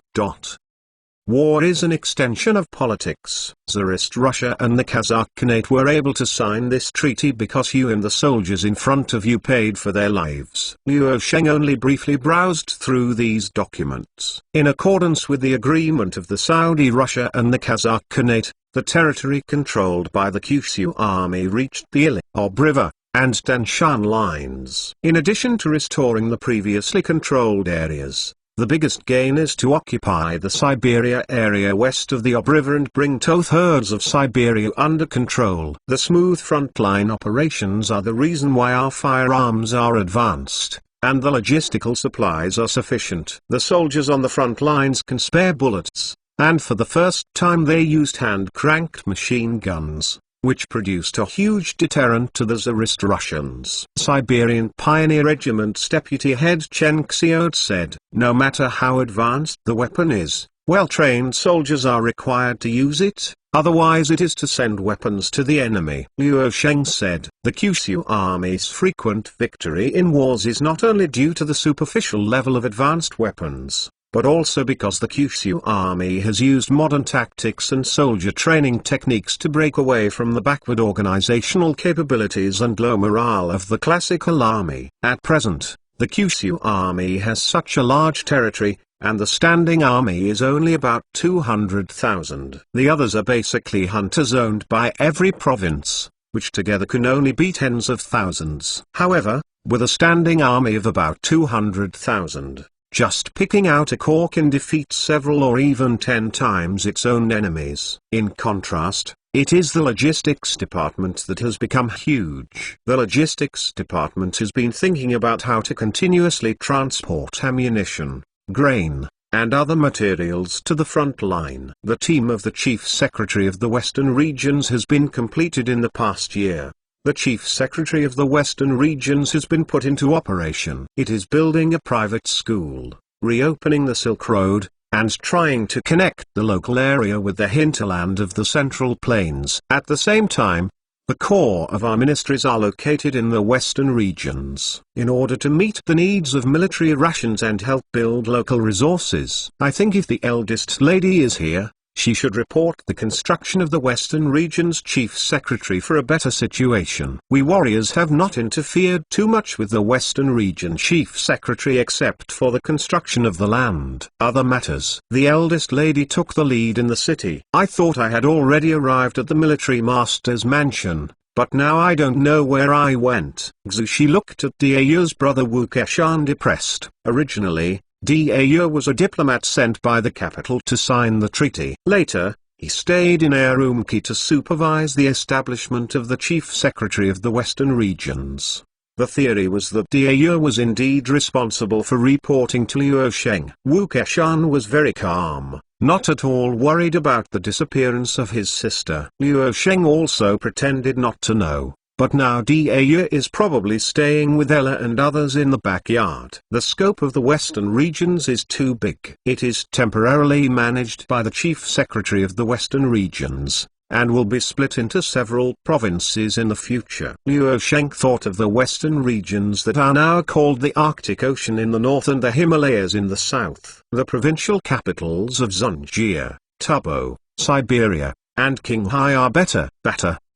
War is an extension of politics. Tsarist Russia and the Kazakh Khanate were able to sign this treaty because you and the soldiers in front of you paid for their lives. Liu Sheng only briefly browsed through these documents. In accordance with the agreement of the Saudi Russia and the Kazakh Khanate, the territory controlled by the Kyushu army reached the Ili-Ob River and Danshan lines. In addition to restoring the previously controlled areas, the biggest gain is to occupy the Siberia area west of the Ob River and bring two-thirds of Siberia under control. The smooth frontline operations are the reason why our firearms are advanced, and the logistical supplies are sufficient. The soldiers on the front lines can spare bullets, and for the first time they used hand-cranked machine guns, which produced a huge deterrent to the Tsarist Russians. Siberian Pioneer Regiment's deputy head Chen Xiao said, "No matter how advanced the weapon is, well-trained soldiers are required to use it, otherwise it is to send weapons to the enemy." Liu Sheng said, "The Kyushu army's frequent victory in wars is not only due to the superficial level of advanced weapons, but also because the Kyushu army has used modern tactics and soldier training techniques to break away from the backward organizational capabilities and low morale of the classical army. At present, the Kyushu army has such a large territory, and the standing army is only about 200,000. The others are basically hunters owned by every province, which together can only be tens of thousands. However, with a standing army of about 200,000, just picking out a corps can defeat several or even 10 times its own enemies. In contrast, it is the logistics department that has become huge. The logistics department has been thinking about how to continuously transport ammunition, grain, and other materials to the front line. The team of the Chief Secretary of the Western Regions has been completed in the past year. The Chief Secretary of the Western Regions has been put into operation. It is building a private school, reopening the Silk Road, and trying to connect the local area with the hinterland of the Central Plains. At the same time, the core of our ministries are located in the Western Regions, in order to meet the needs of military rations and help build local resources. I think if the eldest lady is here, she should report the construction of the Western Region's Chief Secretary for a better situation. We warriors have not interfered too much with the Western Region Chief Secretary except for the construction of the land. Other matters. The eldest lady took the lead in the city. I thought I had already arrived at the military master's mansion, but now I don't know where I went. She looked at Dao's brother Wu Keshan depressed. Originally, Dao was a diplomat sent by the capital to sign the treaty. Later, he stayed in Urumqi to supervise the establishment of the Chief Secretary of the Western Regions. The theory was that Dao was indeed responsible for reporting to Liu Sheng. Wu Keshan was very calm, not at all worried about the disappearance of his sister. Liu Sheng also pretended not to know. But now Dao is probably staying with Ella and others in the backyard. The scope of the Western Regions is too big. It is temporarily managed by the Chief Secretary of the Western Regions, and will be split into several provinces in the future. Liu Sheng thought of the Western Regions that are now called the Arctic Ocean in the north and the Himalayas in the south. The provincial capitals of Zunjia, Tubo, Siberia, and Qinghai are better,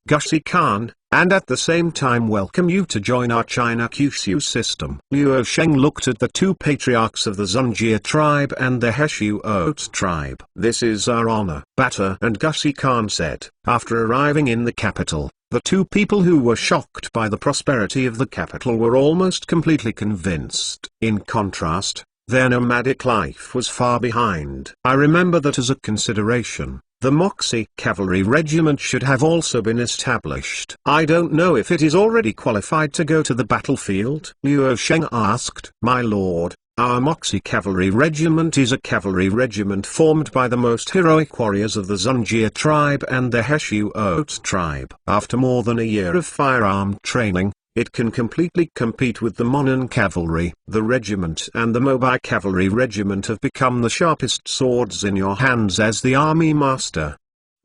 Gushi Khan, and at the same time welcome you to join our China Kyushu system. Liu Sheng looked at the two patriarchs of the Zunjia tribe and the Heshu Oat tribe. "This is our honor," Bata and Gushi Khan said. After arriving in the capital, the two people who were shocked by the prosperity of the capital were almost completely convinced. In contrast, their nomadic life was far behind. I remember that as a consideration, the Moxie Cavalry Regiment should have also been established. I don't know if it is already qualified to go to the battlefield. Liu Sheng asked. "My lord, our Moxie Cavalry Regiment is a cavalry regiment formed by the most heroic warriors of the Zunjia tribe and the Heshu Oat tribe. After more than a year of firearm training, it can completely compete with the Monon Cavalry. The regiment and the Mobai Cavalry Regiment have become the sharpest swords in your hands as the Army Master,"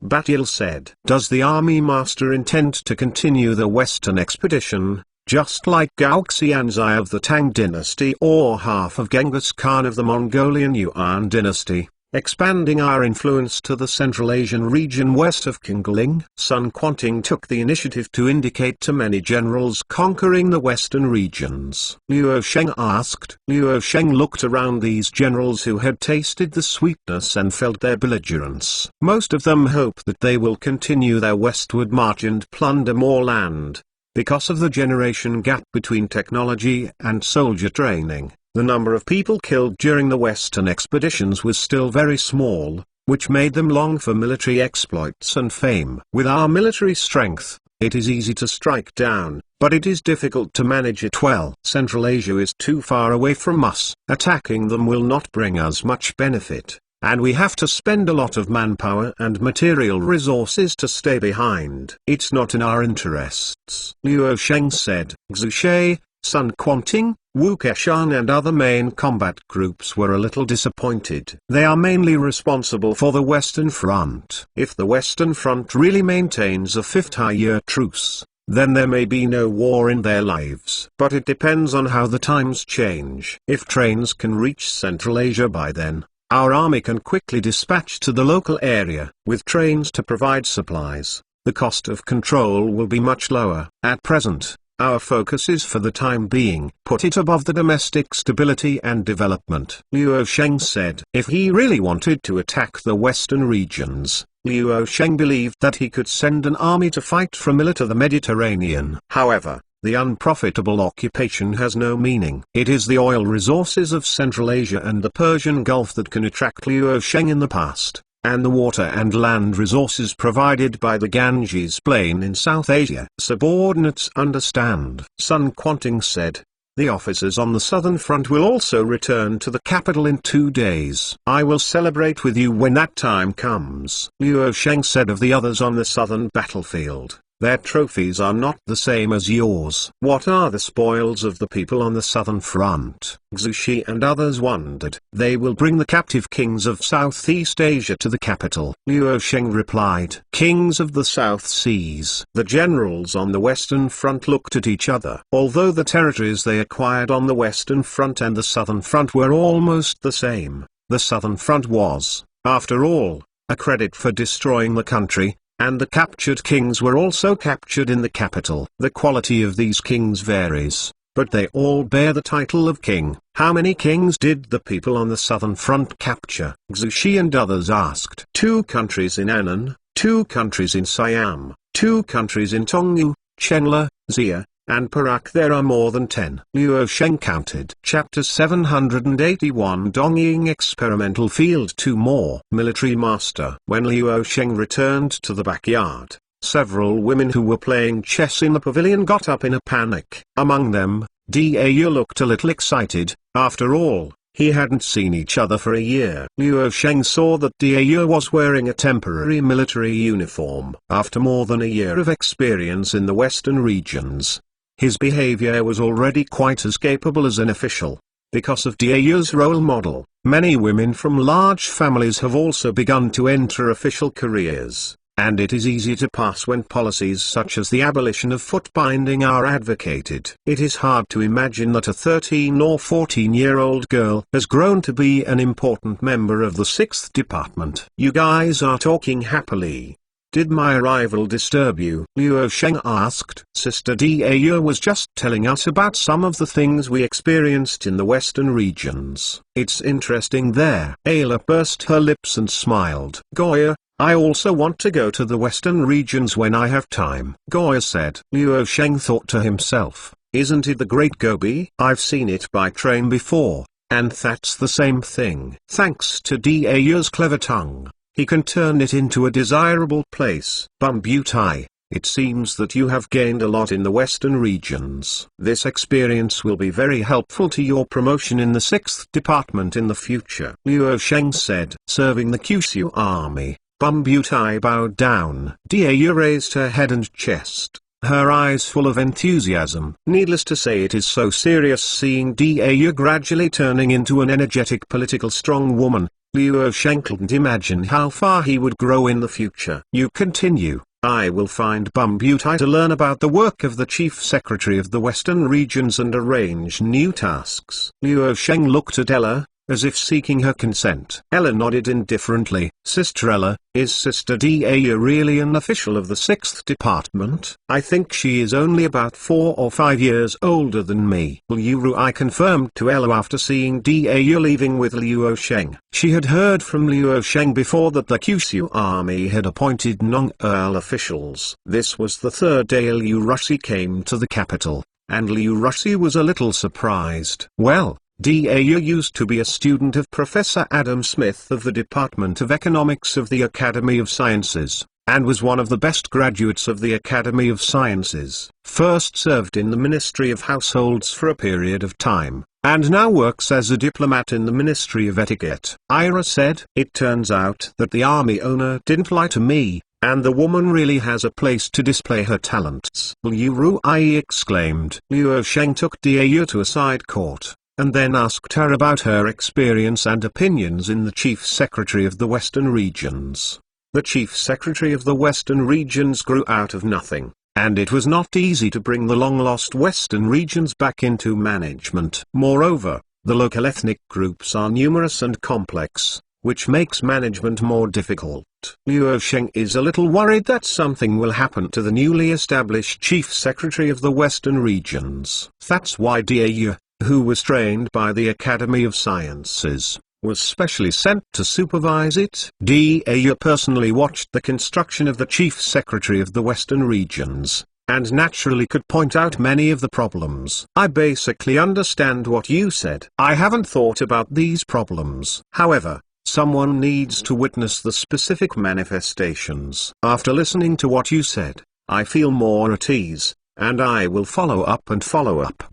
Batil said. "Does the Army Master intend to continue the Western expedition, just like Gao Xianzai of the Tang Dynasty or half of Genghis Khan of the Mongolian Yuan Dynasty?" expanding our influence to the Central Asian region west of Qingling. Sun Quanting took the initiative to indicate to many generals conquering the western regions. Luo Sheng asked. Luo Sheng looked around these generals who had tasted the sweetness and felt their belligerence. Most of them hope that they will continue their westward march and plunder more land. Because of the generation gap between technology and soldier training, the number of people killed during the Western expeditions was still very small, which made them long for military exploits and fame. With our military strength, it is easy to strike down, but it is difficult to manage it well. Central Asia is too far away from us. Attacking them will not bring us much benefit, and we have to spend a lot of manpower and material resources to stay behind. It's not in our interests, Luo Sheng said. Xu Shi, Sun Quanting, Wu Keshan and other main combat groups were a little disappointed. They are mainly responsible for the Western Front. If the Western Front really maintains a 50-year truce, then there may be no war in their lives. But it depends on how the times change. If trains can reach Central Asia by then, our army can quickly dispatch to the local area. With trains to provide supplies, the cost of control will be much lower. At present, our focus is for the time being, put it above the domestic stability and development. Luo Sheng said. If he really wanted to attack the western regions, Luo Sheng believed that he could send an army to fight from the Mediterranean. However, the unprofitable occupation has no meaning. It is the oil resources of Central Asia and the Persian Gulf that can attract Luo Sheng in the past, and the water and land resources provided by the Ganges Plain in South Asia. Subordinates understand. Sun Quanting said. The officers on the southern front will also return to the capital in 2 days. I will celebrate with you when that time comes. Luo Sheng said of the others on the southern battlefield. Their trophies are not the same as yours. What are the spoils of the people on the southern front? Xu Shi and others wondered. They will bring the captive kings of Southeast Asia to the capital. Luo Sheng replied. Kings of the South Seas. The generals on the western front looked at each other. Although the territories they acquired on the western front and the southern front were almost the same, the southern front was, after all, a credit for destroying the country, and the captured kings were also captured in the capital. The quality of these kings varies, but they all bear the title of king. How many kings did the people on the southern front capture? Xu Shi and others asked. 2 countries in Annan, 2 countries in Siam, 2 countries in Tongyu, Chenla, Xia, and Perak. There are more than 10. Luo Sheng counted. Chapter 781 Dongying Experimental Field 2 More Military Master. When Luo Sheng returned to the backyard, several women who were playing chess in the pavilion got up in a panic. Among them, Dao looked a little excited. After all, he hadn't seen each other for a year. Luo Sheng saw that Dao was wearing a temporary military uniform. After more than a year of experience in the western regions, his behavior was already quite as capable as an official. Because of Dao's role model, many women from large families have also begun to enter official careers, and it is easy to pass when policies such as the abolition of foot binding are advocated. It is hard to imagine that a 13 or 14-year-old girl has grown to be an important member of the 6th Department. You guys are talking happily. Did my arrival disturb you? Luo Sheng asked. Sister Dao was just telling us about some of the things we experienced in the western regions. It's interesting there. Ayla pursed her lips and smiled. Goya, I also want to go to the western regions when I have time. Goya said. Luo Sheng thought to himself, isn't it the Great Gobi? I've seen it by train before, and that's the same thing. Thanks to Dao's clever tongue, he can turn it into a desirable place. Bumbutai, it seems that you have gained a lot in the western regions. This experience will be very helpful to your promotion in the 6th Department in the future. Luo Sheng said. Serving the Kyushu army, Bumbutai bowed down. Dao raised her head and chest, her eyes full of enthusiasm. Needless to say, it is so serious seeing Dao gradually turning into an energetic political strong woman. Luo Sheng couldn't imagine how far he would grow in the future. You continue. I will find Bumbutai to learn about the work of the Chief Secretary of the Western regions and arrange new tasks. Luo Sheng looked at Ella, as if seeking her consent. Ella nodded indifferently. Sister Ella, is Sister Daya really an official of the 6th Department? I think she is only about 4 or 5 years older than me. Liu I confirmed to Ella after seeing Daya leaving with Liu Sheng. She had heard from Liu Sheng before that the Kyushu army had appointed non-Earl officials. This was the 3rd day Liu Rushi came to the capital, and Liu Rushi was a little surprised. Well, Daya used to be a student of Professor Adam Smith of the Department of Economics of the Academy of Sciences, and was one of the best graduates of the Academy of Sciences. First served in the Ministry of Households for a period of time, and now works as a diplomat in the Ministry of Etiquette. Ira said, "It turns out that the army owner didn't lie to me, and the woman really has a place to display her talents." Liu Ruai exclaimed. Liu Sheng took Daya to a side court, and then asked her about her experience and opinions in the Chief Secretary of the Western Regions. The Chief Secretary of the Western Regions grew out of nothing, and it was not easy to bring the long-lost Western Regions back into management. Moreover, the local ethnic groups are numerous and complex, which makes management more difficult. Liu Sheng is a little worried that something will happen to the newly established Chief Secretary of the Western Regions. That's why Daya, who was trained by the Academy of Sciences, was specially sent to supervise it. Daya personally watched the construction of the Chief Secretary of the Western Regions, and naturally could point out many of the problems. I basically understand what you said. I haven't thought about these problems. However, someone needs to witness the specific manifestations. After listening to what you said, I feel more at ease, and I will follow up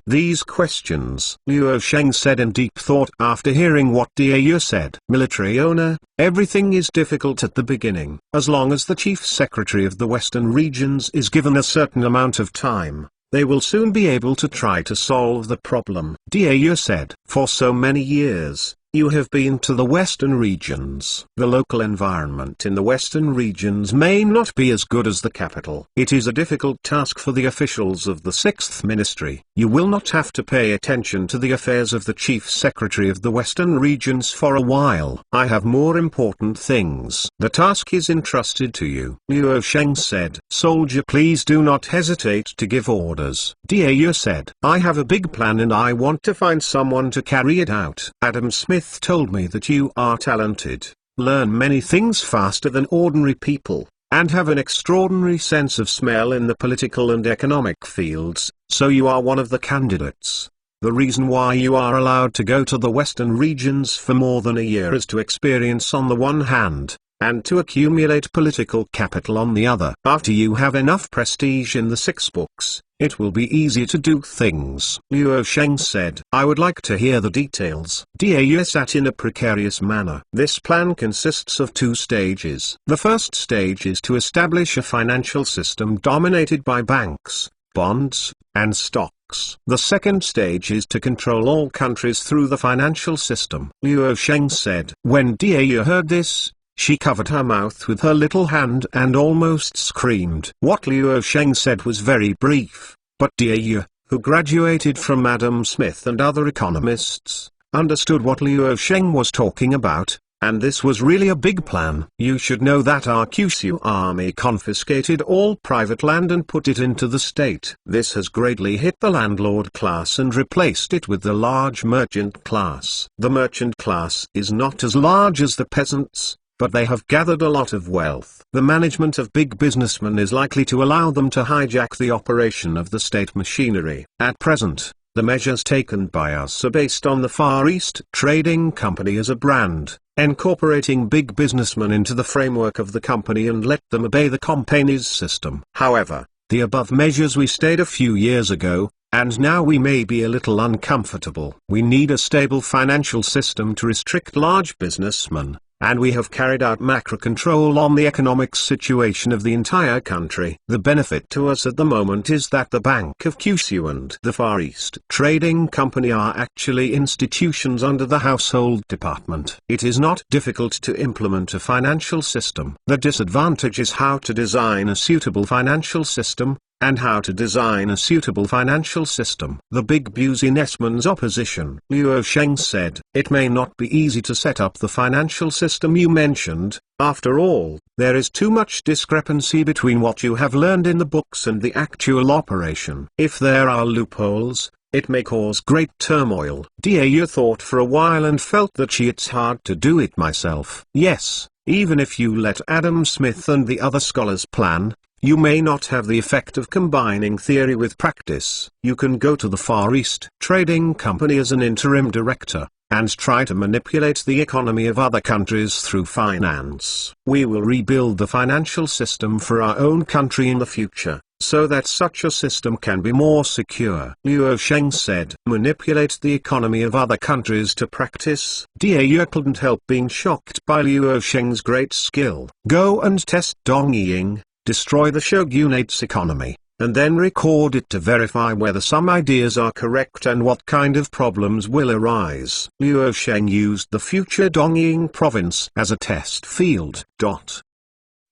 these questions. Liu Sheng said in deep thought after hearing what Daya said. Military owner, everything is difficult at the beginning. As long as the Chief Secretary of the Western Regions is given a certain amount of time, they will soon be able to try to solve the problem. Daya said, for so many years, you have been to the Western Regions. The local environment in the Western Regions may not be as good as the capital. It is a difficult task for the officials of the 6th Ministry. You will not have to pay attention to the affairs of the Chief Secretary of the Western Regions for a while. I have more important things. The task is entrusted to you. Liu Sheng said. Soldier, please do not hesitate to give orders. Daya said. I have a big plan and I want to find someone to carry it out. Adam Smith told me that you are talented, learn many things faster than ordinary people, and have an extraordinary sense of smell in the political and economic fields, so you are one of the candidates. The reason why you are allowed to go to the Western Regions for more than a year is to experience on the one hand, and to accumulate political capital on the other. After you have enough prestige in the 6 books, it will be easier to do things. Liu Sheng said. I would like to hear the details. Daya sat in a precarious manner. This plan consists of 2 stages. The first stage is to establish a financial system dominated by banks, bonds, and stocks. The second stage is to control all countries through the financial system. Liu Sheng said. When Daya heard this, she covered her mouth with her little hand and almost screamed. What Liu Sheng said was very brief, but Daya, who graduated from Adam Smith and other economists, understood what Liu Sheng was talking about, and this was really a big plan. You should know that our Kyushu army confiscated all private land and put it into the state. This has greatly hit the landlord class and replaced it with the large merchant class. The merchant class is not as large as the peasants, but they have gathered a lot of wealth. The management of big businessmen is likely to allow them to hijack the operation of the state machinery. At present, the measures taken by us are based on the Far East Trading Company as a brand, incorporating big businessmen into the framework of the company and let them obey the company's system. However, the above measures we stayed a few years ago, and now we may be a little uncomfortable. We need a stable financial system to restrict large businessmen, and we have carried out macro control on the economic situation of the entire country. The benefit to us at the moment is that the Bank of Kyushu and the Far East Trading Company are actually institutions under the Household Department. It is not difficult to implement a financial system. The disadvantage is how to design a suitable financial system, and how to design a suitable financial system. The big businessman's opposition. Liu Sheng said, "It may not be easy to set up the financial system you mentioned. After all, there is too much discrepancy between what you have learned in the books and the actual operation. If there are loopholes, it may cause great turmoil." Dao thought for a while and felt that it's hard to do it myself. Yes, even if you let Adam Smith and the other scholars plan, you may not have the effect of combining theory with practice. You can go to the Far East trading company as an interim director, and try to manipulate the economy of other countries through finance. We will rebuild the financial system for our own country in the future, so that such a system can be more secure. Liu Sheng said, "Manipulate the economy of other countries to practice." Dao couldn't help being shocked by Liu Sheng's great skill. Go and test Dong Ying, destroy the shogunate's economy, and then record it to verify whether some ideas are correct and what kind of problems will arise. Liu Sheng used the future Dongying province as a test field.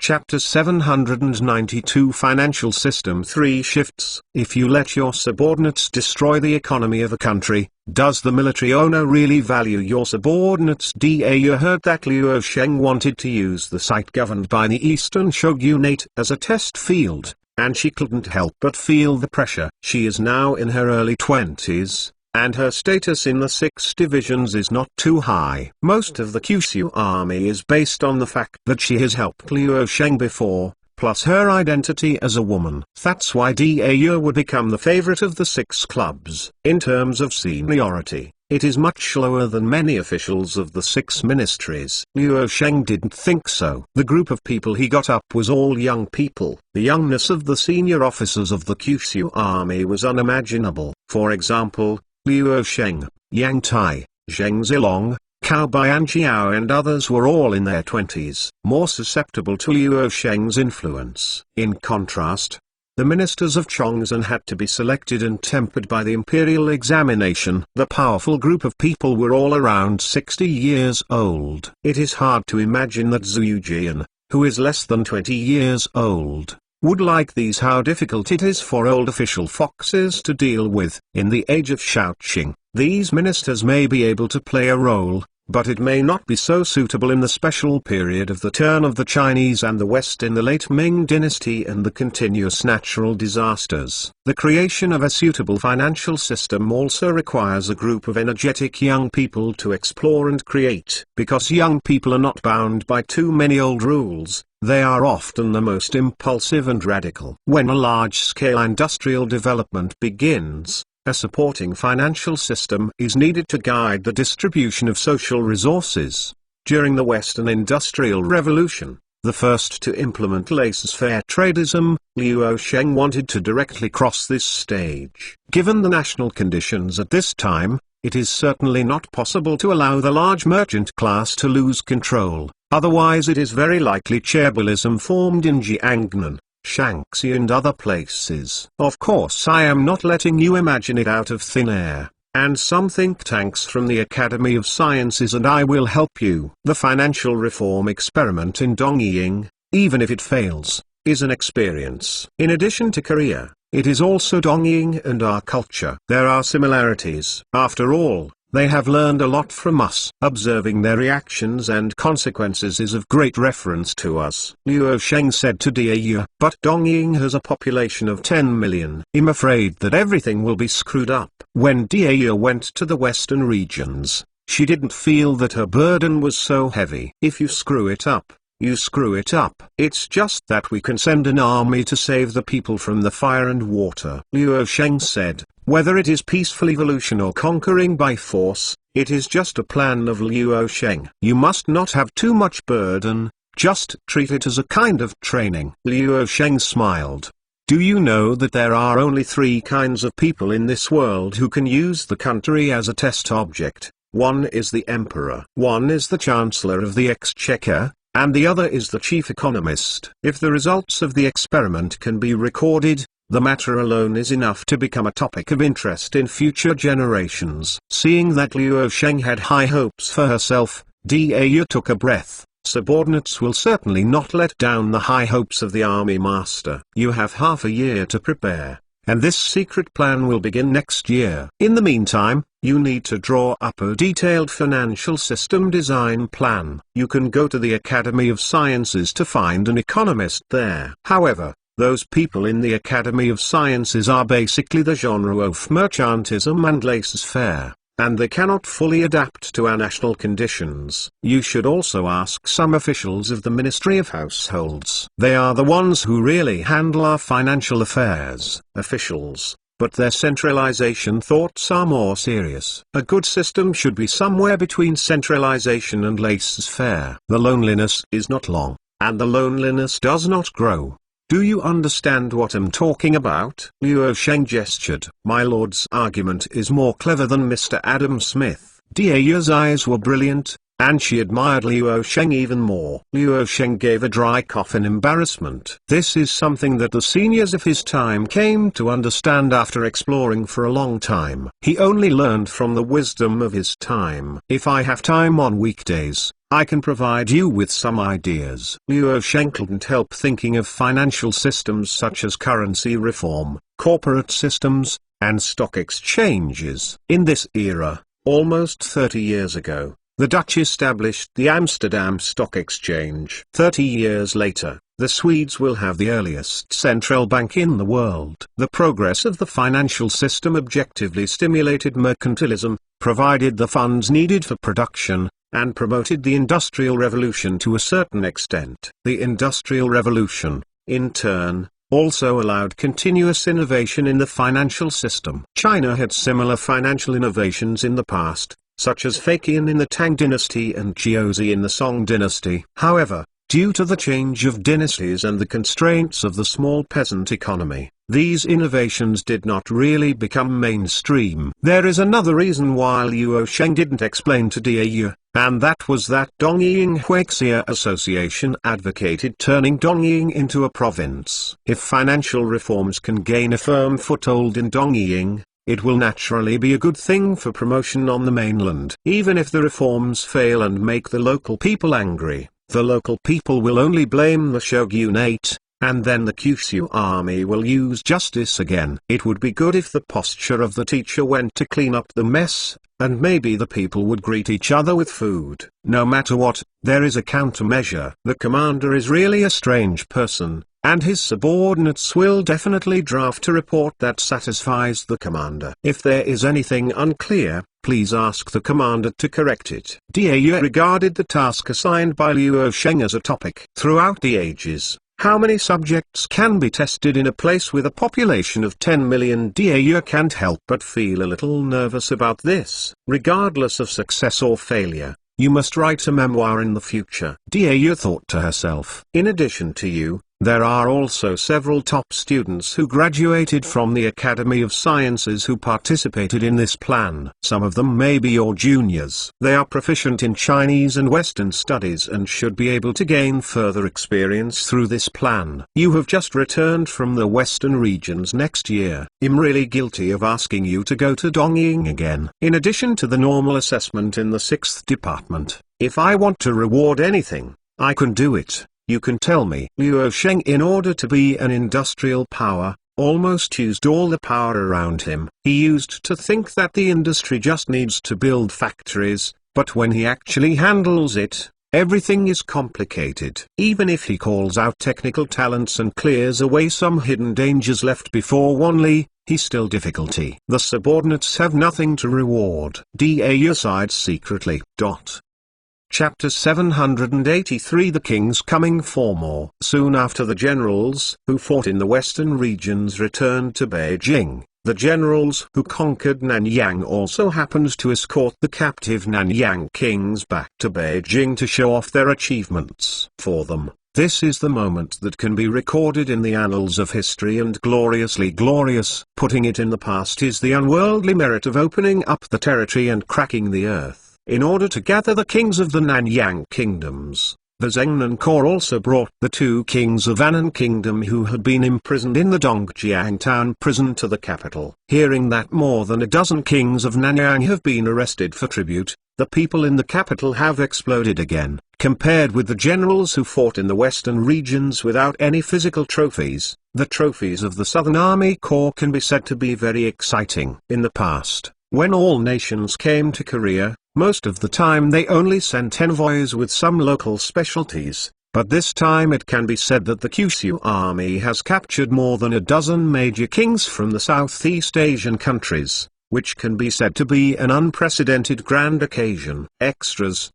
Chapter 792 Financial System 3 Shifts. If you let your subordinates destroy the economy of a country, does the military owner really value your subordinates? Dao heard that Liu Sheng wanted to use the site governed by the Eastern Shogunate as a test field, and she couldn't help but feel the pressure. She is now in her early 20s, and her status in the 6 divisions is not too high. Most of the Kyushu army is based on the fact that she has helped Liu Sheng before, plus her identity as a woman. That's why Dao would become the favorite of the 6 clubs. In terms of seniority, it is much lower than many officials of the 6 ministries. Liu Sheng didn't think so. The group of people he got up was all young people. The youngness of the senior officers of the Kyushu army was unimaginable. For example, Liu Sheng, Yang Tai, Zheng Zilong, Cao Bianqiao and others were all in their 20s, more susceptible to Liu Sheng's influence. In contrast, the ministers of Chongzhen had to be selected and tempered by the imperial examination. The powerful group of people were all around 60 years old. It is hard to imagine that Zhu Jian, who is less than 20 years old, would like these. How difficult it is for old official foxes to deal with. In the age of Shaoqing, these ministers may be able to play a role, but it may not be so suitable in the special period of the turn of the Chinese and the West in the late Ming Dynasty and the continuous natural disasters. The creation of a suitable financial system also requires a group of energetic young people to explore and create. Because young people are not bound by too many old rules, they are often the most impulsive and radical. When a large-scale industrial development begins, a supporting financial system is needed to guide the distribution of social resources. During the Western Industrial Revolution, the first to implement laissez-faire tradeism, Liu Sheng wanted to directly cross this stage. Given the national conditions at this time, it is certainly not possible to allow the large merchant class to lose control, otherwise it is very likely chaebolism formed in Jiangnan, Shaanxi and other places. Of course I am not letting you imagine it out of thin air, and some think tanks from the Academy of Sciences and I will help you. The financial reform experiment in Dongying, even if it fails, is an experience. In addition to Korea, it is also Dongying and our culture. There are similarities. After all, they have learned a lot from us. Observing their reactions and consequences is of great reference to us. Liu Sheng said to Dao, "But Dongying has a population of 10 million. I'm afraid that everything will be screwed up." When Dao went to the western regions, she didn't feel that her burden was so heavy. If you screw it up, you screw it up. It's just that we can send an army to save the people from the fire and water. Liu Sheng said, "Whether it is peaceful evolution or conquering by force, it is just a plan of Liu Sheng. You must not have too much burden, just treat it as a kind of training." Liu Sheng smiled. "Do you know that there are only 3 kinds of people in this world who can use the country as a test object? One is the emperor, one is the chancellor of the exchequer, and the other is the chief economist. If the results of the experiment can be recorded, the matter alone is enough to become a topic of interest in future generations." Seeing that Liu Sheng had high hopes for herself, Dao took a breath. Subordinates will certainly not let down the high hopes of the army master. You have half a year to prepare, and this secret plan will begin next year. In the meantime, you need to draw up a detailed financial system design plan. You can go to the Academy of Sciences to find an economist there. However, those people in the Academy of Sciences are basically the genre of merchantism and laissez-faire, and they cannot fully adapt to our national conditions. You should also ask some officials of the Ministry of Households. They are the ones who really handle our financial affairs. Officials, but their centralization thoughts are more serious. A good system should be somewhere between centralization and laissez-faire. The loneliness is not long, and the loneliness does not grow. Do you understand what I'm talking about? Luo Sheng gestured. My lord's argument is more clever than Mr. Adam Smith. Dia's eyes were brilliant, and she admired Luo Sheng even more. Luo Sheng gave a dry cough in embarrassment. This is something that the seniors of his time came to understand after exploring for a long time. He only learned from the wisdom of his time. If I have time on weekdays, I can provide you with some ideas. Luo Sheng couldn't help thinking of financial systems such as currency reform, corporate systems, and stock exchanges. In this era, almost 30 years ago, the Dutch established the Amsterdam Stock Exchange. 30 years later, the Swedes will have the earliest central bank in the world. The progress of the financial system objectively stimulated mercantilism, provided the funds needed for production, and promoted the Industrial Revolution to a certain extent. The Industrial Revolution, in turn, also allowed continuous innovation in the financial system. China had similar financial innovations in the past, such as Fakian in the Tang Dynasty and Jiaozi in the Song Dynasty. However, due to the change of dynasties and the constraints of the small peasant economy, these innovations did not really become mainstream. There is another reason why Luo Sheng didn't explain to Dia, and that was that Dongying Huixia Association advocated turning Dongying into a province. If financial reforms can gain a firm foothold in Dongying, it will naturally be a good thing for promotion on the mainland. Even if the reforms fail and make the local people angry, the local people will only blame the shogunate, and then the Kyushu army will use justice again. It would be good if the posture of the teacher went to clean up the mess, and maybe the people would greet each other with food. No matter what, there is a countermeasure. The commander is really a strange person, and his subordinates will definitely draft a report that satisfies the commander. If there is anything unclear, please ask the commander to correct it. Dia regarded the task assigned by Luo Sheng as a topic. Throughout the ages, how many subjects can be tested in a place with a population of 10 million? Dia can't help but feel a little nervous about this. Regardless of success or failure, you must write a memoir in the future. Dia thought to herself. In addition to you, there are also several top students who graduated from the Academy of Sciences who participated in this plan. Some of them may be your juniors. They are proficient in Chinese and Western studies and should be able to gain further experience through this plan. You have just returned from the Western regions next year. I'm really guilty of asking you to go to Dongying again. In addition to the normal assessment in the 6th department, if I want to reward anything, I can do it. You can tell me. Luo Sheng, in order to be an industrial power, almost used all the power around him. He used to think that the industry just needs to build factories, but when he actually handles it, everything is complicated. Even if he calls out technical talents and clears away some hidden dangers left before Wanli, he's still difficulty. The subordinates have nothing to reward. Da sighed secretly. Chapter 783 The King's Coming for More. Soon after the generals who fought in the western regions returned to Beijing, the generals who conquered Nanyang also happened to escort the captive Nanyang kings back to Beijing to show off their achievements. For them, this is the moment that can be recorded in the annals of history and gloriously glorious. Putting it in the past is the unworldly merit of opening up the territory and cracking the earth. In order to gather the kings of the Nanyang kingdoms, the Zhengnan Corps also brought the 2 kings of Annan Kingdom who had been imprisoned in the Dongjiang town prison to the capital. Hearing that more than a dozen kings of Nanyang have been arrested for tribute, the people in the capital have exploded again. Compared with the generals who fought in the western regions without any physical trophies, the trophies of the Southern Army Corps can be said to be very exciting. In the past, when all nations came to Korea, most of the time they only sent envoys with some local specialties, but this time it can be said that the Kyushu army has captured more than a dozen major kings from the Southeast Asian countries, which can be said to be an unprecedented grand occasion. Extras.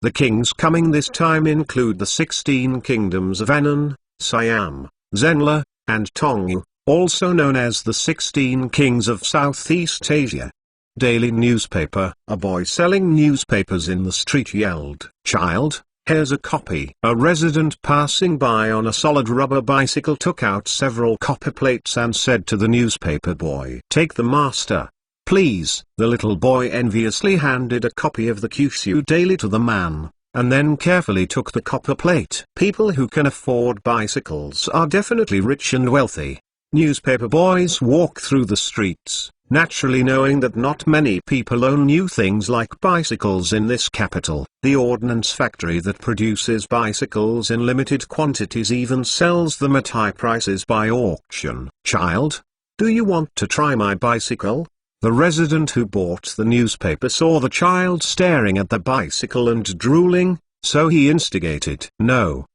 The kings coming this time include the 16 kingdoms of Annan, Siam, Zenla, and Tongyu, also known as the 16 kings of Southeast Asia. Daily newspaper. A boy selling newspapers in the street yelled, "Child, here's a copy." A resident passing by on a solid rubber bicycle took out several copper plates and said to the newspaper boy, "Take the master, please." The little boy enviously handed a copy of the Kyushu Daily to the man, and then carefully took the copper plate. People who can afford bicycles are definitely rich and wealthy. Newspaper boys walk through the streets, naturally knowing that not many people own new things like bicycles in this capital. The ordnance factory that produces bicycles in limited quantities even sells them at high prices by auction. "Child, do you want to try my bicycle?" The resident who bought the newspaper saw the child staring at the bicycle and drooling, so he instigated. No,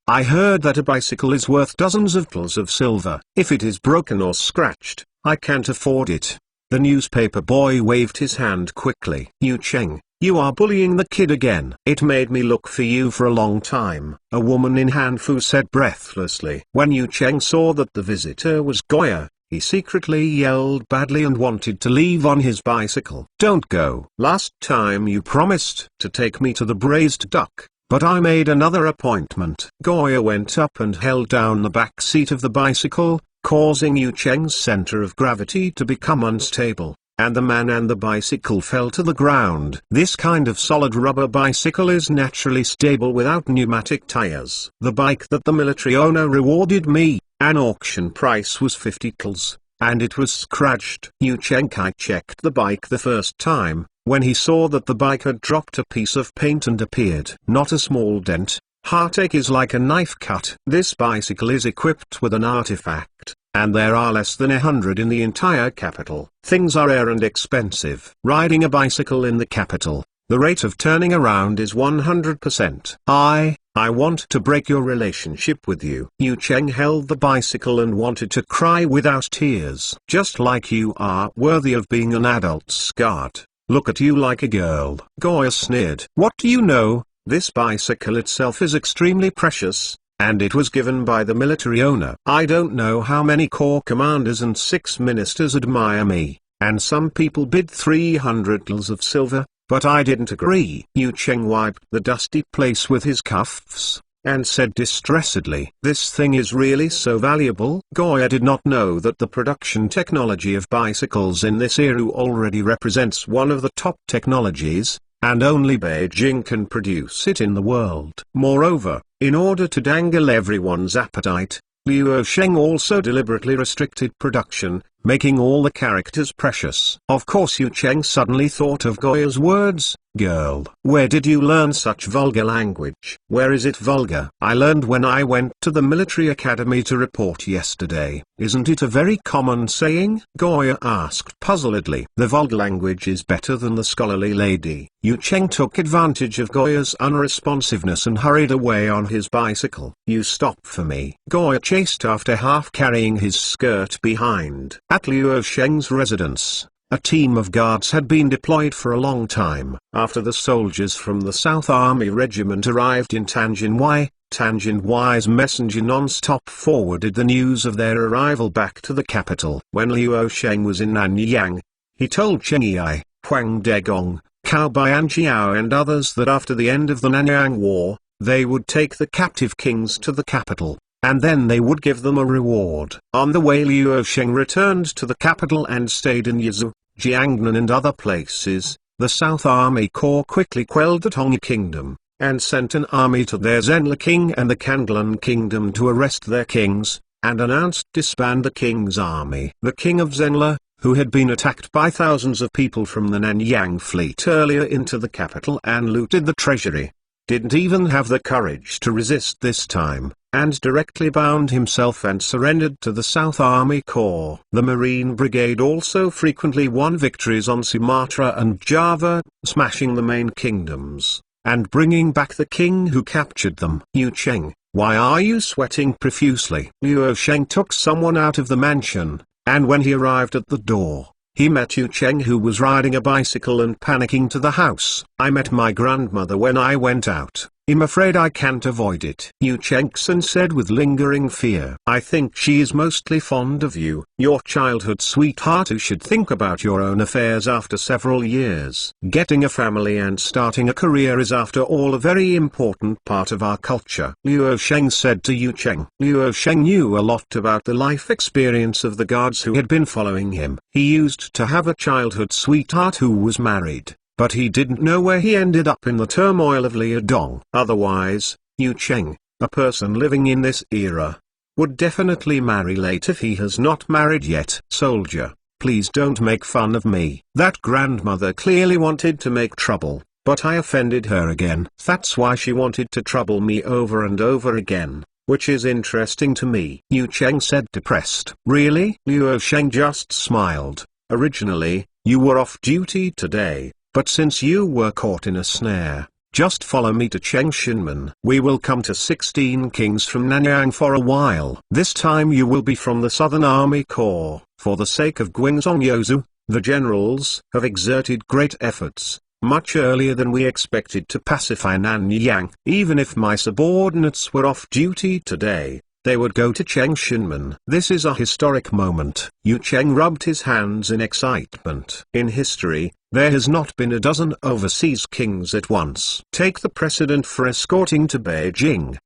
I heard that a bicycle is worth dozens of pills of silver. If it is broken or scratched, I can't afford it." The newspaper boy waved his hand quickly. "Yu Cheng, you are bullying the kid again." "It made me look for you for a long time," a woman in Hanfu said breathlessly. When Yu Cheng saw that the visitor was Goya, he secretly yelled badly and wanted to leave on his bicycle. "Don't go. Last time you promised to take me to the braised duck, but I made another appointment." Goya went up and held down the back seat of the bicycle, causing Yu Cheng's center of gravity to become unstable, and the man and the bicycle fell to the ground. This kind of solid rubber bicycle is naturally stable without pneumatic tires. The bike that the military owner rewarded me, an auction price was 50 kls, and it was scratched. Yu Cheng checked the bike the first time, when he saw that the bike had dropped a piece of paint and appeared not a small dent. Heartache is like a knife cut. This bicycle is equipped with an artifact, and there are less than 100 in the entire capital. Things are rare and expensive. Riding a bicycle in the capital, the rate of turning around is 100%. I want to break your relationship with you." Yu Cheng held the bicycle and wanted to cry without tears. "Just like you are worthy of being an adult's guard. Look at you like a girl." Goya sneered. "What do you know? This bicycle itself is extremely precious, and it was given by the military owner. I don't know how many corps commanders and 6 ministers admire me, and some people bid 300 kls of silver, but I didn't agree." Yu Cheng wiped the dusty place with his cuffs, and said distressedly, "This thing is really so valuable?" Goya did not know that the production technology of bicycles in this era already represents one of the top technologies, and only Beijing can produce it in the world. Moreover, in order to dangle everyone's appetite, Liu Sheng also deliberately restricted production, making all the characters precious. Of course Yu Cheng suddenly thought of Goya's words. "Girl, where did you learn such vulgar language?" "Where is it vulgar? I learned when I went to the military academy to report yesterday." "Isn't it a very common saying?" Goya asked puzzledly. "The vulgar language is better than the scholarly lady." Yu Cheng took advantage of Goya's unresponsiveness and hurried away on his bicycle. "You stop for me." Goya chased after, half carrying his skirt behind. At Liu Sheng's residence, a team of guards had been deployed for a long time. After the soldiers from the South Army Regiment arrived in Tanjin Y's messenger non-stop forwarded the news of their arrival back to the capital. When Liu Sheng was in Nanyang, he told Cheng Yi, Huang Degong, Cao Bianqiao and others that after the end of the Nanyang War, they would take the captive kings to the capital, and then they would give them a reward. On the way Liu Sheng returned to the capital and stayed in Yazoo, Jiangnan and other places. The South Army Corps quickly quelled the Tongyu Kingdom, and sent an army to their Zenla King and the Kanglan Kingdom to arrest their kings, and announced disband the king's army. The king of Zenla, who had been attacked by thousands of people from the Nanyang fleet earlier into the capital and looted the treasury, didn't even have the courage to resist this time, and directly bound himself and surrendered to the South Army Corps. The Marine Brigade also frequently won victories on Sumatra and Java, smashing the main kingdoms, and bringing back the king who captured them. Yu Cheng, why are you sweating profusely? Liu Sheng took someone out of the mansion, and when he arrived at the door, he met Yu Cheng, who was riding a bicycle and panicking to the house. I met my grandmother when I went out. I'm afraid I can't avoid it, Yu Chengson said with lingering fear. I think she is mostly fond of you, your childhood sweetheart who should think about your own affairs after several years. Getting a family and starting a career is after all a very important part of our culture, Liu Sheng said to Yu Cheng. Liu Sheng knew a lot about the life experience of the guards who had been following him. He used to have a childhood sweetheart who was married, but he didn't know where he ended up in the turmoil of Liudong. Otherwise, Yu Cheng, a person living in this era, would definitely marry late if he has not married yet. Soldier, please don't make fun of me. That grandmother clearly wanted to make trouble, but I offended her again. That's why she wanted to trouble me over and over again, which is interesting to me, Yu Cheng said, depressed. Really? Liu Sheng just smiled. Originally, you were off duty today, but since you were caught in a snare, just follow me to Chengshinmen. We will come to 16 kings from Nanyang for a while. This time you will be from the Southern Army Corps. For the sake of Guingzong Yozu, the generals have exerted great efforts, much earlier than we expected, to pacify Nanyang. Even if my subordinates were off duty today, they would go to Chengshinmen. This is a historic moment. Yu Cheng rubbed his hands in excitement. In history, there has not been a dozen overseas kings at once. Take the precedent for escorting to Beijing.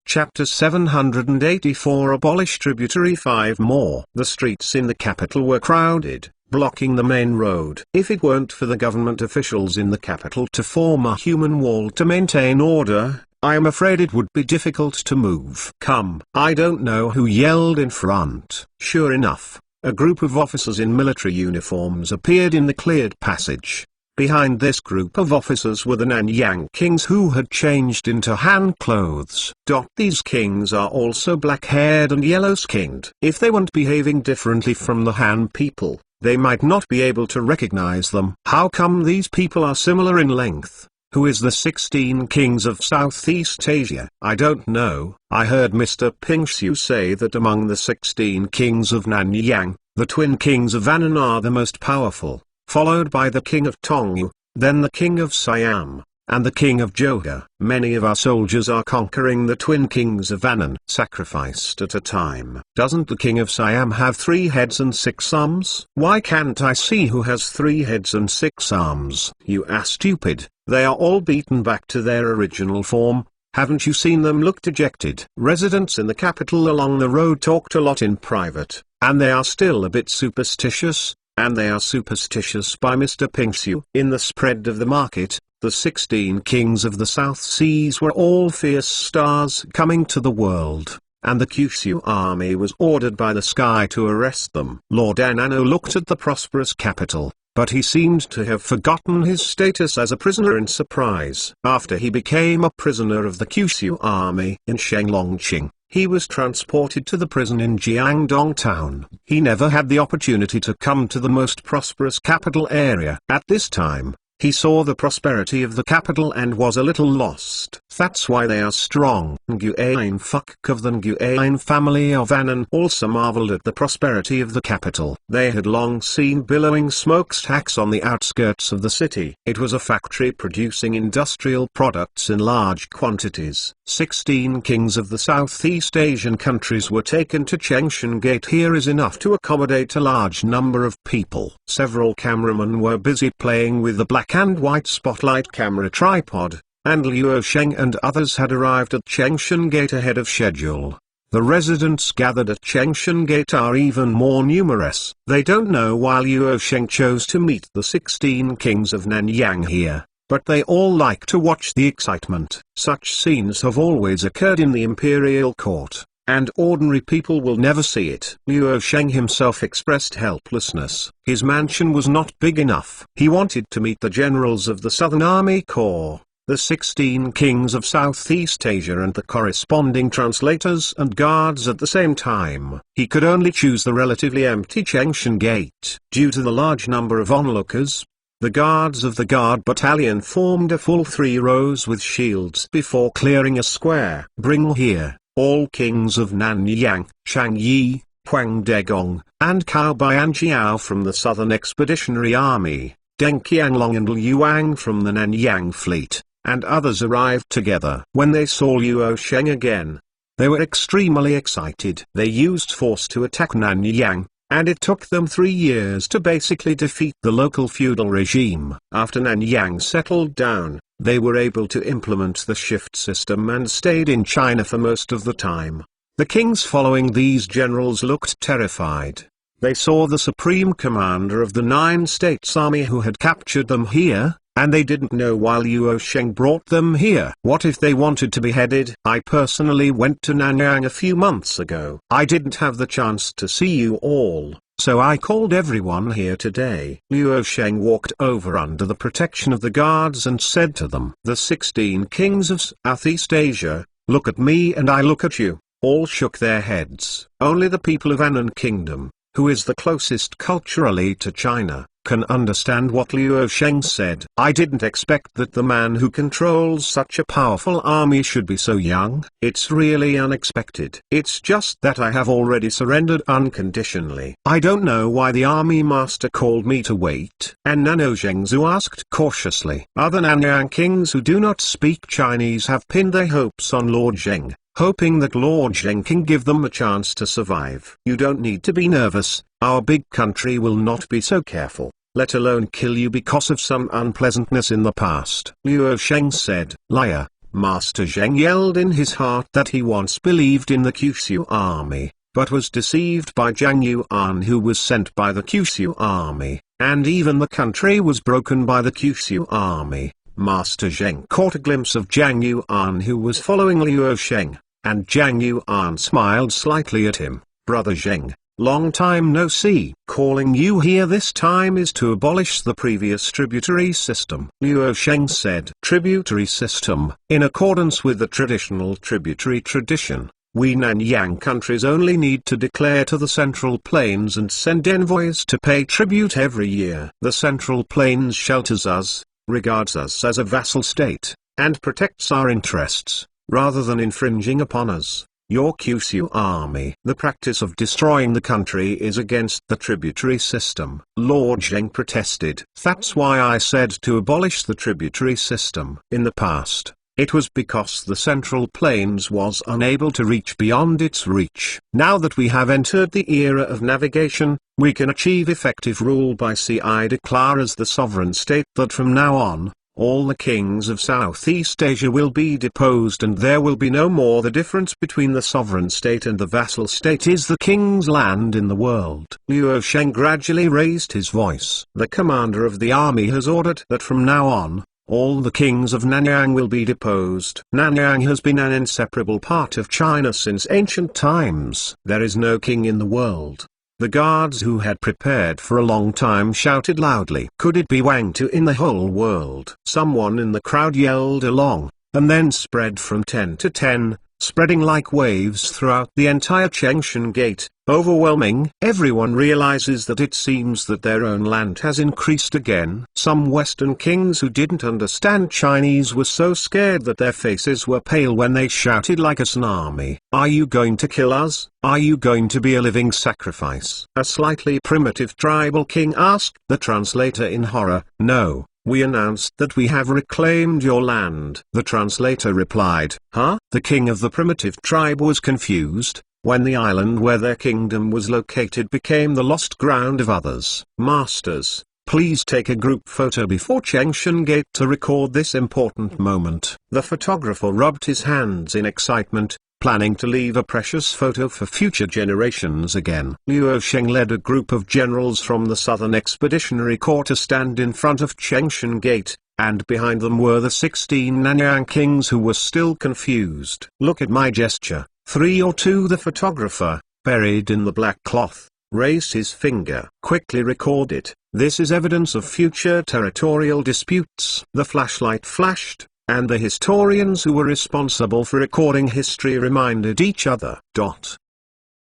Chapter 784 Abolish Tributary 5 more. The streets in the capital were crowded, blocking the main road. If it weren't for the government officials in the capital to form a human wall to maintain order, I am afraid it would be difficult to move. Come. I don't know who yelled in front. Sure enough, a group of officers in military uniforms appeared in the cleared passage. Behind this group of officers were the Nanyang kings who had changed into Han clothes. These kings are also black-haired and yellow-skinned. If they weren't behaving differently from the Han people, they might not be able to recognize them. How come these people are similar in length? Who is the 16 kings of Southeast Asia? I don't know. I heard Mr. Ping Xiu say that among the 16 kings of Nanyang, the twin kings of Annan are the most powerful, followed by the king of Tongyu, then the king of Siam, and the king of Johor. Many of our soldiers are conquering the twin kings of Annan, sacrificed at a time. Doesn't the king of Siam have 3 heads and 6 arms? Why can't I see who has 3 heads and 6 arms? You are stupid. They are all beaten back to their original form. Haven't you seen them look dejected? Residents in the capital along the road talked a lot in private, and they are still a bit superstitious, and they are superstitious by Mr. Ping Xiu. In the spread of the market, the 16 kings of the South Seas were all fierce stars coming to the world, and the Kyushu army was ordered by the sky to arrest them. Lord Anano looked at the prosperous capital, but he seemed to have forgotten his status as a prisoner in surprise. After he became a prisoner of the Kyushu army in Shenglongqing, he was transported to the prison in Jiangdong town. He never had the opportunity to come to the most prosperous capital area. At this time, he saw the prosperity of the capital and was a little lost. That's why they are strong. Nguyen Phúc of the Nguyen family of Annan also marveled at the prosperity of the capital. They had long seen billowing smokestacks on the outskirts of the city. It was a factory producing industrial products in large quantities. 16 kings of the Southeast Asian countries were taken to Chengshan Gate. Here is enough to accommodate a large number of people. Several cameramen were busy playing with the black and white spotlight camera tripod, and Liu Sheng and others had arrived at Chengshan Gate ahead of schedule. The residents gathered at Chengshan Gate are even more numerous. They don't know why Liu Sheng chose to meet the 16 kings of Nanyang here, but they all like to watch the excitement. Such scenes have always occurred in the imperial court, and ordinary people will never see it. Liu Sheng himself expressed helplessness. His mansion was not big enough. He wanted to meet the generals of the Southern Army Corps, the 16 kings of Southeast Asia and the corresponding translators and guards at the same time. He could only choose the relatively empty Chengshan Gate. Due to the large number of onlookers, the guards of the guard battalion formed a full 3 rows with shields before clearing a square. Bring here all kings of Nanyang, Changyi, Huangdegong, and Caobianjiao from the Southern Expeditionary Army, Deng Qianglong and Liu Wang from the Nanyang Fleet, and others arrived together. When they saw Luo Sheng again, they were extremely excited. They used force to attack Nanyang, and it took them 3 years to basically defeat the local feudal regime. After Nanyang settled down, they were able to implement the shift system and stayed in China for most of the time. The kings following these generals looked terrified. They saw the supreme commander of the 9 states army who had captured them here, and they didn't know why Luo Sheng brought them here. What if they wanted to be beheaded? I personally went to Nanyang a few months ago. I didn't have the chance to see you all, so I called everyone here today. Luo Sheng walked over under the protection of the guards and said to them, "The 16 kings of Southeast Asia, look at me and I look at you." All shook their heads. Only the people of Annan Kingdom, who is the closest culturally to China, can understand what Luo Sheng said. I didn't expect that the man who controls such a powerful army should be so young. It's really unexpected. It's just that I have already surrendered unconditionally. I don't know why the army master called me to wait. And Nano Zhengzhu asked cautiously. Other Nanyang kings who do not speak Chinese have pinned their hopes on Lord Zheng, hoping that Lord Zheng can give them a chance to survive. You don't need to be nervous. Our big country will not be so careful, let alone kill you because of some unpleasantness in the past. Luo Sheng said. Liar. Master Zheng yelled in his heart that he once believed in the Kyushu army, but was deceived by Zhang Yuan, who was sent by the Kyushu army, and even the country was broken by the Kyushu army. Master Zheng caught a glimpse of Zhang Yuan, who was following Luo Sheng, and Zhang Yuan smiled slightly at him. Brother Zheng, long time no see. Calling you here this time is to abolish the previous tributary system. Luo Sheng said. Tributary system. In accordance with the traditional tributary tradition, we Nanyang countries only need to declare to the Central Plains and send envoys to pay tribute every year. The Central Plains shelters us, regards us as a vassal state, and protects our interests, rather than infringing upon us. Your Kyushu army. The practice of destroying the country is against the tributary system. Lord Zheng protested. That's why I said to abolish the tributary system. In the past, it was because the Central Plains was unable to reach beyond its reach. Now that we have entered the era of navigation, we can achieve effective rule by sea. I declare as the sovereign state that from now on, all the kings of Southeast Asia will be deposed and there will be no more. The difference between the sovereign state and the vassal state is the king's land in the world. Luo Sheng gradually raised his voice. The commander of the army has ordered that from now on, all the kings of Nanyang will be deposed. Nanyang has been an inseparable part of China since ancient times. There is no king in the world. The guards who had prepared for a long time shouted loudly. Could it be Wang Tu in the whole world? Someone in the crowd yelled along, and then spread from 10 to 10, spreading like waves throughout the entire Chengshan Gate, overwhelming. Everyone realizes that it seems that their own land has increased again. Some Western kings who didn't understand Chinese were so scared that their faces were pale when they shouted like a tsunami. Are you going to kill us? Are you going to be a living sacrifice? A slightly primitive tribal king asked the translator in horror. No. We announced that we have reclaimed your land. The translator replied, Huh? The king of the primitive tribe was confused, when the island where their kingdom was located became the lost ground of others. Masters, please take a group photo before Chengshan Gate to record this important moment. The photographer rubbed his hands in excitement, planning to leave a precious photo for future generations again. Luo Sheng led a group of generals from the Southern Expeditionary Corps to stand in front of Chengshan Gate, and behind them were the 16 Nanyang kings who were still confused. Look at my gesture. 3 or 2. The photographer, buried in the black cloth, raised his finger. Quickly record it. This is evidence of future territorial disputes. The flashlight flashed, and the historians who were responsible for recording history reminded each other.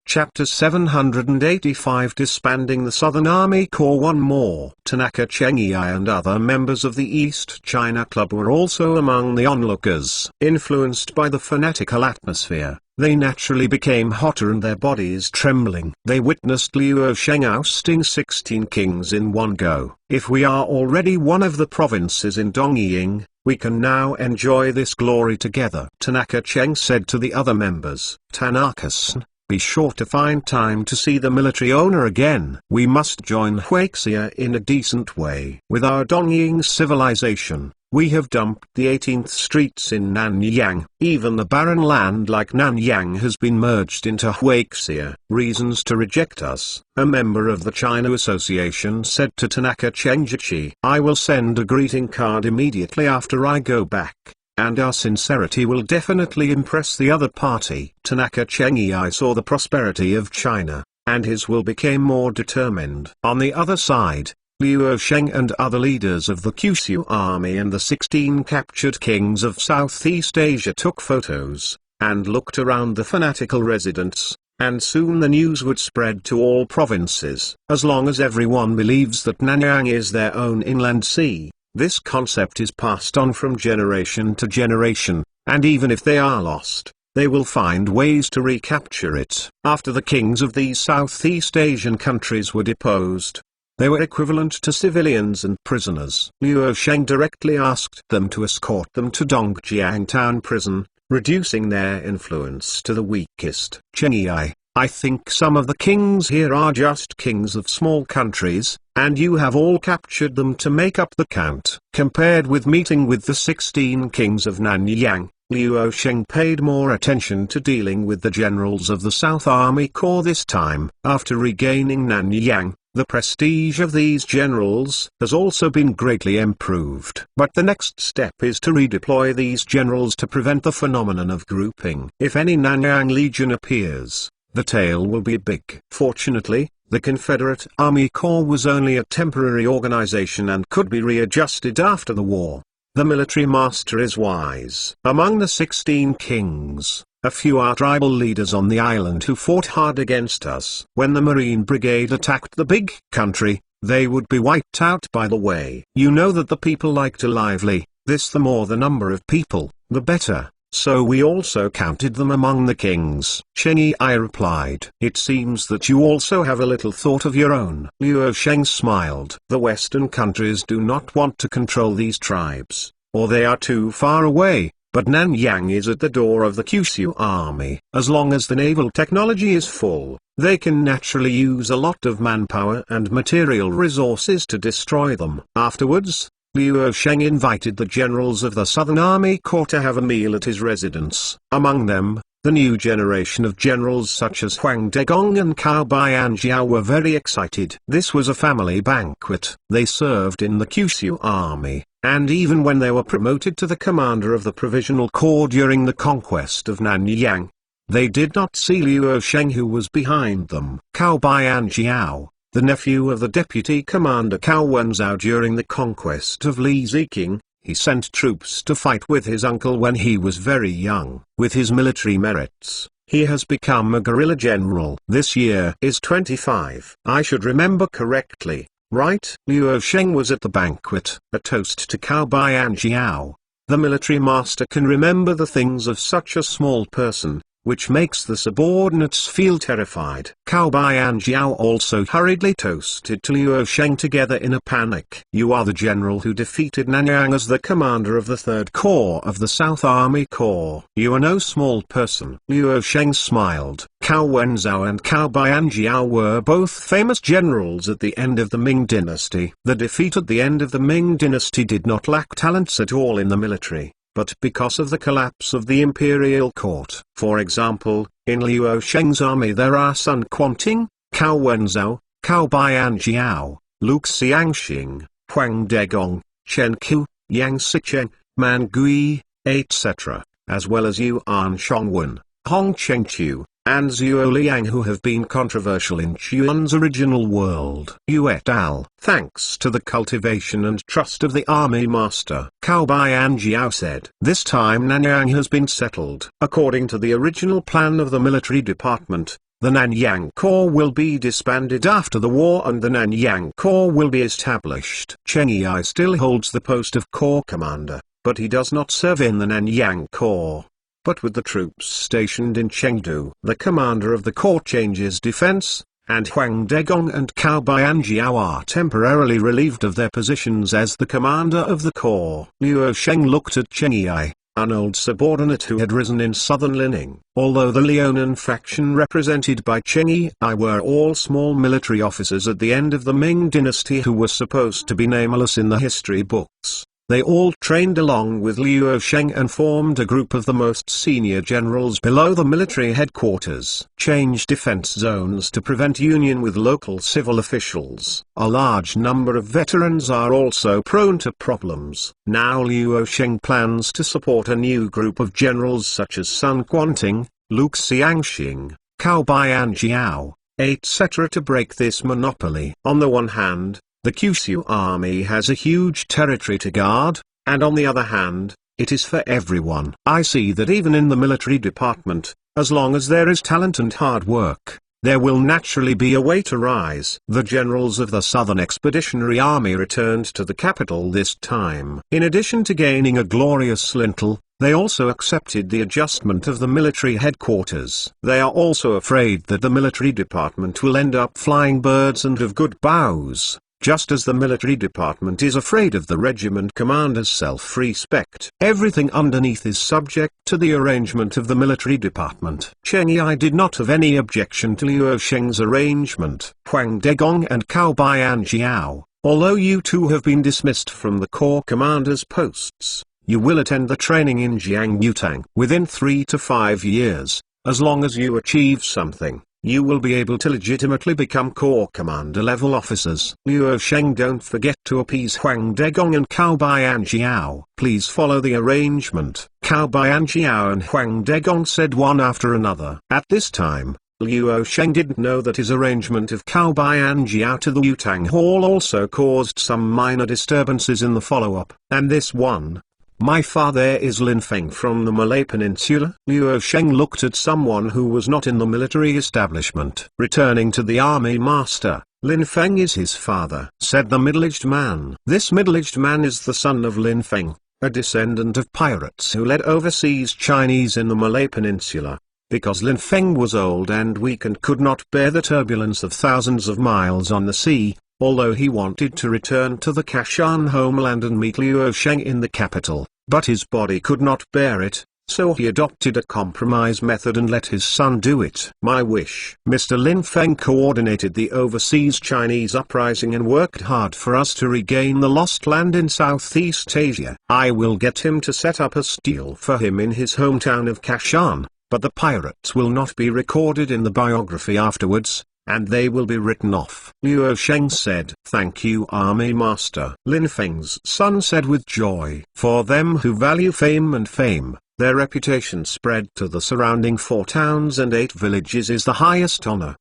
Chapter 785 Disbanding the Southern Army Corps. One more. Tanaka Chengyai and other members of the East China Club were also among the onlookers. Influenced by the fanatical atmosphere, they naturally became hotter and their bodies trembling. They witnessed Liu Sheng ousting 16 kings in one go. If we are already one of the provinces in Dongying, we can now enjoy this glory together. Tanaka Cheng said to the other members, Tanaka-san, be sure to find time to see the military owner again. We must join Huaxia in a decent way. With our Dongying civilization, we have dumped the 18th streets in Nanyang. Even the barren land like Nanyang has been merged into Huaxia. Reasons to reject us. A member of the China Association said to Tanaka Chengjichi, I will send a greeting card immediately after I go back, and our sincerity will definitely impress the other party. Tanaka Chengyai saw the prosperity of China, and his will became more determined. On the other side, Liu Sheng and other leaders of the Kyushu army and the 16 captured kings of Southeast Asia took photos, and looked around the fanatical residents, and soon the news would spread to all provinces. As long as everyone believes that Nanyang is their own inland sea, this concept is passed on from generation to generation, and even if they are lost, they will find ways to recapture it. After the kings of these Southeast Asian countries were deposed, they were equivalent to civilians and prisoners. Liu Sheng directly asked them to escort them to Dongjiang town prison, reducing their influence to the weakest. Chengyai, I think some of the kings here are just kings of small countries, and you have all captured them to make up the count. Compared with meeting with the 16 kings of Nanyang, Liu Sheng paid more attention to dealing with the generals of the South Army Corps this time. After regaining Nanyang, the prestige of these generals has also been greatly improved. But the next step is to redeploy these generals to prevent the phenomenon of grouping. If any Nanyang Legion appears, the tale will be big. Fortunately, the Confederate Army Corps was only a temporary organization and could be readjusted after the war. The military master is wise. Among the 16 kings, a few are tribal leaders on the island who fought hard against us. When the Marine Brigade attacked the big country, they would be wiped out by the way. You know that the people like to lively, this the more the number of people, the better. So we also counted them among the kings. Chengyai replied, it seems that you also have a little thought of your own. Liu Sheng smiled. The Western countries do not want to control these tribes, or they are too far away, but Nanyang is at the door of the Kyushu army. As long as the naval technology is full, they can naturally use a lot of manpower and material resources to destroy them. Afterwards, Liu Sheng invited the generals of the Southern Army Corps to have a meal at his residence. Among them, the new generation of generals such as Huang Degong and Cao Bianjiao were very excited. This was a family banquet. They served in the Kyushu army, and even when they were promoted to the commander of the Provisional Corps during the conquest of Nanyang, they did not see Liu Sheng who was behind them. Cao Bianjiao, the nephew of the deputy commander Cao Wenzhao during the conquest of Li Ziqing, he sent troops to fight with his uncle when he was very young. With his military merits, he has become a guerrilla general. This year is 25. I should remember correctly, right? Liu Sheng was at the banquet. A toast to Cao Bianjiao. The military master can remember the things of such a small person, which makes the subordinates feel terrified. Cao Bianjiao also hurriedly toasted to Liu Sheng together in a panic. You are the general who defeated Nanyang as the commander of the 3rd Corps of the South Army Corps. You are no small person. Liu Sheng smiled. Cao Wenzhao and Cao Bianjiao were both famous generals at the end of the Ming Dynasty. The defeat at the end of the Ming Dynasty did not lack talents at all in the military, but because of the collapse of the imperial court. For example, in Liu Sheng's army there are Sun Quanting, Cao Wenzhao, Cao Bianjiao, Lu Xiangxing, Huang Degong, Chen Qiu, Yang Sicheng, Man Gui, etc., as well as Yuan Shongwen, Hong Chengqiu, and Zhuo Liang, who have been controversial in Chuan's original world. Yu et al. Thanks to the cultivation and trust of the army master, Cao Bianjiao said. This time Nanyang has been settled. According to the original plan of the military department, the Nanyang Corps will be disbanded after the war and the Nanyang Corps will be established. Cheng Yi still holds the post of Corps commander, but he does not serve in the Nanyang Corps. But with the troops stationed in Chengdu, the commander of the corps changes defense, and Huang Degong and Cao Bianjiao are temporarily relieved of their positions as the commander of the corps. Luo Sheng looked at Cheng Yi, an old subordinate who had risen in southern Lining. Although the Liaonan faction represented by Cheng Yi were all small military officers at the end of the Ming Dynasty who were supposed to be nameless in the history books, they all trained along with Luo Sheng and formed a group of the most senior generals below the military headquarters. Change defense zones to prevent union with local civil officials. A large number of veterans are also prone to problems. Now Luo Sheng plans to support a new group of generals such as Sun Quanting, Lu Xiangxing, Cao Bianjiao, etc. to break this monopoly. On the one hand, the Kyushu army has a huge territory to guard, and on the other hand, it is for everyone. I see that even in the military department, as long as there is talent and hard work, there will naturally be a way to rise. The generals of the Southern Expeditionary Army returned to the capital this time. In addition to gaining a glorious lintel, they also accepted the adjustment of the military headquarters. They are also afraid that the military department will end up flying birds and of good bows, just as the military department is afraid of the regiment commander's self-respect. Everything underneath is subject to the arrangement of the military department. Cheng Yi did not have any objection to Luo Sheng's arrangement. Huang Degong and Cao Bianjiao, although you two have been dismissed from the corps commander's posts, you will attend the training in Jiangyutang. Within 3 to 5 years, as long as you achieve something, you will be able to legitimately become corps commander level officers. Luo Sheng, don't forget to appease Huang Degong and Cao Bianjiao. Please follow the arrangement. Cao Bianjiao and Huang Degong said one after another. At this time, Luo Sheng didn't know that his arrangement of Cao Bianjiao to the Yutang Hall also caused some minor disturbances in the follow-up. And this one? My father is Lin Feng from the Malay Peninsula. Luo Sheng looked at someone who was not in the military establishment. Returning to the army master, Lin Feng is his father, said the middle-aged man. This middle-aged man is the son of Lin Feng, a descendant of pirates who led overseas Chinese in the Malay Peninsula. Because Lin Feng was old and weak and could not bear the turbulence of thousands of miles on the sea, although he wanted to return to the Kashan homeland and meet Luo Sheng in the capital, but his body could not bear it, so he adopted a compromise method and let his son do it. My wish. Mr. Lin Feng coordinated the overseas Chinese uprising and worked hard for us to regain the lost land in Southeast Asia. I will get him to set up a steel for him in his hometown of Kashan, but the pirates will not be recorded in the biography afterwards, and they will be written off. Luo Sheng said, Thank you, Army Master. Lin Feng's son said with joy. For them who value fame and fame, their reputation spread to the surrounding 4 towns and 8 villages is the highest honor.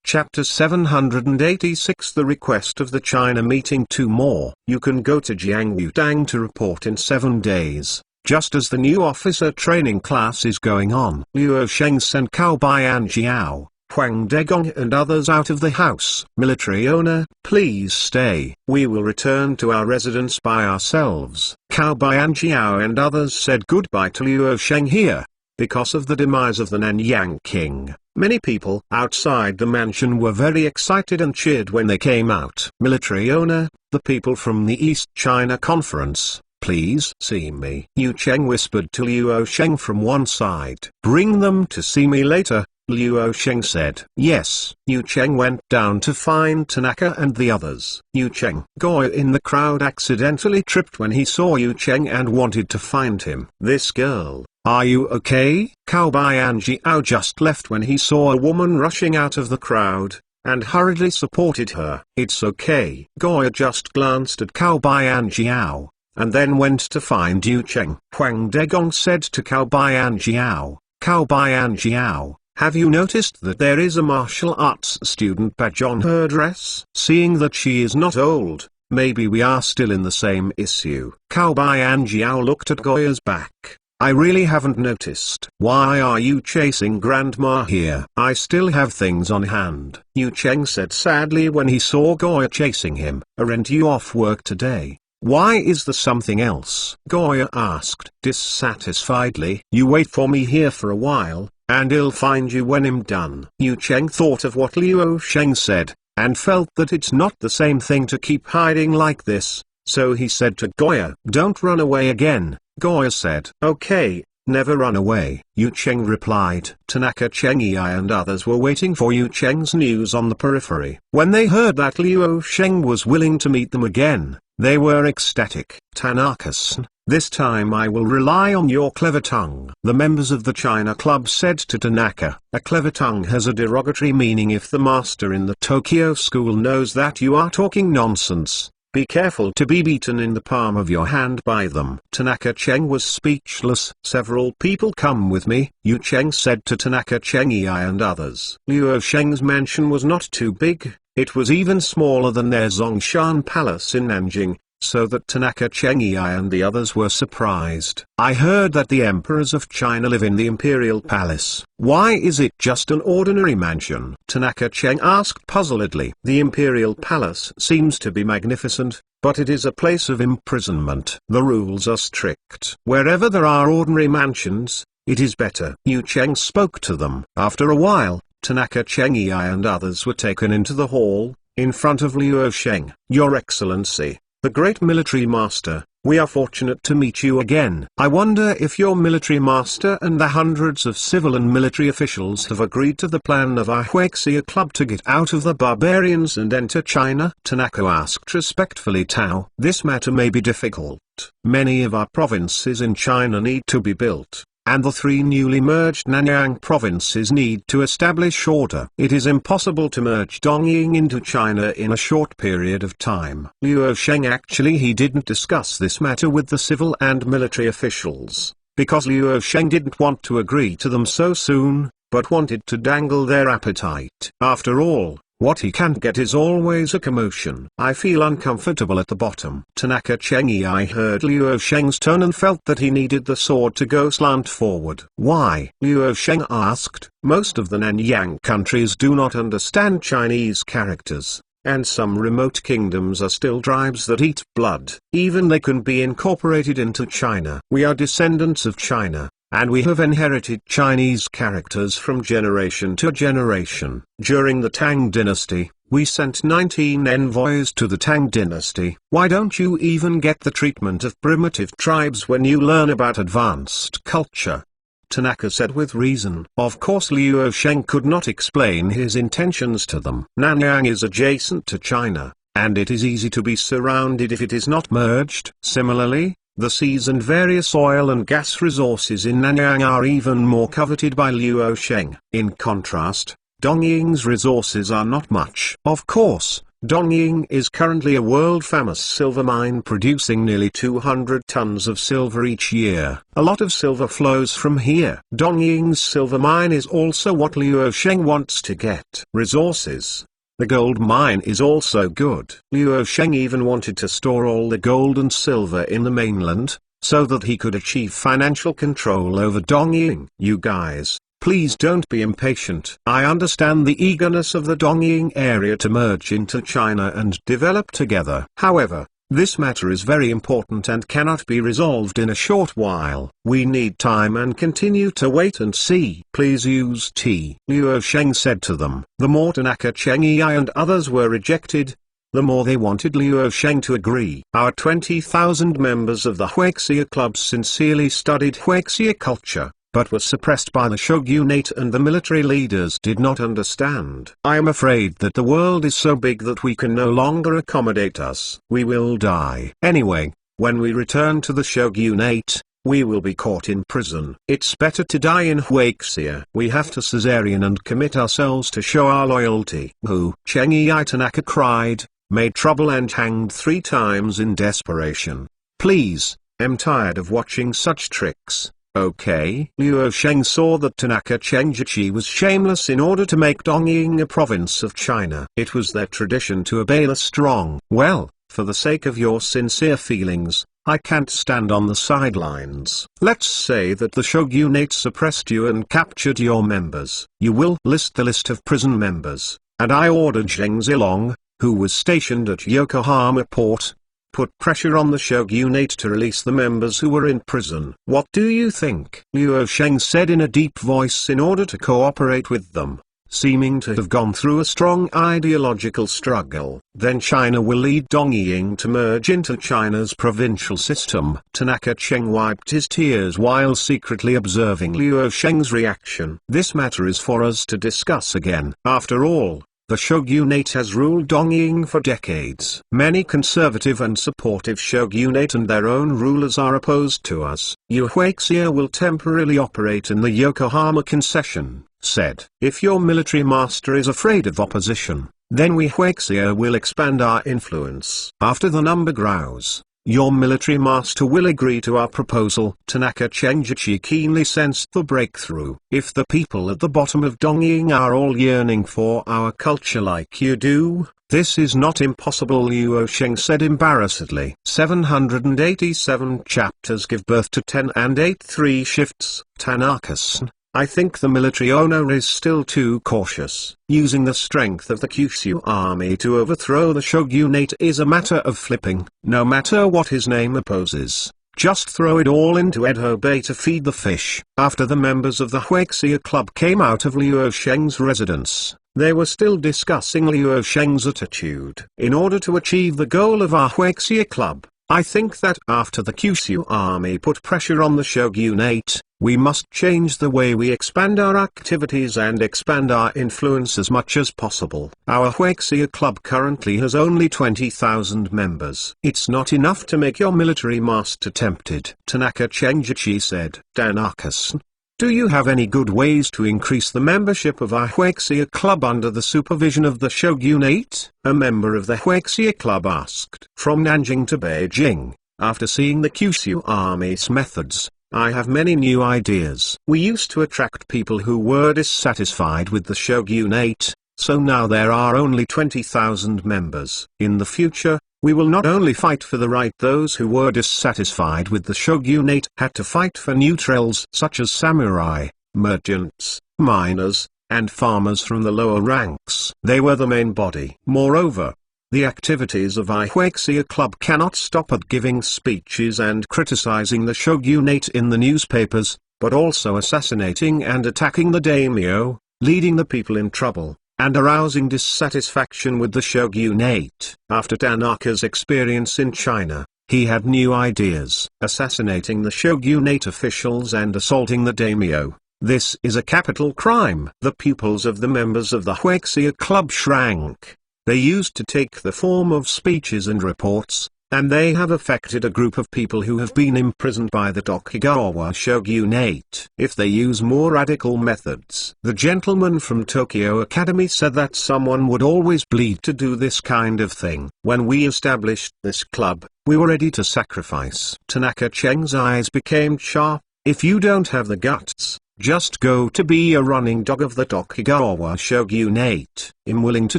Chapter 786, The Request of the China Meeting. 2 more. You can go to Jiangyutang to report in 7 days, just as the new officer training class is going on. Luo Sheng sent Cao Bianjiao, Huang Degong and others out of the house. Military owner, please stay. We will return to our residence by ourselves. Cao Bianjiao and others said goodbye to Luo Sheng here. Because of the demise of the Nanyang king, many people outside the mansion were very excited and cheered when they came out. Military owner, the people from the East China Conference, please see me. Yu Cheng whispered to Luo Sheng from one side. Bring them to see me later, Luo Sheng said. Yes. Yu Cheng went down to find Tanaka and the others. Yu Cheng. Goi in the crowd accidentally tripped when he saw Yu Cheng and wanted to find him. This girl, are you okay? Cao Bianjiao just left when he saw a woman rushing out of the crowd, and hurriedly supported her. It's okay. Goi just glanced at Cao Bianjiao, and then went to find Yu Cheng. Huang Degong said to Cao Bianjiao, Cao Bian Jiao, have you noticed that there is a martial arts student badge on her dress? Seeing that she is not old, maybe we are still in the same issue. Cao Bian Jiao looked at Goya's back. I really haven't noticed. Why are you chasing Grandma here? I still have things on hand, Yu Cheng said sadly when he saw Goya chasing him. Aren't you off work today? Why is there something else? Goya asked dissatisfiedly. You wait for me here for a while, and I'll find you when I'm done. Yu Cheng thought of what Liu Sheng said, and felt that it's not the same thing to keep hiding like this, so he said to Goya, don't run away again. Goya said, okay, never run away. Yu Cheng replied. Tanaka Chengyai and others were waiting for Yu Cheng's news on the periphery. When they heard that Liu Sheng was willing to meet them again, they were ecstatic. Tanaka-san, this time I will rely on your clever tongue. The members of the China Club said to Tanaka, a clever tongue has a derogatory meaning if the master in the Tokyo school knows that you are talking nonsense. Be careful to be beaten in the palm of your hand by them. Tanaka Cheng was speechless. Several people come with me, Yu Cheng said to Tanaka Chengyai and others. Liu Sheng's mansion was not too big, it was even smaller than their Zongshan Palace in Nanjing, so that Tanaka Chengyai and the others were surprised. I heard that the emperors of China live in the imperial palace. Why is it just an ordinary mansion? Tanaka Cheng asked puzzledly. The imperial palace seems to be magnificent, but it is a place of imprisonment. The rules are strict. Wherever there are ordinary mansions, it is better. Yu Cheng spoke to them. After a while, Tanaka Chengyai and others were taken into the hall, in front of Liu Sheng. Your Excellency, the great military master, we are fortunate to meet you again. I wonder if your military master and the hundreds of civil and military officials have agreed to the plan of our Huixia club to get out of the barbarians and enter China? Tanaka asked respectfully. Tao, this matter may be difficult. Many of our provinces in China need to be built, and the three newly merged Nanyang provinces need to establish order. It is impossible to merge Dongying into China in a short period of time. Liu Sheng actually he didn't discuss this matter with the civil and military officials, because Liu Sheng didn't want to agree to them so soon, but wanted to dangle their appetite. After all, what he can't get is always a commotion. I feel uncomfortable at the bottom. Tanaka Chengyai heard Liu Sheng's tone and felt that he needed the sword to go slant forward. Why? Liu Sheng asked. Most of the Nanyang countries do not understand Chinese characters, and some remote kingdoms are still tribes that eat blood. Even they can be incorporated into China. We are descendants of China, and we have inherited Chinese characters from generation to generation. During the Tang Dynasty, we sent 19 envoys to the Tang Dynasty. Why don't you even get the treatment of primitive tribes when you learn about advanced culture? Tanaka said with reason. Of course Liu Sheng could not explain his intentions to them. Nanyang is adjacent to China, and it is easy to be surrounded if it is not merged. Similarly, the seas and various oil and gas resources in Nanyang are even more coveted by Liu Sheng. In contrast, Dongying's resources are not much. Of course, Dongying is currently a world-famous silver mine producing nearly 200 tons of silver each year. A lot of silver flows from here. Dongying's silver mine is also what Liu Sheng wants to get. Resources. The gold mine is also good. Liu Sheng even wanted to store all the gold and silver in the mainland, so that he could achieve financial control over Dongying. You guys, please don't be impatient. I understand the eagerness of the Dongying area to merge into China and develop together. However, this matter is very important and cannot be resolved in a short while. We need time and continue to wait and see. Please use tea. Liu Sheng said to them. The more Tanaka Chengyai and others were rejected, the more they wanted Liu Sheng to agree. Our 20,000 members of the Huixia Club sincerely studied Huixia culture, but were suppressed by the shogunate and the military leaders did not understand. I am afraid that the world is so big that we can no longer accommodate us. We will die. Anyway, when we return to the shogunate, we will be caught in prison. It's better to die in Huixia. We have to Caesarean and commit ourselves to show our loyalty. Hu Chengyai Tanaka cried, made trouble and hanged 3 times in desperation. Please, I'm tired of watching such tricks. Okay. Liu Sheng saw that Tanaka Chenjichi was shameless in order to make Dongying a province of China. It was their tradition to obey the strong. Well, for the sake of your sincere feelings, I can't stand on the sidelines. Let's say that the shogunate suppressed you and captured your members. You will list the list of prison members, and I ordered Zheng Zilong, who was stationed at Yokohama port, put pressure on the shogunate to release the members who were in prison. What do you think? Liu Sheng said in a deep voice in order to cooperate with them, seeming to have gone through a strong ideological struggle. Then China will lead Dongying to merge into China's provincial system. Tanaka Cheng wiped his tears while secretly observing Liu Sheng's reaction. This matter is for us to discuss again. After all, the shogunate has ruled Dongying for decades. Many conservative and supportive shogunate and their own rulers are opposed to us. Yu Huixia will temporarily operate in the Yokohama concession, said. If your military master is afraid of opposition, then we Huixia will expand our influence. After the number grows, your military master will agree to our proposal. Tanaka Chenjichi keenly sensed the breakthrough. If the people at the bottom of Dongying are all yearning for our culture like you do, this is not impossible, Liu Sheng said embarrassedly. 787 chapters give birth to 10 and 8 3 shifts. Tanaka-san, I think the military owner is still too cautious. Using the strength of the Kyushu army to overthrow the shogunate is a matter of flipping. No matter what his name opposes, just throw it all into Edo Bay to feed the fish. After the members of the Huixia Club came out of Liu Sheng's residence, they were still discussing Liu Sheng's attitude. In order to achieve the goal of our Huixia Club, I think that after the Kyushu army put pressure on the shogunate, we must change the way we expand our activities and expand our influence as much as possible. Our Huixia Club currently has only 20,000 members. It's not enough to make your military master tempted. Tanaka Chenjichi said. Tanaka-san, do you have any good ways to increase the membership of our Huixia Club under the supervision of the shogunate? A member of the Huixia Club asked. From Nanjing to Beijing, after seeing the Kyushu army's methods, I have many new ideas. We used to attract people who were dissatisfied with the shogunate, so now there are only 20,000 members. In the future, we will not only fight for the right those who were dissatisfied with the shogunate had to fight for neutrals such as samurai, merchants, miners, and farmers from the lower ranks. They were the main body. Moreover, the activities of Huixia Club cannot stop at giving speeches and criticizing the shogunate in the newspapers, but also assassinating and attacking the daimyo, leading the people in trouble, and arousing dissatisfaction with the shogunate. After Tanaka's experience in China, he had new ideas. Assassinating the shogunate officials and assaulting the daimyo. This is a capital crime. The pupils of the members of the Huixia Club shrank. They used to take the form of speeches and reports, and they have affected a group of people who have been imprisoned by the Tokugawa shogunate. If they use more radical methods. The gentleman from Tokyo Academy said that someone would always bleed to do this kind of thing. When we established this club, we were ready to sacrifice. Tanaka Cheng's eyes became sharp. If you don't have the guts, just go to be a running dog of the Tokugawa shogunate. I'm willing to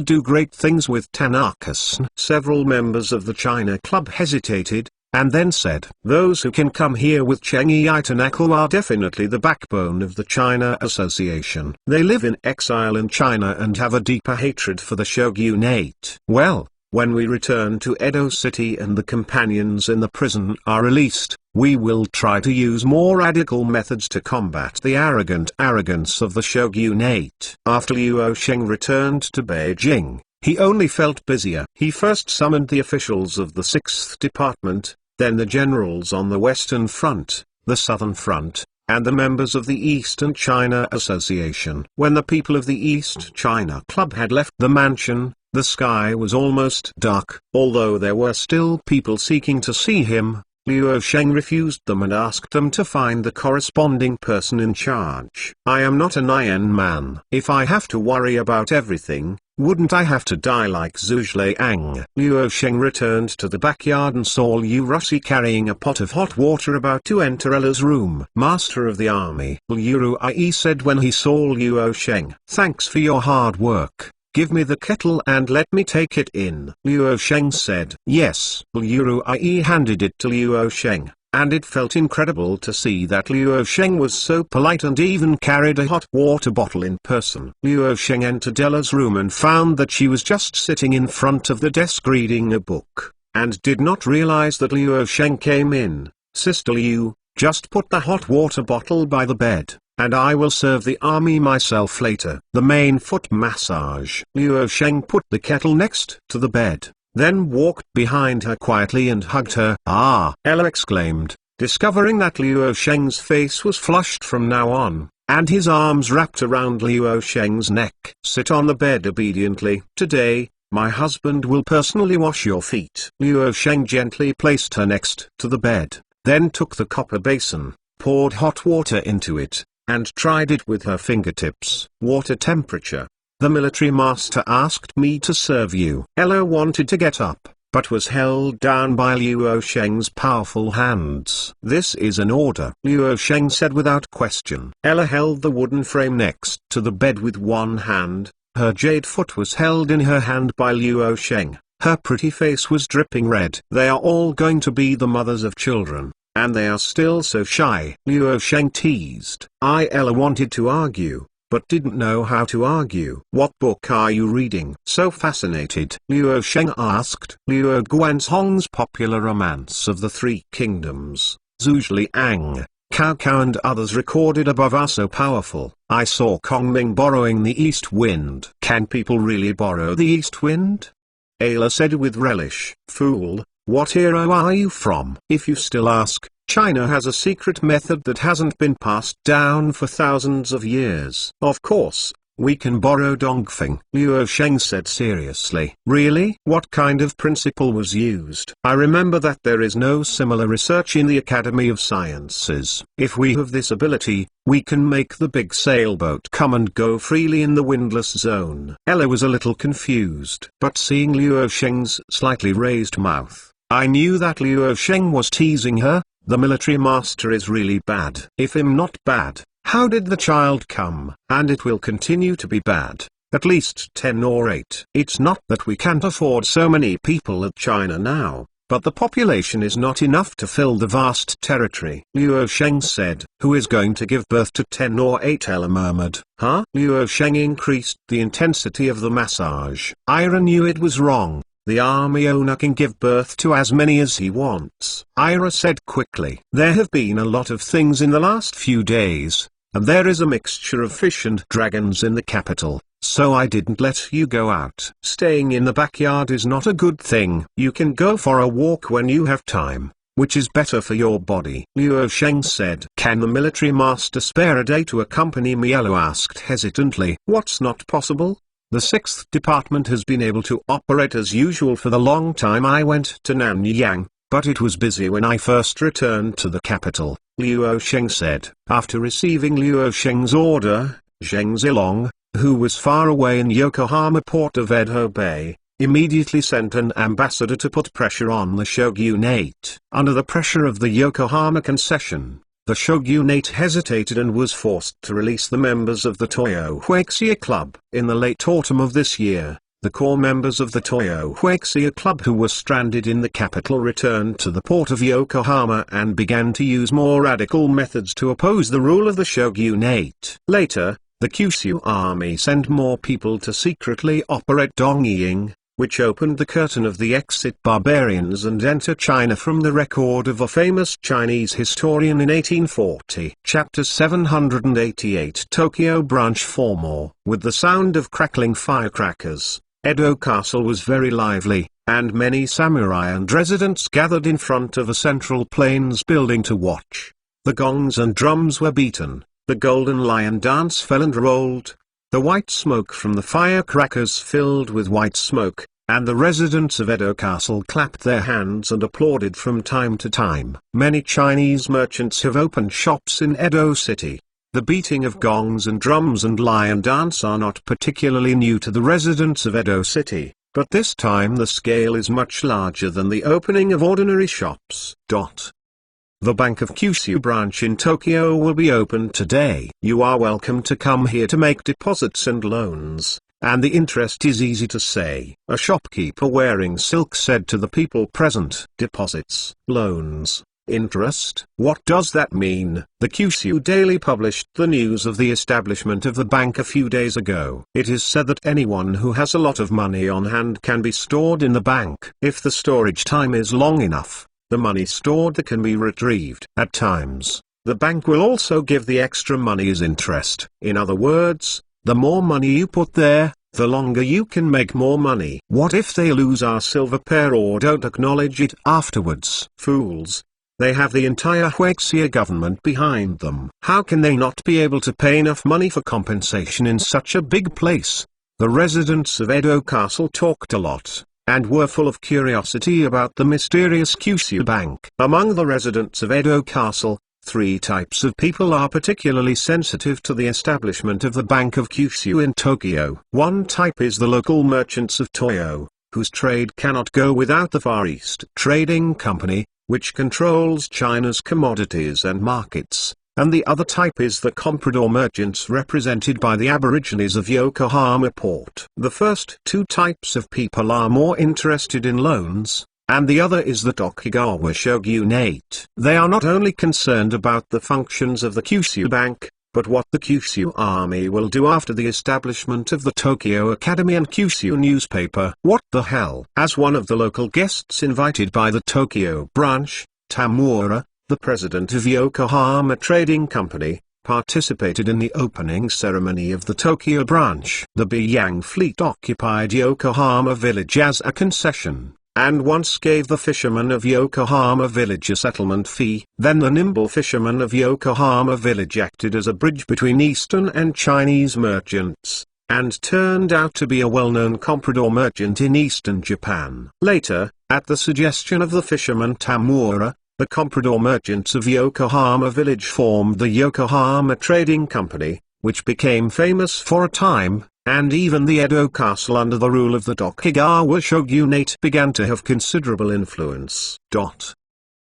do great things with Tanaka-san. Several members of the China Club hesitated, and then said, those who can come here with Cheng Ei Tanaka are definitely the backbone of the China Association. They live in exile in China and have a deeper hatred for the shogunate. Well, when we return to Edo City and the companions in the prison are released, we will try to use more radical methods to combat the arrogance of the shogunate. After Liu Sheng returned to Beijing, he only felt busier. He first summoned the officials of the 6th Department, then the generals on the Western Front, the Southern Front, and the members of the Eastern China Association. When the people of the East China Club had left the mansion, the sky was almost dark. Although there were still people seeking to see him, Liu Sheng refused them and asked them to find the corresponding person in charge. I am not an iron man. If I have to worry about everything, Wouldn't I have to die like Zhu Liang? Luo Sheng returned to the backyard and saw Liu Rusi carrying a pot of hot water about to enter Ella's room. Master of the army, Liu Ruai said when he saw Luo Sheng. Thanks for your hard work. Give me the kettle and let me take it in. Luo Sheng said. Yes. Liu Ruai handed it to Luo Sheng. And it felt incredible to see that Luo Sheng was so polite and even carried a hot water bottle in person. Luo Sheng entered Ella's room and found that she was just sitting in front of the desk reading a book, and did not realize that Luo Sheng came in. Sister Liu, just put the hot water bottle by the bed, and I will serve the army myself later. The main foot massage. Luo Sheng put the kettle next to the bed, then walked behind her quietly and hugged her. Ah! Ella exclaimed, discovering that Luo Sheng's face was flushed from now on, and his arms wrapped around Luo Sheng's neck. Sit on the bed obediently. Today, my husband will personally wash your feet. Luo Sheng gently placed her next to the bed, then took the copper basin, poured hot water into it, and tried it with her fingertips. Water temperature. The military master asked me to serve you. Ella wanted to get up, but was held down by Luo Sheng's powerful hands. This is an order, Luo Sheng said without question. Ella held the wooden frame next to the bed with one hand. Her jade foot was held in her hand by Luo Sheng. Her pretty face was dripping red. They are all going to be the mothers of children, and they are still so shy. Luo Sheng teased. Ella wanted to argue, but didn't know how to argue. What book are you reading? So fascinated, Luo Sheng asked. Luo Guanzhong's popular romance of the Three Kingdoms. Zhu Liang, Cao Cao and others recorded above are so powerful. I saw Kong Ming borrowing the east wind. Can people really borrow the east wind? Ayla said with relish. Fool, what era are you from? If you still ask, China has a secret method that hasn't been passed down for thousands of years. Of course, we can borrow Dongfeng, Luo Sheng said seriously. Really? What kind of principle was used? I remember that there is no similar research in the Academy of Sciences. If we have this ability, we can make the big sailboat come and go freely in the windless zone. Ella was a little confused, but seeing Luo Sheng's slightly raised mouth, I knew that Luo Sheng was teasing her. The military master is really bad. If I'm not bad, how did the child come? And it will continue to be bad, at least 10 or 8. It's not that we can't afford so many people at China now, but the population is not enough to fill the vast territory. Luo Sheng said. Who is going to give birth to 10 or 8? Ella murmured. Huh? Luo Sheng increased the intensity of the massage. Ira knew it was wrong. The army owner can give birth to as many as he wants. Ira said quickly. There have been a lot of things in the last few days, and there is a mixture of fish and dragons in the capital, so I didn't let you go out. Staying in the backyard is not a good thing. You can go for a walk when you have time, which is better for your body. Luo Sheng said. Can the military master spare a day to accompany me? Ella asked hesitantly. What's not possible? The 6th department has been able to operate as usual for the long time. I went to Nanyang, but it was busy when I first returned to the capital, Luo Sheng said. After receiving Luo Sheng's order, Zheng Zilong, who was far away in Yokohama port of Edo Bay, immediately sent an ambassador to put pressure on the shogunate. Under the pressure of the Yokohama concession, the shogunate hesitated and was forced to release the members of the Toyo Huixia Club. In the late autumn of this year, the core members of the Toyo Huixia Club who were stranded in the capital returned to the port of Yokohama and began to use more radical methods to oppose the rule of the shogunate. Later, the Kyushu army sent more people to secretly operate Dongying, which opened the curtain of the exit barbarians and enter China from the record of a famous Chinese historian in 1840. Chapter 788 Tokyo Branch 4 More. With the sound of crackling firecrackers, Edo Castle was very lively, and many samurai and residents gathered in front of a central plains building to watch. The gongs and drums were beaten, the golden lion dance fell and rolled. The white smoke from the firecrackers filled with white smoke, and the residents of Edo Castle clapped their hands and applauded from time to time. Many Chinese merchants have opened shops in Edo City, The beating of gongs and drums and lion dance are not particularly new to the residents of Edo City, but this time the scale is much larger than the opening of ordinary shops. The Bank of Kyushu branch in Tokyo will be opened today. You are welcome to come here to make deposits and loans, and the interest is easy to say, a shopkeeper wearing silk said to the people present. Deposits, loans, interest, what does that mean? The Kyushu Daily published the news of the establishment of the bank a few days ago. It is said that anyone who has a lot of money on hand can be stored in the bank. If the storage time is long enough, the money stored can be retrieved. At times, the bank will also give the extra money as interest. In other words, the more money you put there, the longer you can make more money. What if they lose our silver pair or don't acknowledge it afterwards? Fools. They have the entire Huexia government behind them. How can they not be able to pay enough money for compensation in such a big place? The residents of Edo Castle talked a lot, and were full of curiosity about the mysterious Kyushu Bank. Among the residents of Edo Castle, 3 types of people are particularly sensitive to the establishment of the Bank of Kyushu in Tokyo. One type is the local merchants of Toyo, whose trade cannot go without the Far East Trading Company, which controls China's commodities and markets, and the other type is the comprador merchants represented by the Aborigines of Yokohama port. The first 2 types of people are more interested in loans, and the other is the Tokugawa shogunate. They are not only concerned about the functions of the Kyushu Bank, but what the Kyushu Army will do after the establishment of the Tokyo Academy and Kyushu newspaper. What the hell? As one of the local guests invited by the Tokyo branch, Tamura, the president of Yokohama Trading Company, participated in the opening ceremony of the Tokyo branch. The Beiyang fleet occupied Yokohama village as a concession, and once gave the fishermen of Yokohama village a settlement fee. Then the nimble fishermen of Yokohama village acted as a bridge between Eastern and Chinese merchants, and turned out to be a well-known comprador merchant in Eastern Japan. Later, at the suggestion of the fisherman Tamura, the comprador merchants of Yokohama village formed the Yokohama Trading Company, which became famous for a time, and even the Edo Castle under the rule of the Tokugawa shogunate began to have considerable influence.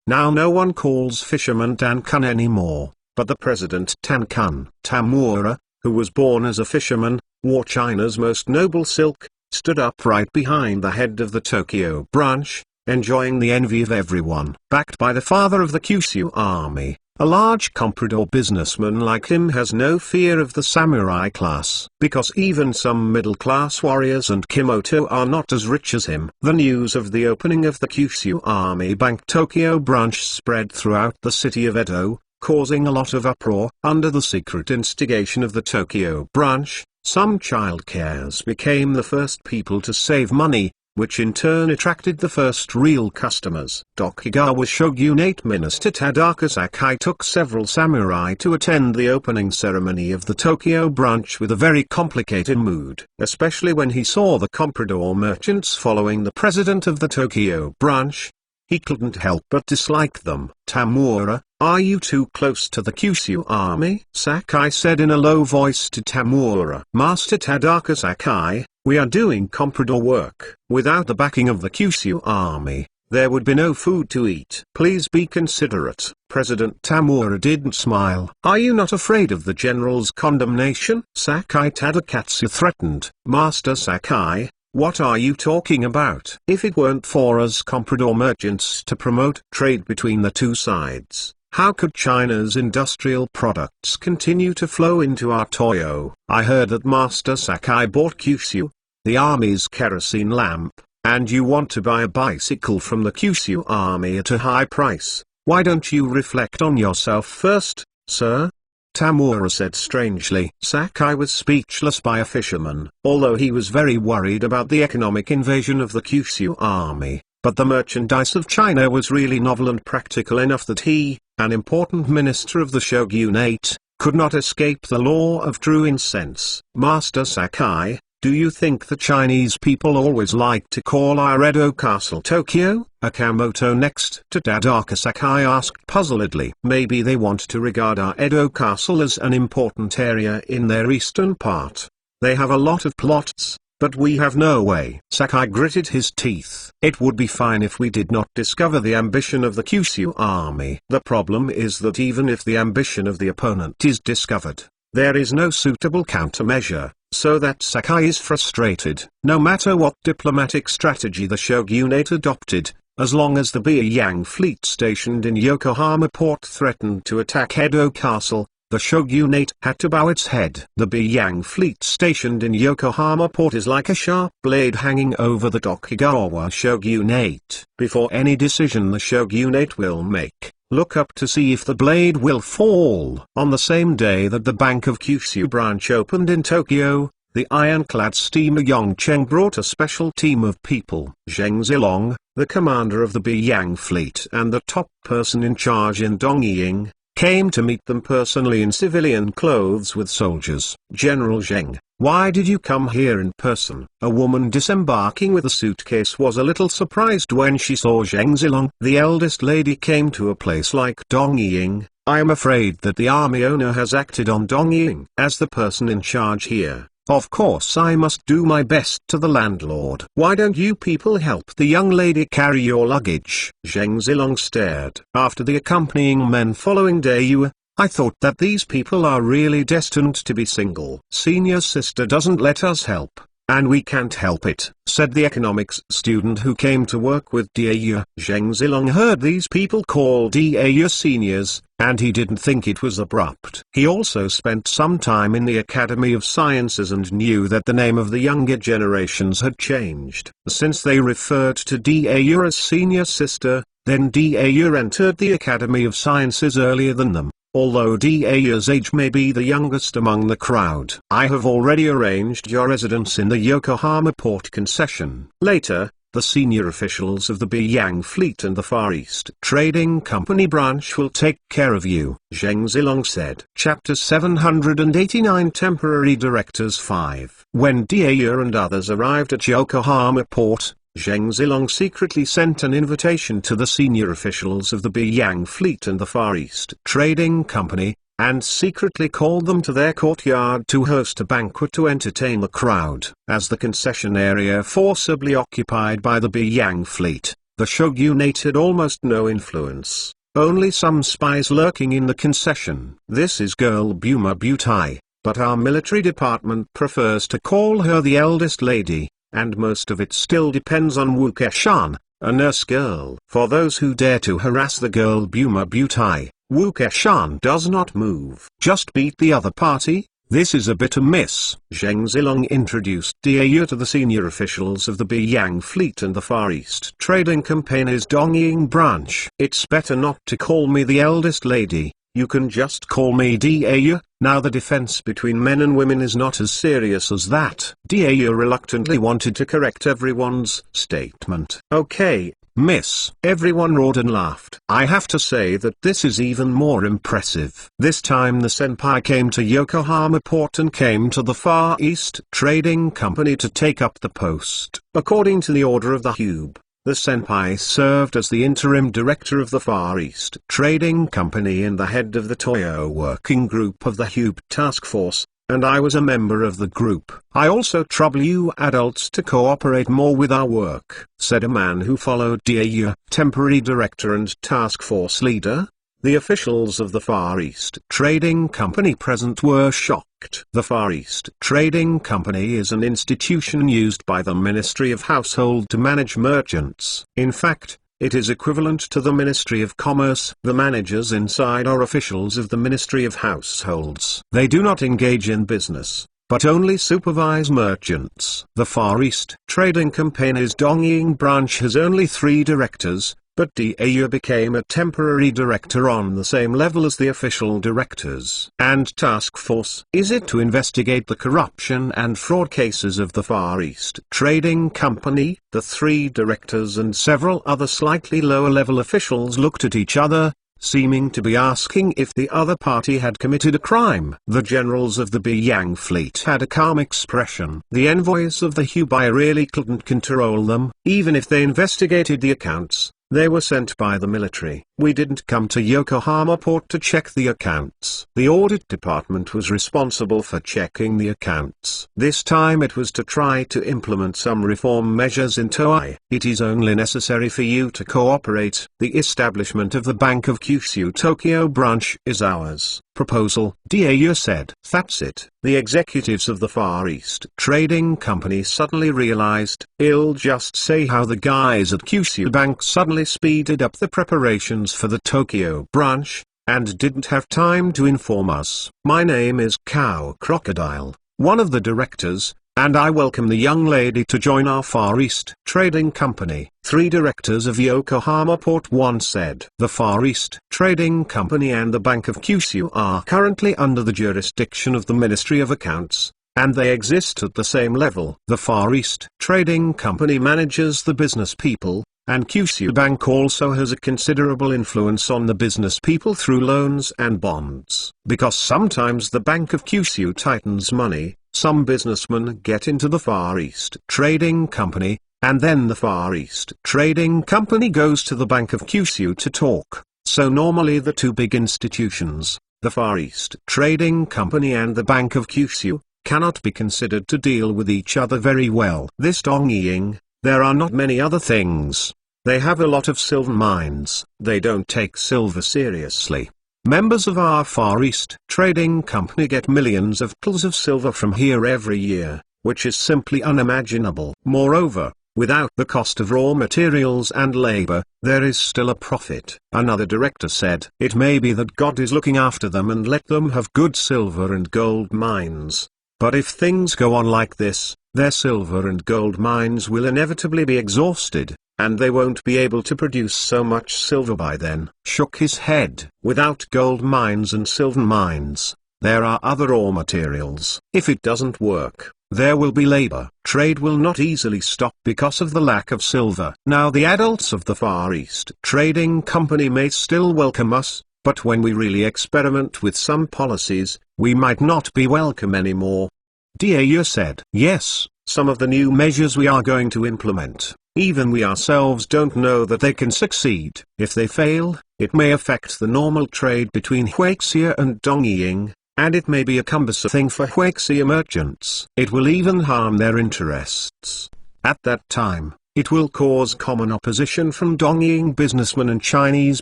Now no one calls fisherman Tankun anymore, but the president Tankun. Tamura, who was born as a fisherman, wore China's most noble silk, stood upright behind the head of the Tokyo branch, enjoying the envy of everyone. Backed by the father of the Kyushu army, a large comprador businessman like him has no fear of the samurai class, because even some middle-class warriors and Kimoto are not as rich as him. The news of the opening of the Kyushu Army Bank Tokyo branch spread throughout the city of Edo, causing a lot of uproar. Under the secret instigation of the Tokyo branch, some childcares became the first people to save money, which in turn attracted the first real customers. Tokugawa shogunate minister Tadaka Sakai took several samurai to attend the opening ceremony of the Tokyo branch with a very complicated mood, especially when he saw the comprador merchants following the president of the Tokyo branch. He couldn't help but dislike them. Tamura, are you too close to the Kyushu army? Sakai said in a low voice to Tamura. Master Tadaka Sakai, we are doing comprador work. Without the backing of the Kyushu army, there would be no food to eat. Please be considerate. President Tamura didn't smile. Are you not afraid of the general's condemnation? Sakai Tadakatsu threatened. Master Sakai, what are you talking about? If it weren't for us comprador merchants to promote trade between the two sides, how could China's industrial products continue to flow into our Toyo? I heard that Master Sakai bought Kyushu, the army's kerosene lamp, and you want to buy a bicycle from the Kyushu army at a high price. Why don't you reflect on yourself first, sir? Tamura said strangely. Sakai was speechless by a fisherman, although he was very worried about the economic invasion of the Kyushu army. But the merchandise of China was really novel and practical enough that he, an important minister of the shogunate, could not escape the law of true incense. Master Sakai, Do you think the Chinese people always like to call our Edo castle Tokyo? Akamoto next to Tadaka Sakai asked puzzledly. Maybe they want to regard our Edo castle as an important area in their eastern part. They have a lot of plots, but we have no way. Sakai gritted his teeth. It would be fine if we did not discover the ambition of the Kyushu army. The problem is that even if the ambition of the opponent is discovered, there is no suitable countermeasure, so that Sakai is frustrated. No matter what diplomatic strategy the shogunate adopted, as long as the Beiyang fleet stationed in Yokohama port threatened to attack Edo Castle, the shogunate had to bow its head. The Beiyang fleet stationed in Yokohama port is like a sharp blade hanging over the Tokugawa shogunate. Before any decision the shogunate will make, look up to see if the blade will fall. On the same day that the Bank of Kyushu branch opened in Tokyo, the ironclad steamer Yongcheng brought a special team of people. Zheng Zilong, the commander of the Beiyang fleet and the top person in charge in Dongying, came to meet them personally in civilian clothes with soldiers. General Zheng, why did you come here in person? A woman disembarking with a suitcase was a little surprised when she saw Zheng Zilong. The eldest lady came to a place like Dongying. I am afraid that the army owner has acted on Dongying. As the person in charge here, of course I must do my best to the landlord. Why don't you people help the young lady carry your luggage? Zheng Zilong stared. After the accompanying men following Dayu, I thought that these people are really destined to be single. Senior sister doesn't let us help, and we can't help it, said the economics student who came to work with Dayu. Zheng Zilong heard these people call Dayu seniors, and he didn't think it was abrupt. He also spent some time in the Academy of Sciences and knew that the name of the younger generations had changed. Since they referred to Dayu as senior sister, then Dayu entered the Academy of Sciences earlier than them, although Dayu's age may be the youngest among the crowd. I have already arranged your residence in the Yokohama port concession. Later, the senior officials of the Beiyang fleet and the Far East Trading Company branch will take care of you, Zheng Zilong said. Chapter 789 Temporary Directors 5. When Dayu and others arrived at Yokohama port, Zheng Zilong secretly sent an invitation to the senior officials of the Beiyang fleet and the Far East Trading Company, and secretly called them to their courtyard to host a banquet to entertain the crowd. As the concession area forcibly occupied by the Beiyang fleet, the shogunate had almost no influence, only some spies lurking in the concession. This is girl Buma Butai, but our military department prefers to call her the eldest lady, and most of it still depends on Wu Keshan, a nurse girl. For those who dare to harass the girl Buma Butai, Wu Keshan does not move. Just beat the other party? This is a bitter miss. Zheng Zilong introduced Dayu to the senior officials of the Beiyang fleet and the Far East Trading Company's Dongying branch. It's better not to call me the eldest lady, you can just call me Dayu. Now the defense between men and women is not as serious as that. Dayu reluctantly wanted to correct everyone's statement. Okay, miss. Everyone roared and laughed. I have to say that this is even more impressive. This time the senpai came to Yokohama port and came to the Far East Trading Company to take up the post. According to the order of the Hube, the senpai served as the interim director of the Far East Trading Company and the head of the Toyo working group of the Hube task force, and I was a member of the group. I also trouble you adults to cooperate more with our work, said a man who followed Dayu, temporary director and task force leader. The officials of the Far East Trading Company present were shocked. The Far East Trading Company is an institution used by the Ministry of Household to manage merchants. In fact, it is equivalent to the Ministry of Commerce. The managers inside are officials of the Ministry of Households. They do not engage in business, but only supervise merchants. The Far East Trading Company's Dongying branch has only 3 directors, but Dayu became a temporary director on the same level as the official directors. And task force is it to investigate the corruption and fraud cases of the Far East Trading Company. The 3 directors and several other slightly lower level officials looked at each other, seeming to be asking if the other party had committed a crime. The generals of the Beiyang fleet had a calm expression. The envoys of the Hubei really couldn't control them. Even if they investigated the accounts, they were sent by the military. We didn't come to Yokohama port to check the accounts. The audit department was responsible for checking the accounts. This time it was to try to implement some reform measures in Toei. It is only necessary for you to cooperate. The establishment of the Bank of Kyushu Tokyo branch is ours. Proposal. Dau said. That's it. The executives of the Far East Trading Company suddenly realized, I'll just say how the guys at Kyushu Bank suddenly speeded up the preparations for the Tokyo branch, and didn't have time to inform us. My name is Cow Crocodile, one of the directors, and I welcome the young lady to join our Far East Trading Company. 3 directors of Yokohama Port once said. The Far East Trading Company and the Bank of Kyushu are currently under the jurisdiction of the Ministry of Accounts, and they exist at the same level. The Far East Trading Company manages the business people, and Kyushu Bank also has a considerable influence on the business people through loans and bonds. Because sometimes the Bank of Kyushu tightens money, some businessmen get into the Far East Trading Company, and then the Far East Trading Company goes to the Bank of Kyushu to talk. So normally the 2 big institutions, the Far East Trading Company and the Bank of Kyushu, cannot be considered to deal with each other very well. This Dongying, there are not many other things. They have a lot of silver mines. They don't take silver seriously. Members of our Far East Trading Company get millions of tons of silver from here every year, which is simply unimaginable. Moreover, without the cost of raw materials and labor, there is still a profit. Another director said, it may be that God is looking after them and let them have good silver and gold mines. But if things go on like this, their silver and gold mines will inevitably be exhausted, and they won't be able to produce so much silver by then. Shook his head. Without gold mines and silver mines, there are other raw materials. If it doesn't work, there will be labor. Trade will not easily stop because of the lack of silver. Now the adults of the Far East Trading Company may still welcome us, but when we really experiment with some policies, we might not be welcome anymore. Dau said. Yes, some of the new measures we are going to implement, even we ourselves don't know that they can succeed. If they fail, it may affect the normal trade between Huaxia and Dongying, and it may be a cumbersome thing for Huaxia merchants. It will even harm their interests. At that time, it will cause common opposition from Dongying businessmen and Chinese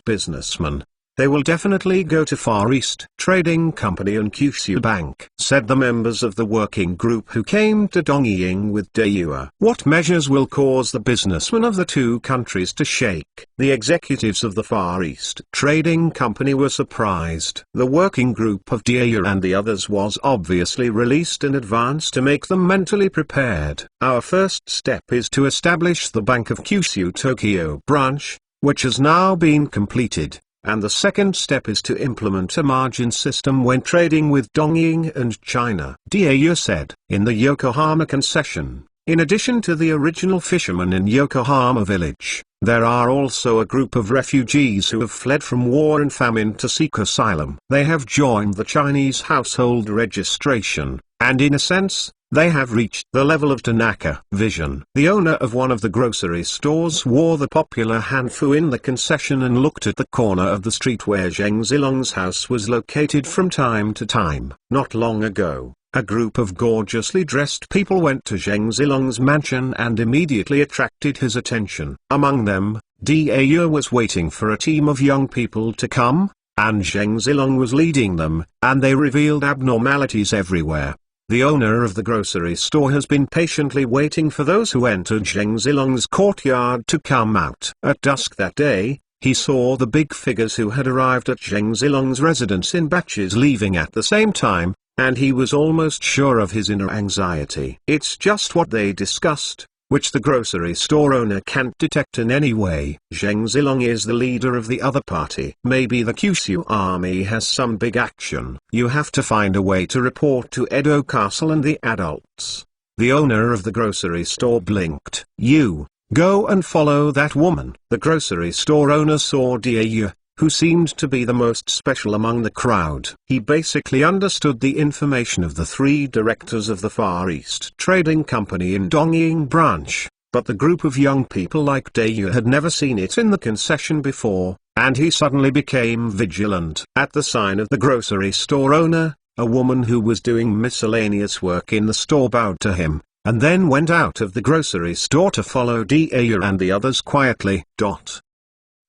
businessmen. They will definitely go to Far East Trading Company and Kyushu Bank, said the members of the working group who came to Dongying with Dau. What measures will cause the businessmen of the 2 countries to shake? The executives of the Far East Trading Company were surprised. The working group of Dau and the others was obviously released in advance to make them mentally prepared. Our first step is to establish the Bank of Kyushu Tokyo branch, which has now been completed. And the second step is to implement a margin system when trading with Dongying and China. Dau said. In the Yokohama concession, in addition to the original fishermen in Yokohama village, there are also a group of refugees who have fled from war and famine to seek asylum. They have joined the Chinese household registration, and in a sense, they have reached the level of Tanaka vision. The owner of one of the grocery stores wore the popular hanfu in the concession and looked at the corner of the street where Zheng Zilong's house was located from time to time. Not long ago, a group of gorgeously dressed people went to Zheng Zilong's mansion and immediately attracted his attention. Among them, Dau was waiting for a team of young people to come, and Zheng Zilong was leading them, and they revealed abnormalities everywhere. The owner of the grocery store has been patiently waiting for those who entered Zheng Zilong's courtyard to come out. At dusk that day, he saw the big figures who had arrived at Zheng Zilong's residence in batches leaving at the same time, and he was almost sure of his inner anxiety. It's just what they discussed, which the grocery store owner can't detect in any way. Zheng Zilong is the leader of the other party. Maybe the Kyushu army has some big action. You have to find a way to report to Edo Castle and the adults. The owner of the grocery store blinked. You, go and follow that woman. The grocery store owner saw Dau, who seemed to be the most special among the crowd. He basically understood the information of the three directors of the Far East Trading Company in Dongying branch, but the group of young people like Dayu had never seen it in the concession before, and he suddenly became vigilant. At the sign of the grocery store owner, a woman who was doing miscellaneous work in the store bowed to him, and then went out of the grocery store to follow Dayu and the others quietly.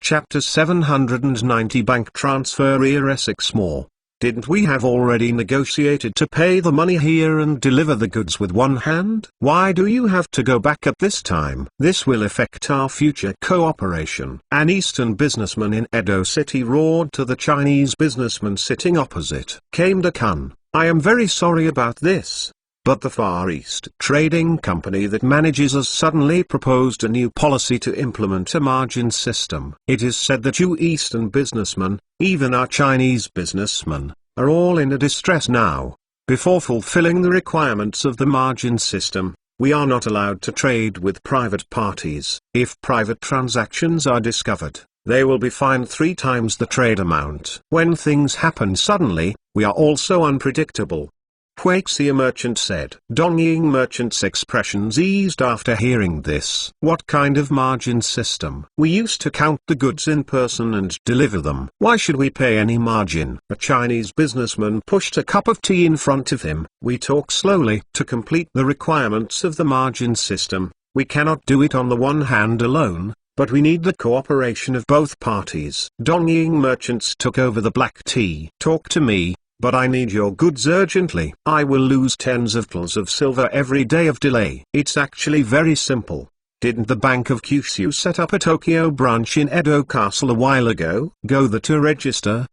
Chapter 790 Bank Transfer Era 6 More. Didn't we have already negotiated to pay the money here and deliver the goods with one hand? Why do you have to go back at this time? This will affect our future cooperation. An Eastern businessman in Edo City roared to the Chinese businessman sitting opposite. Kamda-kun, I am very sorry about this, but the Far East Trading Company that manages us suddenly proposed a new policy to implement a margin system. It is said that you Eastern businessmen, even our Chinese businessmen, are all in a distress now. Before fulfilling the requirements of the margin system, we are not allowed to trade with private parties. If private transactions are discovered, they will be fined 3 times the trade amount. When things happen suddenly, we are also unpredictable. Huaxia merchant said. Dongying merchant's expressions eased after hearing this. What kind of margin system? We used to count the goods in person and deliver them. Why should we pay any margin? A Chinese businessman pushed a cup of tea in front of him. We talk slowly. To complete the requirements of the margin system, we cannot do it on the one hand alone, but we need the cooperation of both parties. Dongying merchants took over the black tea. Talk to me. But I need your goods urgently. I will lose tens of tals of silver every day of delay. It's actually very simple. Didn't the Bank of Kyushu set up a Tokyo branch in Edo Castle a while ago? Go there to register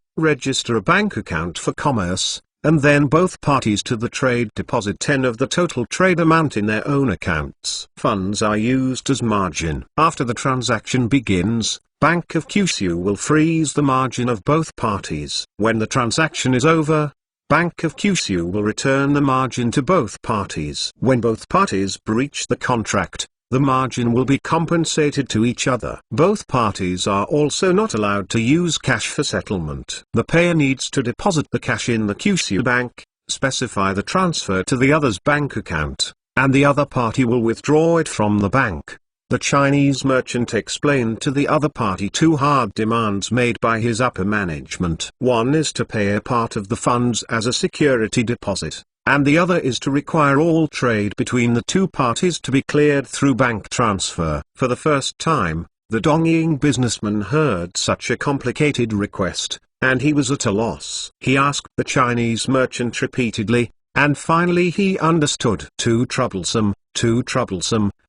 a bank account for commerce, and then both parties to the trade deposit 10 of the total trade amount in their own accounts. Funds are used as margin. After the transaction begins, Bank of Kyushu will freeze the margin of both parties. When the transaction is over, Bank of Kyushu will return the margin to both parties. When both parties breach the contract, the margin will be compensated to each other. Both parties are also not allowed to use cash for settlement. The payer needs to deposit the cash in the Kyushu bank, specify the transfer to the other's bank account, and the other party will withdraw it from the bank. The Chinese merchant explained to the other party 2 hard demands made by his upper management. One is to pay a part of the funds as a security deposit, and the other is to require all trade between the 2 parties to be cleared through bank transfer. For the first time, the Dongying businessman heard such a complicated request, and he was at a loss. He asked the Chinese merchant repeatedly, and finally he understood. Too troublesome.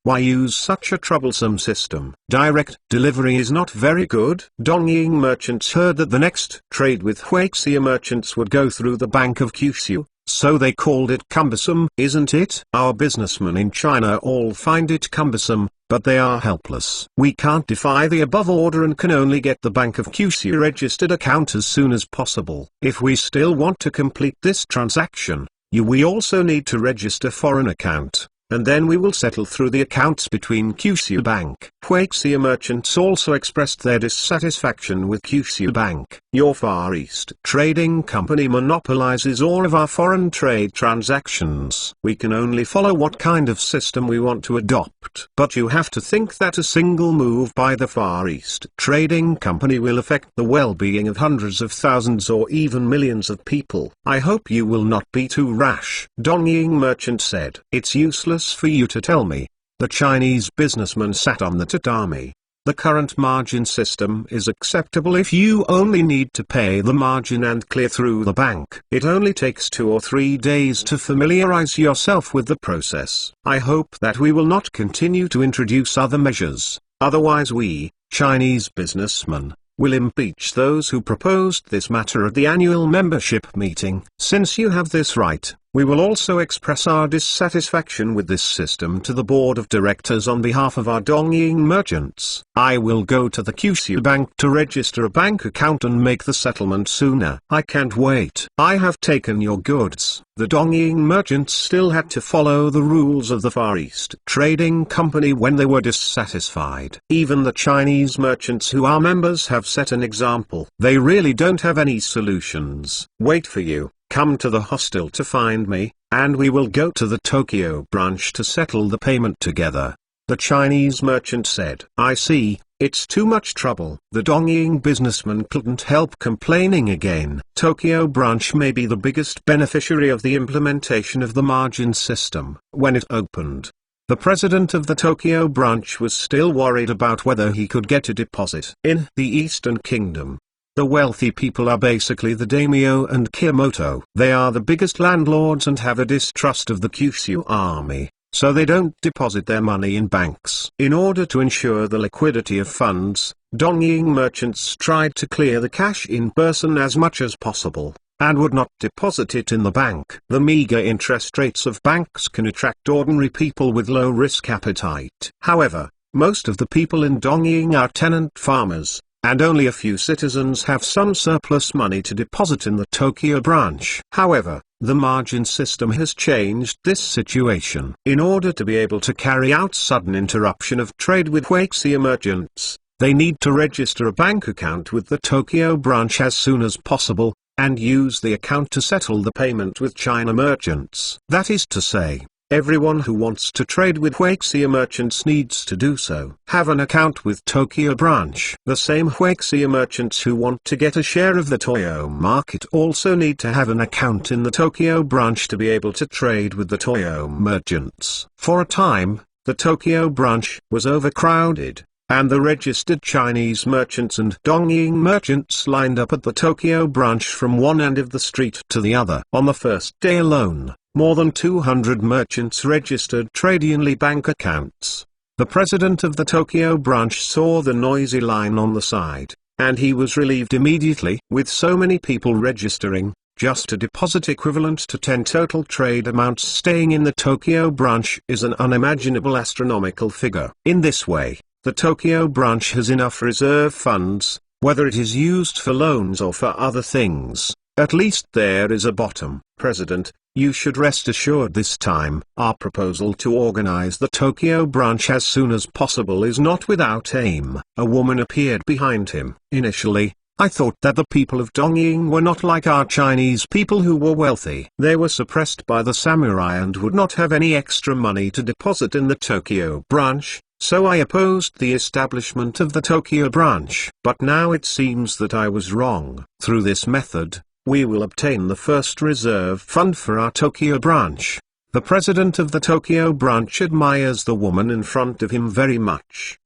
Why use such a troublesome system? Direct delivery is not very good. Dongying merchants heard that the next trade with Huaxia merchants would go through the Bank of Kyushu, so they called it cumbersome. Isn't it? Our businessmen in China all find it cumbersome, but they are helpless. We can't defy the above order and can only get the Bank of Kyushu registered account as soon as possible. If we still want to complete this transaction, we also need to register foreign account, and then we will settle through the accounts between Kyushu Bank. Huaxia merchants also expressed their dissatisfaction with Kyushu Bank. Your Far East Trading Company monopolizes all of our foreign trade transactions. We can only follow what kind of system we want to adopt. But you have to think that a single move by the Far East Trading Company will affect the well-being of hundreds of thousands or even millions of people. I hope you will not be too rash. Dongying merchant said. It's useless for you to tell me. The Chinese businessman sat on the tatami. The current margin system is acceptable if you only need to pay the margin and clear through the bank. It only takes 2 or 3 days to familiarize yourself with the process. I hope that we will not continue to introduce other measures, otherwise we, Chinese businessmen, will impeach those who proposed this matter at the annual membership meeting. Since you have this right, We will also express our dissatisfaction with this system to the board of directors on behalf of our Dongying merchants. I will go to the Kyushu Bank to register a bank account and make the settlement sooner. I can't wait. I have taken your goods. The Dongying merchants still had to follow the rules of the Far East Trading Company when they were dissatisfied. Even the Chinese merchants who are members have set an example. They really don't have any solutions. Wait for you. Come to the hostel to find me, and we will go to the Tokyo branch to settle the payment together. The Chinese merchant said, I see, it's too much trouble. The Dongying businessman couldn't help complaining again. Tokyo branch may be the biggest beneficiary of the implementation of the margin system. When it opened, the president of the Tokyo branch was still worried about whether he could get a deposit. In the Eastern Kingdom, the wealthy people are basically the daimyo and Kiyomoto. They are the biggest landlords and have a distrust of the Kyushu army, so they don't deposit their money in banks. In order to ensure the liquidity of funds, Dongying merchants tried to clear the cash in person as much as possible, and would not deposit it in the bank. The meager interest rates of banks can attract ordinary people with low risk appetite. However, most of the people in Dongying are tenant farmers, and only a few citizens have some surplus money to deposit in the Tokyo branch. However, the margin system has changed this situation. In order to be able to carry out sudden interruption of trade with Huaxia merchants, they need to register a bank account with the Tokyo branch as soon as possible, and use the account to settle the payment with China merchants. That is to say, everyone who wants to trade with Huaxia merchants needs to do so. Have an account with Tokyo branch. The same Huaxia merchants who want to get a share of the Toyo market also need to have an account in the Tokyo branch to be able to trade with the Toyo merchants. For a time, the Tokyo branch was overcrowded, and the registered Chinese merchants and Dongying merchants lined up at the Tokyo branch from one end of the street to the other. On the first day alone, more than 200 merchants registered trade-only bank accounts. The president of the Tokyo branch saw the noisy line on the side, and he was relieved immediately. With so many people registering, just a deposit equivalent to 10 total trade amounts staying in the Tokyo branch is an unimaginable astronomical figure. In this way, the Tokyo branch has enough reserve funds, whether it is used for loans or for other things. At least there is a bottom. President, you should rest assured this time. Our proposal to organize the Tokyo branch as soon as possible is not without aim. A woman appeared behind him. Initially, I thought that the people of Dongying were not like our Chinese people who were wealthy. They were suppressed by the samurai and would not have any extra money to deposit in the Tokyo branch, so I opposed the establishment of the Tokyo branch. But now it seems that I was wrong. Through this method, we will obtain the first reserve fund for our Tokyo branch. The president of the Tokyo branch admires the woman in front of him very much.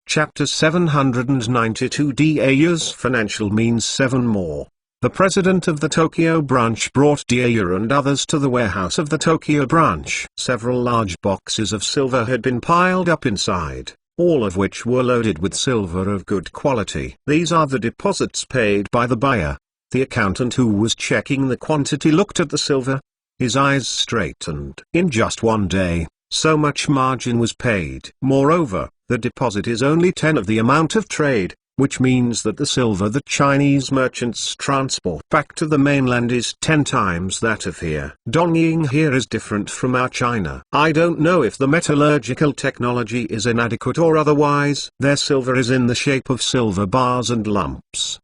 Chapter 792 Da's financial means 7 more. The president of the Tokyo branch brought Daya and others to the warehouse of the Tokyo branch. Several large boxes of silver had been piled up inside, all of which were loaded with silver of good quality. These are the deposits paid by the buyer. The accountant who was checking the quantity looked at the silver. His eyes straightened. In just one day, so much margin was paid. Moreover, the deposit is only 10 of the amount of trade, which means that the silver the Chinese merchants transport back to the mainland is 10 times that of here. Dongying here is different from our China. I don't know if the metallurgical technology is inadequate or otherwise. Their silver is in the shape of silver bars and lumps.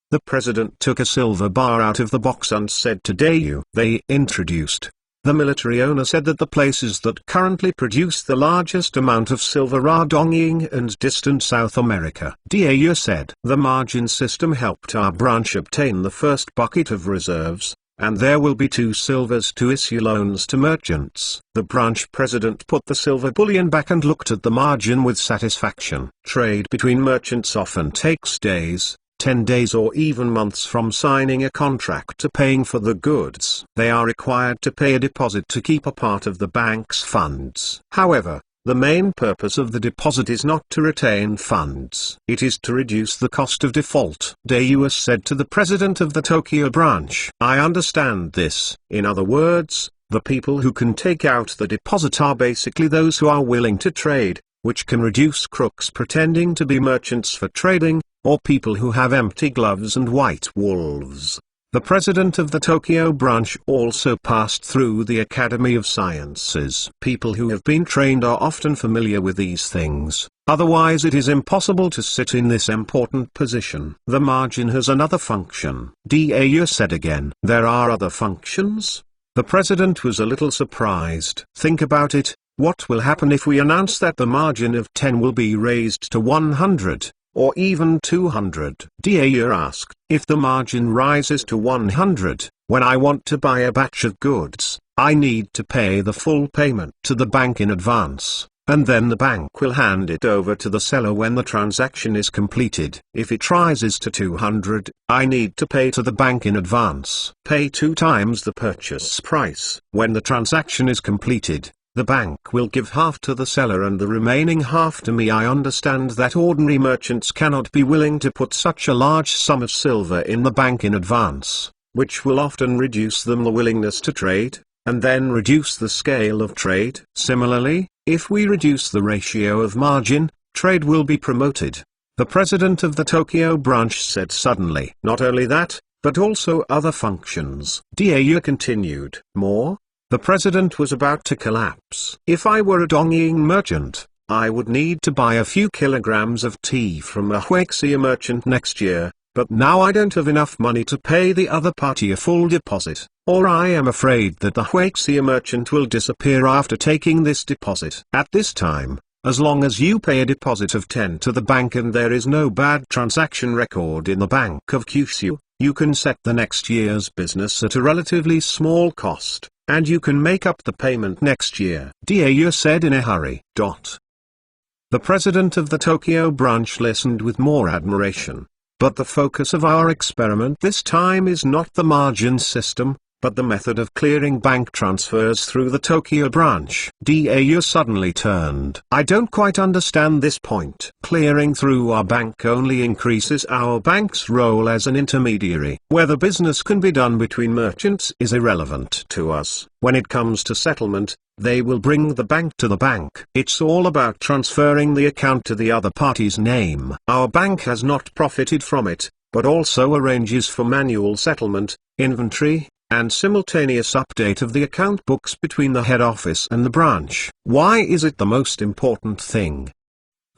The president took a silver bar out of the box and said to Dayu. They introduced. The military owner said that the places that currently produce the largest amount of silver are Dongying and distant South America. Dayu said. The margin system helped our branch obtain the first bucket of reserves, and there will be 2 silvers to issue loans to merchants. The branch president put the silver bullion back and looked at the margin with satisfaction. Trade between merchants often takes days, 10 days or even months from signing a contract to paying for the goods. They are required to pay a deposit to keep a part of the bank's funds. However, The main purpose of the deposit is not to retain funds. It is to reduce the cost of default. Daewoo said to the president of the Tokyo branch. I understand this. In other words, the people who can take out the deposit are basically those who are willing to trade, which can reduce crooks pretending to be merchants for trading, or people who have empty gloves and white wolves. The president of the Tokyo branch also passed through the Academy of Sciences. People who have been trained are often familiar with these things, otherwise it is impossible to sit in this important position. The margin has another function. Daewoo said again. There are other functions? The president was a little surprised. Think about it, what will happen if we announce that the margin of 10 will be raised to 100? Or even 200? Daewoo asked. If the margin rises to 100, when I want to buy a batch of goods, I need to pay the full payment to the bank in advance, and then the bank will hand it over to the seller when the transaction is completed. If it rises to 200, I need to pay to the bank in advance. Pay 2 times the purchase price. When the transaction is completed, the bank will give half to the seller and the remaining half to me. I understand that ordinary merchants cannot be willing to put such a large sum of silver in the bank in advance, which will often reduce them the willingness to trade, and then reduce the scale of trade. Similarly, if we reduce the ratio of margin, trade will be promoted. The president of the Tokyo branch said suddenly. Not only that, but also other functions. Daewoo continued. More? The president was about to collapse. If I were a Dongying merchant, I would need to buy a few kilograms of tea from a Huaxia merchant next year, but now I don't have enough money to pay the other party a full deposit, or I am afraid that the Huaxia merchant will disappear after taking this deposit. At this time, as long as you pay a deposit of 10 to the bank and there is no bad transaction record in the Bank of Kyushu, you can set the next year's business at a relatively small cost, and you can make up the payment next year. Daewoo said in a hurry. The president of the Tokyo branch listened with more admiration. But the focus of our experiment this time is not the margin system, but the method of clearing bank transfers through the Tokyo branch. Daewoo suddenly turned. I don't quite understand this point. Clearing through our bank only increases our bank's role as an intermediary. Whether business can be done between merchants is irrelevant to us. When it comes to settlement, they will bring the bank to the bank. It's all about transferring the account to the other party's name. Our bank has not profited from it, but also arranges for manual settlement, inventory, and simultaneous update of the account books between the head office and the branch. Why is it the most important thing?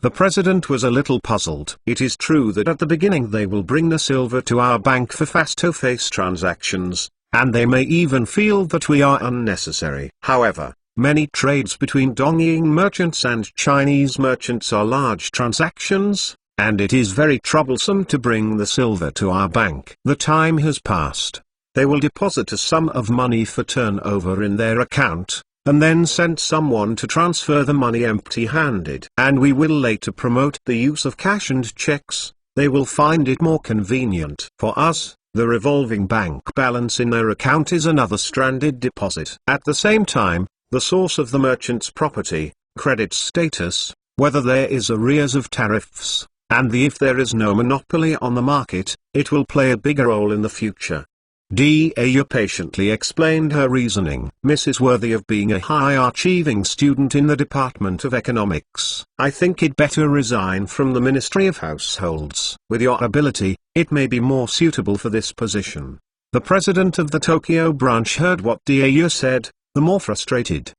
The president was a little puzzled. It is true that at the beginning they will bring the silver to our bank for face-to-face transactions, and they may even feel that we are unnecessary. However, many trades between Dongying merchants and Chinese merchants are large transactions, and it is very troublesome to bring the silver to our bank. The time has passed. They will deposit a sum of money for turnover in their account, and then send someone to transfer the money empty-handed. And we will later promote the use of cash and checks. They will find it more convenient. For us, the revolving bank balance in their account is another stranded deposit. At the same time, the source of the merchant's property, credit status, whether there is arrears of tariffs, and if there is no monopoly on the market, it will play a bigger role in the future. Daewoo patiently explained her reasoning. Mrs. Worthy of being a high-achieving student in the Department of Economics, I think it better resign from the Ministry of Households. With your ability, it may be more suitable for this position. The president of the Tokyo branch heard what Daewoo said, the more frustrated.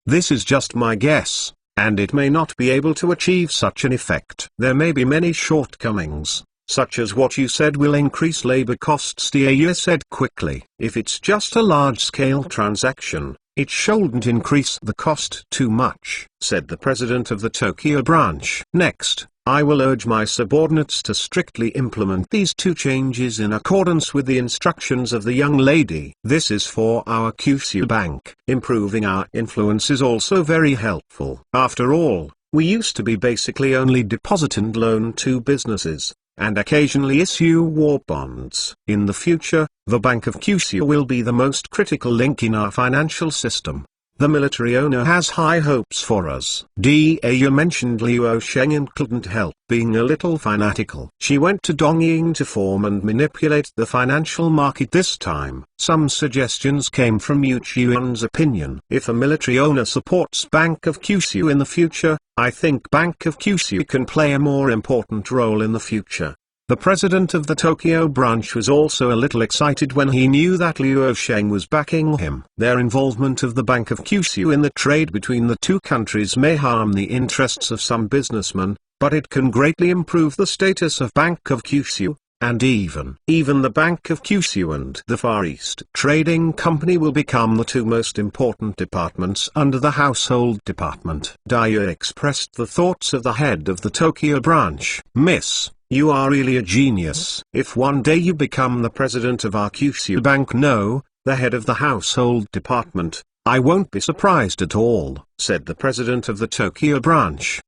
This is just my guess, and it may not be able to achieve such an effect. There may be many shortcomings, such as what you said will increase labor costs. Daewoo said quickly. If it's just a large-scale transaction, it shouldn't increase the cost too much, said the president of the Tokyo branch. Next, I will urge my subordinates to strictly implement these 2 changes in accordance with the instructions of the young lady. This is for our Kyushu Bank. Improving our influence is also very helpful. After all, we used to be basically only deposit and loan to businesses, and occasionally issue war bonds. In the future, the Bank of Kyushu will be the most critical link in our financial system. The military owner has high hopes for us. You mentioned Liu Sheng and couldn't help being a little fanatical. She went to Dongying to form and manipulate the financial market this time. Some suggestions came from Yu Qiuan's opinion. If a military owner supports Bank of Kyushu in the future, I think Bank of Kyushu can play a more important role in the future. The president of the Tokyo branch was also a little excited when he knew that Liu Sheng was backing him. Their involvement of the Bank of Kyushu in the trade between the two countries may harm the interests of some businessmen, but it can greatly improve the status of Bank of Kyushu, and even the Bank of Kyushu and the Far East Trading Company will become the two most important departments under the Household Department. Daya expressed the thoughts of the head of the Tokyo branch. Miss, you are really a genius. If one day you become the president of our Kyushu Bank, no, the head of the household department, I won't be surprised at all, said the president of the Tokyo branch.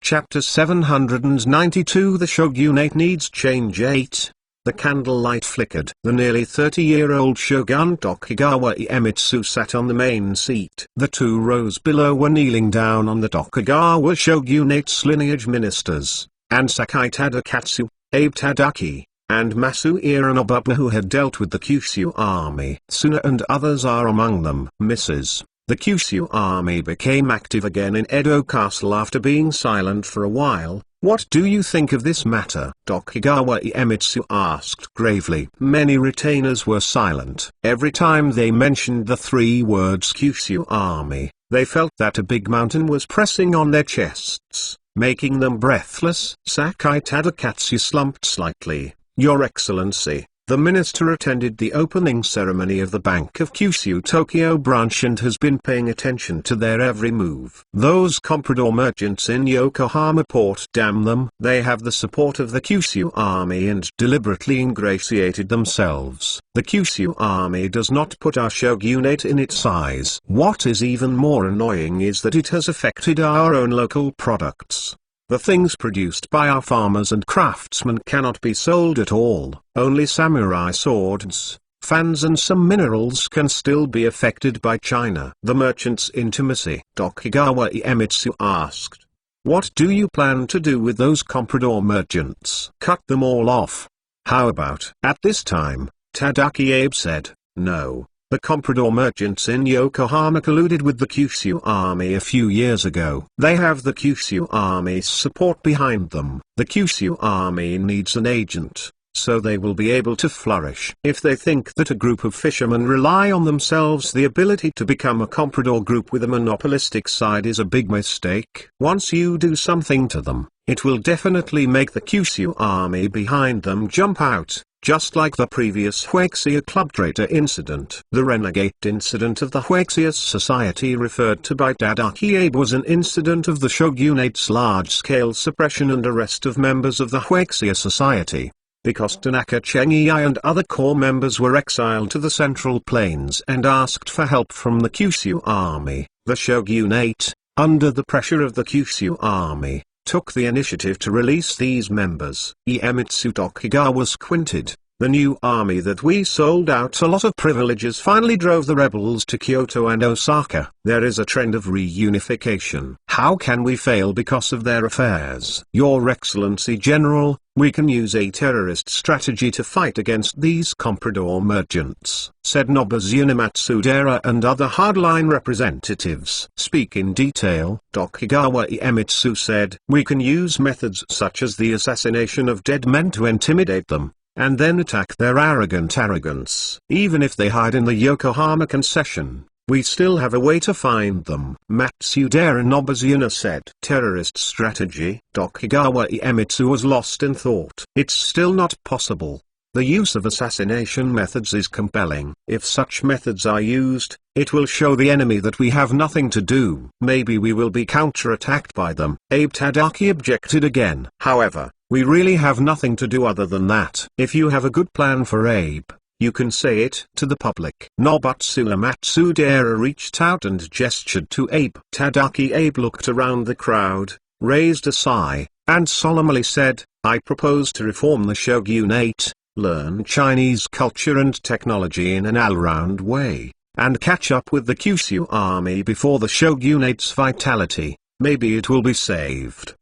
Chapter 792 The shogunate needs change. 8. The candlelight flickered. The nearly 30-year-old shogun Tokugawa Iemitsu sat on the main seat. The two rows below were kneeling down on the Tokugawa shogunate's lineage ministers, and Sakai Tadakatsu, Abe Tadaki, and Masu Iranobuba, who had dealt with the Kyushu army. Suna and others are among them. Mrs. The Kyushu army became active again in Edo Castle after being silent for a while. What do you think of this matter? Tokugawa Iemitsu asked gravely. Many retainers were silent. Every time they mentioned the three words Kyushu army, they felt that a big mountain was pressing on their chests, making them breathless. Sakai Tadakatsu slumped slightly. Your Excellency, the minister attended the opening ceremony of the Bank of Kyushu Tokyo branch and has been paying attention to their every move. Those comprador merchants in Yokohama port, damn them, they have the support of the Kyushu army and deliberately ingratiated themselves. The Kyushu army does not put our shogunate in its eyes. What is even more annoying is that it has affected our own local products. The things produced by our farmers and craftsmen cannot be sold at all. Only samurai swords, fans and some minerals can still be affected by China. The merchant's intimacy. Tokugawa Iemitsu asked. What do you plan to do with those comprador merchants? Cut them all off. How about? At this time, Tadaki Abe said, no. The comprador merchants in Yokohama colluded with the Kyushu army a few years ago. They have the Kyushu army's support behind them. The Kyushu army needs an agent, so they will be able to flourish. If they think that a group of fishermen rely on themselves, the ability to become a comprador group with a monopolistic side is a big mistake. Once you do something to them, it will definitely make the Kyushu army behind them jump out. Just like the previous Huaxia Club traitor incident. The renegade incident of the Huaxia Society referred to by Tadaki Abe was an incident of the shogunate's large-scale suppression and arrest of members of the Huaxia Society. Because Tanaka Chengyi and other core members were exiled to the Central Plains and asked for help from the Kyushu army, the shogunate, under the pressure of the Kyushu army, took the initiative to release these members. Iemitsu Tokugawa squinted. The new army that we sold out a lot of privileges finally drove the rebels to Kyoto and Osaka. There is a trend of reunification. How can we fail because of their affairs? Your Excellency General, we can use a terrorist strategy to fight against these comprador merchants, said Nobuzune Matsudera and other hardline representatives. Speak in detail, Tokugawa Iemitsu said. We can use methods such as the assassination of dead men to intimidate them, and then attack their arrogance. Even if they hide in the Yokohama concession, we still have a way to find them. Matsudera Nobuzune said. Terrorist strategy? Tokugawa Iemitsu was lost in thought. It's still not possible. The use of assassination methods is compelling. If such methods are used, it will show the enemy that we have nothing to do. Maybe we will be counterattacked by them. Abe Tadaki objected again. However, we really have nothing to do other than that. If you have a good plan for Abe, you can say it to the public. Nobutsula Matsudera reached out and gestured to Abe. Tadaki Abe looked around the crowd, raised a sigh, and solemnly said, I propose to reform the shogunate, learn Chinese culture and technology in an all-round way, and catch up with the Kyushu army before the shogunate's vitality. Maybe it will be saved.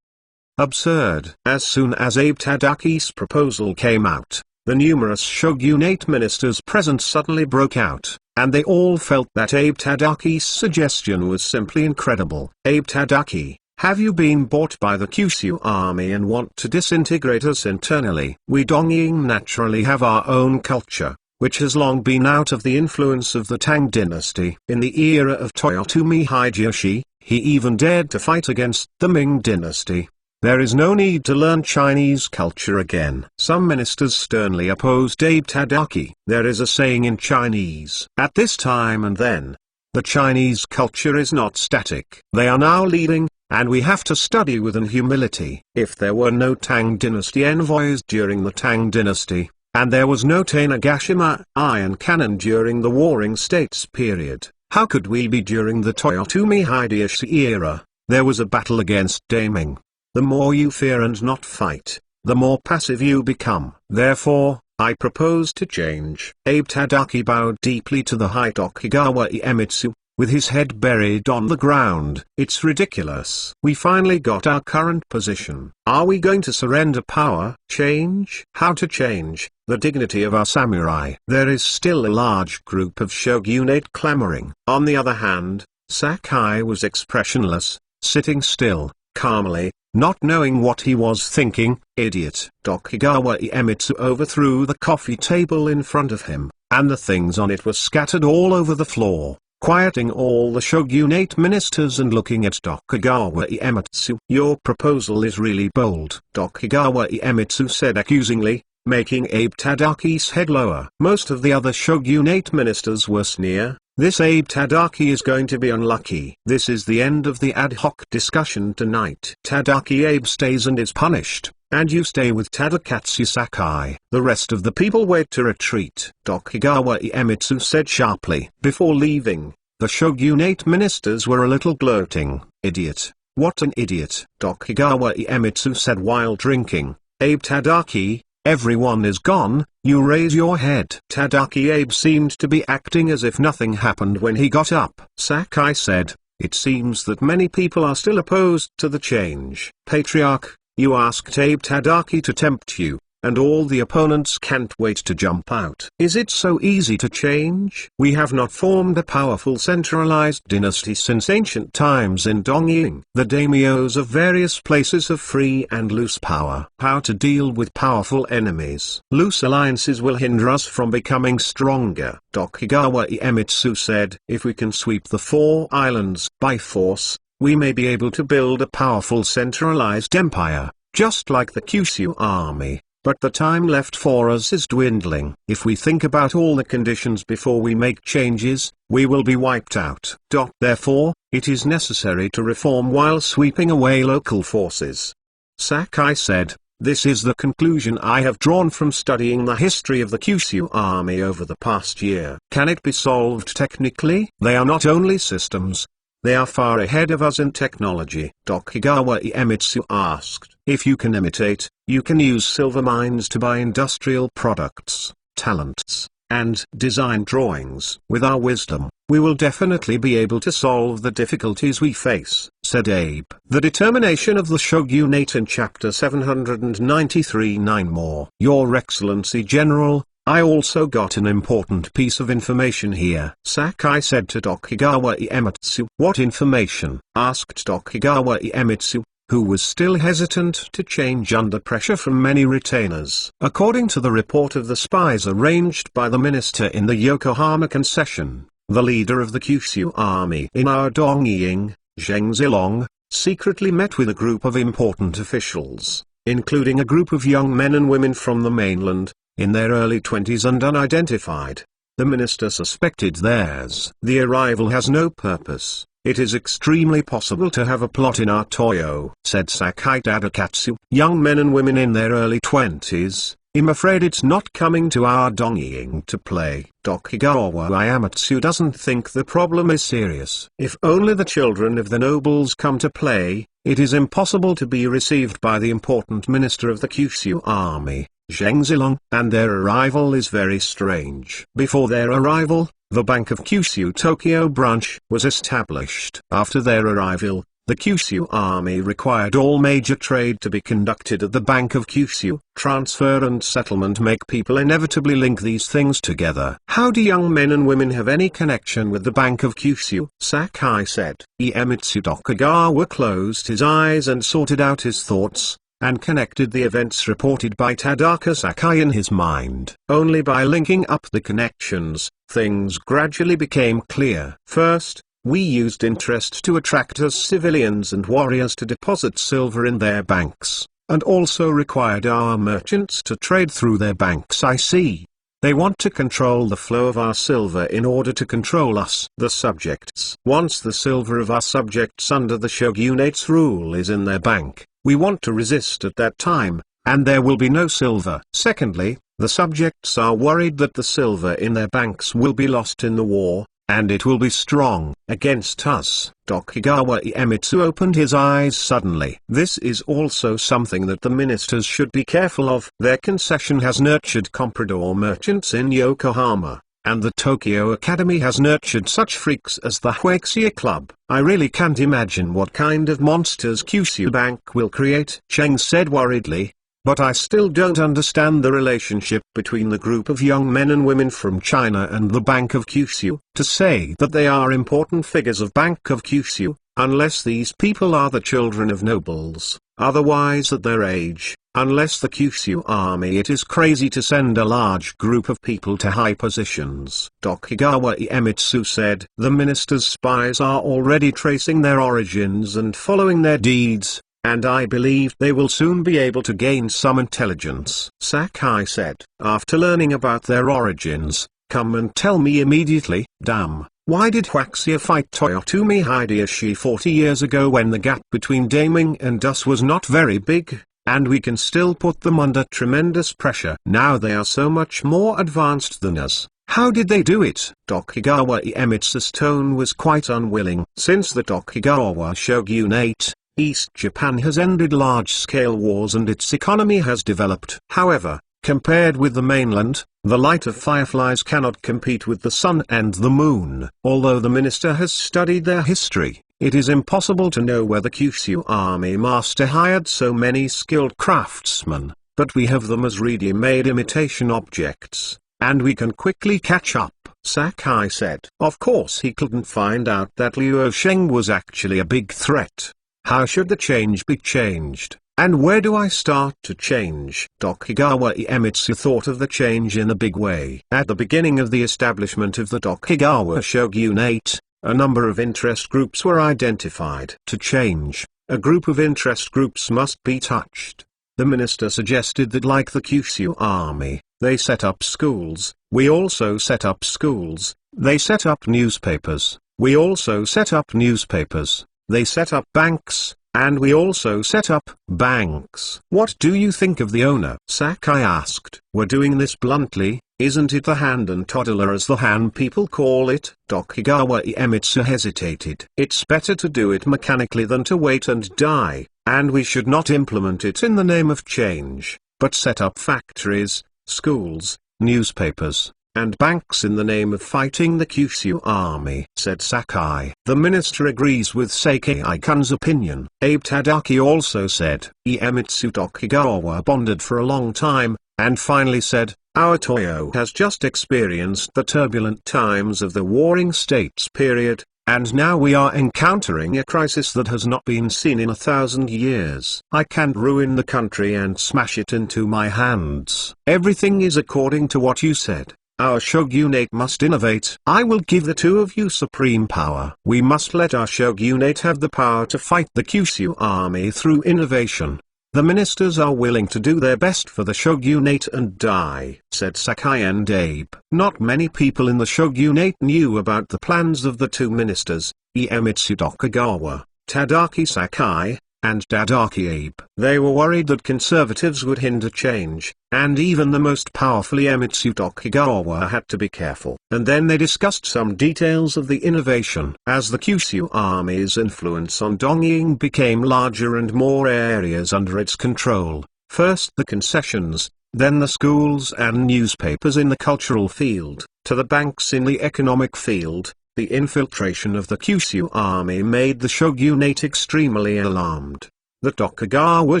Absurd. As soon as Abe Tadaki's proposal came out, the numerous shogunate ministers present suddenly broke out, and they all felt that Abe Tadaki's suggestion was simply incredible. Abe Tadaki, have you been bought by the Kyushu army and want to disintegrate us internally? We Dongying naturally have our own culture, which has long been out of the influence of the Tang dynasty. In the era of Toyotomi Hideyoshi, he even dared to fight against the Ming dynasty. There is no need to learn Chinese culture again. Some ministers sternly opposed Abe Tadaki. There is a saying in Chinese, at this time and then. The Chinese culture is not static. They are now leading, and we have to study with humility. If there were no Tang dynasty envoys during the Tang dynasty, and there was no Tanegashima iron cannon during the Warring States period, how could we be during the Toyotomi Hideyoshi era? There was a battle against Daming. The more you fear and not fight, the more passive you become. Therefore, I propose to change. Abe Tadaki bowed deeply to the high Tokugawa Iemitsu, with his head buried on the ground. It's ridiculous. We finally got our current position. Are we going to surrender power? Change? How to change? The dignity of our samurai. There is still a large group of shogunate clamoring. On the other hand, Sakai was expressionless, sitting still, calmly, not knowing what he was thinking. Idiot. Tokugawa Iemitsu overthrew the coffee table in front of him, and the things on it were scattered all over the floor, quieting all the shogunate ministers and looking at Tokugawa Iemitsu. Your proposal is really bold, Tokugawa Iemitsu said accusingly, making Abe Tadaki's head lower. Most of the other shogunate ministers were sneer. This Abe Tadaki is going to be unlucky. This is the end of the ad hoc discussion tonight. Tadaki Abe stays and is punished, and you stay with Tadakatsu Sakai. The rest of the people wait to retreat, Tokugawa Iemitsu said sharply. Before leaving, the shogunate ministers were a little gloating. Idiot. What an idiot, Tokugawa Iemitsu said while drinking. Abe Tadaki, everyone is gone, you raise your head. Tadaki Abe seemed to be acting as if nothing happened when he got up. Sakai said, it seems that many people are still opposed to the change. Patriarch, you asked Abe Tadaki to tempt you, and all the opponents can't wait to jump out. Is it so easy to change? We have not formed a powerful centralized dynasty since ancient times in Dongying. The daimyos of various places have free and loose power. How to deal with powerful enemies? Loose alliances will hinder us from becoming stronger, Tokugawa Iemitsu said. If we can sweep the 4 islands by force, we may be able to build a powerful centralized empire, just like the Kyushu army. But the time left for us is dwindling. If we think about all the conditions before we make changes, we will be wiped out. Therefore, it is necessary to reform while sweeping away local forces. Sakai said, this is the conclusion I have drawn from studying the history of the Kyushu army over the past year. Can it be solved technically? They are not only systems, they are far ahead of us in technology. Tokugawa Iemitsu asked, if you can imitate, you can use silver mines to buy industrial products, talents, and design drawings. With our wisdom, we will definitely be able to solve the difficulties we face, said Abe. The determination of the shogunate in chapter 793. 9 more. Your Excellency General, I also got an important piece of information here, Sakai said to Tokugawa Iemitsu. What information? Asked Tokugawa Iemitsu, who was still hesitant to change under pressure from many retainers. According to the report of the spies arranged by the minister in the Yokohama concession, the leader of the Kyushu army in our Dongying, Zheng Zilong, secretly met with a group of important officials, including a group of young men and women from the mainland, in their early 20s and unidentified. The minister suspected theirs. The arrival has no purpose. It is extremely possible to have a plot in our Toyo, said Sakai Tadakatsu. Young men and women in their early 20s, I'm afraid it's not coming to our Dongying to play. Tokugawa Iemitsu doesn't think the problem is serious. If only the children of the nobles come to play, it is impossible to be received by the important minister of the Kyushu army, Zheng Zilong, and their arrival is very strange. Before their arrival, the Bank of Kyushu Tokyo branch was established. After their arrival, the Kyushu army required all major trade to be conducted at the Bank of Kyushu. Transfer and settlement make people inevitably link these things together. How do young men and women have any connection with the Bank of Kyushu? Sakai said. Iemitsu Tokugawa closed his eyes and sorted out his thoughts, and connected the events reported by Tadaka Sakai in his mind. Only by linking up the connections, things gradually became clear. First, we used interest to attract us civilians and warriors to deposit silver in their banks, and also required our merchants to trade through their banks. I see. They want to control the flow of our silver in order to control us, the subjects. Once the silver of our subjects under the shogunate's rule is in their bank, we want to resist at that time, and there will be no silver. Secondly, the subjects are worried that the silver in their banks will be lost in the war, and it will be strong against us. Tokugawa Iemitsu opened his eyes suddenly. This is also something that the ministers should be careful of. Their concession has nurtured comprador merchants in Yokohama, and the Tokyo Academy has nurtured such freaks as the Huaxia Club. I really can't imagine what kind of monsters Kyushu Bank will create, Cheng said worriedly. But I still don't understand the relationship between the group of young men and women from China and the Bank of Kyushu. To say that they are important figures of Bank of Kyushu, unless these people are the children of nobles, otherwise at their age, unless the Kyushu army, it is crazy to send a large group of people to high positions. Tokugawa Iemitsu said, the minister's spies are already tracing their origins and following their deeds, and I believe they will soon be able to gain some intelligence. Sakai said, after learning about their origins, come and tell me immediately. Damn, why did Huaxia fight Toyotomi Hideyoshi 40 years ago when the gap between Daming and us was not very big, and we can still put them under tremendous pressure? Now they are so much more advanced than us. How did they do it? Tokugawa Iemitsu's tone was quite unwilling. Since the Tokugawa shogunate, East Japan has ended large-scale wars and its economy has developed. However, compared with the mainland, the light of fireflies cannot compete with the sun and the moon. Although the minister has studied their history, it is impossible to know where the Kyushu army master hired so many skilled craftsmen, but we have them as ready-made imitation objects, and we can quickly catch up, Sakai said. Of course he couldn't find out that Liu Sheng was actually a big threat. How should the change be changed, and where do I start to change? Tokugawa Iemitsu thought of the change in a big way. At the beginning of the establishment of the Tokugawa shogunate, a number of interest groups were identified. To change, a group of interest groups must be touched. The minister suggested that like the Kyushu army, they set up schools. We also set up schools. They set up newspapers. We also set up newspapers. They set up banks, and we also set up banks. What do you think of the owner? Sakai asked. We're doing this bluntly, isn't it the hand and toddler as the Han people call it? Tokugawa Iemitsu hesitated. It's better to do it mechanically than to wait and die, and we should not implement it in the name of change, but set up factories, schools, newspapers, and banks in the name of fighting the Kyushu army, said Sakai. The minister agrees with Sakai-kun's opinion. Abe Tadaki also said. Iemitsu Tokugawa pondered for a long time, and finally said, our Toyo has just experienced the turbulent times of the Warring States period, and now we are encountering a crisis that has not been seen in 1,000 years. I can't ruin the country and smash it into my hands. Everything is according to what you said. Our shogunate must innovate. I will give the two of you supreme power. We must let our shogunate have the power to fight the Kyushu army through innovation. The ministers are willing to do their best for the shogunate and die, said Sakai and Abe. Not many people in the shogunate knew about the plans of the two ministers, Iemitsu Tokugawa, Tadaki Sakai, and Tadaki Abe. They were worried that conservatives would hinder change, and even the most powerful Iemitsu Tokugawa had to be careful. And then they discussed some details of the innovation. As the Kyushu army's influence on Dongying became larger and more areas under its control, first the concessions, then the schools and newspapers in the cultural field, to the banks in the economic field. The infiltration of the Kyushu army made the shogunate extremely alarmed. The Tokugawa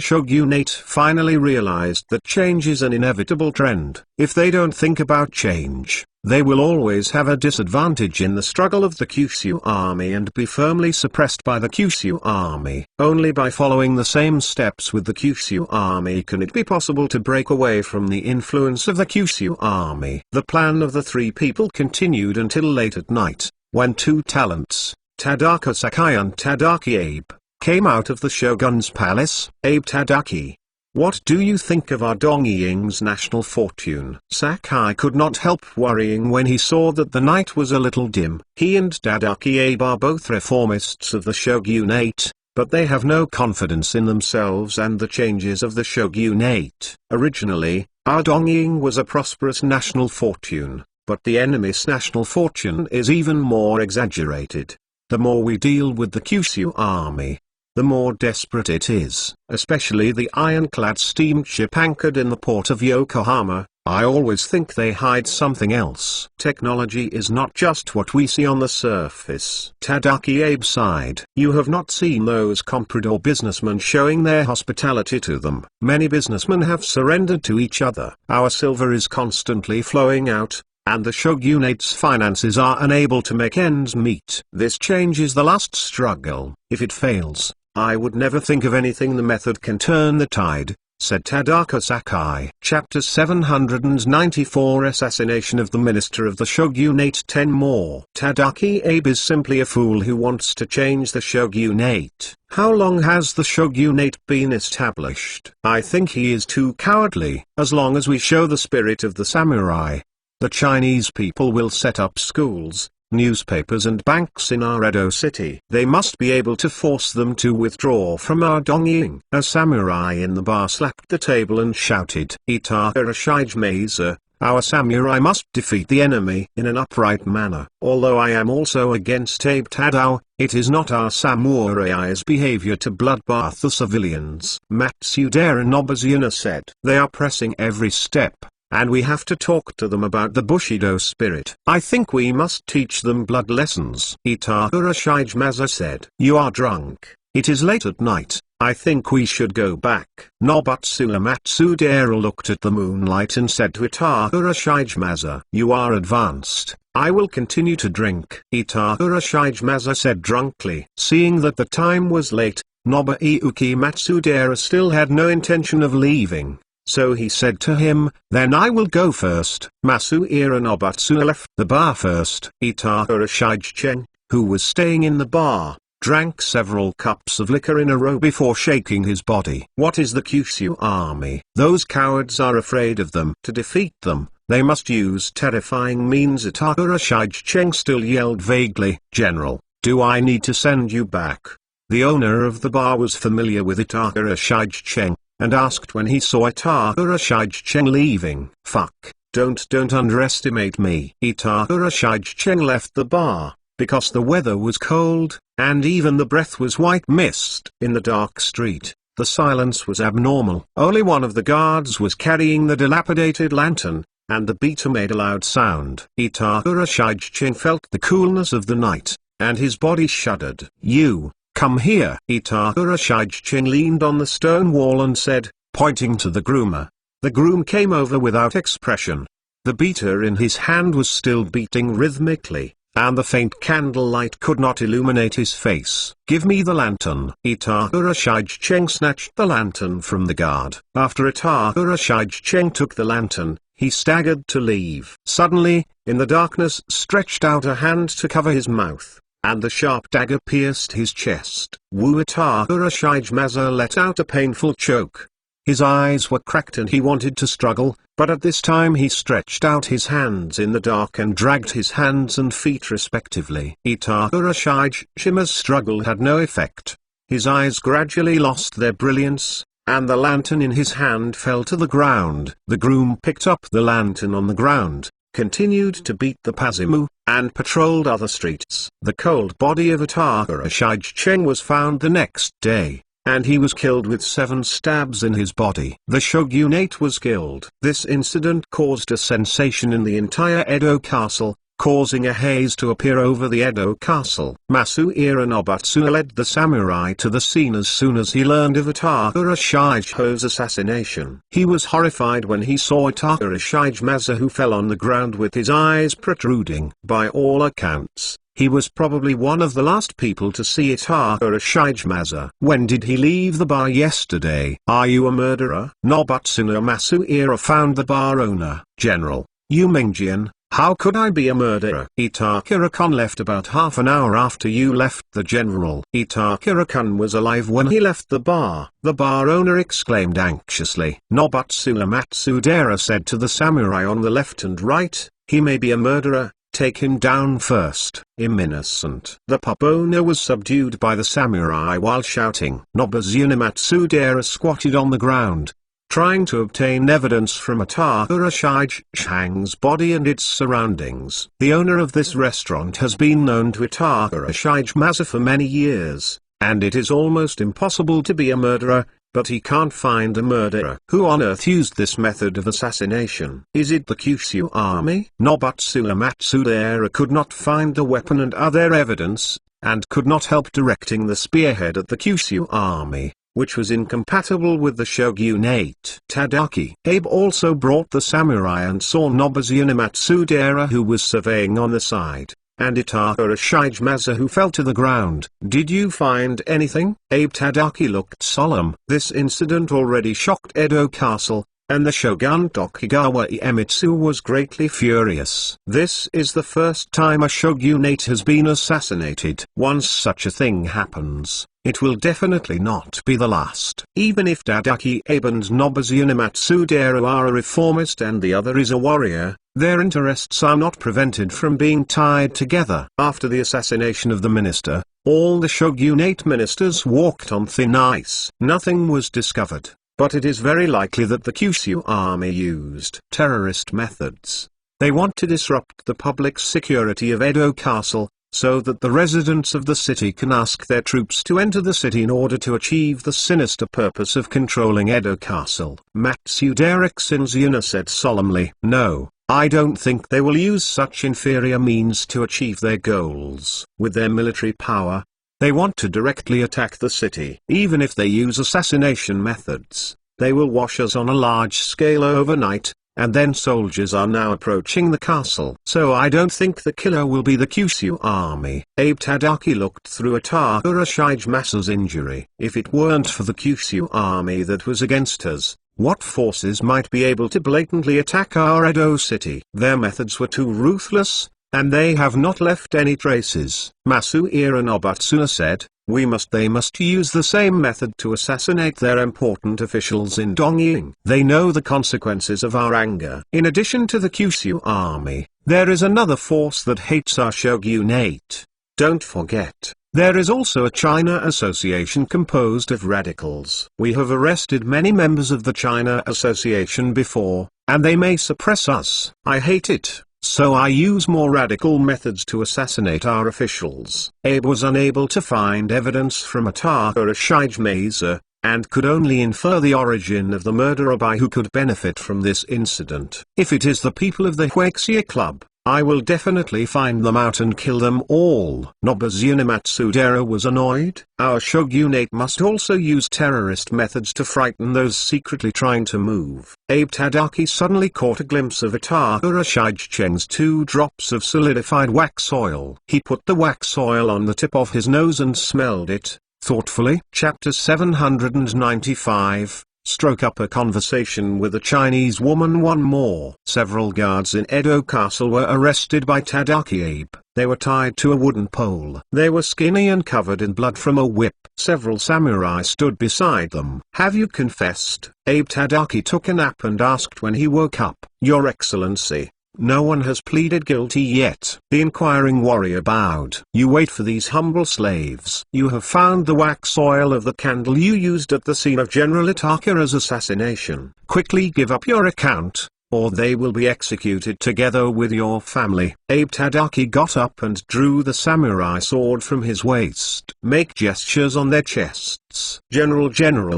shogunate finally realized that change is an inevitable trend. If they don't think about change, they will always have a disadvantage in the struggle of the Kyushu army and be firmly suppressed by the Kyushu army. Only by following the same steps with the Kyushu army can it be possible to break away from the influence of the Kyushu army. The plan of the three people continued until late at night, when two talents, Tadaka Sakai and Tadaki Abe, came out of the shogun's palace. Abe Tadaki: "What do you think of our Dongying's national fortune?" Sakai could not help worrying when he saw that the night was a little dim. He and Tadaki Abe are both reformists of the shogunate, but they have no confidence in themselves and the changes of the shogunate. Originally, our Dongying was a prosperous national fortune, but the enemy's national fortune is even more exaggerated. The more we deal with the Kyushu army, the more desperate it is, especially the ironclad steamship anchored in the port of Yokohama. I always think they hide something else. Technology is not just what we see on the surface. Tadaki Abe sighed. You have not seen those comprador businessmen showing their hospitality to them. Many businessmen have surrendered to each other. Our silver is constantly flowing out, and the shogunate's finances are unable to make ends meet. This change is the last struggle. If it fails, I would never think of anything the method can turn the tide, said Tadaka Sakai. Chapter 794 Assassination of the Minister of the Shogunate. 10 more. Tadaki Abe is simply a fool who wants to change the shogunate. How long has the shogunate been established? I think he is too cowardly. As long as we show the spirit of the samurai, the Chinese people will set up schools, newspapers and banks in our Edo city. They must be able to force them to withdraw from our Dongying. A samurai in the bar slapped the table and shouted, Itakura Shijimasa, our samurai must defeat the enemy in an upright manner. Although I am also against Abe Tadao, it is not our samurai's behavior to bloodbath the civilians. Matsudera Nobuzuna said, they are pressing every step, and we have to talk to them about the Bushido spirit. I think we must teach them blood lessons. Itakura Shijimasa said, you are drunk. It is late at night. I think we should go back. Nobutsula Matsudera looked at the moonlight and said to Itakura Shijimasa, you are advanced. I will continue to drink. Itakura Shijimasa said drunkenly. Seeing that the time was late, Nobuyuki Matsudera still had no intention of leaving. So he said to him, then I will go first. Masuira Nobutsuna left the bar first. Itakura Shijimasa, who was staying in the bar, drank several cups of liquor in a row before shaking his body. What is the Kyushu army? Those cowards are afraid of them. To defeat them, they must use terrifying means. Itakura Shijimasa still yelled vaguely, General, do I need to send you back? The owner of the bar was familiar with Itakura Shijimasa, and asked when he saw Itakura Shijimasa leaving. Fuck, don't underestimate me. Itakura Shijimasa left the bar, because the weather was cold, and even the breath was white mist. In the dark street, the silence was abnormal. Only one of the guards was carrying the dilapidated lantern, and the beater made a loud sound. Itakura Shijimasa felt the coolness of the night, and his body shuddered. You, come here. Itakura Shijimasa leaned on the stone wall and said, pointing to the groomer. The groom came over without expression. The beater in his hand was still beating rhythmically, and the faint candlelight could not illuminate his face. Give me the lantern. Itakura Shijimasa snatched the lantern from the guard. After Itakura Shijimasa took the lantern, he staggered to leave. Suddenly, in the darkness stretched out a hand to cover his mouth, and the sharp dagger pierced his chest. Itakura Shijimasa let out a painful choke. His eyes were cracked and he wanted to struggle, but at this time he stretched out his hands in the dark and dragged his hands and feet respectively. Itakura Shijimasa's struggle had no effect. His eyes gradually lost their brilliance, and the lantern in his hand fell to the ground. The groom picked up the lantern on the ground, continued to beat the Pazimu, and patrolled other streets. The cold body of Itakura Shijimasa was found the next day. and he was killed with 7 stabs in his body. The shogunate was killed. This incident caused a sensation in the entire Edo castle, causing a haze to appear over the Edo castle. Masuira Nobutsuna led the samurai to the scene as soon as he learned of Atakura Shigeho's assassination. He was horrified when he saw Atakura Shigemaza, who fell on the ground with his eyes protruding. By all accounts, he was probably one of the last people to see Atakura Shigemaza. When did he leave the bar yesterday? Are you a murderer? Nobutsuna Masuira found the bar owner. General, you Mingjian, how could I be a murderer? Itakura-kun left about half an hour after you left. The general. Itakura-kun was alive when he left the bar, the bar owner exclaimed anxiously. Nobutsuna Matsudera said to the samurai on the left and right, he may be a murderer, take him down first. Innocent. The pub owner was subdued by the samurai while shouting. Nobutsuna Matsudera squatted on the ground, trying to obtain evidence from Atakura Shige's body and its surroundings. The owner of this restaurant has been known to Atakura Shigemaza for many years, and it is almost impossible to be a murderer, but he can't find a murderer. Who on earth used this method of assassination? Is it the Kyushu army? Nobutsuna Matsudera could not find the weapon and other evidence, and could not help directing the spearhead at the Kyushu army, which was incompatible with the shogunate. Tadaki Abe also brought the samurai and saw Nobutsuna Matsudera, who was surveying on the side, and Atakura Shigemaza, who fell to the ground. Did you find anything? Abe Tadaki looked solemn. This incident already shocked Edo Castle, and the shogun Tokugawa Iemitsu was greatly furious. This is the first time a shogunate has been assassinated. Once such a thing happens, it will definitely not be the last. Even if Tadaki Abe and Nobutsuna Matsudera are a reformist and the other is a warrior, their interests are not prevented from being tied together. After the assassination of the minister, all the shogunate ministers walked on thin ice. Nothing was discovered, but it is very likely that the Kyushu army used terrorist methods. They want to disrupt the public security of Edo Castle, so that the residents of the city can ask their troops to enter the city in order to achieve the sinister purpose of controlling Edo Castle. Matsudera Shinzuna said solemnly, no, I don't think they will use such inferior means to achieve their goals. With their military power, they want to directly attack the city. Even if they use assassination methods, they will wash us on a large scale overnight, and then soldiers are now approaching the castle. So I don't think the killer will be the Kyushu army. Abe Tadaki looked through Atakura Shigemasa's injury. If it weren't for the Kyushu army that was against us, what forces might be able to blatantly attack our Edo city? Their methods were too ruthless, and they have not left any traces. Masuira Nobutsuna said, they must use the same method to assassinate their important officials in Dongying. They know the consequences of our anger. In addition to the Kyushu army, there is another force that hates our shogunate. Don't forget, there is also a China Association composed of radicals. We have arrested many members of the China Association before, and they may suppress us. I hate it. So I use more radical methods to assassinate our officials. Abe was unable to find evidence from Atakura Shigemaza, and could only infer the origin of the murderer by who could benefit from this incident. If it is the people of the Huaxia Club, I will definitely find them out and kill them all. Nobutsuna Matsudera was annoyed. Our shogunate must also use terrorist methods to frighten those secretly trying to move. Abe Tadaki suddenly caught a glimpse of Atakura Shigecheng's 2 drops of solidified wax oil. He put the wax oil on the tip of his nose and smelled it, thoughtfully. Chapter 795. Stroke up a conversation with a Chinese woman. One more. Several guards in Edo Castle were arrested by Tadaki Abe. They were tied to a wooden pole. They were skinny and covered in blood from a whip. Several samurai stood beside them. Have you confessed? Abe Tadaki took a nap and asked when he woke up. Your Excellency, no one has pleaded guilty yet. The inquiring warrior bowed. You wait for these humble slaves. You have found the wax oil of the candle you used at the scene of General Atakura's assassination. Quickly give up your account, or they will be executed together with your family. Abe Tadaki got up and drew the samurai sword from his waist. Make gestures on their chests. General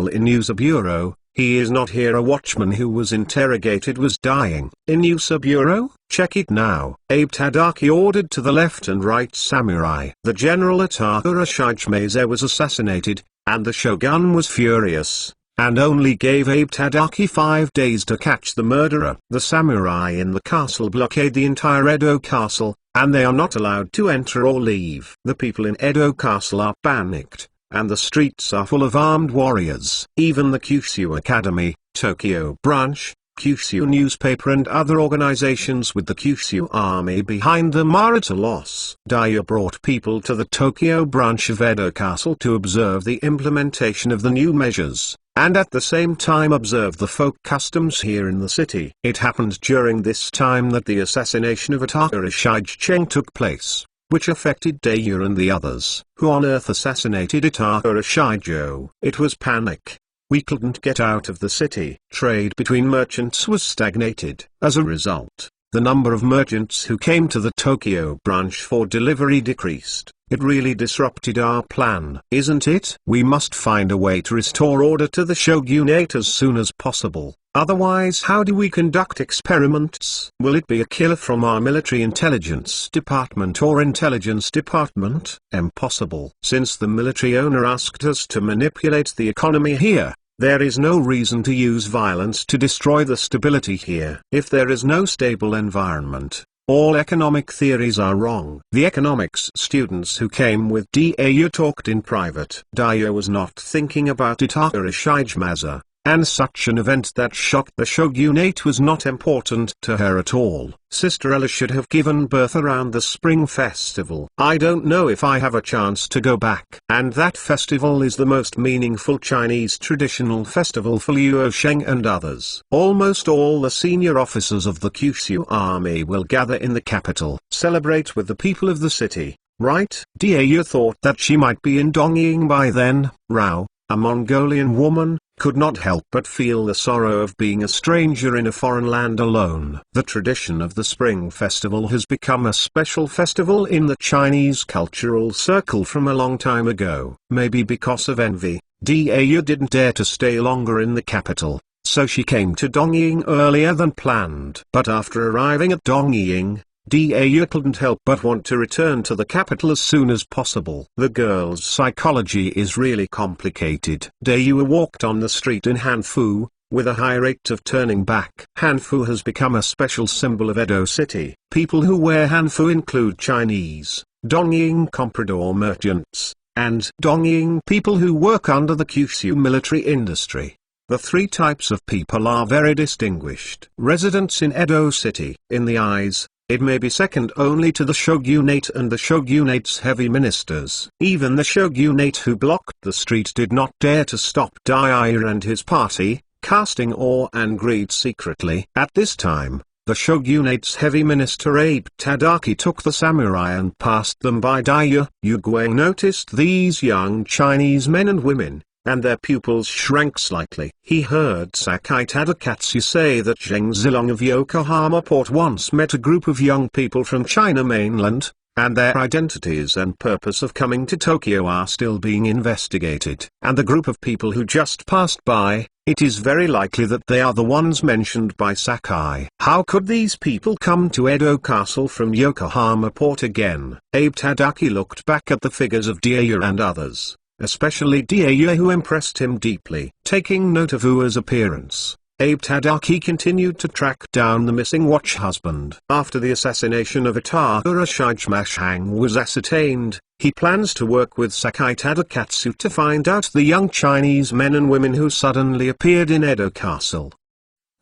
in Usaburo, he is not here. A watchman who was interrogated was dying. In Usaburo? Check it now. Abe Tadaki ordered to the left and right samurai. The general at Arashijimeze was assassinated, and the shogun was furious, and only gave Abe Tadaki 5 days to catch the murderer. The samurai in the castle blockade the entire Edo castle, and they are not allowed to enter or leave. The people in Edo castle are panicked, and the streets are full of armed warriors. Even the Kyushu Academy, Tokyo branch, Kyushu newspaper and other organizations with the Kyushu army behind them are at a loss. Daya brought people to the Tokyo branch of Edo Castle to observe the implementation of the new measures, and at the same time observe the folk customs here in the city. It happened during this time that the assassination of Atakara Shijicheng took place, which affected Daya and the others. Who on earth assassinated Atakara Shijo? It was panic. We couldn't get out of the city. Trade between merchants was stagnated. As a result, the number of merchants who came to the Tokyo branch for delivery decreased. It really disrupted our plan, isn't it? We must find a way to restore order to the shogunate as soon as possible. Otherwise, how do we conduct experiments? Will it be a killer from our military intelligence department or intelligence department? Impossible. Since the military owner asked us to manipulate the economy here, there is no reason to use violence to destroy the stability here. If there is no stable environment, all economic theories are wrong. The economics students who came with Daya talked in private. Daya was not thinking about Atakara Shijimaza, and such an event that shocked the shogunate was not important to her at all. Sister Ella should have given birth around the spring festival. I don't know if I have a chance to go back. And that festival is the most meaningful Chinese traditional festival for Liu Sheng and others. Almost all the senior officers of the Kyushu army will gather in the capital. Celebrate with the people of the city, right? Daya thought that she might be in Dongying by then. Rao, a Mongolian woman, could not help but feel the sorrow of being a stranger in a foreign land alone. The tradition of the Spring Festival has become a special festival in the Chinese cultural circle from a long time ago. Maybe because of envy, Daya didn't dare to stay longer in the capital, so she came to Dongying earlier than planned. But after arriving at Dongying, Daya couldn't help but want to return to the capital as soon as possible. The girl's psychology is really complicated. Daya walked on the street in Hanfu, with a high rate of turning back. Hanfu has become a special symbol of Edo City. People who wear Hanfu include Chinese, Dongying comprador merchants, and Dongying people who work under the Kyushu military industry. The three types of people are very distinguished. Residents in Edo City. In the eyes, it may be second only to the shogunate and the shogunate's heavy ministers. Even the shogunate who blocked the street did not dare to stop Daya and his party, casting awe and greed secretly. At this time, the shogunate's heavy minister Abe Tadaki took the samurai and passed them by. Daya Yugwei noticed these young Chinese men and women, and their pupils shrank slightly. He heard Sakai Tadakatsu say that Zheng Zilong of Yokohama port once met a group of young people from China mainland, and their identities and purpose of coming to Tokyo are still being investigated. And the group of people who just passed by, it is very likely that they are the ones mentioned by Sakai. How could these people come to Edo Castle from Yokohama port again? Abe Tadaki looked back at the figures of Daya and others, especially Daya, who impressed him deeply. Taking note of Ua's appearance, Abe Tadaki continued to track down the missing watch husband. After the assassination of Atakara Shijimaza was ascertained, he plans to work with Sakai Tadakatsu to find out the young Chinese men and women who suddenly appeared in Edo Castle.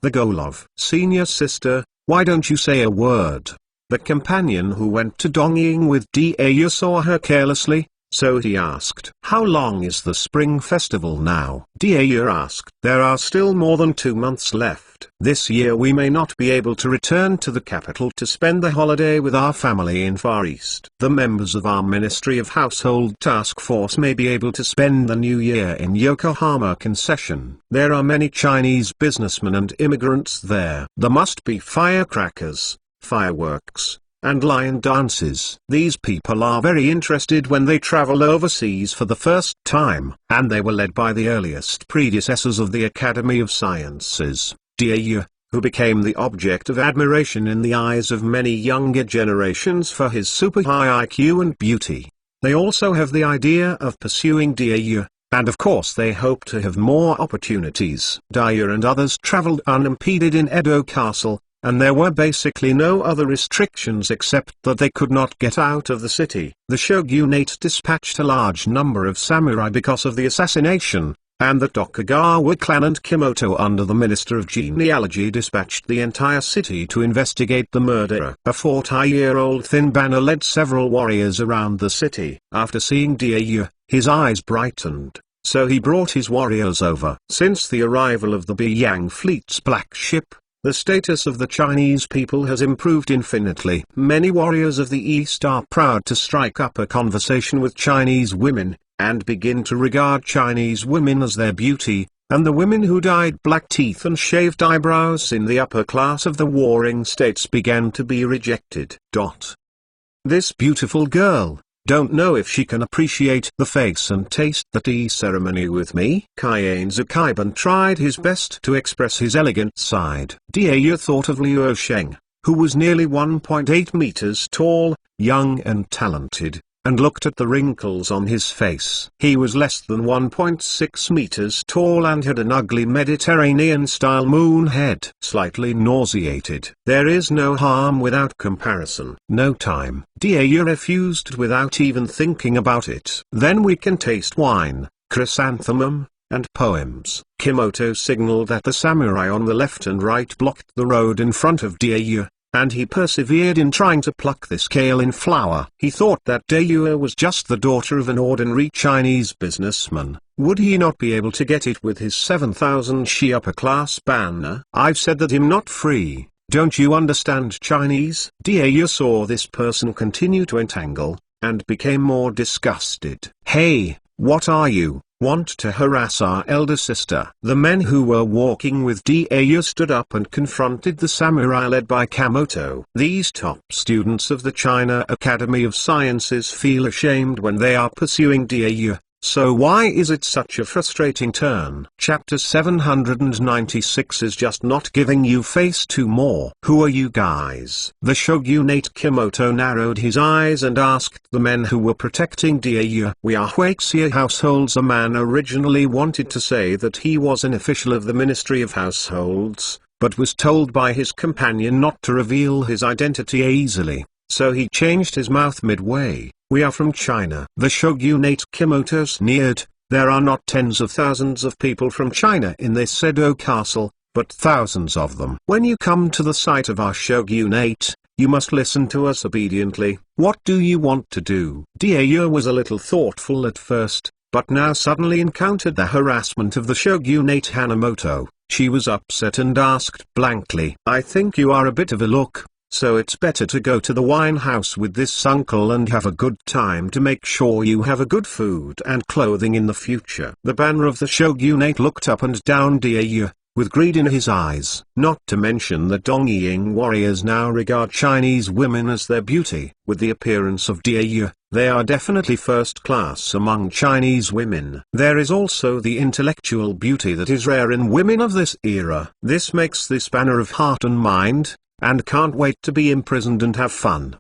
The goal of Senior Sister, why don't you say a word? The companion who went to Dongying with Daya saw her carelessly, So he asked, "How long is the spring festival now?" Dia asked, "There are still more than 2 months left. This year we may not be able to return to the capital to spend the holiday with our family in Far East. The members of our Ministry of Household Task Force may be able to spend the new year in Yokohama Concession. There are many Chinese businessmen and immigrants there. There must be firecrackers, fireworks, and lion dances. These people are very interested when they travel overseas for the first time, and they were led by the earliest predecessors of the Academy of Sciences, Dia, who became the object of admiration in the eyes of many younger generations for his super high IQ and beauty. They also have the idea of pursuing Dia, and of course they hope to have more opportunities. Dia and others traveled unimpeded in Edo Castle, and there were basically no other restrictions except that they could not get out of the city. The shogunate dispatched a large number of samurai because of the assassination, and the Tokugawa clan and Kimoto under the Minister of Genealogy dispatched the entire city to investigate the murderer. A 40-year-old thin banner led several warriors around the city. After seeing Dia, his eyes brightened, so he brought his warriors over. Since the arrival of the Beiyang fleet's black ship, the status of the Chinese people has improved infinitely. Many warriors of the East are proud to strike up a conversation with Chinese women, and begin to regard Chinese women as their beauty, and the women who dyed black teeth and shaved eyebrows in the upper class of the warring states began to be rejected. This beautiful girl, don't know if she can appreciate the face and taste the tea ceremony with me. Kaien Zukaiban tried his best to express his elegant side. Dia thought of Liu Sheng, who was nearly 1.8 meters tall, young and talented, and looked at the wrinkles on his face. He was less than 1.6 meters tall and had an ugly Mediterranean-style moon head. Slightly nauseated. There is no harm without comparison. No time. Dia refused without even thinking about it. Then we can taste wine, chrysanthemum, and poems. Kimoto signaled that the samurai on the left and right blocked the road in front of Dia, and he persevered in trying to pluck this kale in flower. He thought that Dia was just the daughter of an ordinary Chinese businessman. Would he not be able to get it with his 7,000 shi upper-class banner? I've said that I'm not free. Don't you understand Chinese? Dia saw this person continue to entangle, and became more disgusted. Hey, what are you? Want to harass our elder sister? The men who were walking with Dia stood up and confronted the samurai led by Kamoto. These top students of the China Academy of Sciences feel ashamed when they are pursuing Dia. So why is it such a frustrating turn? Chapter 796 is just not giving you face to more. Who are you guys? The shogunate Kimoto narrowed his eyes and asked the men who were protecting Dia. We are Huaxia households. A man originally wanted to say that he was an official of the Ministry of Households, but was told by his companion not to reveal his identity easily, so he changed his mouth midway. We are from China. The shogunate Kimoto sneered. There are not tens of thousands of people from China in this Edo castle, but thousands of them. When you come to the site of our shogunate, you must listen to us obediently. What do you want to do? Dia was a little thoughtful at first, but now suddenly encountered the harassment of the shogunate Hanamoto. She was upset and asked blankly, I think you are a bit of a look. So it's better to go to the wine house with this uncle and have a good time to make sure you have a good food and clothing in the future. The banner of the shogunate looked up and down Dia, with greed in his eyes. Not to mention that Dongying warriors now regard Chinese women as their beauty. With the appearance of Dia, they are definitely first class among Chinese women. There is also the intellectual beauty that is rare in women of this era. This makes this banner of heart and mind, and can't wait to be imprisoned and have fun.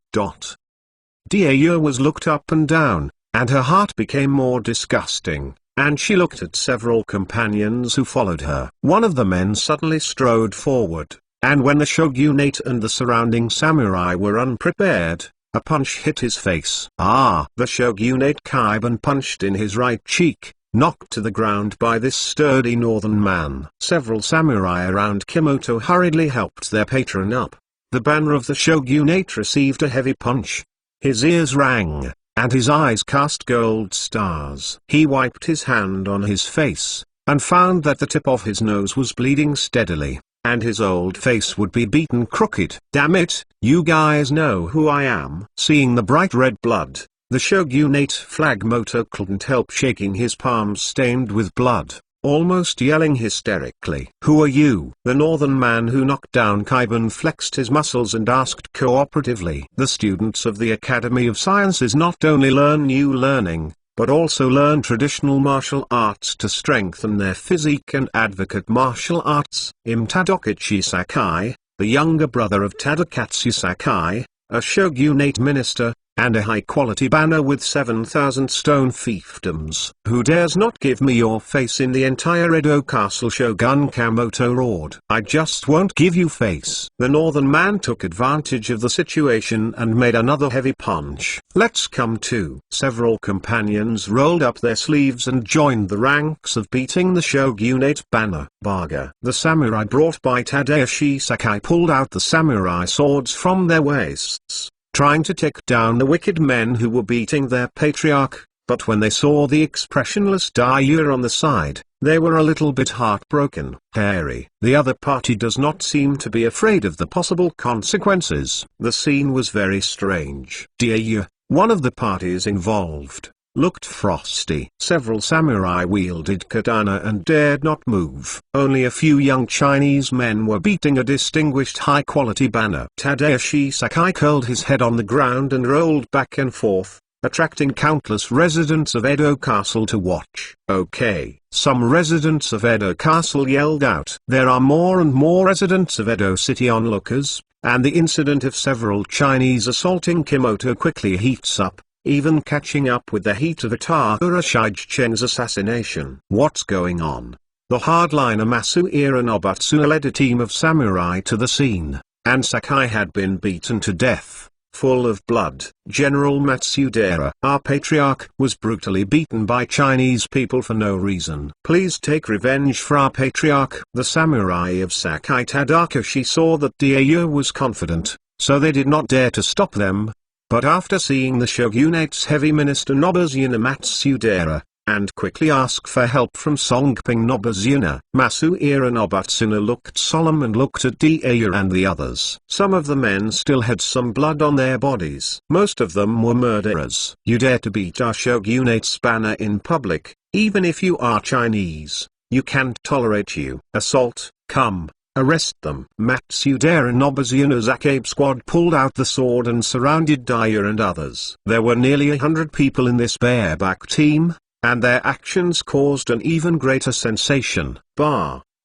Dia was looked up and down, and her heart became more disgusting, and she looked at several companions who followed her. One of the men suddenly strode forward, and when the shogunate and the surrounding samurai were unprepared, a punch hit his face. The shogunate Kaiban punched in his right cheek, knocked to the ground by this sturdy northern man. Several samurai around Kimoto hurriedly helped their patron up. The banner of the shogunate received a heavy punch. His ears rang, and his eyes cast gold stars. He wiped his hand on his face, and found that the tip of his nose was bleeding steadily, and his old face would be beaten crooked. "Damn it, you guys know who I am." Seeing the bright red blood, the shogunate flag moto couldn't help shaking his palms stained with blood, almost yelling hysterically. "Who are you?" The northern man who knocked down Kaiban flexed his muscles and asked cooperatively. "The students of the Academy of Sciences not only learn new learning, but also learn traditional martial arts to strengthen their physique and advocate martial arts." Tadakichi Sakai, the younger brother of Tadakatsu Sakai, a shogunate minister, and a high-quality banner with 7,000 stone fiefdoms. "Who dares not give me your face in the entire Edo castle?" Shogun Kamoto roared. "I just won't give you face." The northern man took advantage of the situation and made another heavy punch. "Let's come to." Several companions rolled up their sleeves and joined the ranks of beating the shogunate banner. Baga. The samurai brought by Tadashi Sakai pulled out the samurai swords from their waists, trying to take down the wicked men who were beating their patriarch, but when they saw the expressionless Daiyuya on the side, they were a little bit heartbroken. Harry. The other party does not seem to be afraid of the possible consequences. The scene was very strange. Daiyuya, one of the parties involved, looked frosty. Several samurai wielded katana and dared not move. Only a few young Chinese men were beating a distinguished high-quality banner. Tadashi Sakai curled his head on the ground and rolled back and forth, attracting countless residents of Edo Castle to watch. "Okay." Some residents of Edo Castle yelled out. There are more and more residents of Edo City onlookers, and the incident of several Chinese assaulting Kimoto quickly heats up, even catching up with the heat of Itaura Shigen's assassination. "What's going on?" The hardliner Masuira Nobutsuna led a team of samurai to the scene, and Sakai had been beaten to death, full of blood. General Matsudaira, our patriarch, was brutally beaten by Chinese people for no reason. "Please take revenge for our patriarch." The samurai of Sakai Tadakashi saw that Daiyuya was confident, so they did not dare to stop them. But after seeing the shogunate's heavy minister Nobuzuna Matsudaira, and quickly ask for help from Songping Nobuzuna, Masuira Nobutsuna looked solemn and looked at Daiyuya and the others. Some of the men still had some blood on their bodies. Most of them were murderers. "You dare to beat our shogunate's banner in public, even if you are Chinese. You can't tolerate you. Assault, come. Arrest them." Matsudaira Nobuzuna's Akebi squad pulled out the sword and surrounded Daiyuya and others. There were nearly 100 people in this bareback team, and their actions caused an even greater sensation.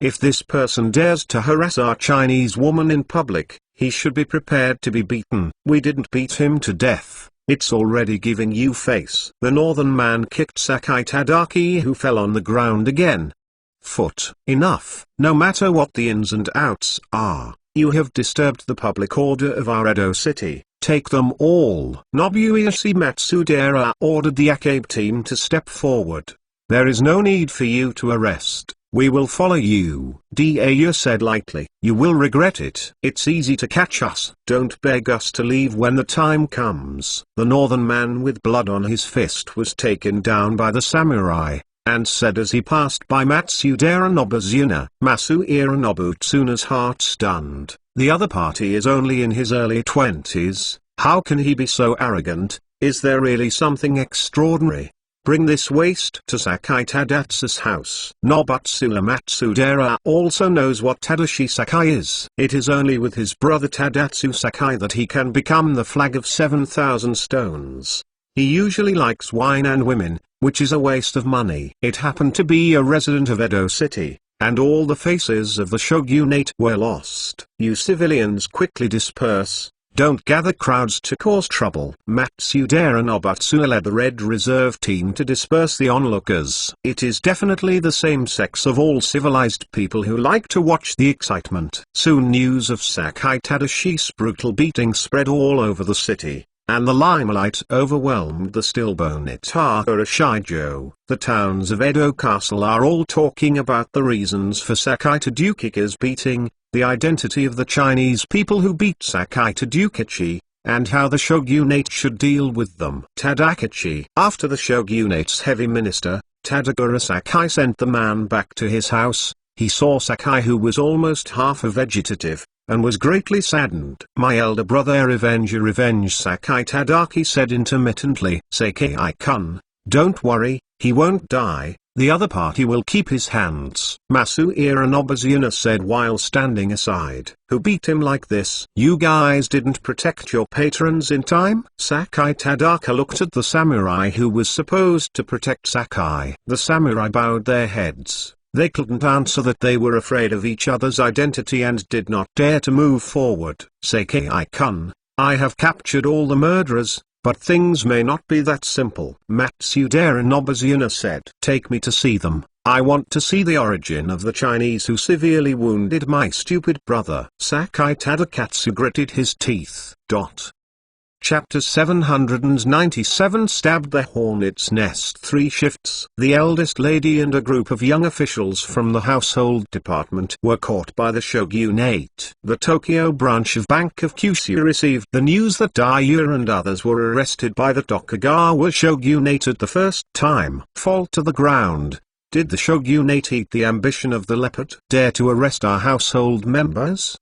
If this person dares to harass our Chinese woman in public, he should be prepared to be beaten." "We didn't beat him to death. It's already giving you face." The northern man kicked Sakai Tadaki, who fell on the ground again. "Foot. Enough. No matter what the ins and outs are, you have disturbed the public order of our Edo city. Take them all." Nobuyoshi Matsudaira ordered the Akebi team to step forward. "There is no need for you to arrest. We will follow you." Daiyuya said lightly. "You will regret it. It's easy to catch us. Don't beg us to leave when the time comes." The northern man with blood on his fist was taken down by the samurai, and said as he passed by Matsudaira Nobuzuna, Masuira Nobutsuna's heart stunned. "The other party is only in his early 20s, how can he be so arrogant? Is there really something extraordinary? Bring this waste to Sakai Tadatsu's house." Nobutsuna Matsudaira also knows what Tadashi Sakai is. It is only with his brother Tadatsu Sakai that he can become the flag of 7,000 stones. He usually likes wine and women, which is a waste of money. It happened to be a resident of Edo City, and all the faces of the shogunate were lost. "You civilians quickly disperse. Don't gather crowds to cause trouble." Matsudaira Nobutsuna led the Red Reserve team to disperse the onlookers. It is definitely the same sex of all civilized people who like to watch the excitement. Soon news of Sakai Tadashi's brutal beating spread all over the city, and the limelight overwhelmed the stillborn Itaura Shijo. The towns of Edo Castle are all talking about the reasons for Sakai Tadukika's beating, the identity of the Chinese people who beat Sakai Tadukichi, and how the shogunate should deal with them. Tadakichi. After the shogunate's heavy minister, Tadagura Sakai sent the man back to his house, he saw Sakai, who was almost half a vegetative, and was greatly saddened. "My elder brother, revenge Sakai," Tadaki said intermittently. "Sakai-kun, don't worry, he won't die, the other party will keep his hands," Masuira Nobizuna said while standing aside. "Who beat him like this? You guys didn't protect your patrons in time?" Sakai Tadaka looked at the samurai who was supposed to protect Sakai. The samurai bowed their heads. They couldn't answer that. They were afraid of each other's identity and did not dare to move forward. "Sakai-kun, I have captured all the murderers, but things may not be that simple," Matsudaira Nobizuna said. "Take me to see them. I want to see the origin of the Chinese who severely wounded my stupid brother." Sakai Tadakatsu gritted his teeth. Chapter 797 Stabbed the Hornet's Nest. 3 shifts. The eldest lady and a group of young officials from the household department were caught by the shogunate. The Tokyo branch of Bank of Kyushu received the news that Daiya and others were arrested by the Tokugawa shogunate at the first time. Fall to the ground. Did the shogunate eat the ambition of the leopard? Dare to arrest our household members?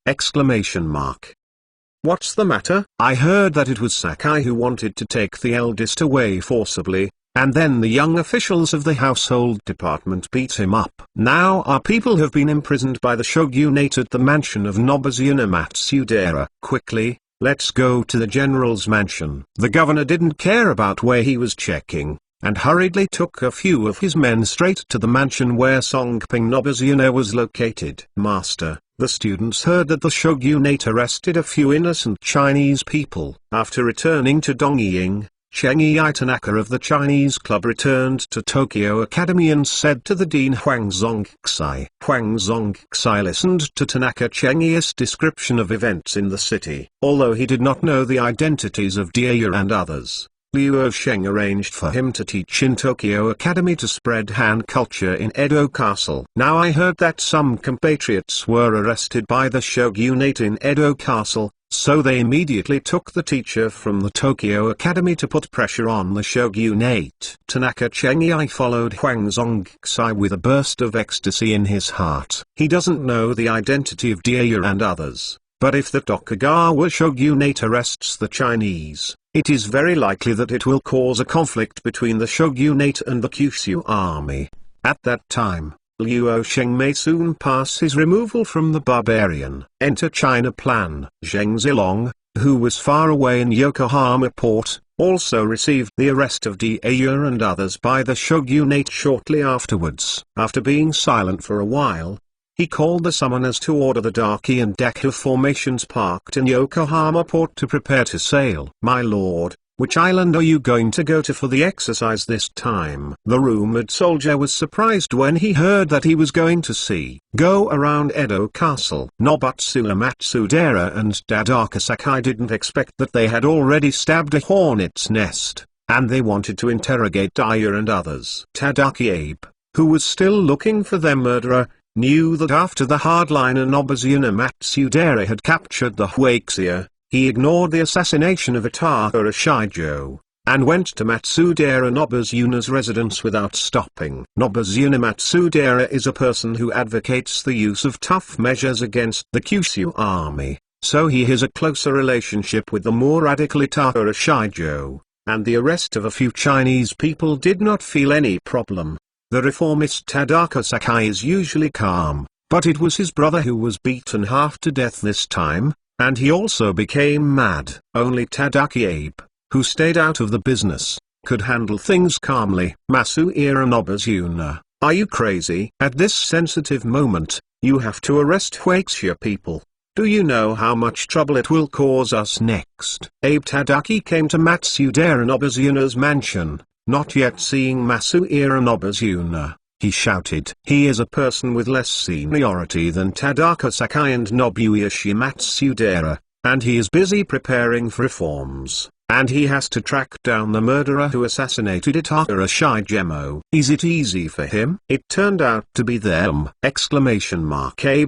What's the matter? I heard that it was Sakai who wanted to take the eldest away forcibly, and then the young officials of the household department beat him up. Now our people have been imprisoned by the shogunate at the mansion of Nobizuna Matsudaira. Quickly, let's go to the general's mansion. The governor didn't care about where he was checking, and hurriedly took a few of his men straight to the mansion where Songping Nobizuna was located. Master, the students heard that the shogunate arrested a few innocent Chinese people. After returning to Dongying, Cheng Tanaka of the Chinese club returned to Tokyo Academy and said to the dean Huang Zongxi. Huang Zongxi listened to Tanaka Cheng's description of events in the city. Although he did not know the identities of Daiya and others, Liu Sheng arranged for him to teach in Tokyo Academy to spread Han culture in Edo Castle. Now I heard that some compatriots were arrested by the shogunate in Edo Castle, so they immediately took the teacher from the Tokyo Academy to put pressure on the shogunate. Tanaka Cheng followed Huang Zongxi with a burst of ecstasy in his heart. He doesn't know the identity of Daiya and others, but if the Tokugawa shogunate arrests the Chinese, it is very likely that it will cause a conflict between the shogunate and the Kyushu army. At that time, Liu Sheng may soon pass his removal from the barbarian. Enter China Plan. Zheng Zilong, who was far away in Yokohama port, also received the arrest of Daiya and others by the shogunate shortly afterwards. After being silent for a while, he called the summoners to order the Daki and Deku formations parked in Yokohama port to prepare to sail. "My lord, which island are you going to go to for the exercise this time?" The rumored soldier was surprised when he heard that he was going to go around Edo Castle. Nobutsula Matsudaira and Tadaka Sakai didn't expect that they had already stabbed a hornet's nest, and they wanted to interrogate Daiya and others. Tadaki Abe, who was still looking for their murderer, knew that after the hardliner Nobizuna Matsudaira had captured the Huaxia, he ignored the assassination of Itakura Shijo, and went to Matsudaira Nobizuna's residence without stopping. Nobizuna Matsudaira is a person who advocates the use of tough measures against the Kyushu army, so he has a closer relationship with the more radical Itakura Shijo, and the arrest of a few Chinese people did not feel any problem. The reformist Tadaka Sakai is usually calm, but it was his brother who was beaten half to death this time, and he also became mad. Only Tadaki Abe, who stayed out of the business, could handle things calmly. Masuira Nobizuna, are you crazy? At this sensitive moment, you have to arrest Huaxia people. Do you know how much trouble it will cause us next? Abe Tadaki came to Matsudaira Nobizuna's mansion. Not yet seeing Masuira Nobizuna, he shouted. He is a person with less seniority than Tadaka Sakai and Nobuyoshi Matsudaira, and he is busy preparing for reforms, and he has to track down the murderer who assassinated Itakura Shijo. Is it easy for him? It turned out to be them! Abe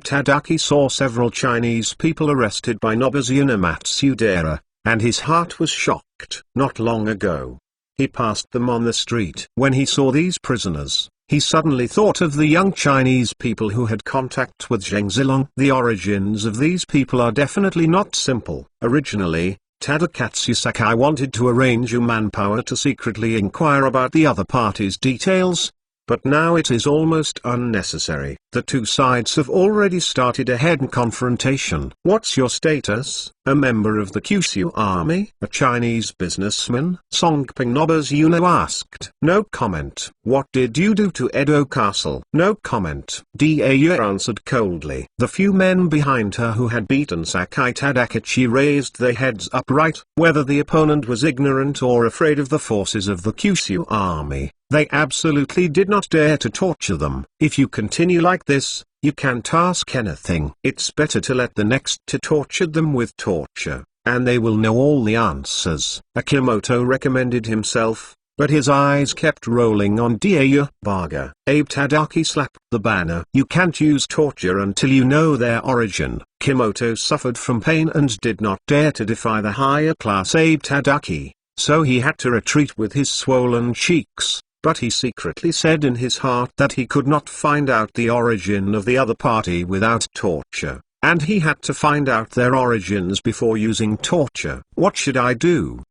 Tadaki saw several Chinese people arrested by Nobizuna Matsudaira, and his heart was shocked. Not long ago, he passed them on the street. When he saw these prisoners, he suddenly thought of the young Chinese people who had contact with Zheng Zilong. The origins of these people are definitely not simple. Originally, Tadakatsu Sakai wanted to arrange a manpower to secretly inquire about the other party's details, but now it is almost unnecessary. The two sides have already started a head confrontation. What's your status? A member of the Kyushu army? A Chinese businessman? Songping Nobuzuno asked. No comment. What did you do to Edo Castle? No comment. Daiyu answered coldly. The few men behind her who had beaten Sakai Tadakachi raised their heads upright. Whether the opponent was ignorant or afraid of the forces of the Kyushu army, they absolutely did not dare to torture them. If you continue like this, you can't ask anything. It's better to let the next to torture them with torture, and they will know all the answers. Akimoto recommended himself, but his eyes kept rolling on Daiyu. Baga. Abe Tadaki slapped the banner. You can't use torture until you know their origin. Kimoto suffered from pain and did not dare to defy the higher class Abe Tadaki, so he had to retreat with his swollen cheeks. But he secretly said in his heart that he could not find out the origin of the other party without torture, and he had to find out their origins before using torture. What should I do?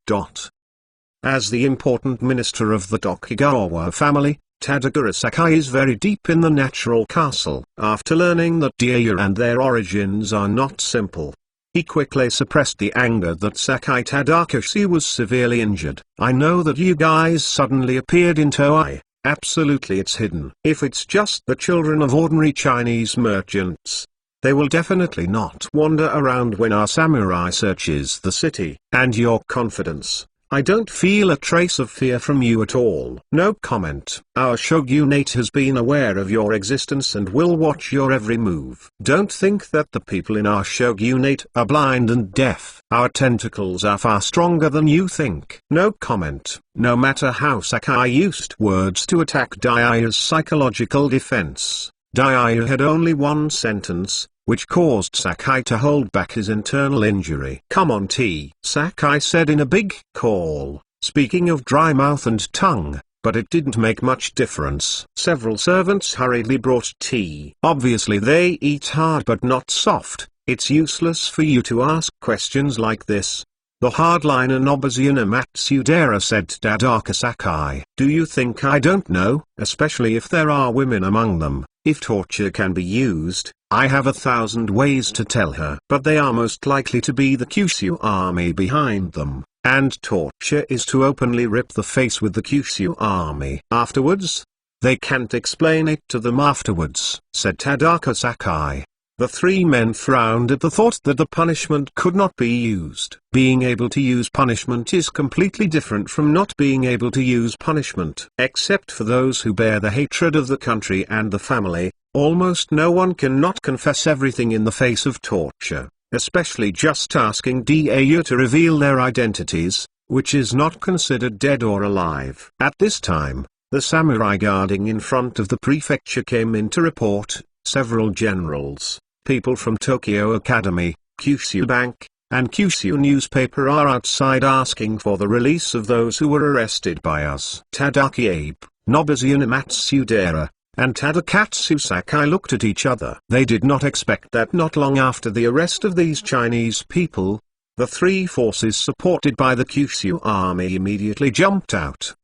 As the important minister of the Tokugawa family, Tadagura Sakai is very deep in the natural castle. After learning that Daiyu and their origins are not simple, he quickly suppressed the anger that Sakai Tadakashi was severely injured. I know that you guys suddenly appeared in Toei. Absolutely, it's hidden. If it's just the children of ordinary Chinese merchants, they will definitely not wander around when our samurai searches the city. And your confidence, I don't feel a trace of fear from you at all. No comment. Our shogunate has been aware of your existence and will watch your every move. Don't think that the people in our shogunate are blind and deaf. Our tentacles are far stronger than you think. No comment. No matter how Sakai used words to attack Daiu's psychological defense, Daiu had only one sentence, which caused Sakai to hold back his internal injury. Come on T, Sakai said in a big call, speaking of dry mouth and tongue, but it didn't make much difference. Several servants hurriedly brought tea. Obviously they eat hard but not soft. It's useless for you to ask questions like this. The hardliner Nobuzuno Matsudera said to Tadaka Sakai. Do you think I don't know, especially if there are women among them? If torture can be used, I have 1,000 ways to tell her. But they are most likely to be the Kyushu army behind them, and torture is to openly rip the face with the Kyushu army. Afterwards? They can't explain it to them afterwards, said Tadaka Sakai. The three men frowned at the thought that the punishment could not be used. Being able to use punishment is completely different from not being able to use punishment. Except for those who bear the hatred of the country and the family, almost no one can not confess everything in the face of torture, especially just asking Daiyu to reveal their identities, which is not considered dead or alive. At this time, the samurai guarding in front of the prefecture came in to report. Several generals, people from Tokyo Academy, Kyushu Bank, and Kyushu newspaper are outside asking for the release of those who were arrested by us. Tadaki Abe, Nobuzuno Matsudera, and Tadakatsu Sakai looked at each other. They did not expect that not long after the arrest of these Chinese people, the three forces supported by the Kyushu army immediately jumped out.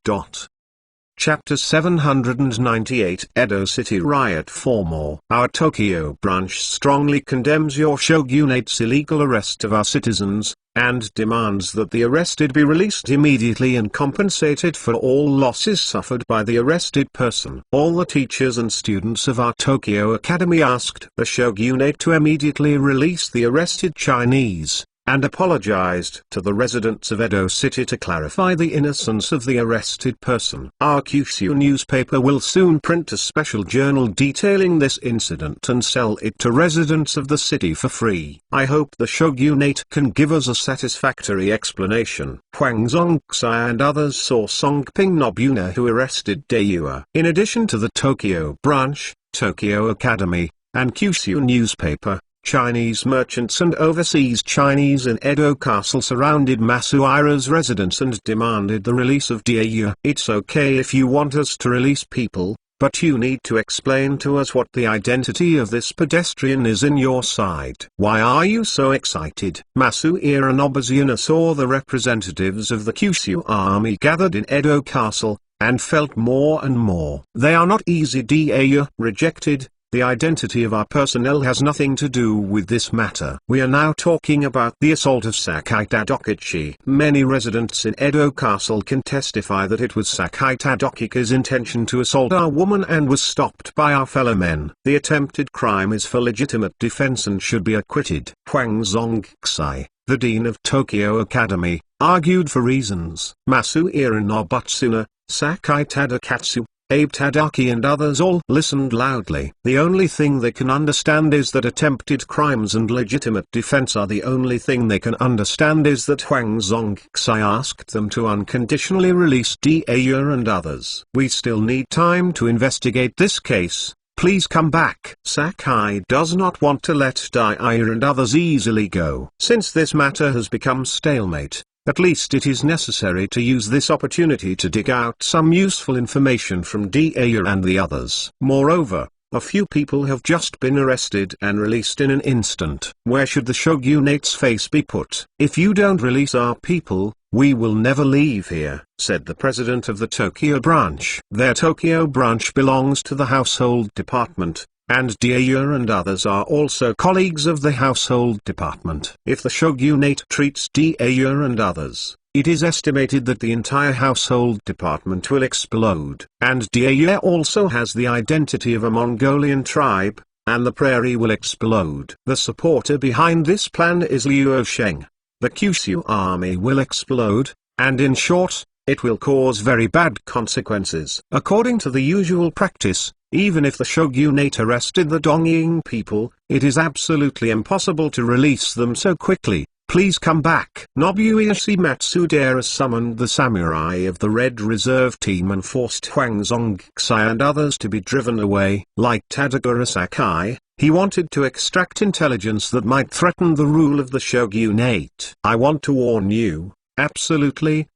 Chapter 798 Edo City Riot 4 more. Our Tokyo branch strongly condemns your shogunate's illegal arrest of our citizens, and demands that the arrested be released immediately and compensated for all losses suffered by the arrested person. All the teachers and students of our Tokyo Academy asked the shogunate to immediately release the arrested Chinese, and apologized to the residents of Edo City to clarify the innocence of the arrested person. Our Kyushu newspaper will soon print a special journal detailing this incident and sell it to residents of the city for free. I hope the shogunate can give us a satisfactory explanation. Huang Zongxai and others saw Songping Nobuzuno who arrested Daiyu. In addition to the Tokyo branch, Tokyo Academy, and Kyushu newspaper, Chinese merchants and overseas Chinese in Edo Castle surrounded Masuira's residence and demanded the release of Diaoyu. "It's okay if you want us to release people, but you need to explain to us what the identity of this pedestrian is in your side. Why are you so excited?" Masuira Nobazuna saw the representatives of the Kyushu army gathered in Edo Castle, and felt more and more. "They are not easy." Diaoyu rejected. "The identity of our personnel has nothing to do with this matter. We are now talking about the assault of Sakai Tadakichi." Many residents in Edo Castle can testify that it was Sakai Tadakichi's intention to assault our woman and was stopped by our fellow men. The attempted crime is for legitimate defense and should be acquitted. Huang Zongxai, the dean of Tokyo Academy, argued for reasons. Masuira Nobutsuna, Sakai Tadakatsu, Abe Tadaki and others all listened loudly. The only thing they can understand is that attempted crimes and legitimate defense are the only thing they can understand is that Huang Zongxai asked them to unconditionally release Diaoyu and others. "We still need time to investigate this case. Please come back." Sakai does not want to let Diaoyu and others easily go. Since this matter has become stalemate, at least it is necessary to use this opportunity to dig out some useful information from Diaoyu and the others. Moreover, a few people have just been arrested and released in an instant. Where should the shogunate's face be put? "If you don't release our people, we will never leave here," said the president of the Tokyo branch. Their Tokyo branch belongs to the household department, and Diaoyu and others are also colleagues of the household department. If the shogunate treats Diaoyu and others, it is estimated that the entire household department will explode. And Diaoyu also has the identity of a Mongolian tribe, and the prairie will explode. The supporter behind this plan is Liu Sheng. The Kyushu army will explode, and in short, it will cause very bad consequences. According to the usual practice, even if the shogunate arrested the Dongying people, it is absolutely impossible to release them so quickly. "Please come back." Nobuyoshi Matsudera summoned the samurai of the Red Reserve Team and forced Huang Zongxai and others to be driven away. Like Tadagura Sakai, he wanted to extract intelligence that might threaten the rule of the shogunate. "I want to warn you, absolutely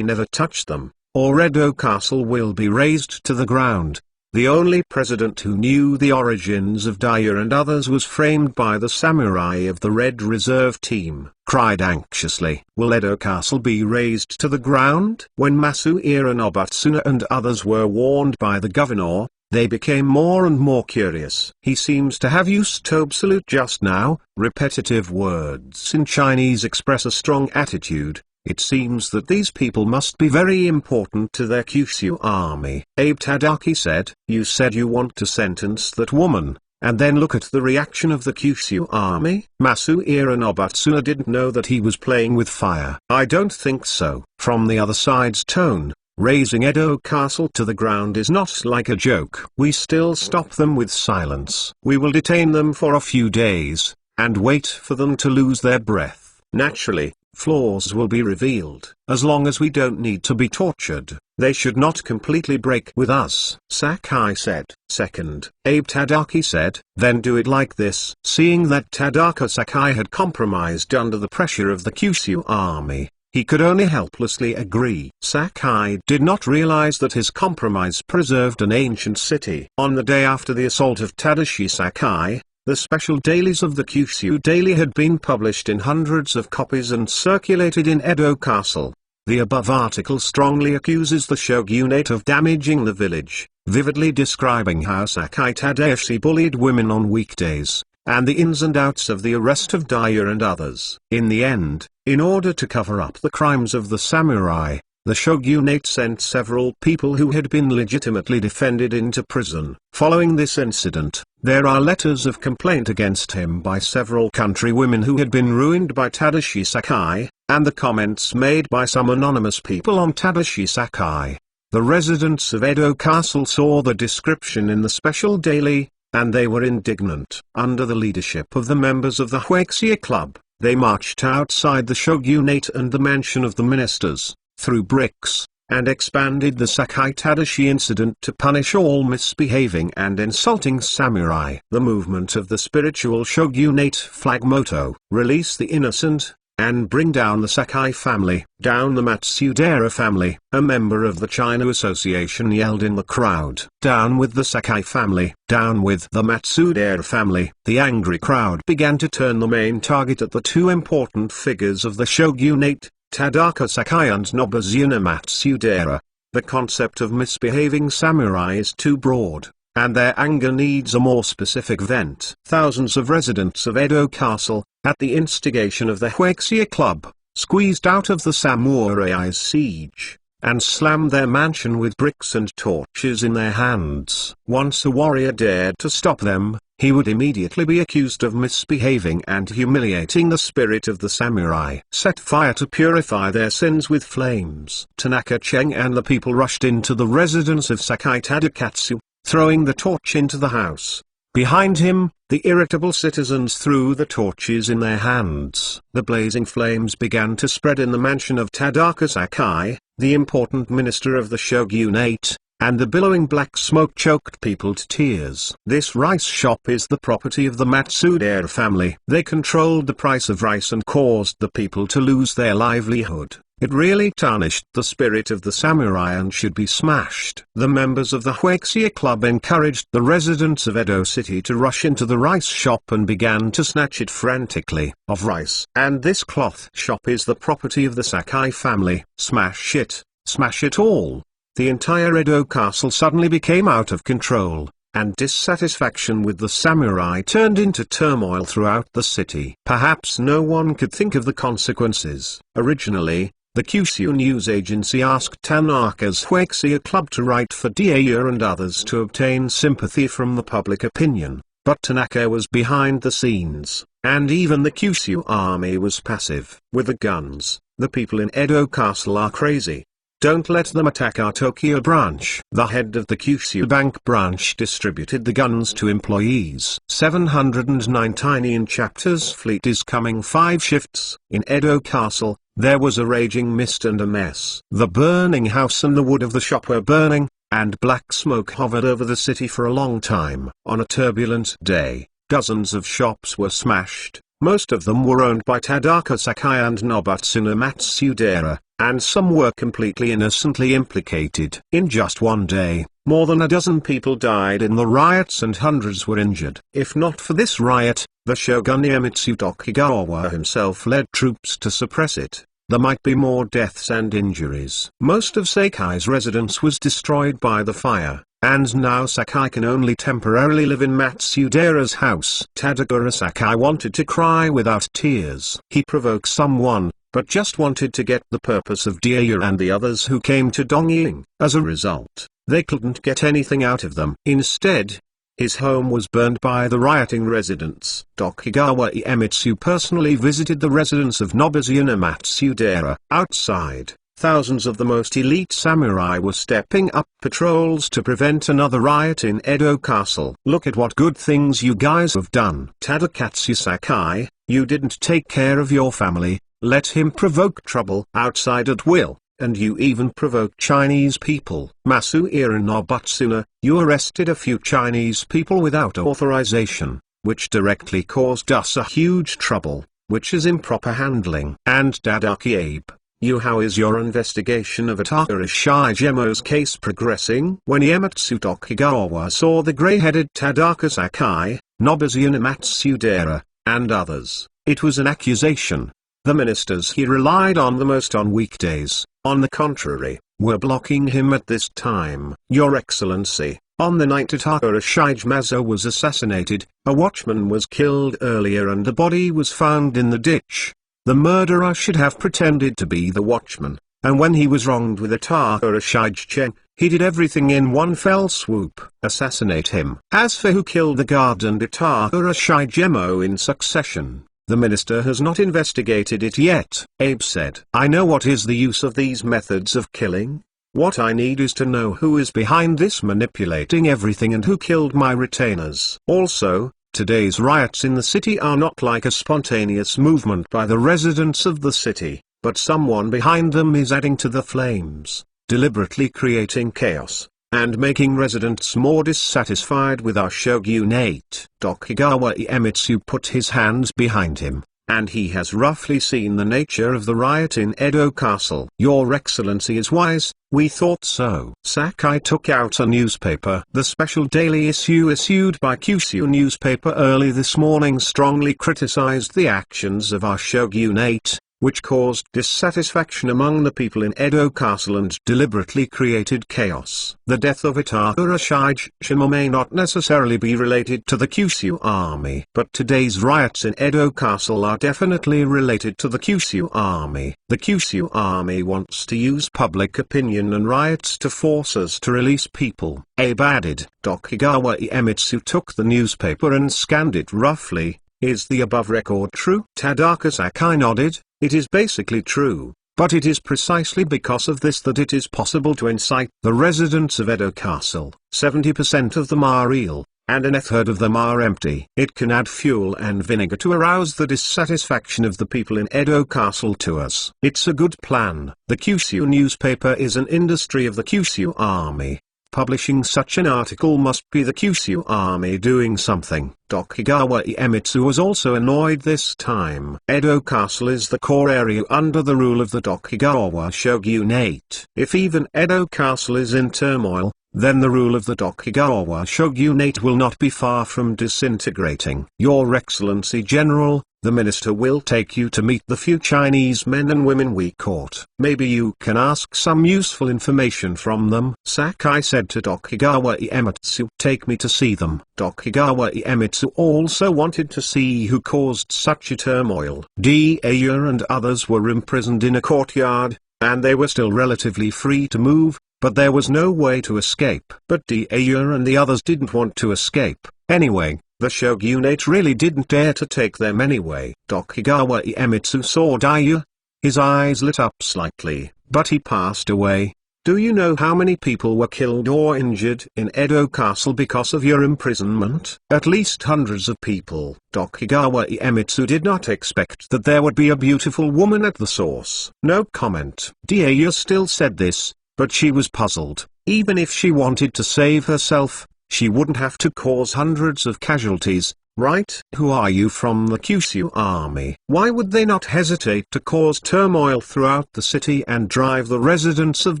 never touch them, or Edo Castle will be razed to the ground." The only president who knew the origins of Diaoyu and others was framed by the samurai of the Red Reserve Team, cried anxiously. "Will Edo Castle be razed to the ground?" When Masuira Nobutsuna and others were warned by the governor, they became more and more curious. He seems to have used absolute just now. Repetitive words in Chinese express a strong attitude. It seems that these people must be very important to their Kyushu army. Abe Tadaki said, "You said you want to sentence that woman, and then look at the reaction of the Kyushu army?" Masuira Nobutsuna didn't know that he was playing with fire. "I don't think so." From the other side's tone, raising Edo Castle to the ground is not like a joke. "We still stop them with silence. We will detain them for a few days, and wait for them to lose their breath. Naturally, flaws will be revealed. As long as we don't need to be tortured, they should not completely break with us," Sakai said. "Second," Abe Tadaki said, "then do it like this." Seeing that Tadaka Sakai had compromised under the pressure of the Kyushu army, he could only helplessly agree. Sakai did not realize that his compromise preserved an ancient city. On the day after the assault of Tadashi Sakai, the special dailies of the Kyushu Daily had been published in hundreds of copies and circulated in Edo Castle. The above article strongly accuses the shogunate of damaging the village, vividly describing how Sakai Tadashi bullied women on weekdays, and the ins and outs of the arrest of Diaoyu and others. In the end, in order to cover up the crimes of the samurai, the shogunate sent several people who had been legitimately defended into prison. Following this incident, there are letters of complaint against him by several country women who had been ruined by Tadashi Sakai, and the comments made by some anonymous people on Tadashi Sakai. The residents of Edo Castle saw the description in the special daily, and they were indignant. Under the leadership of the members of the Huexia Club, they marched outside the shogunate and the mansion of the ministers, threw bricks, and expanded the Sakai Tadashi incident to punish all misbehaving and insulting samurai. The movement of the spiritual shogunate flag motto, release the innocent, and bring down the Sakai family, down the Matsudaira family, a member of the China Association yelled in the crowd. Down with the Sakai family, down with the Matsudaira family. The angry crowd began to turn the main target at the two important figures of the shogunate, Tadaka Sakai and Nobuzune Matsudaira. The concept of misbehaving samurai is too broad, and their anger needs a more specific vent. Thousands of residents of Edo Castle, at the instigation of the Huexia Club, squeezed out of the samurai's siege, and slammed their mansion with bricks and torches in their hands. Once a warrior dared to stop them, he would immediately be accused of misbehaving and humiliating the spirit of the samurai. Set fire to purify their sins with flames. Tanaka Cheng and the people rushed into the residence of Sakai Tadakatsu, throwing the torch into the house. Behind him, the irritable citizens threw the torches in their hands. The blazing flames began to spread in the mansion of Tadaka Sakai, the important minister of the shogunate, and the billowing black smoke choked people to tears. This rice shop is the property of the Matsudaira family. They controlled the price of rice and caused the people to lose their livelihood. It really tarnished the spirit of the samurai and should be smashed. The members of the Huexia Club encouraged the residents of Edo City to rush into the rice shop and began to snatch it frantically of rice. And this cloth shop is the property of the Sakai family. Smash it all. The entire Edo castle suddenly became out of control, and dissatisfaction with the samurai turned into turmoil throughout the city. Perhaps no one could think of the consequences. Originally, the Kyushu news agency asked Tanaka's Huexia Club to write for Daiya and others to obtain sympathy from the public opinion, but Tanaka was behind the scenes, and even the Kyushu army was passive. With the guns, the people in Edo Castle are crazy. Don't let them attack our Tokyo branch. The head of the Kyushu Bank branch distributed the guns to employees. 709 Tiny in Chapters Fleet is coming 5 shifts. In Edo Castle, there was a raging mist and a mess. The burning house and the wood of the shop were burning, and black smoke hovered over the city for a long time. On a turbulent day, dozens of shops were smashed. Most of them were owned by Tadaka Sakai and Nobuzune Matsudaira, and some were completely innocently implicated. In just one day, more than a dozen people died in the riots and hundreds were injured. If not for this riot, the shogun Iemitsu Tokugawa himself led troops to suppress it, there might be more deaths and injuries. Most of Sakai's residence was destroyed by the fire, and now Sakai can only temporarily live in Matsudaira's house. Tadaka Sakai wanted to cry without tears. He provoked someone, but just wanted to get the purpose of Daiya and the others who came to Dongying. As a result, they couldn't get anything out of them. Instead, his home was burned by the rioting residents. Tokugawa Iemitsu personally visited the residence of Nobuzune Matsudaira. Outside, thousands of the most elite samurai were stepping up patrols to prevent another riot in Edo Castle. Look at what good things you guys have done. Tadakatsu Sakai, you didn't take care of your family, let him provoke trouble outside at will, and you even provoked Chinese people. Masuira Nobuzune, you arrested a few Chinese people without authorization, which directly caused us a huge trouble, which is improper handling. And Tadaki Abe, how is your investigation of Atakara Shigemo's case progressing? When Iemitsu Tokugawa saw the grey-headed Tadaka Sakai, Nobuzune Matsudaira, and others, it was an accusation. The ministers he relied on the most on weekdays, on the contrary, were blocking him at this time. Your Excellency, on the night Atakara Shigemazo was assassinated, a watchman was killed earlier and a body was found in the ditch. The murderer should have pretended to be the watchman, and when he was wronged with Atakara Shigecheng, he did everything in one fell swoop. Assassinate him. As for who killed the guard and Atakara Shigemo in succession, the minister has not investigated it yet. Abe said, I know what is the use of these methods of killing. What I need is to know who is behind this manipulating everything and who killed my retainers. Also, today's riots in the city are not like a spontaneous movement by the residents of the city, but someone behind them is adding to the flames. deliberately creating chaos, and making residents more dissatisfied with our shogunate. Tokugawa Iemitsu put his hands behind him, and he has roughly seen the nature of the riot in Edo Castle. Your Excellency is wise, we thought so. Sakai took out a newspaper. The special daily issue issued by Kyushu newspaper early this morning strongly criticized the actions of our shogunate, which caused dissatisfaction among the people in Edo Castle and deliberately created chaos. The death of Itaura Shishima may not necessarily be related to the Kyushu army, but today's riots in Edo Castle are definitely related to the Kyushu army. The Kyushu army wants to use public opinion and riots to force us to release people, Abe added. Tokugawa Iemitsu took the newspaper and scanned it roughly. Is the above record true? Tadaka Sakai nodded. It is basically true, but it is precisely because of this that it is possible to incite the residents of Edo Castle. 70% of them are real, and a third of them are empty. It can add fuel and vinegar to arouse the dissatisfaction of the people in Edo Castle to us. It's a good plan. The Kyushu newspaper is an industry of the Kyushu army. Publishing such an article must be the Kyushu army doing something. Tokugawa Iemitsu was also annoyed this time. Edo Castle is the core area under the rule of the Tokugawa shogunate. If even Edo Castle is in turmoil, then the rule of the Tokugawa shogunate will not be far from disintegrating. Your Excellency General, the minister will take you to meet the few Chinese men and women we caught. Maybe you can ask some useful information from them. Sakai said to Tokugawa Iemitsu. Take me to see them. Tokugawa Iemitsu also wanted to see who caused such a turmoil. Daya and others were imprisoned in a courtyard, and they were still relatively free to move, but there was no way to escape. But Daya and the others didn't want to escape. Anyway, the shogunate really didn't dare to take them anyway. Tokugawa Iemitsu saw Daya. His eyes lit up slightly, but he passed away. Do you know how many people were killed or injured in Edo Castle because of your imprisonment? At least hundreds of people. Tokugawa Iemitsu did not expect that there would be a beautiful woman at the source. No comment. Daya still said this, but she was puzzled. Even if she wanted to save herself, she wouldn't have to cause hundreds of casualties, right? Who are you from the Kyushu army? Why would they not hesitate to cause turmoil throughout the city and drive the residents of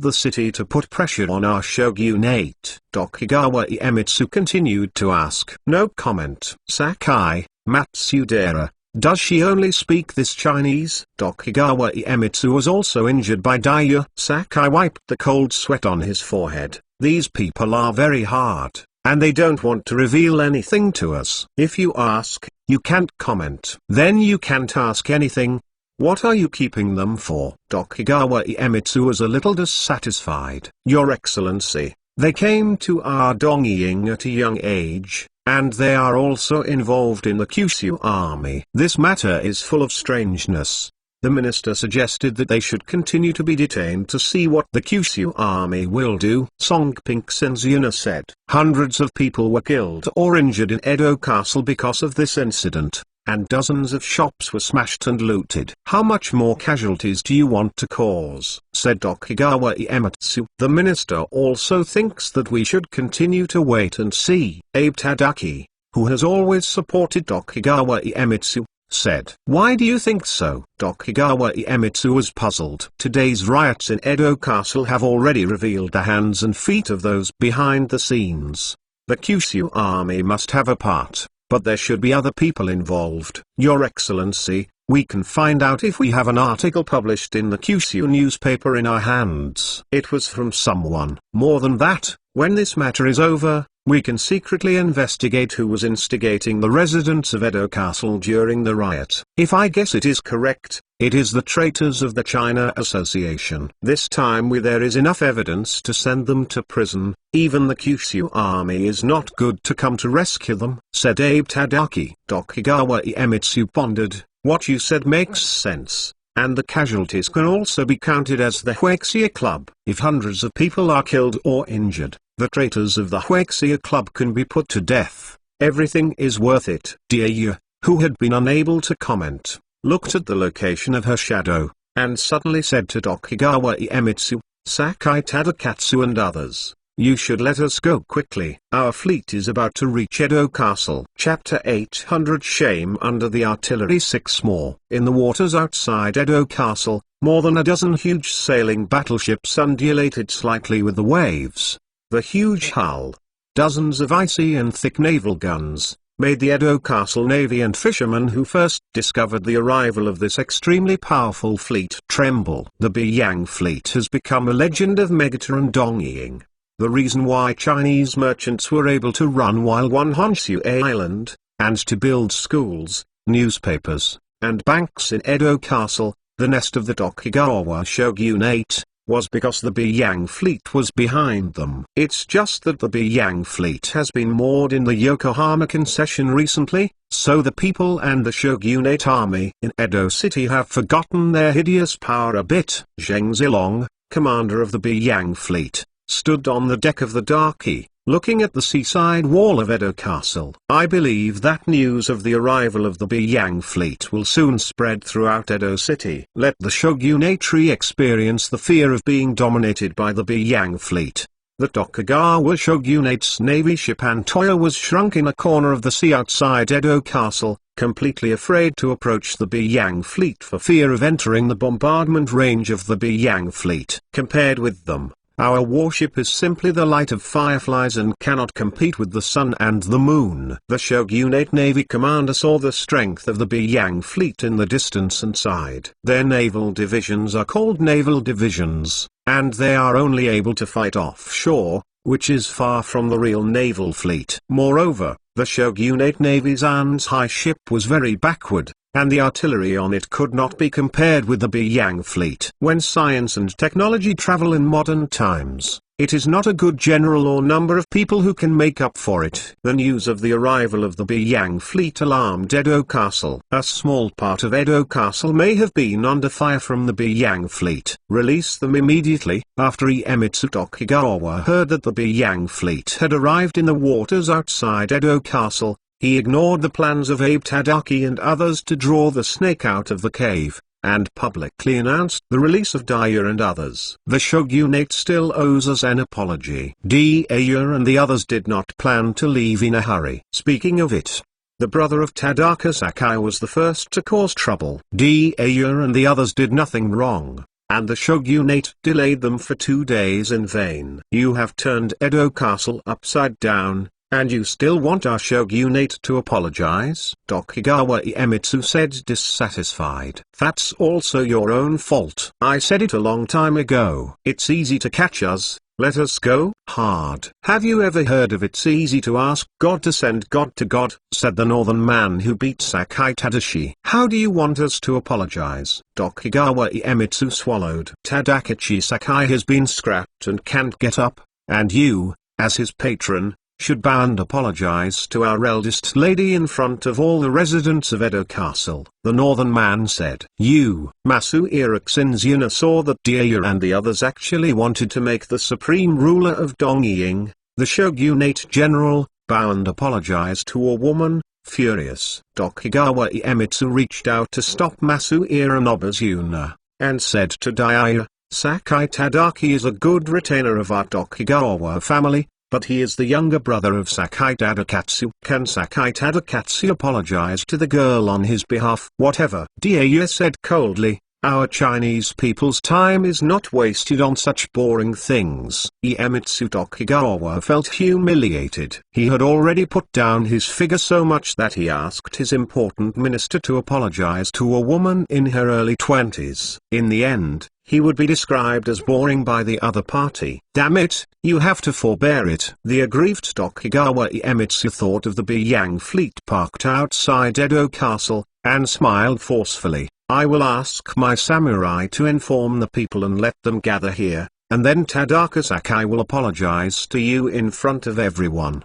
the city to put pressure on our shogunate? Tokugawa Iemitsu continued to ask. No comment. Sakai, Matsudera. Does she only speak this Chinese? Tokugawa Iemitsu was also injured by Daya. Sakai wiped the cold sweat on his forehead. These people are very hard, and they don't want to reveal anything to us. If you ask, you can't comment. Then you can't ask anything. What are you keeping them for? Tokugawa Iemitsu was a little dissatisfied. Your Excellency, they came to our Dongying at a young age, and they are also involved in the Kyushu army. This matter is full of strangeness. The minister suggested that they should continue to be detained to see what the Kyushu army will do. Songpink Senzuna said. Hundreds of people were killed or injured in Edo Castle because of this incident, and dozens of shops were smashed and looted. How much more casualties do you want to cause? Said Tokugawa Iemitsu. The minister also thinks that we should continue to wait and see. Abe Tadaki, who has always supported Tokugawa Iemitsu, said. Why do you think so? Tokugawa Iemitsu was puzzled. Today's riots in Edo Castle have already revealed the hands and feet of those behind the scenes. The Kyushu army must have a part, but there should be other people involved. Your Excellency, we can find out if we have an article published in the Kyushu newspaper in our hands. It was from someone. More than that, when this matter is over, we can secretly investigate who was instigating the residents of Edo Castle during the riot. If I guess it is correct, it is the traitors of the China Association. This time there is enough evidence to send them to prison. Even the Kyushu army is not good to come to rescue them, said Abe Tadaki. Tokugawa Iemitsu pondered. What you said makes sense, and the casualties can also be counted as the Huexia Club. If hundreds of people are killed or injured, the traitors of the Huexia Club can be put to death. Everything is worth it. Daya, who had been unable to comment, looked at the location of her shadow, and suddenly said to Tokugawa Iemitsu, Sakai Tadakatsu and others, you should let us go quickly. Our fleet is about to reach Edo Castle. Chapter 800 Shame under the artillery. 6 more. In the waters outside Edo Castle, more than a dozen huge sailing battleships undulated slightly with the waves. The huge hull, dozens of icy and thick naval guns, made the Edo Castle navy and fishermen who first discovered the arrival of this extremely powerful fleet tremble. The Beiyang fleet has become a legend of Megata and Dongying. The reason why Chinese merchants were able to run wild on Honshu Island, and to build schools, newspapers, and banks in Edo Castle, the nest of the Tokugawa shogunate, was because the Beiyang fleet was behind them. It's just that the Beiyang fleet has been moored in the Yokohama concession recently, so the people and the shogunate army in Edo City have forgotten their hideous power a bit. Zheng Zilong, commander of the Beiyang fleet, stood on the deck of the Darky, looking at the seaside wall of Edo Castle. I believe that news of the arrival of the Beiyang fleet will soon spread throughout Edo City. Let the shogunate experience the fear of being dominated by the Beiyang fleet. The Tokugawa shogunate's navy ship Antoya was shrunk in a corner of the sea outside Edo Castle, completely afraid to approach the Beiyang fleet for fear of entering the bombardment range of the Beiyang fleet. Compared with them, our warship is simply the light of fireflies and cannot compete with the sun and the moon. The shogunate navy commander saw the strength of the Beiyang fleet in the distance and sighed. Their naval divisions are called naval divisions, and they are only able to fight offshore, which is far from the real naval fleet. Moreover, the shogunate navy's Ansai ship was very backward, and the artillery on it could not be compared with the Beiyang fleet. When science and technology travel in modern times, it is not a good general or number of people who can make up for it. The news of the arrival of the Beiyang fleet alarmed Edo Castle. A small part of Edo Castle may have been under fire from the Beiyang fleet. Release them immediately. After Iemitsu Tokugawa heard that the Beiyang fleet had arrived in the waters outside Edo Castle, he ignored the plans of Abe Tadaki and others to draw the snake out of the cave, and publicly announced the release of Daya and others. The shogunate still owes us an apology. Daya and the others did not plan to leave in a hurry. Speaking of it, the brother of Tadaka Sakai was the first to cause trouble. Daya and the others did nothing wrong, and the shogunate delayed them for 2 days in vain. You have turned Edo Castle upside down, and you still want our shogunate to apologize? Tokugawa Iemitsu said, dissatisfied. That's also your own fault. I said it a long time ago. It's easy to catch us, let us go. Hard. Have you ever heard of it's easy to ask God to send God to God? Said the northern man who beat Sakai Tadashi. How do you want us to apologize? Tokugawa Iemitsu swallowed. Tadakichi Sakai has been scrapped and can't get up, and you, as his patron, should bow and apologize to our eldest lady in front of all the residents of Edo Castle. The northern man said. You, Masu Iraxinzuna, saw that Daya and the others actually wanted to make the supreme ruler of Dongying, the shogunate general, bow and apologize to a woman. Furious, Tokugawa Iemitsu reached out to stop Masu Iranobazuna, and said to Daya, Sakai Tadaki is a good retainer of our Tokugawa family, but he is the younger brother of Sakai Tadakatsu. Can Sakai Tadakatsu apologize to the girl on his behalf? Whatever. Daya said coldly, our Chinese people's time is not wasted on such boring things. Iemitsu Tokugawa felt humiliated. He had already put down his figure so much that he asked his important minister to apologize to a woman in her early 20s. In the end, he would be described as boring by the other party. Damn it, you have to forbear it. The aggrieved Tokugawa Iemitsu thought of the Beiyang fleet parked outside Edo Castle, and smiled forcefully. I will ask my samurai to inform the people and let them gather here, and then Tadaka Sakai will apologize to you in front of everyone.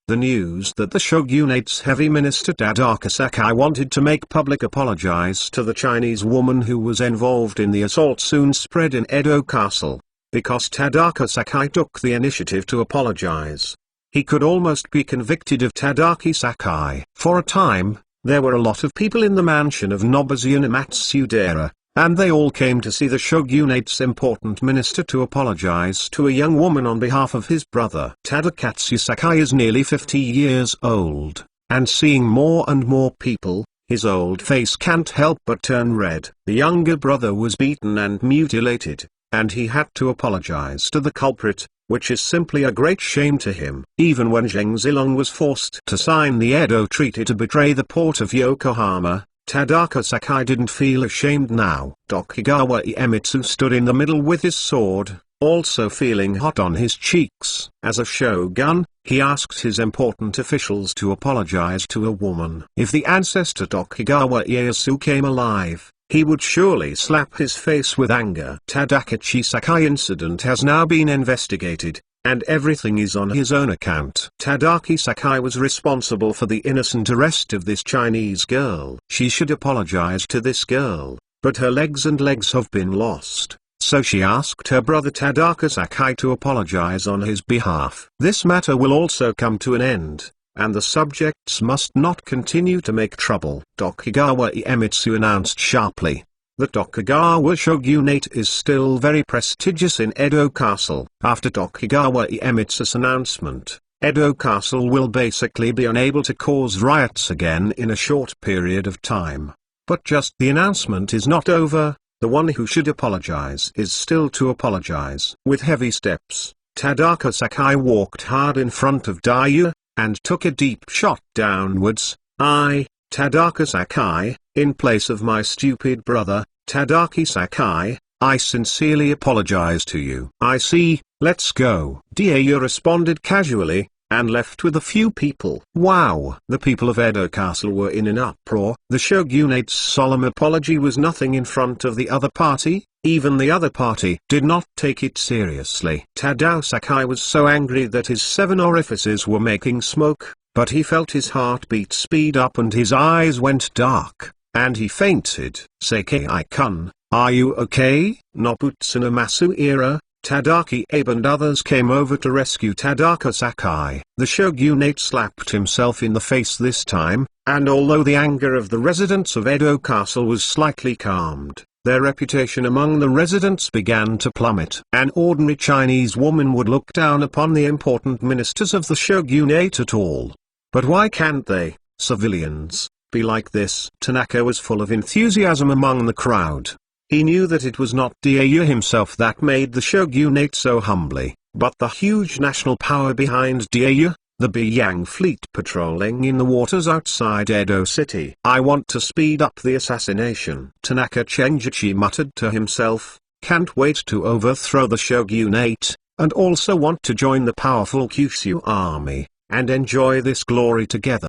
The news that the shogunate's heavy minister Tadaka Sakai wanted to make public apologize to the Chinese woman who was involved in the assault soon spread in Edo Castle, because Tadaka Sakai took the initiative to apologize. He could almost be convicted of Tadaki Sakai. For a time, there were a lot of people in the mansion of Nobazuna Matsudera, and they all came to see the shogunate's important minister to apologize to a young woman on behalf of his brother. Tadakatsu Sakai is nearly 50 years old, and seeing more and more people, his old face can't help but turn red. The younger brother was beaten and mutilated, and he had to apologize to the culprit, which is simply a great shame to him. Even when Zheng Zilong was forced to sign the Edo Treaty to betray the port of Yokohama, Tadaka Sakai didn't feel ashamed now. Tokugawa Iemitsu stood in the middle with his sword, also feeling hot on his cheeks. As a shogun, he asked his important officials to apologize to a woman. If the ancestor Tokugawa Ieyasu came alive, he would surely slap his face with anger. Tadakachi Sakai incident has now been investigated, and everything is on his own account. Tadaki Sakai was responsible for the innocent arrest of this Chinese girl. She should apologize to this girl, but her legs have been lost, so she asked her brother Tadaka Sakai to apologize on his behalf. This matter will also come to an end, and the subjects must not continue to make trouble. Tokugawa Iemitsu announced sharply. The Tokugawa shogunate is still very prestigious in Edo Castle. After Tokugawa Iemitsu's announcement, Edo Castle will basically be unable to cause riots again in a short period of time. But just the announcement is not over. The one who should apologize is still to apologize. With heavy steps, Tadaka Sakai walked hard in front of Daiyu, and took a deep shot downwards. I, Tadaka Sakai, in place of my stupid brother, Tadaki Sakai, I sincerely apologize to you. I see, let's go. Daiyu responded casually, and left with a few people. Wow! The people of Edo Castle were in an uproar. The shogunate's solemn apology was nothing in front of the other party. Even the other party did not take it seriously. Tadao Sakai was so angry that his 7 orifices were making smoke, but he felt his heartbeat speed up and his eyes went dark, and he fainted. Sakai-kun, are you okay? Nobutsuna Masuira, Tadaki Abe and others came over to rescue Tadaka Sakai. The shogunate slapped himself in the face this time, and although the anger of the residents of Edo Castle was slightly calmed, their reputation among the residents began to plummet. An ordinary Chinese woman would look down upon the important ministers of the shogunate at all. But why can't they, civilians, be like this? Tanaka was full of enthusiasm among the crowd. He knew that it was not Daiyu himself that made the shogunate so humbly, but the huge national power behind Daiyu, the Beiyang fleet patrolling in the waters outside Edo City. I want to speed up the assassination. Tanaka Chenjichi muttered to himself, can't wait to overthrow the shogunate, and also want to join the powerful Kyushu army, and enjoy this glory together.